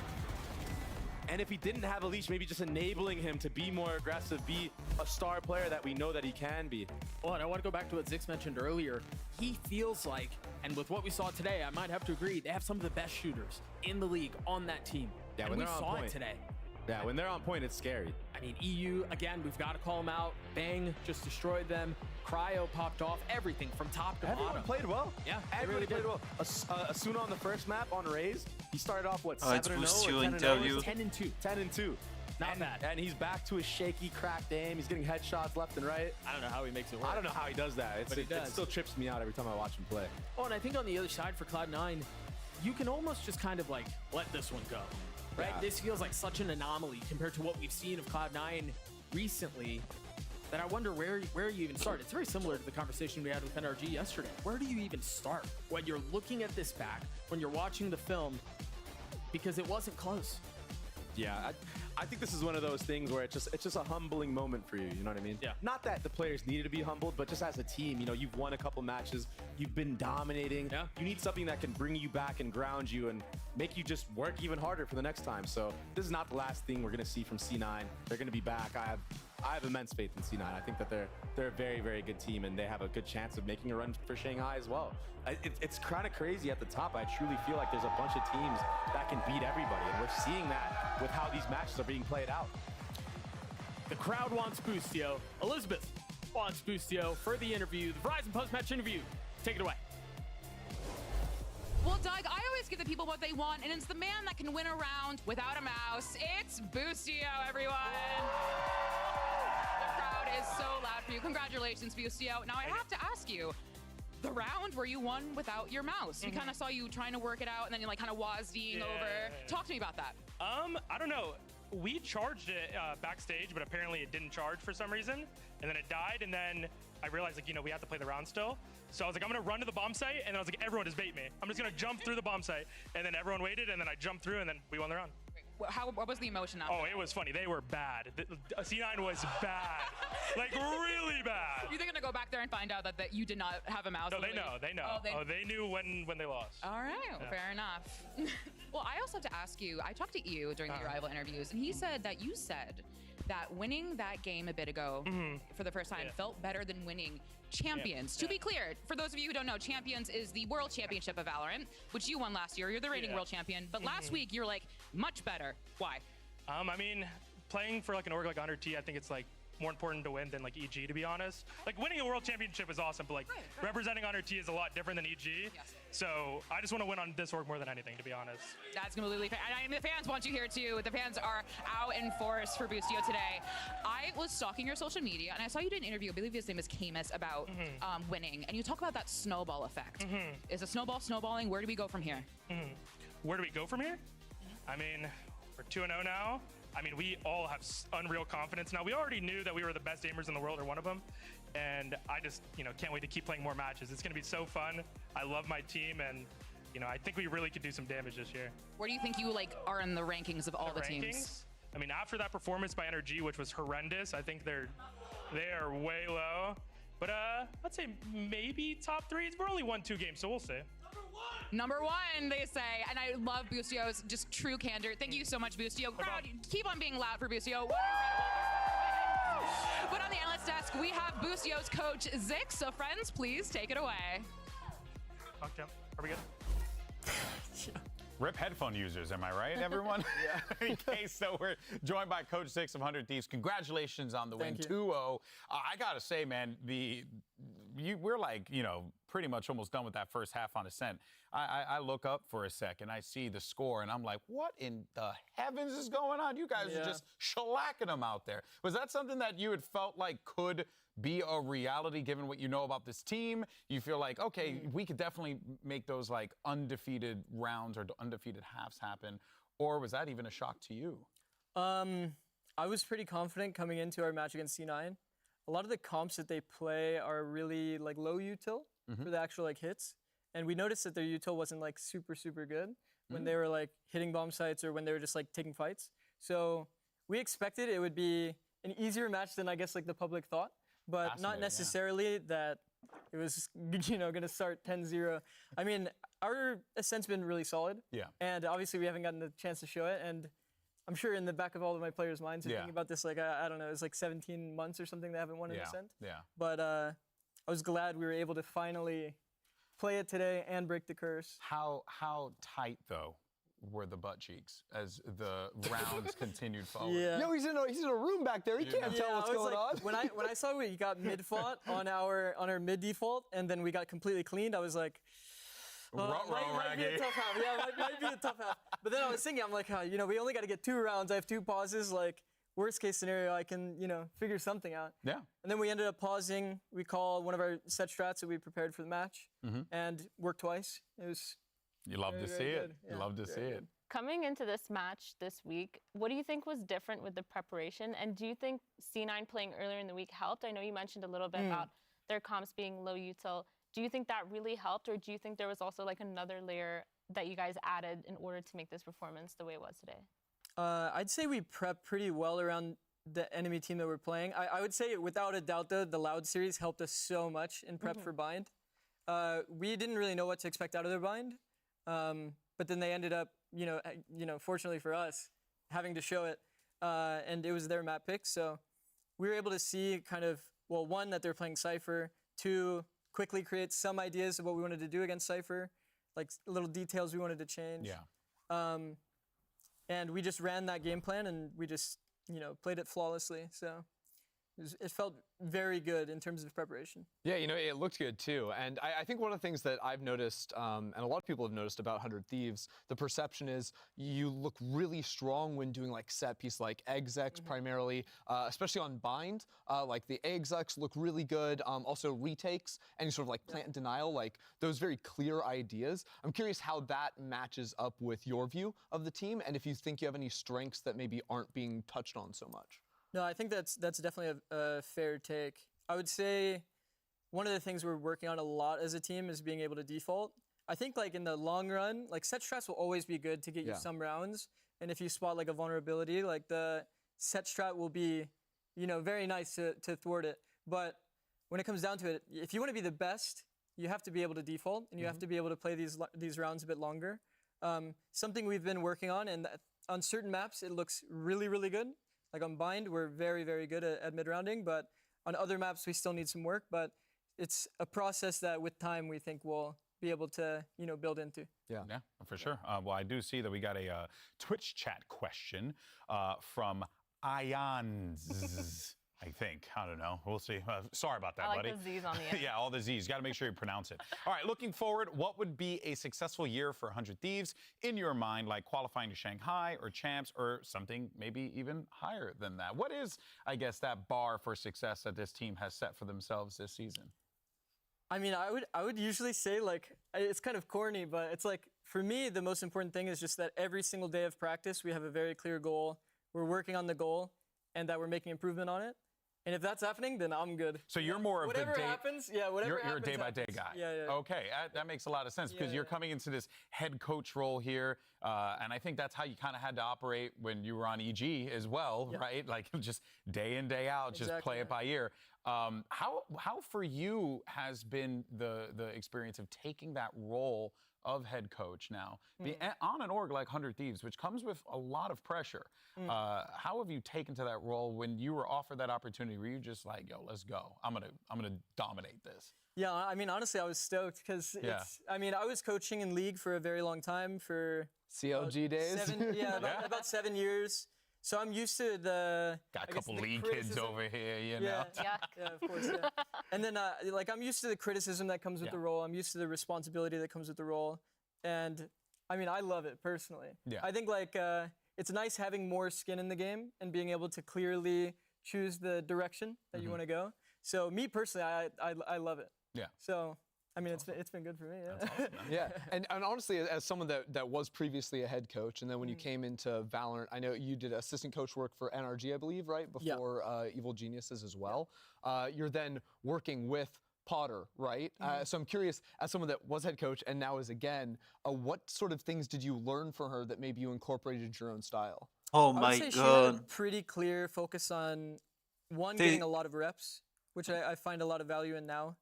Speaker 16: And if he didn't have a leash, maybe just enabling him to be more aggressive, be a star player that we know that he can be.
Speaker 13: Well, and I want to go back to what Zix mentioned earlier. He feels like, and with what we saw today, I might have to agree, they have some of the best shooters in the league on that team.
Speaker 16: Yeah,
Speaker 13: and
Speaker 16: when
Speaker 13: we
Speaker 16: they're on
Speaker 13: saw
Speaker 16: point.
Speaker 13: it today.
Speaker 16: Yeah, when they're on point, it's scary.
Speaker 13: I mean, EU, again, we've got to call them out. Bang just destroyed them. Cryo popped off. Everything from top to
Speaker 16: Everyone
Speaker 13: bottom.
Speaker 16: played well.
Speaker 13: Yeah,
Speaker 16: everyone
Speaker 13: really
Speaker 16: played well. Asuna on the first map on Raze, he started off, what,
Speaker 1: it's
Speaker 16: 7-0
Speaker 1: Boostio
Speaker 16: or 10-0?
Speaker 1: interview.
Speaker 13: 10-2.
Speaker 16: 10-2.
Speaker 13: Not bad.
Speaker 16: And he's back to his shaky, cracked aim. He's getting headshots left and right.
Speaker 13: I don't know how he makes it work.
Speaker 16: I don't know how he does that.
Speaker 13: But he does.
Speaker 16: It still trips me out every time I watch him play.
Speaker 13: Oh, and I think on the other side for Cloud9, you can almost just kind of like let this one go. right?
Speaker 16: Yeah.
Speaker 13: This feels like such an anomaly compared to what we've seen of Cloud9 recently that I wonder where you even start. It's very similar to the conversation we had with NRG yesterday. Where do you even start when you're looking at this back, when you're watching the film, because it wasn't close?
Speaker 16: Yeah, I think this is one of those things where it's just a humbling moment for you. You know what I mean?
Speaker 13: Yeah.
Speaker 16: Not that the players needed to be humbled, but just as a team, you know, you've won a couple matches, you've been dominating.
Speaker 13: Yeah.
Speaker 16: You need something that can bring you back and ground you and make you just work even harder for the next time. So this is not the last thing we're gonna see from C9. They're gonna be back. I have immense faith in C9. I think that they're a very, very good team, and they have a good chance of making a run for Shanghai as well. It's kind of crazy at the top. I truly feel like there's a bunch of teams that can beat everybody, and we're seeing that with how these matches are being played out.
Speaker 13: The crowd wants Boostio. Elizabeth wants Boostio for the interview, the Verizon post-match interview. Take it away.
Speaker 15: Well, Doug, I always give the people what they want, and it's the man that can win a round without a mouse. It's Boostio, everyone. The crowd is so loud for you. Congratulations, Boostio. Now, I have to ask you, the round where you won without your mouse, we kind of saw you trying to work it out, and then you like kind of wazdying over. Talk to me about that.
Speaker 21: I don't know. We charged it backstage, but apparently it didn't charge for some reason, and then it died, and then I realized, like, you know, we have to play the round still. So I was like, I'm gonna run to the bomb site, and then I was like, everyone just bait me. I'm just gonna jump through the bomb site, and then everyone waited, and then I jumped through, and then we won the round.
Speaker 15: What was the emotion after?
Speaker 21: Oh, it was funny. They were bad. C9 was bad, like really bad.
Speaker 15: You think they're gonna go back there and find out that you did not have a mouse?
Speaker 21: No, they know. They know.
Speaker 15: Oh,
Speaker 21: they knew when they lost.
Speaker 15: All right,
Speaker 21: Yeah.
Speaker 15: fair enough. Well, I also have to ask you, I talked to you during the Arrival interviews, and he said that you said that winning that game a bit ago for the first time felt better than winning Champions. To be clear, for those of you who don't know, Champions is the World Championship of Valorant, which you won last year. You're the reigning world champion. But last week, you're like, much better. Why?
Speaker 21: I mean, playing for like an org like 100T, I think it's like more important to win than like EG, to be honest. Like winning a world championship is awesome, but like representing 100T is a lot different than EG.
Speaker 15: Yes.
Speaker 21: So I just want to win on this org more than anything, to be honest.
Speaker 15: That's completely fair. And the fans want you here too. The fans are out in force for Boostio today. I was stalking your social media and I saw you did an interview, I believe his name is Camus, about winning. And you talk about that snowball effect. Is a snowball snowballing? Where do we go from here?
Speaker 21: Where do we go from here? I mean, we're 2-0 now. I mean, we all have unreal confidence now. We already knew that we were the best aimers in the world, or one of them. And I just, you know, can't wait to keep playing more matches. It's going to be so fun. I love my team, and, you know, I think we really could do some damage this year.
Speaker 15: Where do you think you like are in the rankings of all the teams?
Speaker 21: I mean, after that performance by NRG, which was horrendous, I think they are way low. But let's say maybe top 3. We're only 1-2 games, so we'll see.
Speaker 15: Number one, they say, and I love Boostio's just true candor. Thank you so much, Boostio. Crowd, keep on being loud for Boostio. But on the analyst desk, we have Boostio's coach, Zix. So friends, please take it away.
Speaker 21: Are we good?
Speaker 4: Rip headphone users, am I right, everyone? Yeah. Okay, so we're joined by Coach Zix of 100 Thieves. Congratulations on the win, 2-0. I gotta say, man, we're like, you know, pretty much almost done with that first half on Ascent. I look up for a sec and I see the score and I'm like, what in the heavens is going on? You guys are just shellacking them out there. Was that something that you had felt like could be a reality given what you know about this team? You feel like, okay, we could definitely make those like undefeated rounds or undefeated halves happen. Or was that even a shock to you?
Speaker 8: I was pretty confident coming into our match against C9. A lot of the comps that they play are really like low util for the actual like hits. And we noticed that their util wasn't like super, super good when they were like hitting bomb sites or when they were just like taking fights. So we expected it would be an easier match than I guess like the public thought, but not necessarily that it was, you know, going to start 10-0. I mean, our Ascent's been really solid.
Speaker 4: Yeah.
Speaker 8: And obviously we haven't gotten the chance to show it. And I'm sure in the back of all of my players' minds are thinking about this, like, I don't know, it's like 17 months or something they haven't won an Ascent.
Speaker 4: Yeah.
Speaker 8: But I was glad we were able to finally play it today and break the curse.
Speaker 4: How tight, though, were the butt cheeks as the rounds continued forward?
Speaker 8: Yeah.
Speaker 22: Yo, he's in a room back there. He can't tell what's going on.
Speaker 8: When I saw we got mid fought on our mid default and then we got completely cleaned, I was like, might be a tough half. Yeah, might be a tough half. But then I was thinking, I'm like, you know, we only got to get 2 rounds. I have 2 pauses. Like, worst case scenario, I can, you know, figure something out.
Speaker 4: Yeah.
Speaker 8: And then we ended up pausing. We called one of our set strats that we prepared for the match and worked twice. It was
Speaker 4: You love to see it. You love to see it.
Speaker 7: Coming into this match this week, what do you think was different with the preparation? And do you think C9 playing earlier in the week helped? I know you mentioned a little bit about their comps being low util. Do you think that really helped, or do you think there was also like another layer that you guys added in order to make this performance the way it was today?
Speaker 8: I'd say we prepped pretty well around the enemy team that we're playing. I would say without a doubt though, the Loud series helped us so much in prep for bind. We didn't really know what to expect out of their bind, but then they ended up, fortunately for us, having to show it, and it was their map pick. So we were able to see kind of, well, one, that they're playing Cypher, two, quickly create some ideas of what we wanted to do against Cypher, like little details we wanted to change.
Speaker 4: Yeah.
Speaker 8: And we just ran that game plan and we just, played it flawlessly. So it felt very good in terms of preparation.
Speaker 3: Yeah, it looked good too. And I think one of the things that I've noticed, and a lot of people have noticed about 100 Thieves, the perception is you look really strong when doing like set piece, like execs primarily, especially on bind. Like the execs look really good. Also retakes, any sort of like plant denial, like those very clear ideas. I'm curious how that matches up with your view of the team, and if you think you have any strengths that maybe aren't being touched on so much.
Speaker 8: No, I think that's definitely a fair take. I would say one of the things we're working on a lot as a team is being able to default. I think like in the long run, like set strats will always be good to get you some rounds. And if you spot like a vulnerability, like the set strat will be, very nice to thwart it. But when it comes down to it, if you want to be the best, you have to be able to default and you have to be able to play these rounds a bit longer. Something we've been working on, and on certain maps, it looks really, really good. Like on bind, we're very, very good at mid-rounding, but on other maps, we still need some work. But it's a process that with time, we think we'll be able to, build into.
Speaker 4: Yeah, for sure. Well, I do see that we got a Twitch chat question from Ions. I think. I don't know. We'll see. Sorry about that, buddy.
Speaker 7: I like the Z's on the end.
Speaker 4: Yeah, all the Z's. Got to make sure you pronounce it. All right, looking forward, what would be a successful year for 100 Thieves in your mind, like qualifying to Shanghai or champs or something maybe even higher than that? What is, I guess, that bar for success that this team has set for themselves this season?
Speaker 8: I mean, I would usually say, like, it's kind of corny, but it's like, for me, the most important thing is just that every single day of practice, we have a very clear goal. We're working on the goal and that we're making improvement on it. And if that's happening, then I'm good.
Speaker 4: So you're more of
Speaker 8: whatever
Speaker 4: the day.
Speaker 8: Happens, yeah, whatever
Speaker 4: You're
Speaker 8: happens.
Speaker 4: a day-by-day guy.
Speaker 8: Yeah.
Speaker 4: Okay, that makes a lot of sense because you're coming into this head coach role here, and I think that's how you kind of had to operate when you were on EG as well, right? Like just day in, day out, just play it by ear. How for you has been the experience of taking that role of head coach now, on an org like 100 Thieves, which comes with a lot of pressure. How have you taken to that role when you were offered that opportunity? Were you just like, yo, let's go. I'm gonna dominate this.
Speaker 8: Yeah, I mean, honestly, I was stoked because I was coaching in league for a very long time for
Speaker 3: CLG days.
Speaker 8: About 7 years. So I'm used to
Speaker 4: got a couple league kids over here,
Speaker 8: Yeah, of course. Yeah. And then I'm used to the criticism that comes with the role. I'm used to the responsibility that comes with the role, and I mean, I love it personally.
Speaker 4: Yeah.
Speaker 8: I think it's nice having more skin in the game and being able to clearly choose the direction that you want to go. So me personally, I love it.
Speaker 4: Yeah.
Speaker 8: So. I mean, it's been good for me, yeah.
Speaker 4: That's awesome, man.
Speaker 3: Yeah, and honestly, as someone that was previously a head coach, and then when you came into Valorant, I know you did assistant coach work for NRG, I believe, right? Before Evil Geniuses as well. You're then working with Potter, right? So I'm curious, as someone that was head coach and now is again, what sort of things did you learn from her that maybe you incorporated into your own style?
Speaker 1: Oh
Speaker 8: I
Speaker 1: my
Speaker 8: would say
Speaker 1: god.
Speaker 8: She had a pretty clear focus on, getting a lot of reps, which I find a lot of value in now.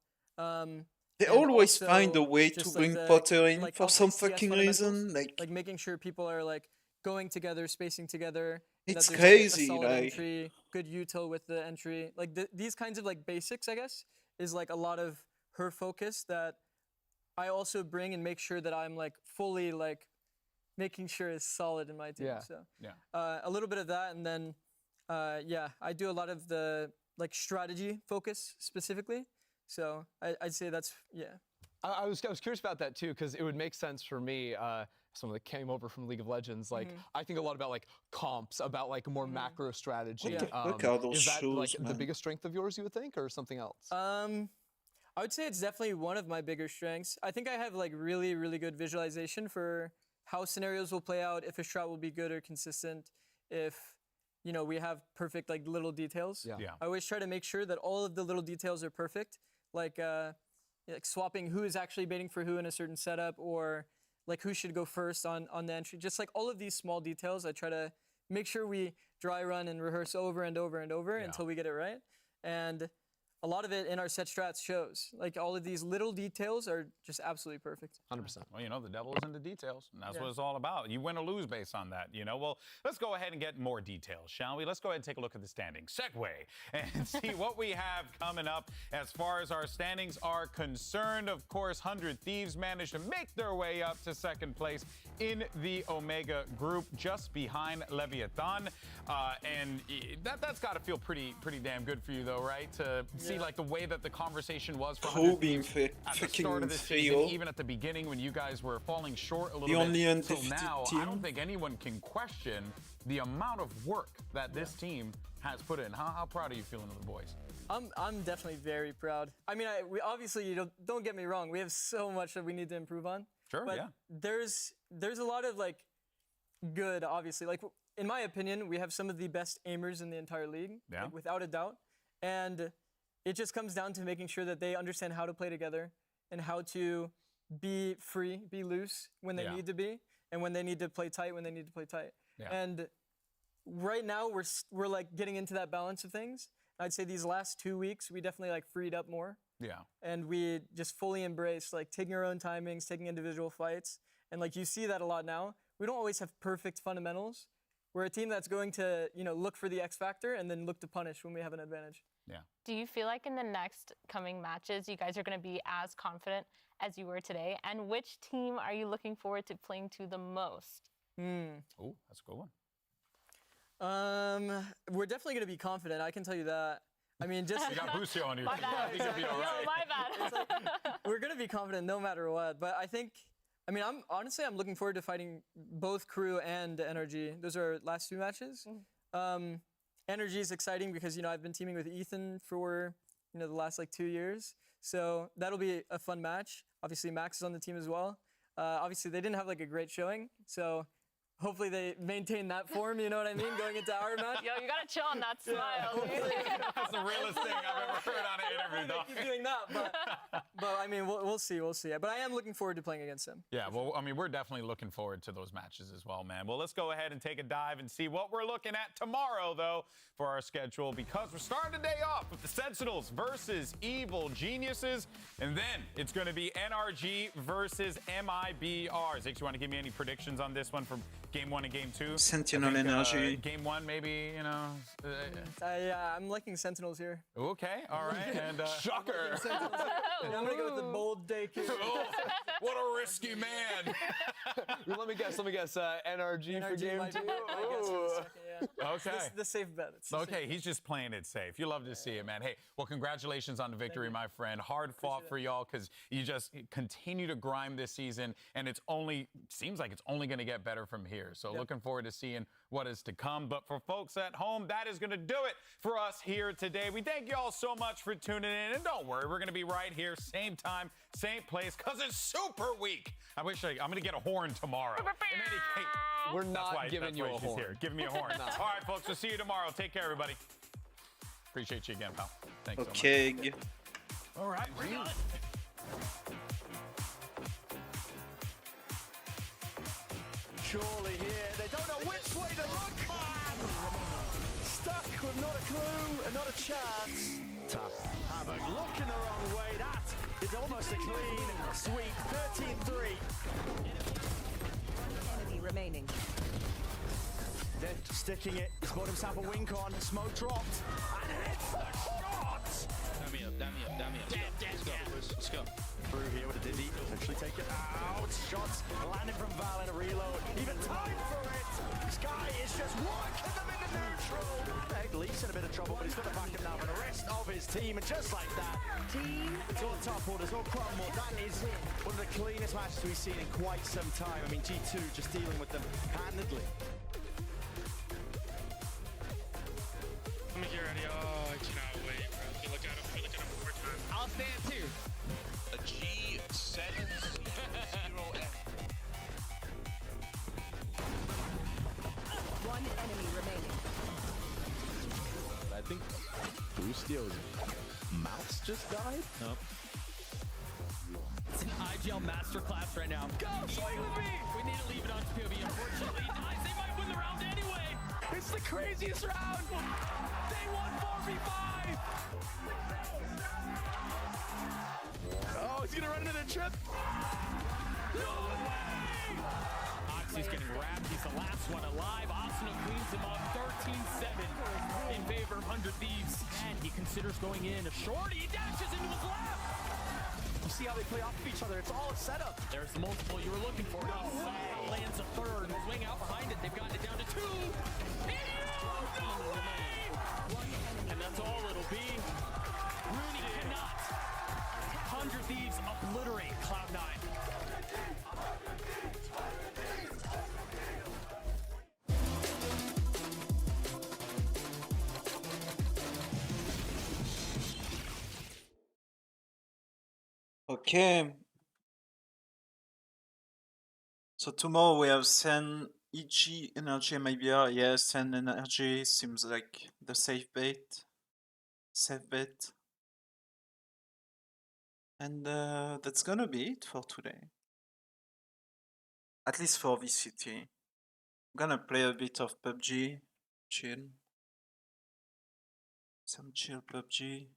Speaker 1: They always find a way to bring Potter in for some fucking reason.
Speaker 8: Like making sure people are like going together, spacing together.
Speaker 1: It's
Speaker 8: that
Speaker 1: crazy,
Speaker 8: a solid
Speaker 1: like
Speaker 8: entry, good util with the entry. Like these kinds of like basics, I guess, is like a lot of her focus that I also bring and make sure that I'm like fully like making sure is solid in my team. So a little bit of that, and then I do a lot of the like strategy focus specifically. So I'd say that's,
Speaker 3: I was curious about that too, because it would make sense for me, someone that came over from League of Legends, like I think a lot about like comps, about like more macro strategy.
Speaker 1: Look at those
Speaker 3: is that
Speaker 1: shoes,
Speaker 3: like the
Speaker 1: man.
Speaker 3: biggest strength of yours, you would think, or something else?
Speaker 8: I would say it's definitely one of my bigger strengths. I think I have like really, really good visualization for how scenarios will play out, if a strat will be good or consistent, if we have perfect like little details.
Speaker 4: Yeah.
Speaker 8: I always try to make sure that all of the little details are perfect, like swapping who is actually baiting for who in a certain setup, or like who should go first on the entry. Just like all of these small details, I try to make sure we dry run and rehearse over and over and over until we get it right. And a lot of it in our set strats shows. Like all of these little details are just absolutely perfect.
Speaker 4: 100%. Well, the devil is in the details, and that's what it's all about. You win or lose based on that, Well, let's go ahead and get more details, shall we? Let's go ahead and take a look at the standings. Segue and see what we have coming up as far as our standings are concerned. Of course, 100 Thieves managed to make their way up to second place in the Omega group, just behind Leviathan. And that's got to feel pretty damn good for you, though, right? To see like the way that the conversation was for
Speaker 1: Kobe
Speaker 4: at the start of this season, even at the beginning when you guys were falling short a little bit. Until now, I don't think anyone can question the amount of work that this team has put in. How proud are you feeling of the boys?
Speaker 8: I'm definitely very proud. I mean, we obviously, don't get me wrong, we have so much that we need to improve on.
Speaker 4: Sure,
Speaker 8: but there's a lot of like good, obviously. Like in my opinion, we have some of the best aimers in the entire league, like, without a doubt. And it just comes down to making sure that they understand how to play together and how to be free, be loose when they need to be, and when they need to play tight when they need to play tight. And right now we're like getting into that balance of things. I'd say these last 2 weeks we definitely like freed up more.
Speaker 4: Yeah.
Speaker 8: And we just fully embraced like taking our own timings, taking individual fights, and like you see that a lot now. We don't always have perfect fundamentals. We're a team that's going to look for the X factor and then look to punish when we have an advantage.
Speaker 4: Yeah.
Speaker 7: Do you feel like in the next coming matches, you guys are going to be as confident as you were today? And which team are you looking forward to playing to the most?
Speaker 4: Oh, that's a good one.
Speaker 8: We're definitely going to be confident. I can tell you that. I mean, just
Speaker 4: you got Busio on your
Speaker 7: My
Speaker 4: team.
Speaker 7: bad.
Speaker 4: I think you'll be all right.
Speaker 7: Yo, my bad.
Speaker 8: We're going to be confident no matter what. But I'm looking forward to fighting both Crew and NRG. Those are our last 2 matches. Energy is exciting because, I've been teaming with Ethan for, the last like 2 years. So that'll be a fun match. Obviously, Max is on the team as well. Obviously, they didn't have like a great showing. So hopefully they maintain that form, you know what I mean, going into our match.
Speaker 7: Yo, you got to chill on that smile.
Speaker 4: That's the realest thing I've ever heard on an interview, dog.
Speaker 8: Keep doing that, but I mean, we'll see. But I am looking forward to playing against him.
Speaker 4: Yeah, well, I mean, we're definitely looking forward to those matches as well, man. Well, let's go ahead and take a dive and see what we're looking at tomorrow, though, for our schedule, because we're starting the day off with the Sentinels versus Evil Geniuses, and then it's going to be NRG versus MIBR. Zix, you want to give me any predictions on this one from Game 1 and Game 2?
Speaker 1: Sentinel Energy.
Speaker 4: Game 1, maybe,
Speaker 8: Yeah, I'm liking Sentinels here.
Speaker 4: Okay, all right. And
Speaker 8: shocker. I'm gonna go with the bold Dake here.
Speaker 4: Oh, what a risky man.
Speaker 16: Let me guess. NRG for Game 2.
Speaker 4: Okay.
Speaker 8: It's the safe bet.
Speaker 4: Okay, he's just playing it safe. You love to see it, man. Hey, well, congratulations on the victory, my friend. Hard fought for y'all because you just continue to grind this season, and seems like it's only going to get better from here. So looking forward to seeing what is to come. But for folks at home, that is going to do it for us here today. We thank you all so much for tuning in. And don't worry, we're going to be right here, same time, same place, because it's Super Week. I'm going to get a horn tomorrow. In any case,
Speaker 16: we're not giving you a horn.
Speaker 4: Here. Give me a horn.
Speaker 16: No.
Speaker 4: All right, folks, we'll see you tomorrow. Take care, everybody. Appreciate you again, pal. Thanks so much.
Speaker 1: Okay.
Speaker 4: All right, we're done.
Speaker 10: Surely here, they don't know which way to look. Stuck with not a clue and not a chance. Tough. Havoc looking the wrong way. That is almost a clean sweep. 13-3.
Speaker 18: Enemy remaining.
Speaker 10: Then sticking it. He's got himself a wink on. Smoke dropped. And it's the shot.
Speaker 14: Damn me up. Let's go.
Speaker 10: Through here with a Dizzy. Eventually take it out. Shots landing from Val in a reload. Even time for it. Sky is just working them into neutral. Leaf's in a bit of trouble, but he's got to back him now for the rest of his team. And just like that, it's all toppled, it's all crumbled. That is one of the cleanest matches we've seen in quite some time. I mean, G2 just dealing with them handedly.
Speaker 21: Let me get ready. Oh, I cannot wait, bro. Feel like I don't feel like I'm more time.
Speaker 14: I'll stand too. A G7 0F.
Speaker 10: goes, mouse just died?
Speaker 13: Nope. It's an IGL masterclass right now. Go, swing with me! We need to leave it on to POV. Unfortunately, nice. They might win the round anyway. It's the craziest round. They won 4v5.
Speaker 10: Oh, he's gonna run into the trip.
Speaker 13: No way! Oxy's getting wrapped. He's the last one alive. Asuna cleans him up 13-7 in favor of 100 Thieves. And he considers going in. A short. He dashes into his lap.
Speaker 10: You see how they play off of each other. It's all a setup.
Speaker 13: There's the multiple you were looking for. He lands a third. Swing out behind it. They've gotten it down to 2. No way! And that's all it'll be. Rooney cannot. 100 Thieves obliterate Cloud9.
Speaker 1: Okay. So tomorrow we have Sen, EG, Energy, MIBR. Yes, Sen Energy seems like the safe bet. Safe bet. And that's gonna be it for today. At least for VCT. I'm gonna play a bit of PUBG. Chill. Some chill PUBG.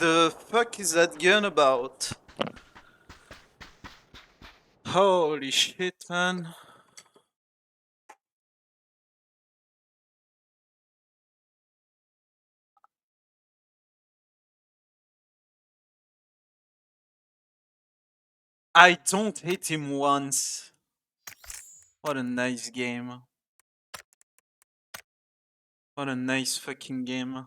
Speaker 1: the fuck is that gun about? Holy shit, man. I don't hit him once. What a nice game. What a nice fucking game.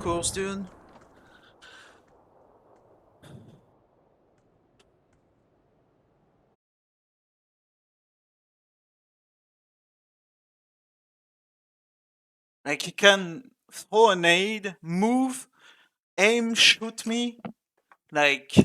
Speaker 1: course, dude. Like, he can throw a nade, move, aim, shoot me. Like...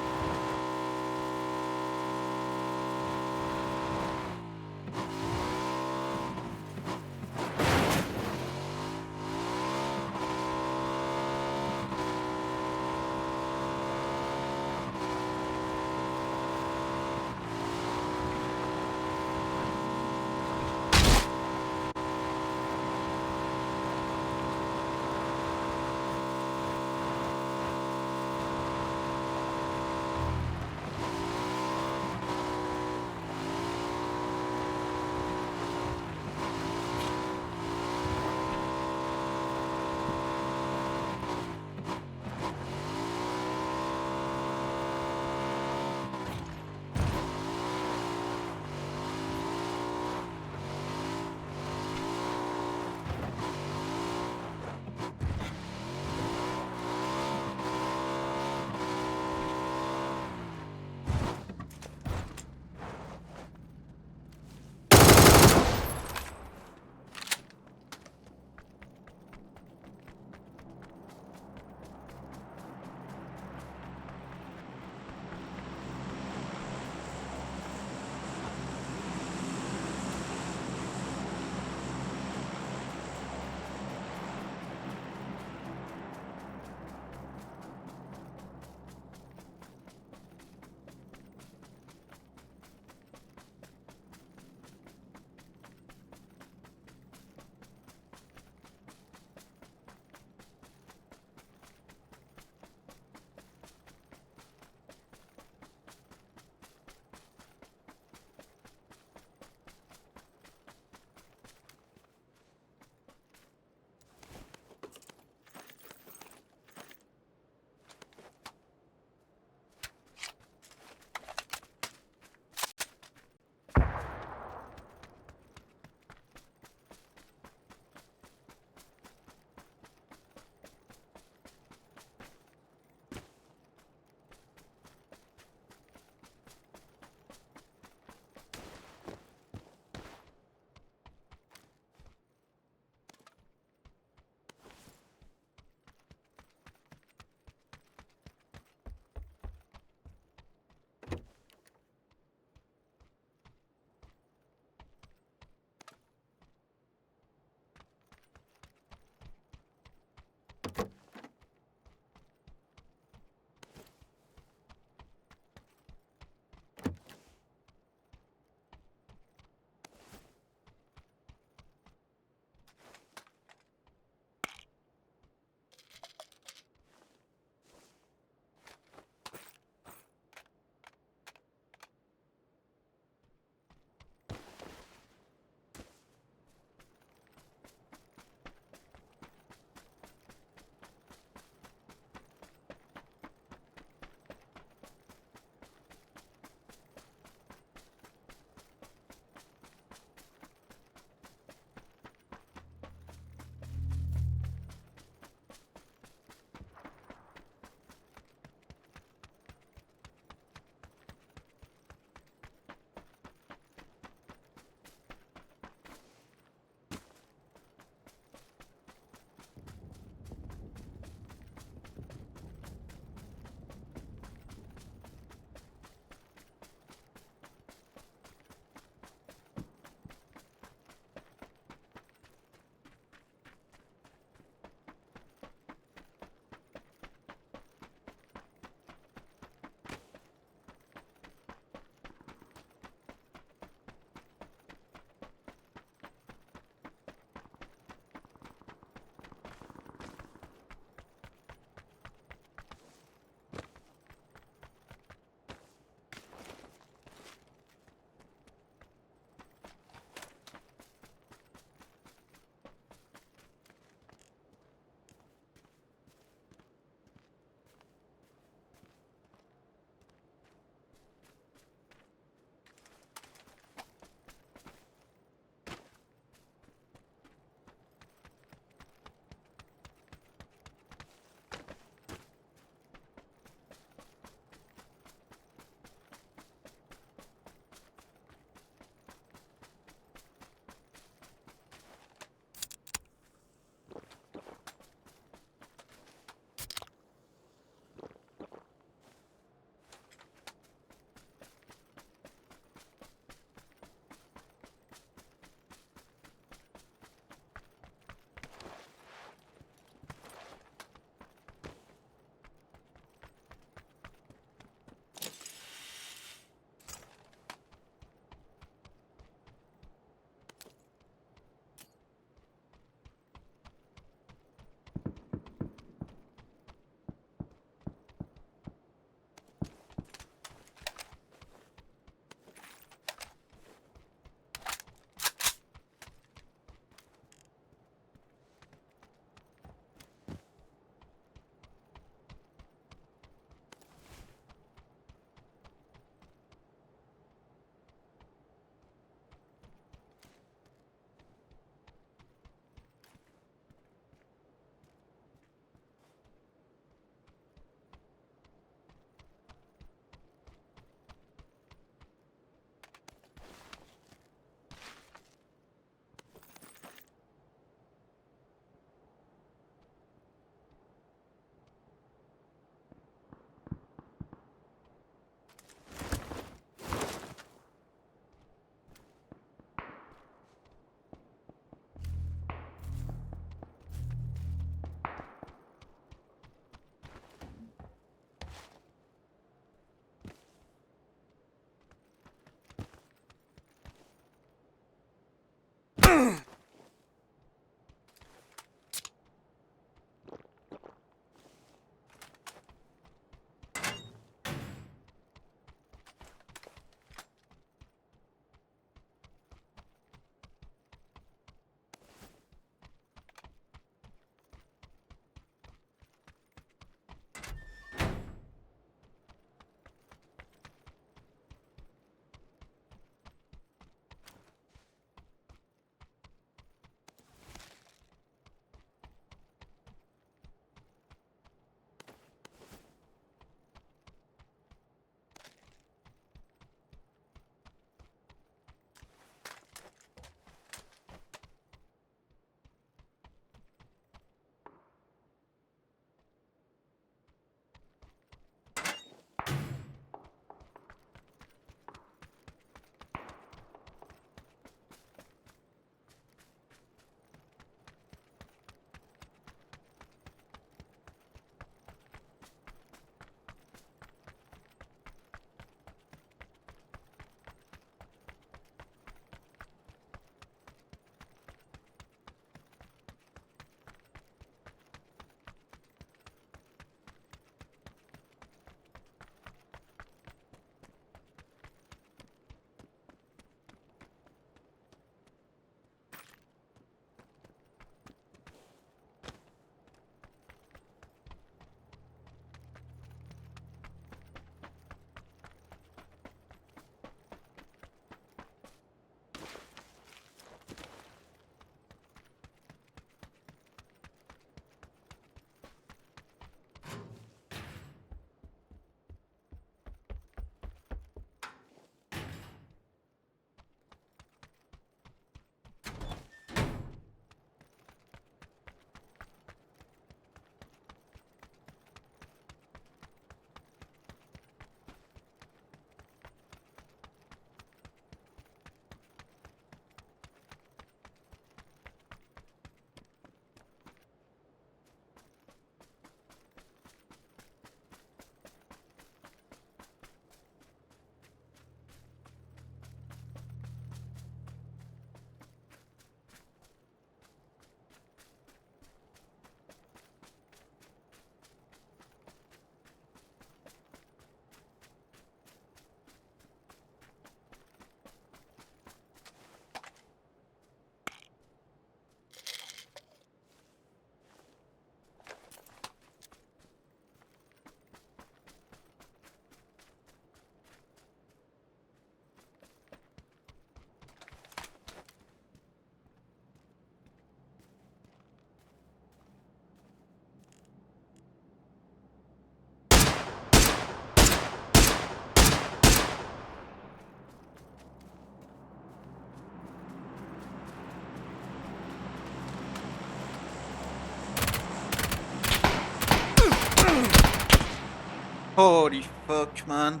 Speaker 1: Holy fuck, man.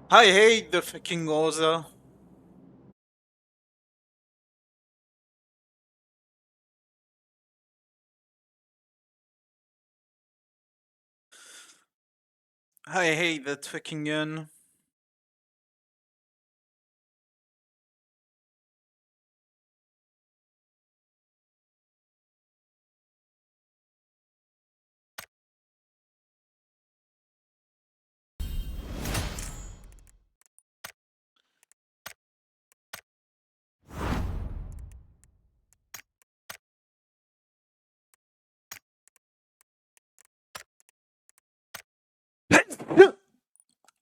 Speaker 1: I hate the fucking Rosa. I hate that fucking gun.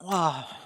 Speaker 1: Wow.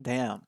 Speaker 1: Damn.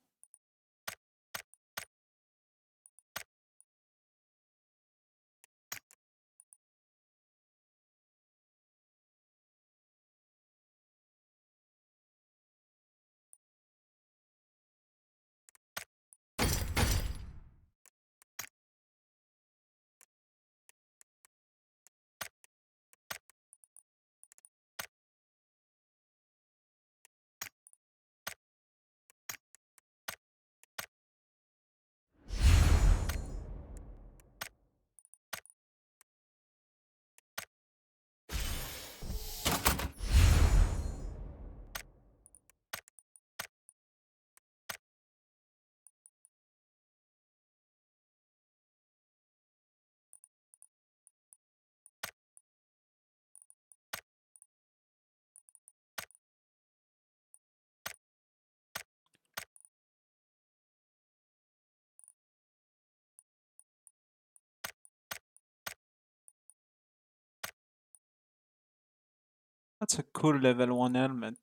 Speaker 1: That's a cool level 1 helmet.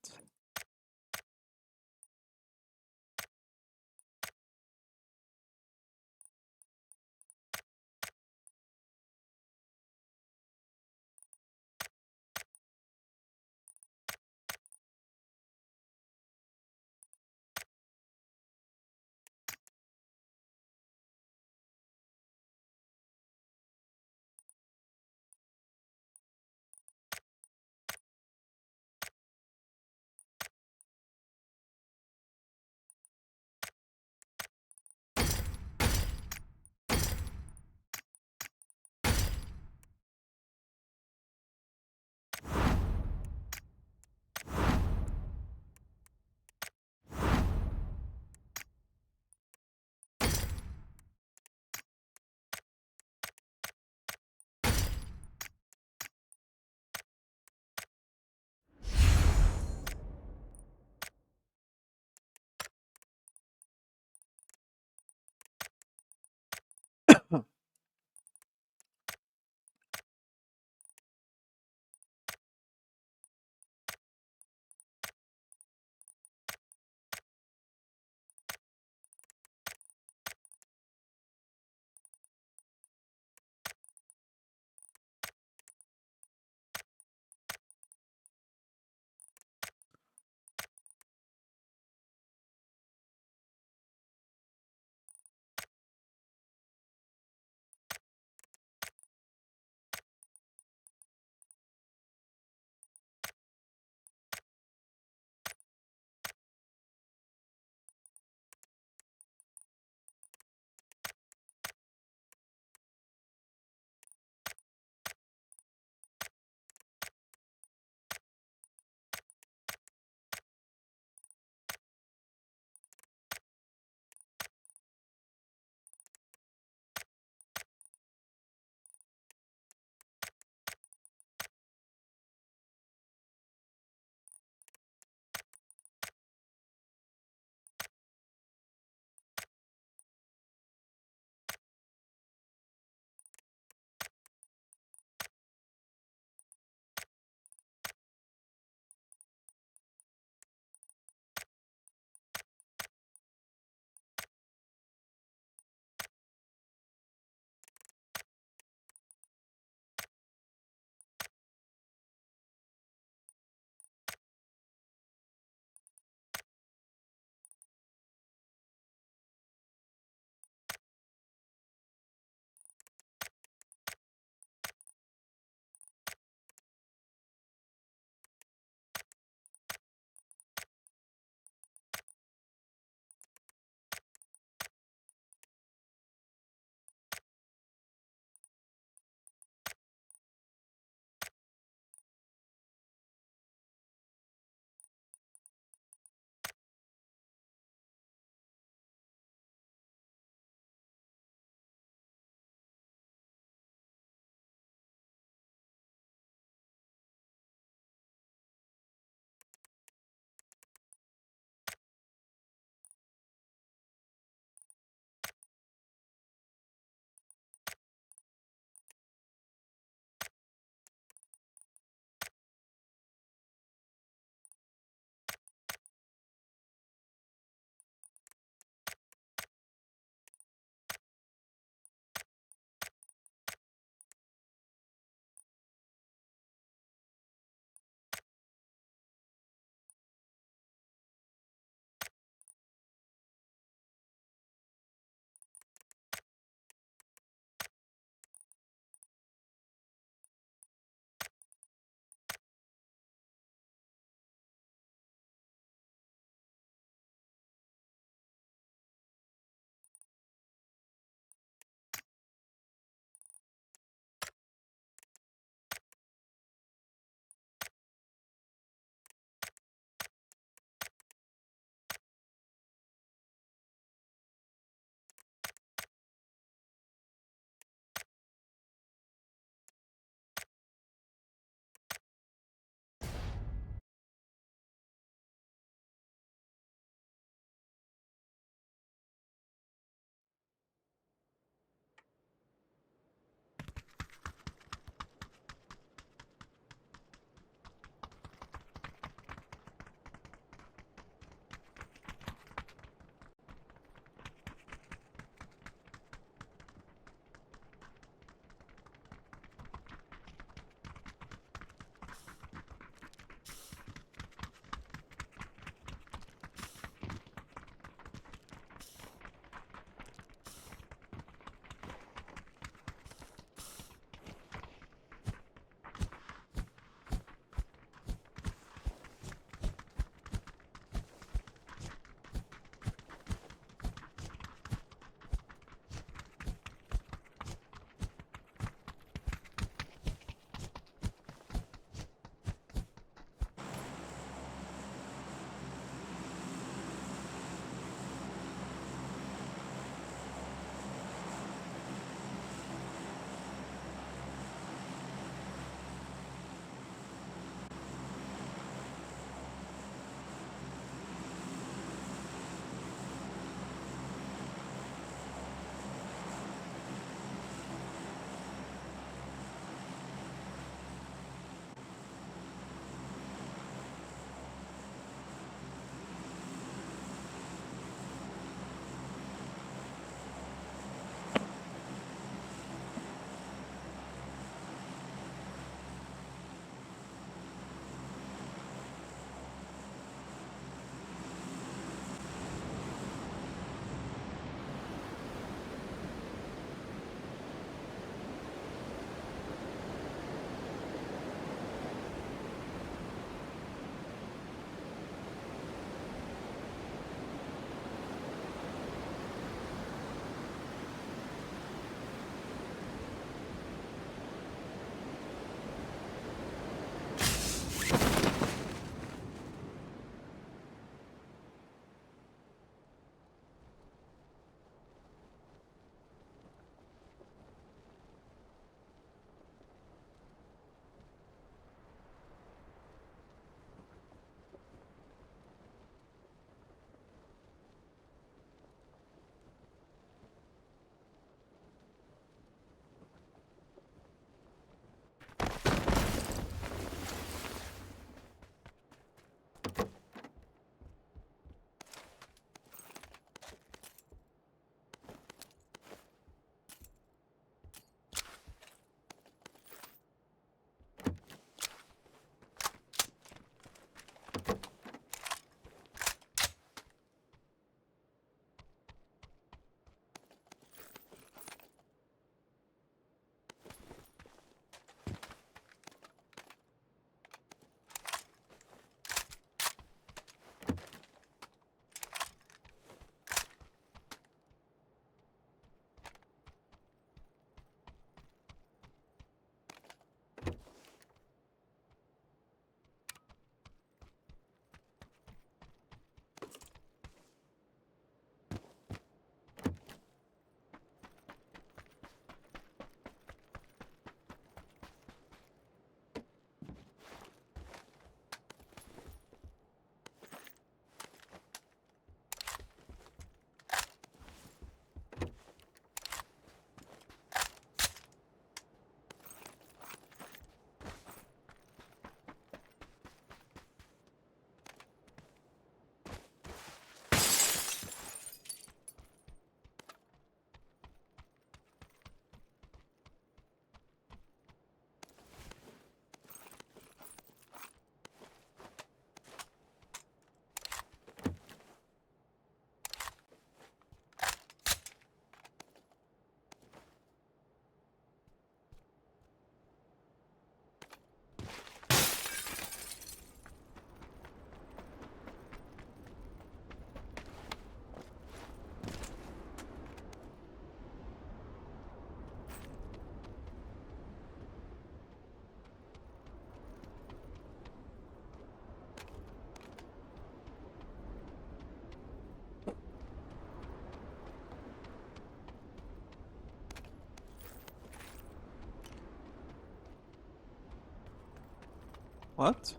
Speaker 1: What?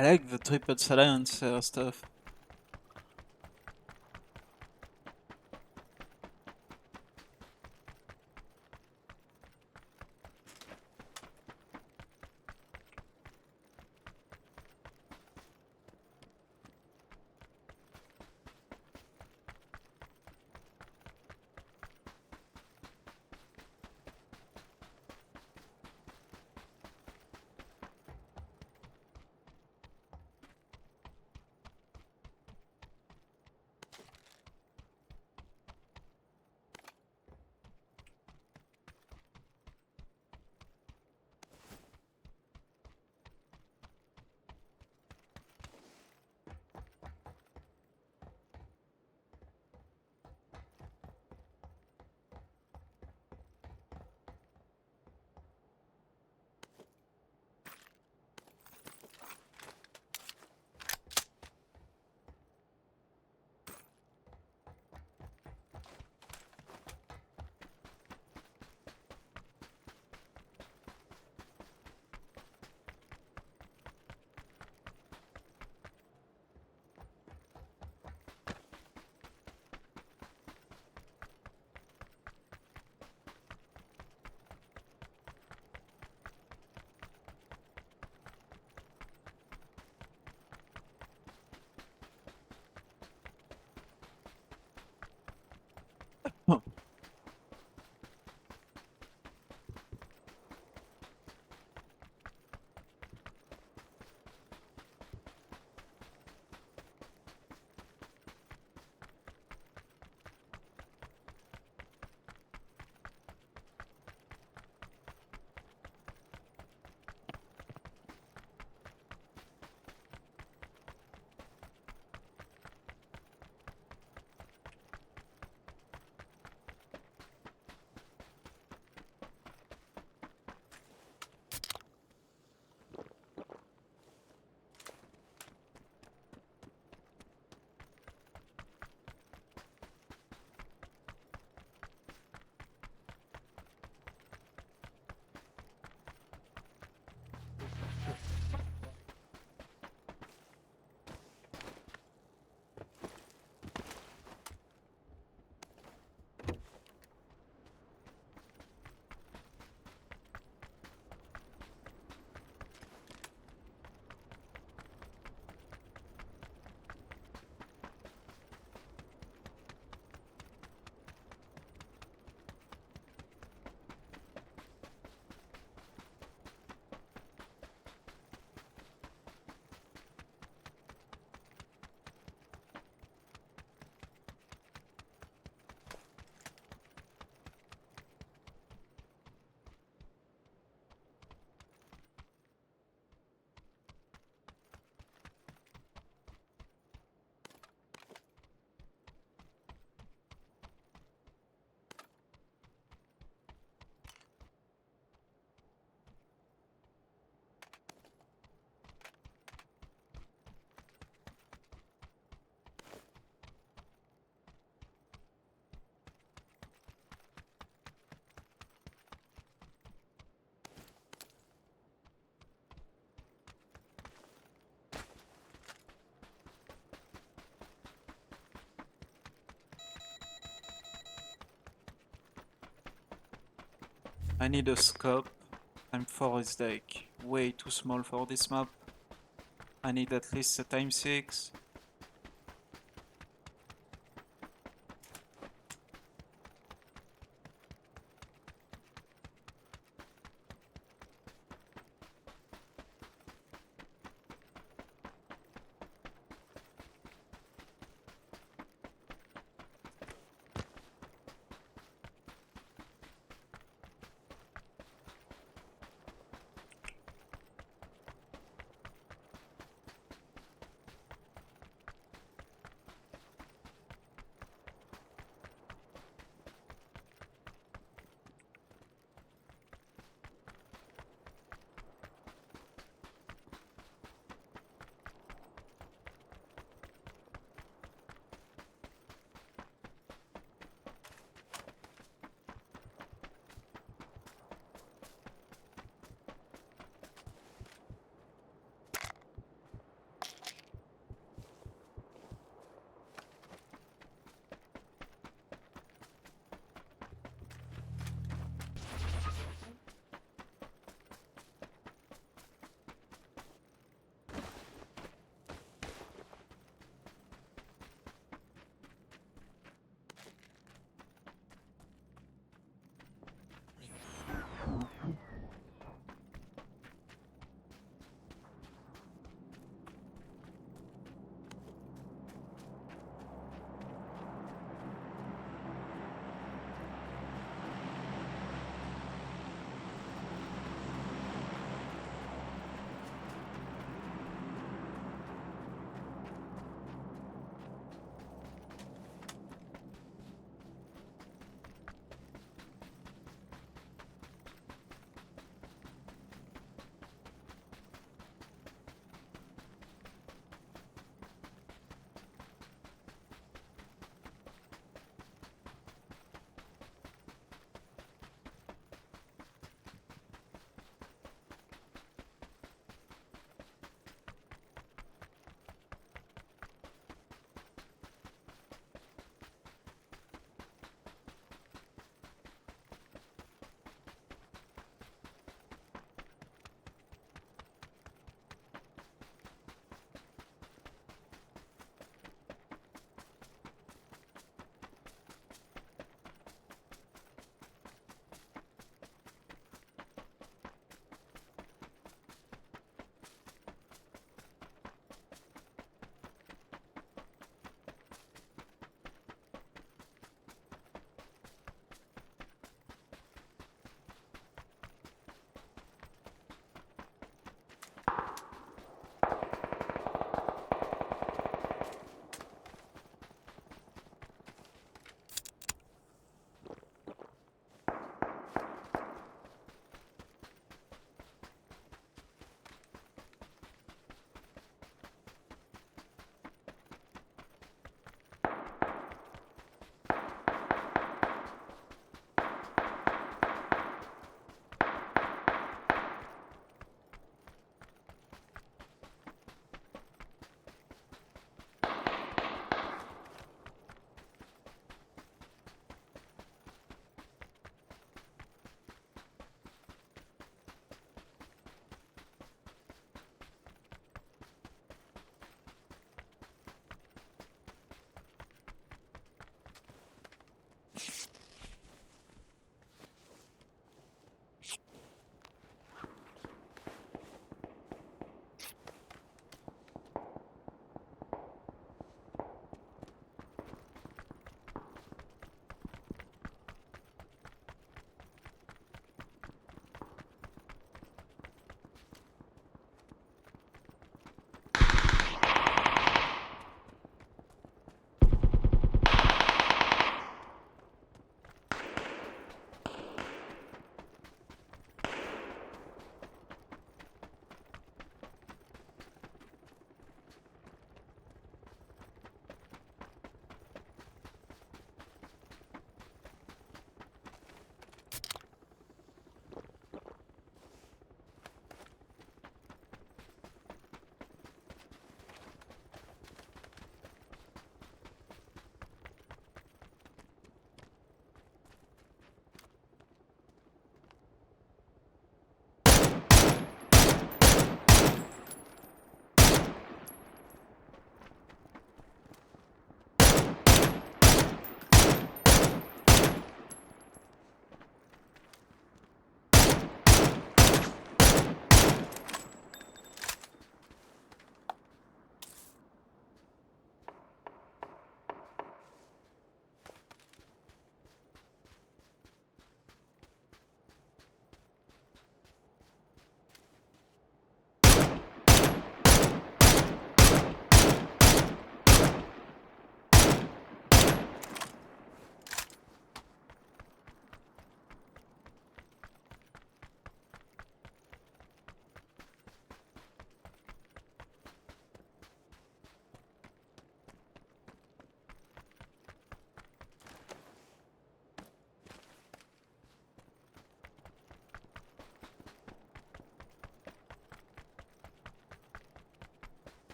Speaker 1: I like the triple silencer stuff. I need a scope. Time 4 is like way too small for this map. I need at least a time 6.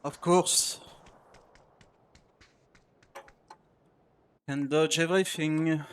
Speaker 1: Of course. Can dodge everything.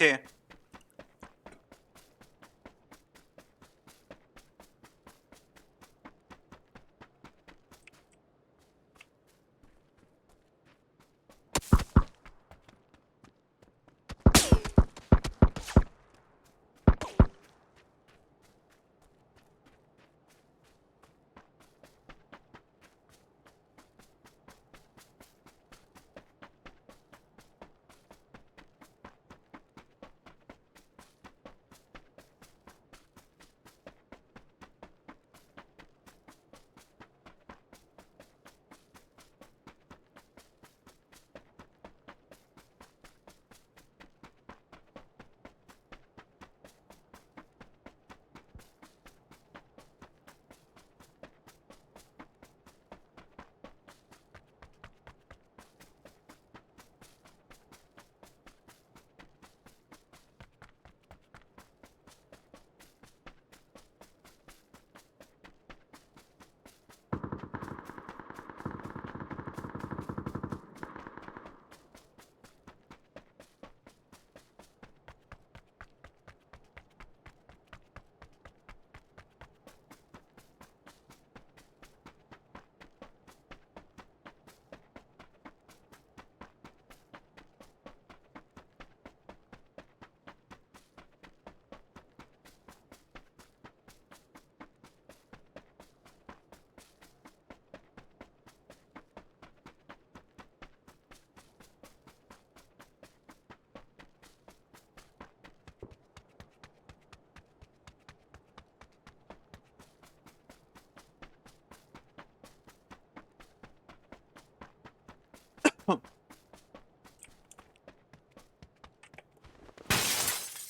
Speaker 1: Okay.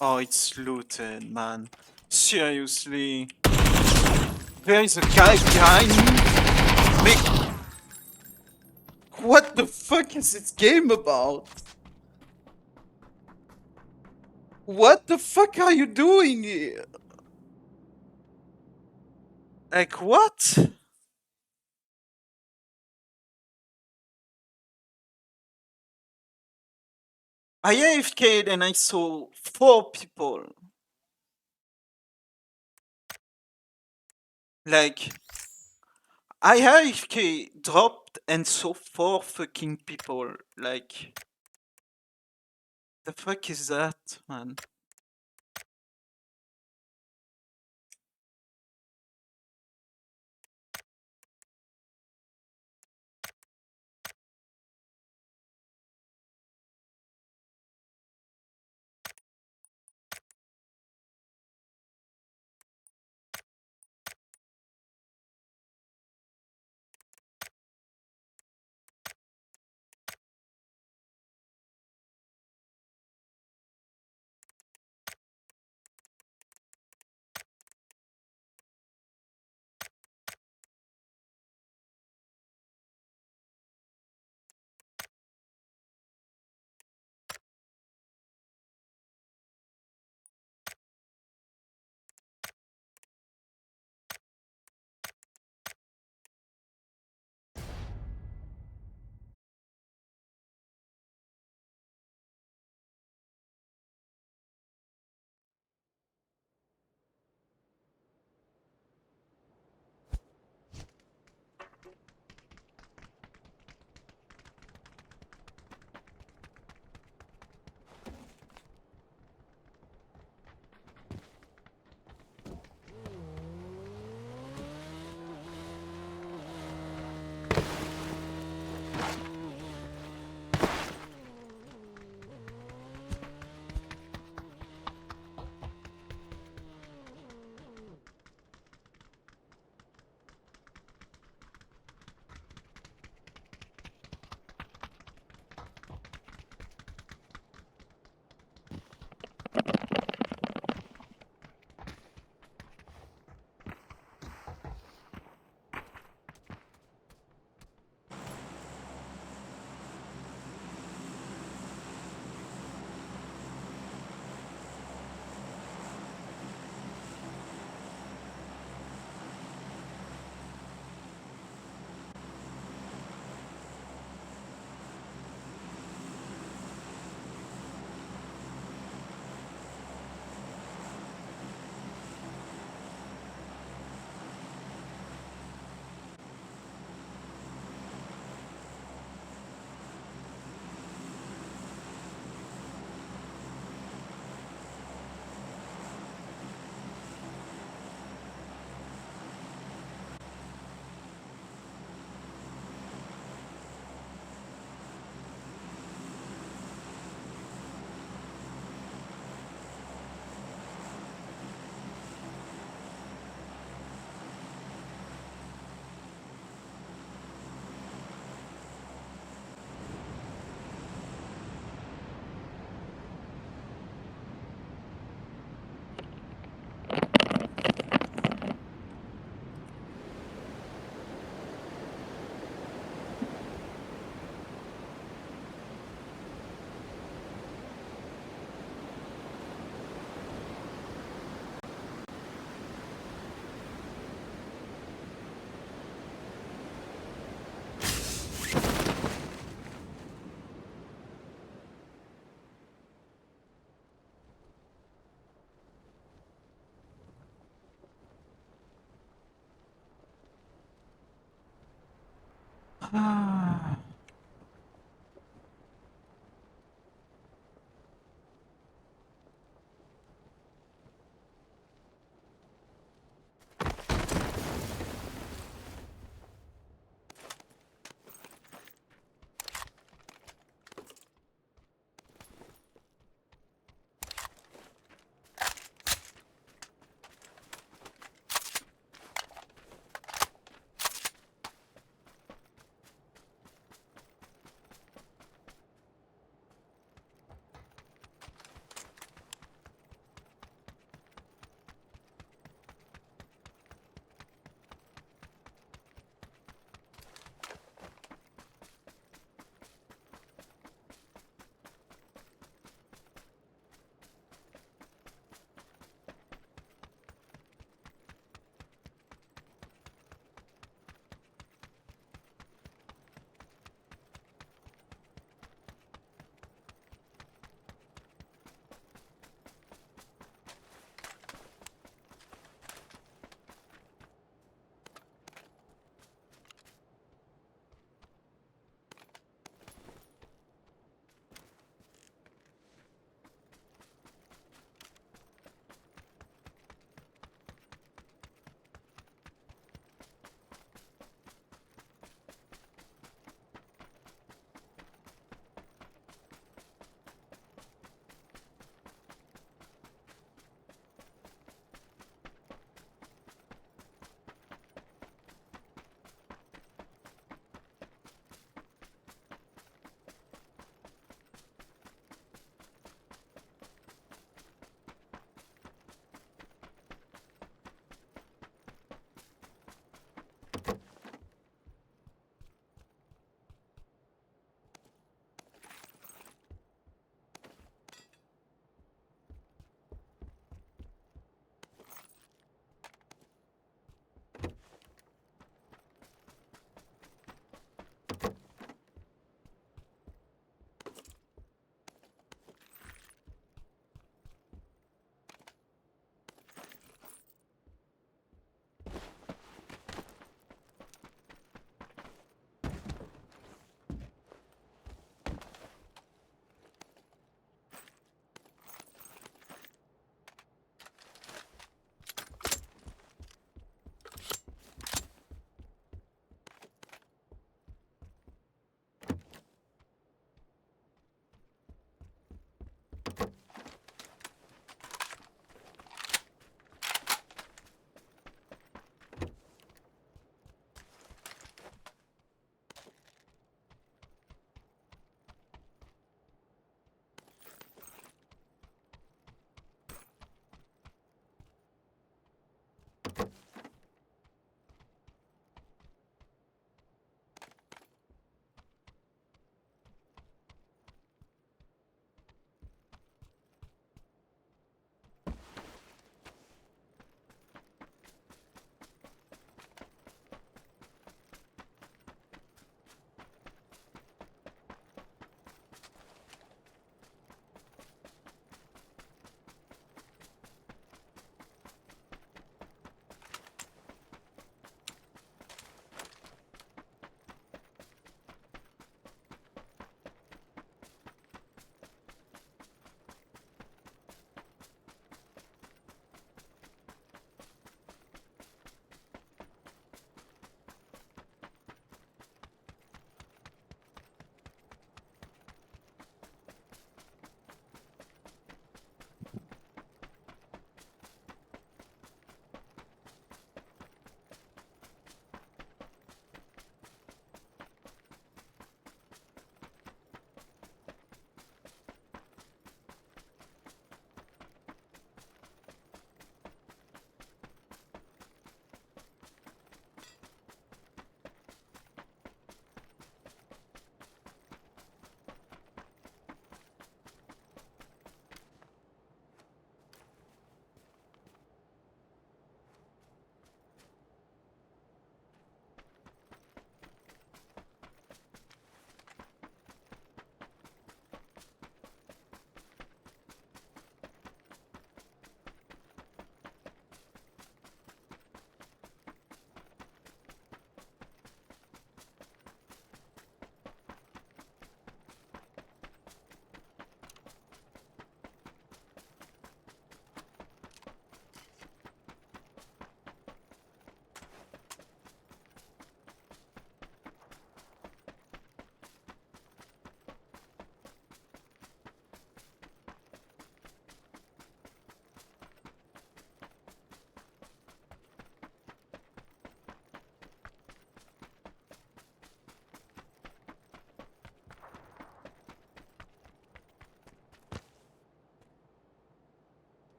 Speaker 1: Oh, it's looted, man. Seriously. There is a guy behind me. What the fuck is this game about? What the fuck are you doing here? Like, what? I AFK'd and I saw 4 people. Like, I AFK dropped and saw 4 fucking people. Like, the fuck is that, man?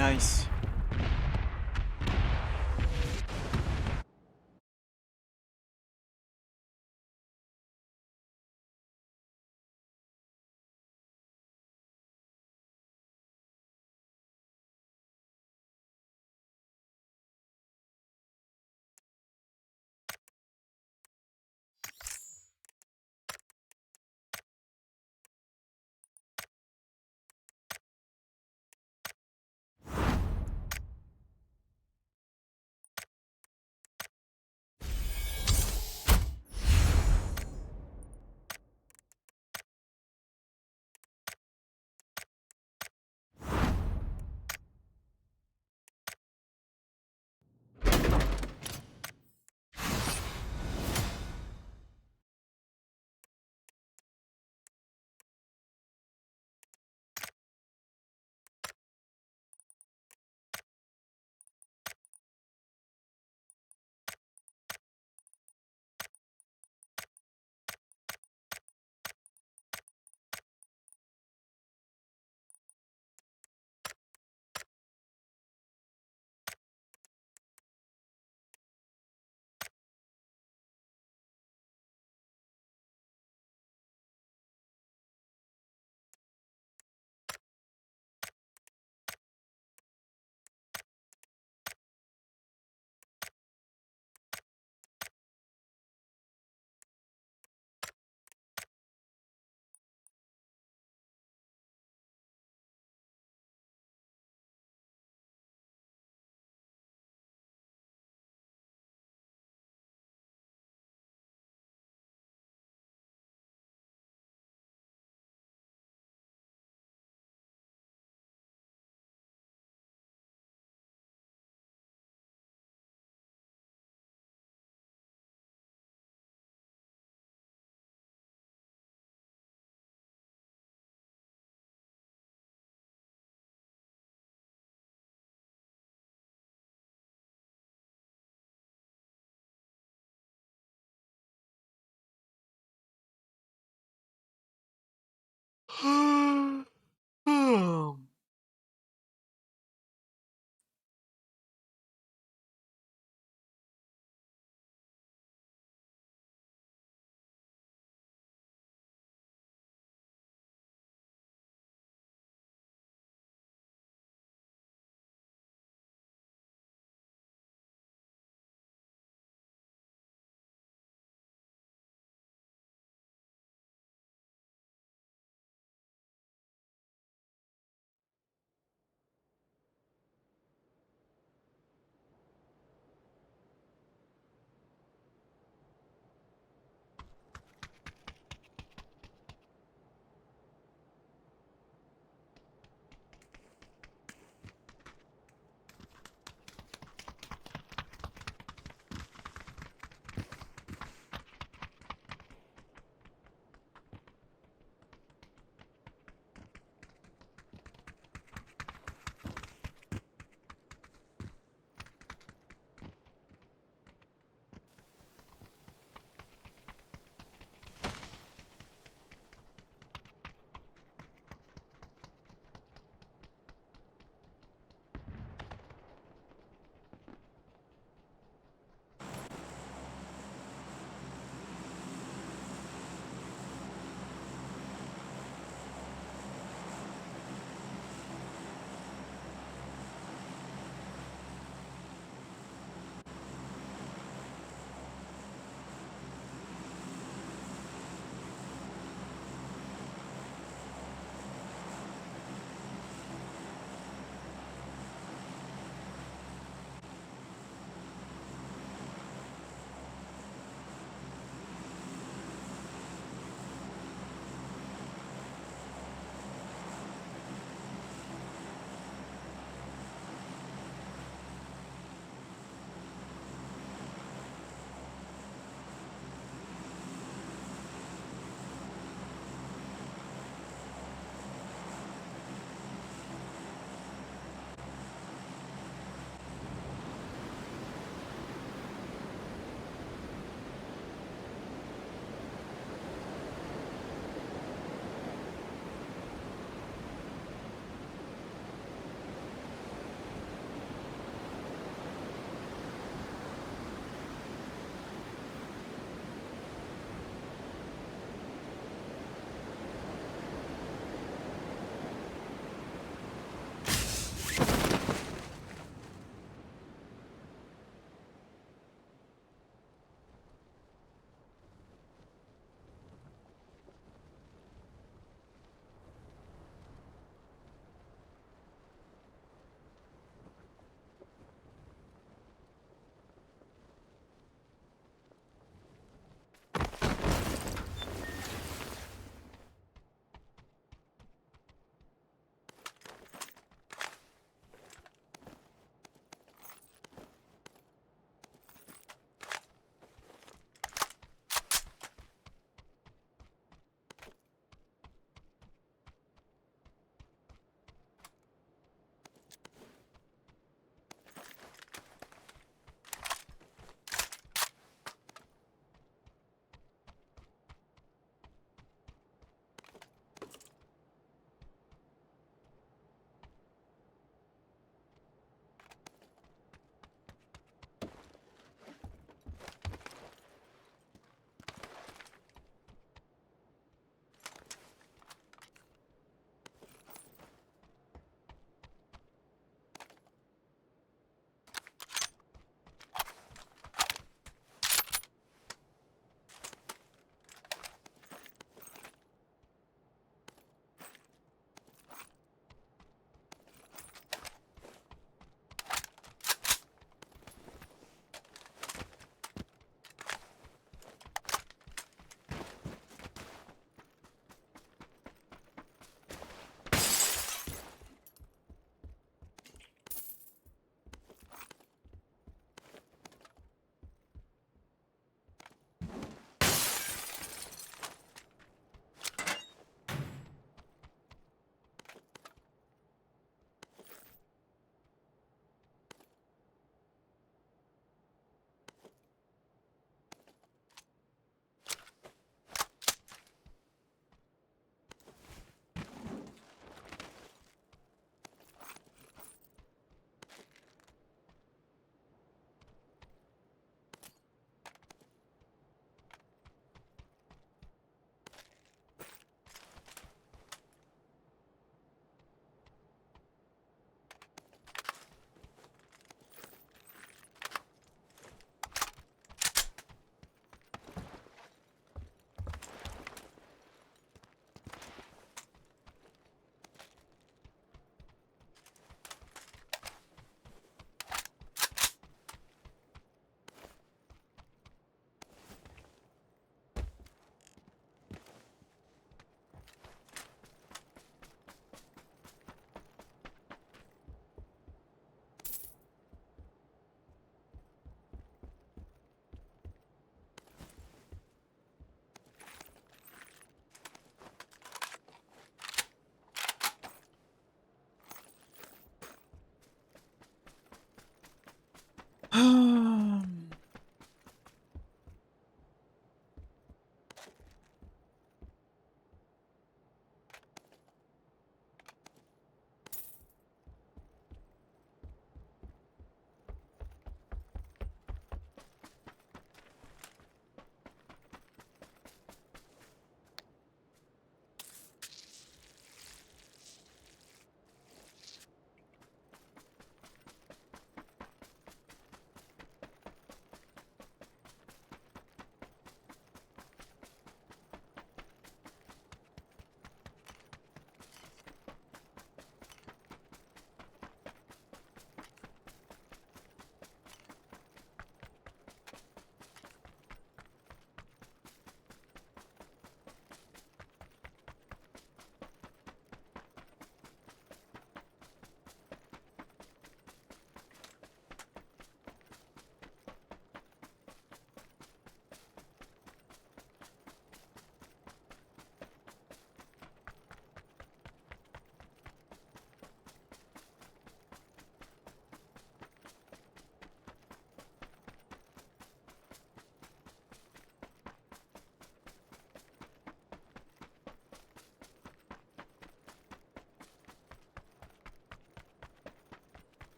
Speaker 1: Nice.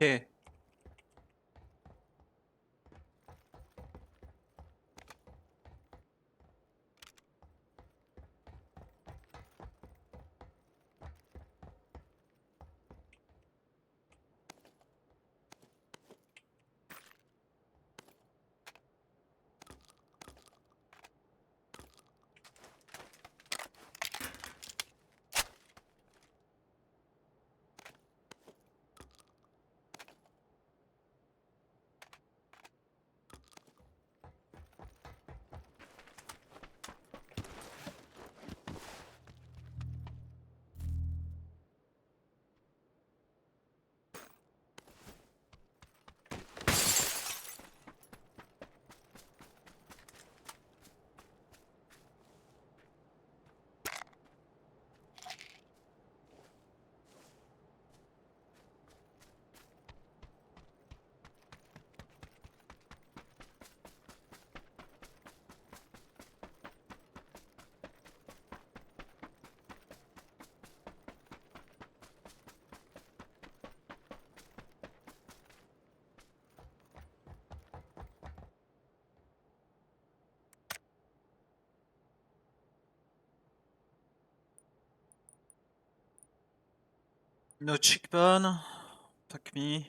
Speaker 1: Okay. No cheekbone. Fuck me.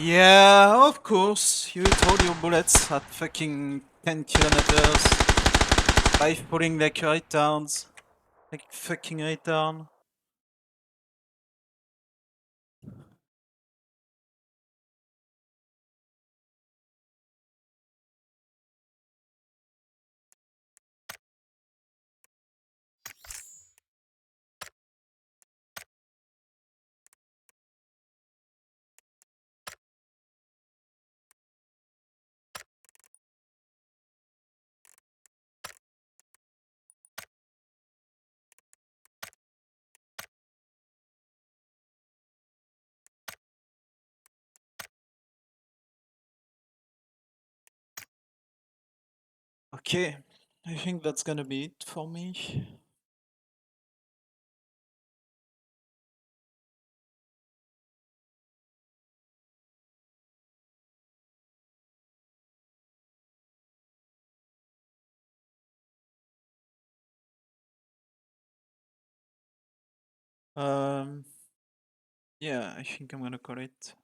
Speaker 1: Yeah, of course. You throw your bullets at fucking 10 kilometers by pulling like retards. Like fucking retard. Okay, I think that's gonna be it for me. Um, yeah, I think I'm gonna call it.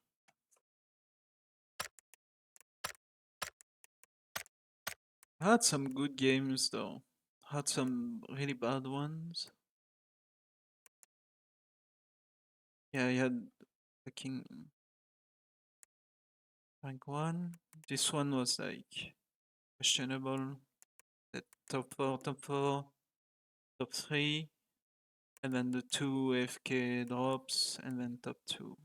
Speaker 1: I had some good games though. Had some really bad ones. Yeah, I had fucking rank 1. This one was like questionable. The top 4, top 3, and then the 2 AFK drops, and then top 2.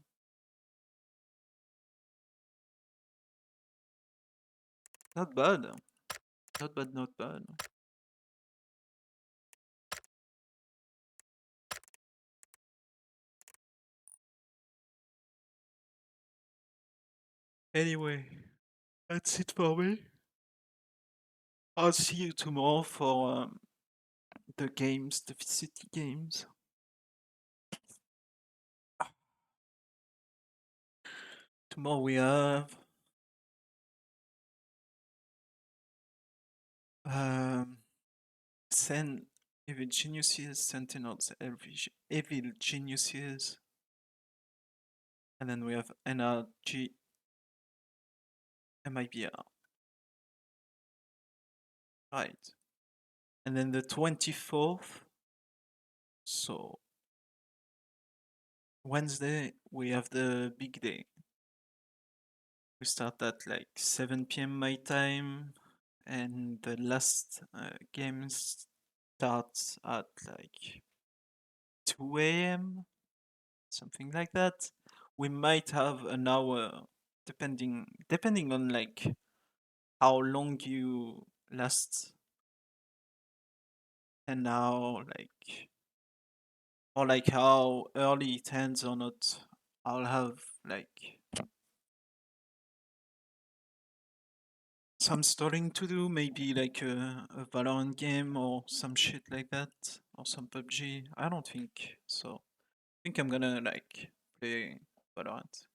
Speaker 1: Not bad. Not bad, not bad. Anyway, that's it for me. I'll see you tomorrow for the games, the VCT games. Tomorrow we have Evil Geniuses, Sentinels, Evil Geniuses, and then we have NRG, MIBR. Right. And then the 24th, so Wednesday, we have the big day. We start at like 7 p.m. my time, and the last game starts at like 2 a.m., something like that. We might have an hour, depending on like how long you last, and how like, or like how early it ends or not. I'll have like some stalling to do, maybe like a Valorant game or some shit like that, or some PUBG. I don't think so. I think I'm gonna like play Valorant.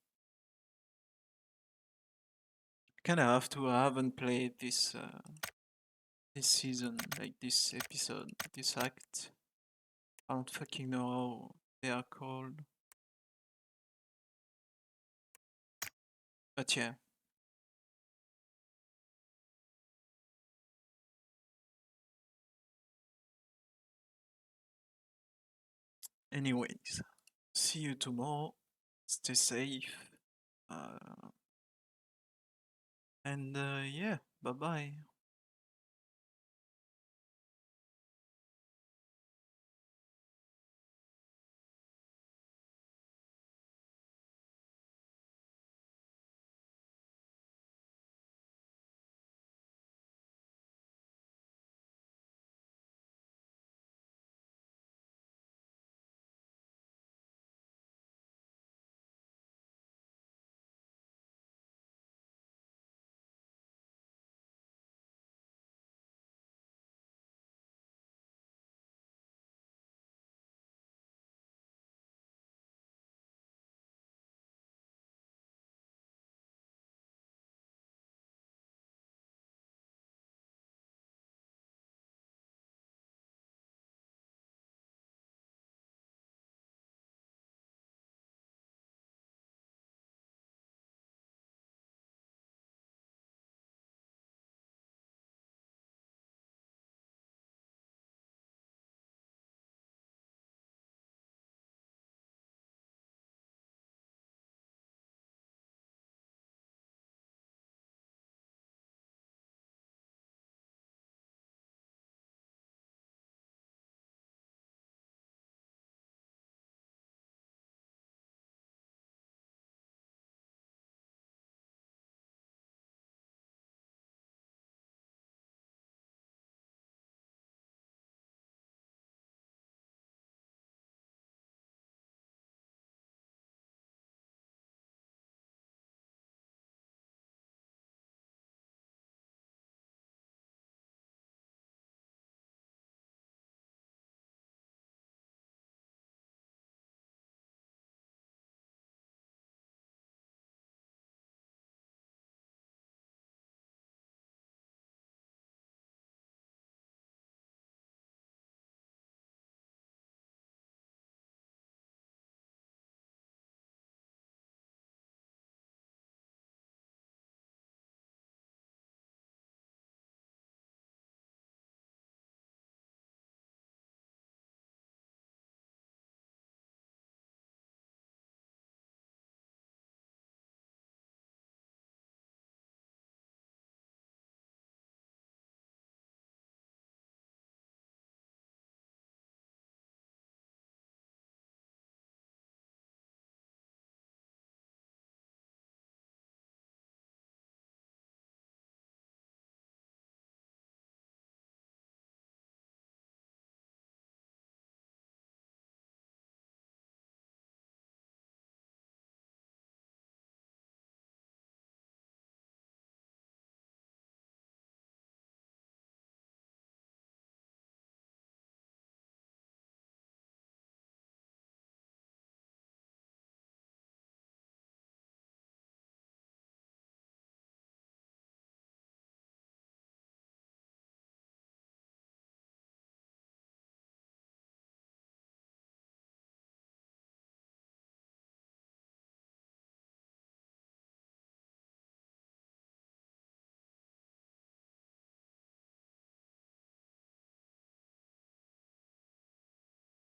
Speaker 1: Kinda have to. I haven't played this this season, like this episode, this act. I don't fucking know how they are called. But yeah. Anyways, see you tomorrow. Stay safe. And yeah, bye bye.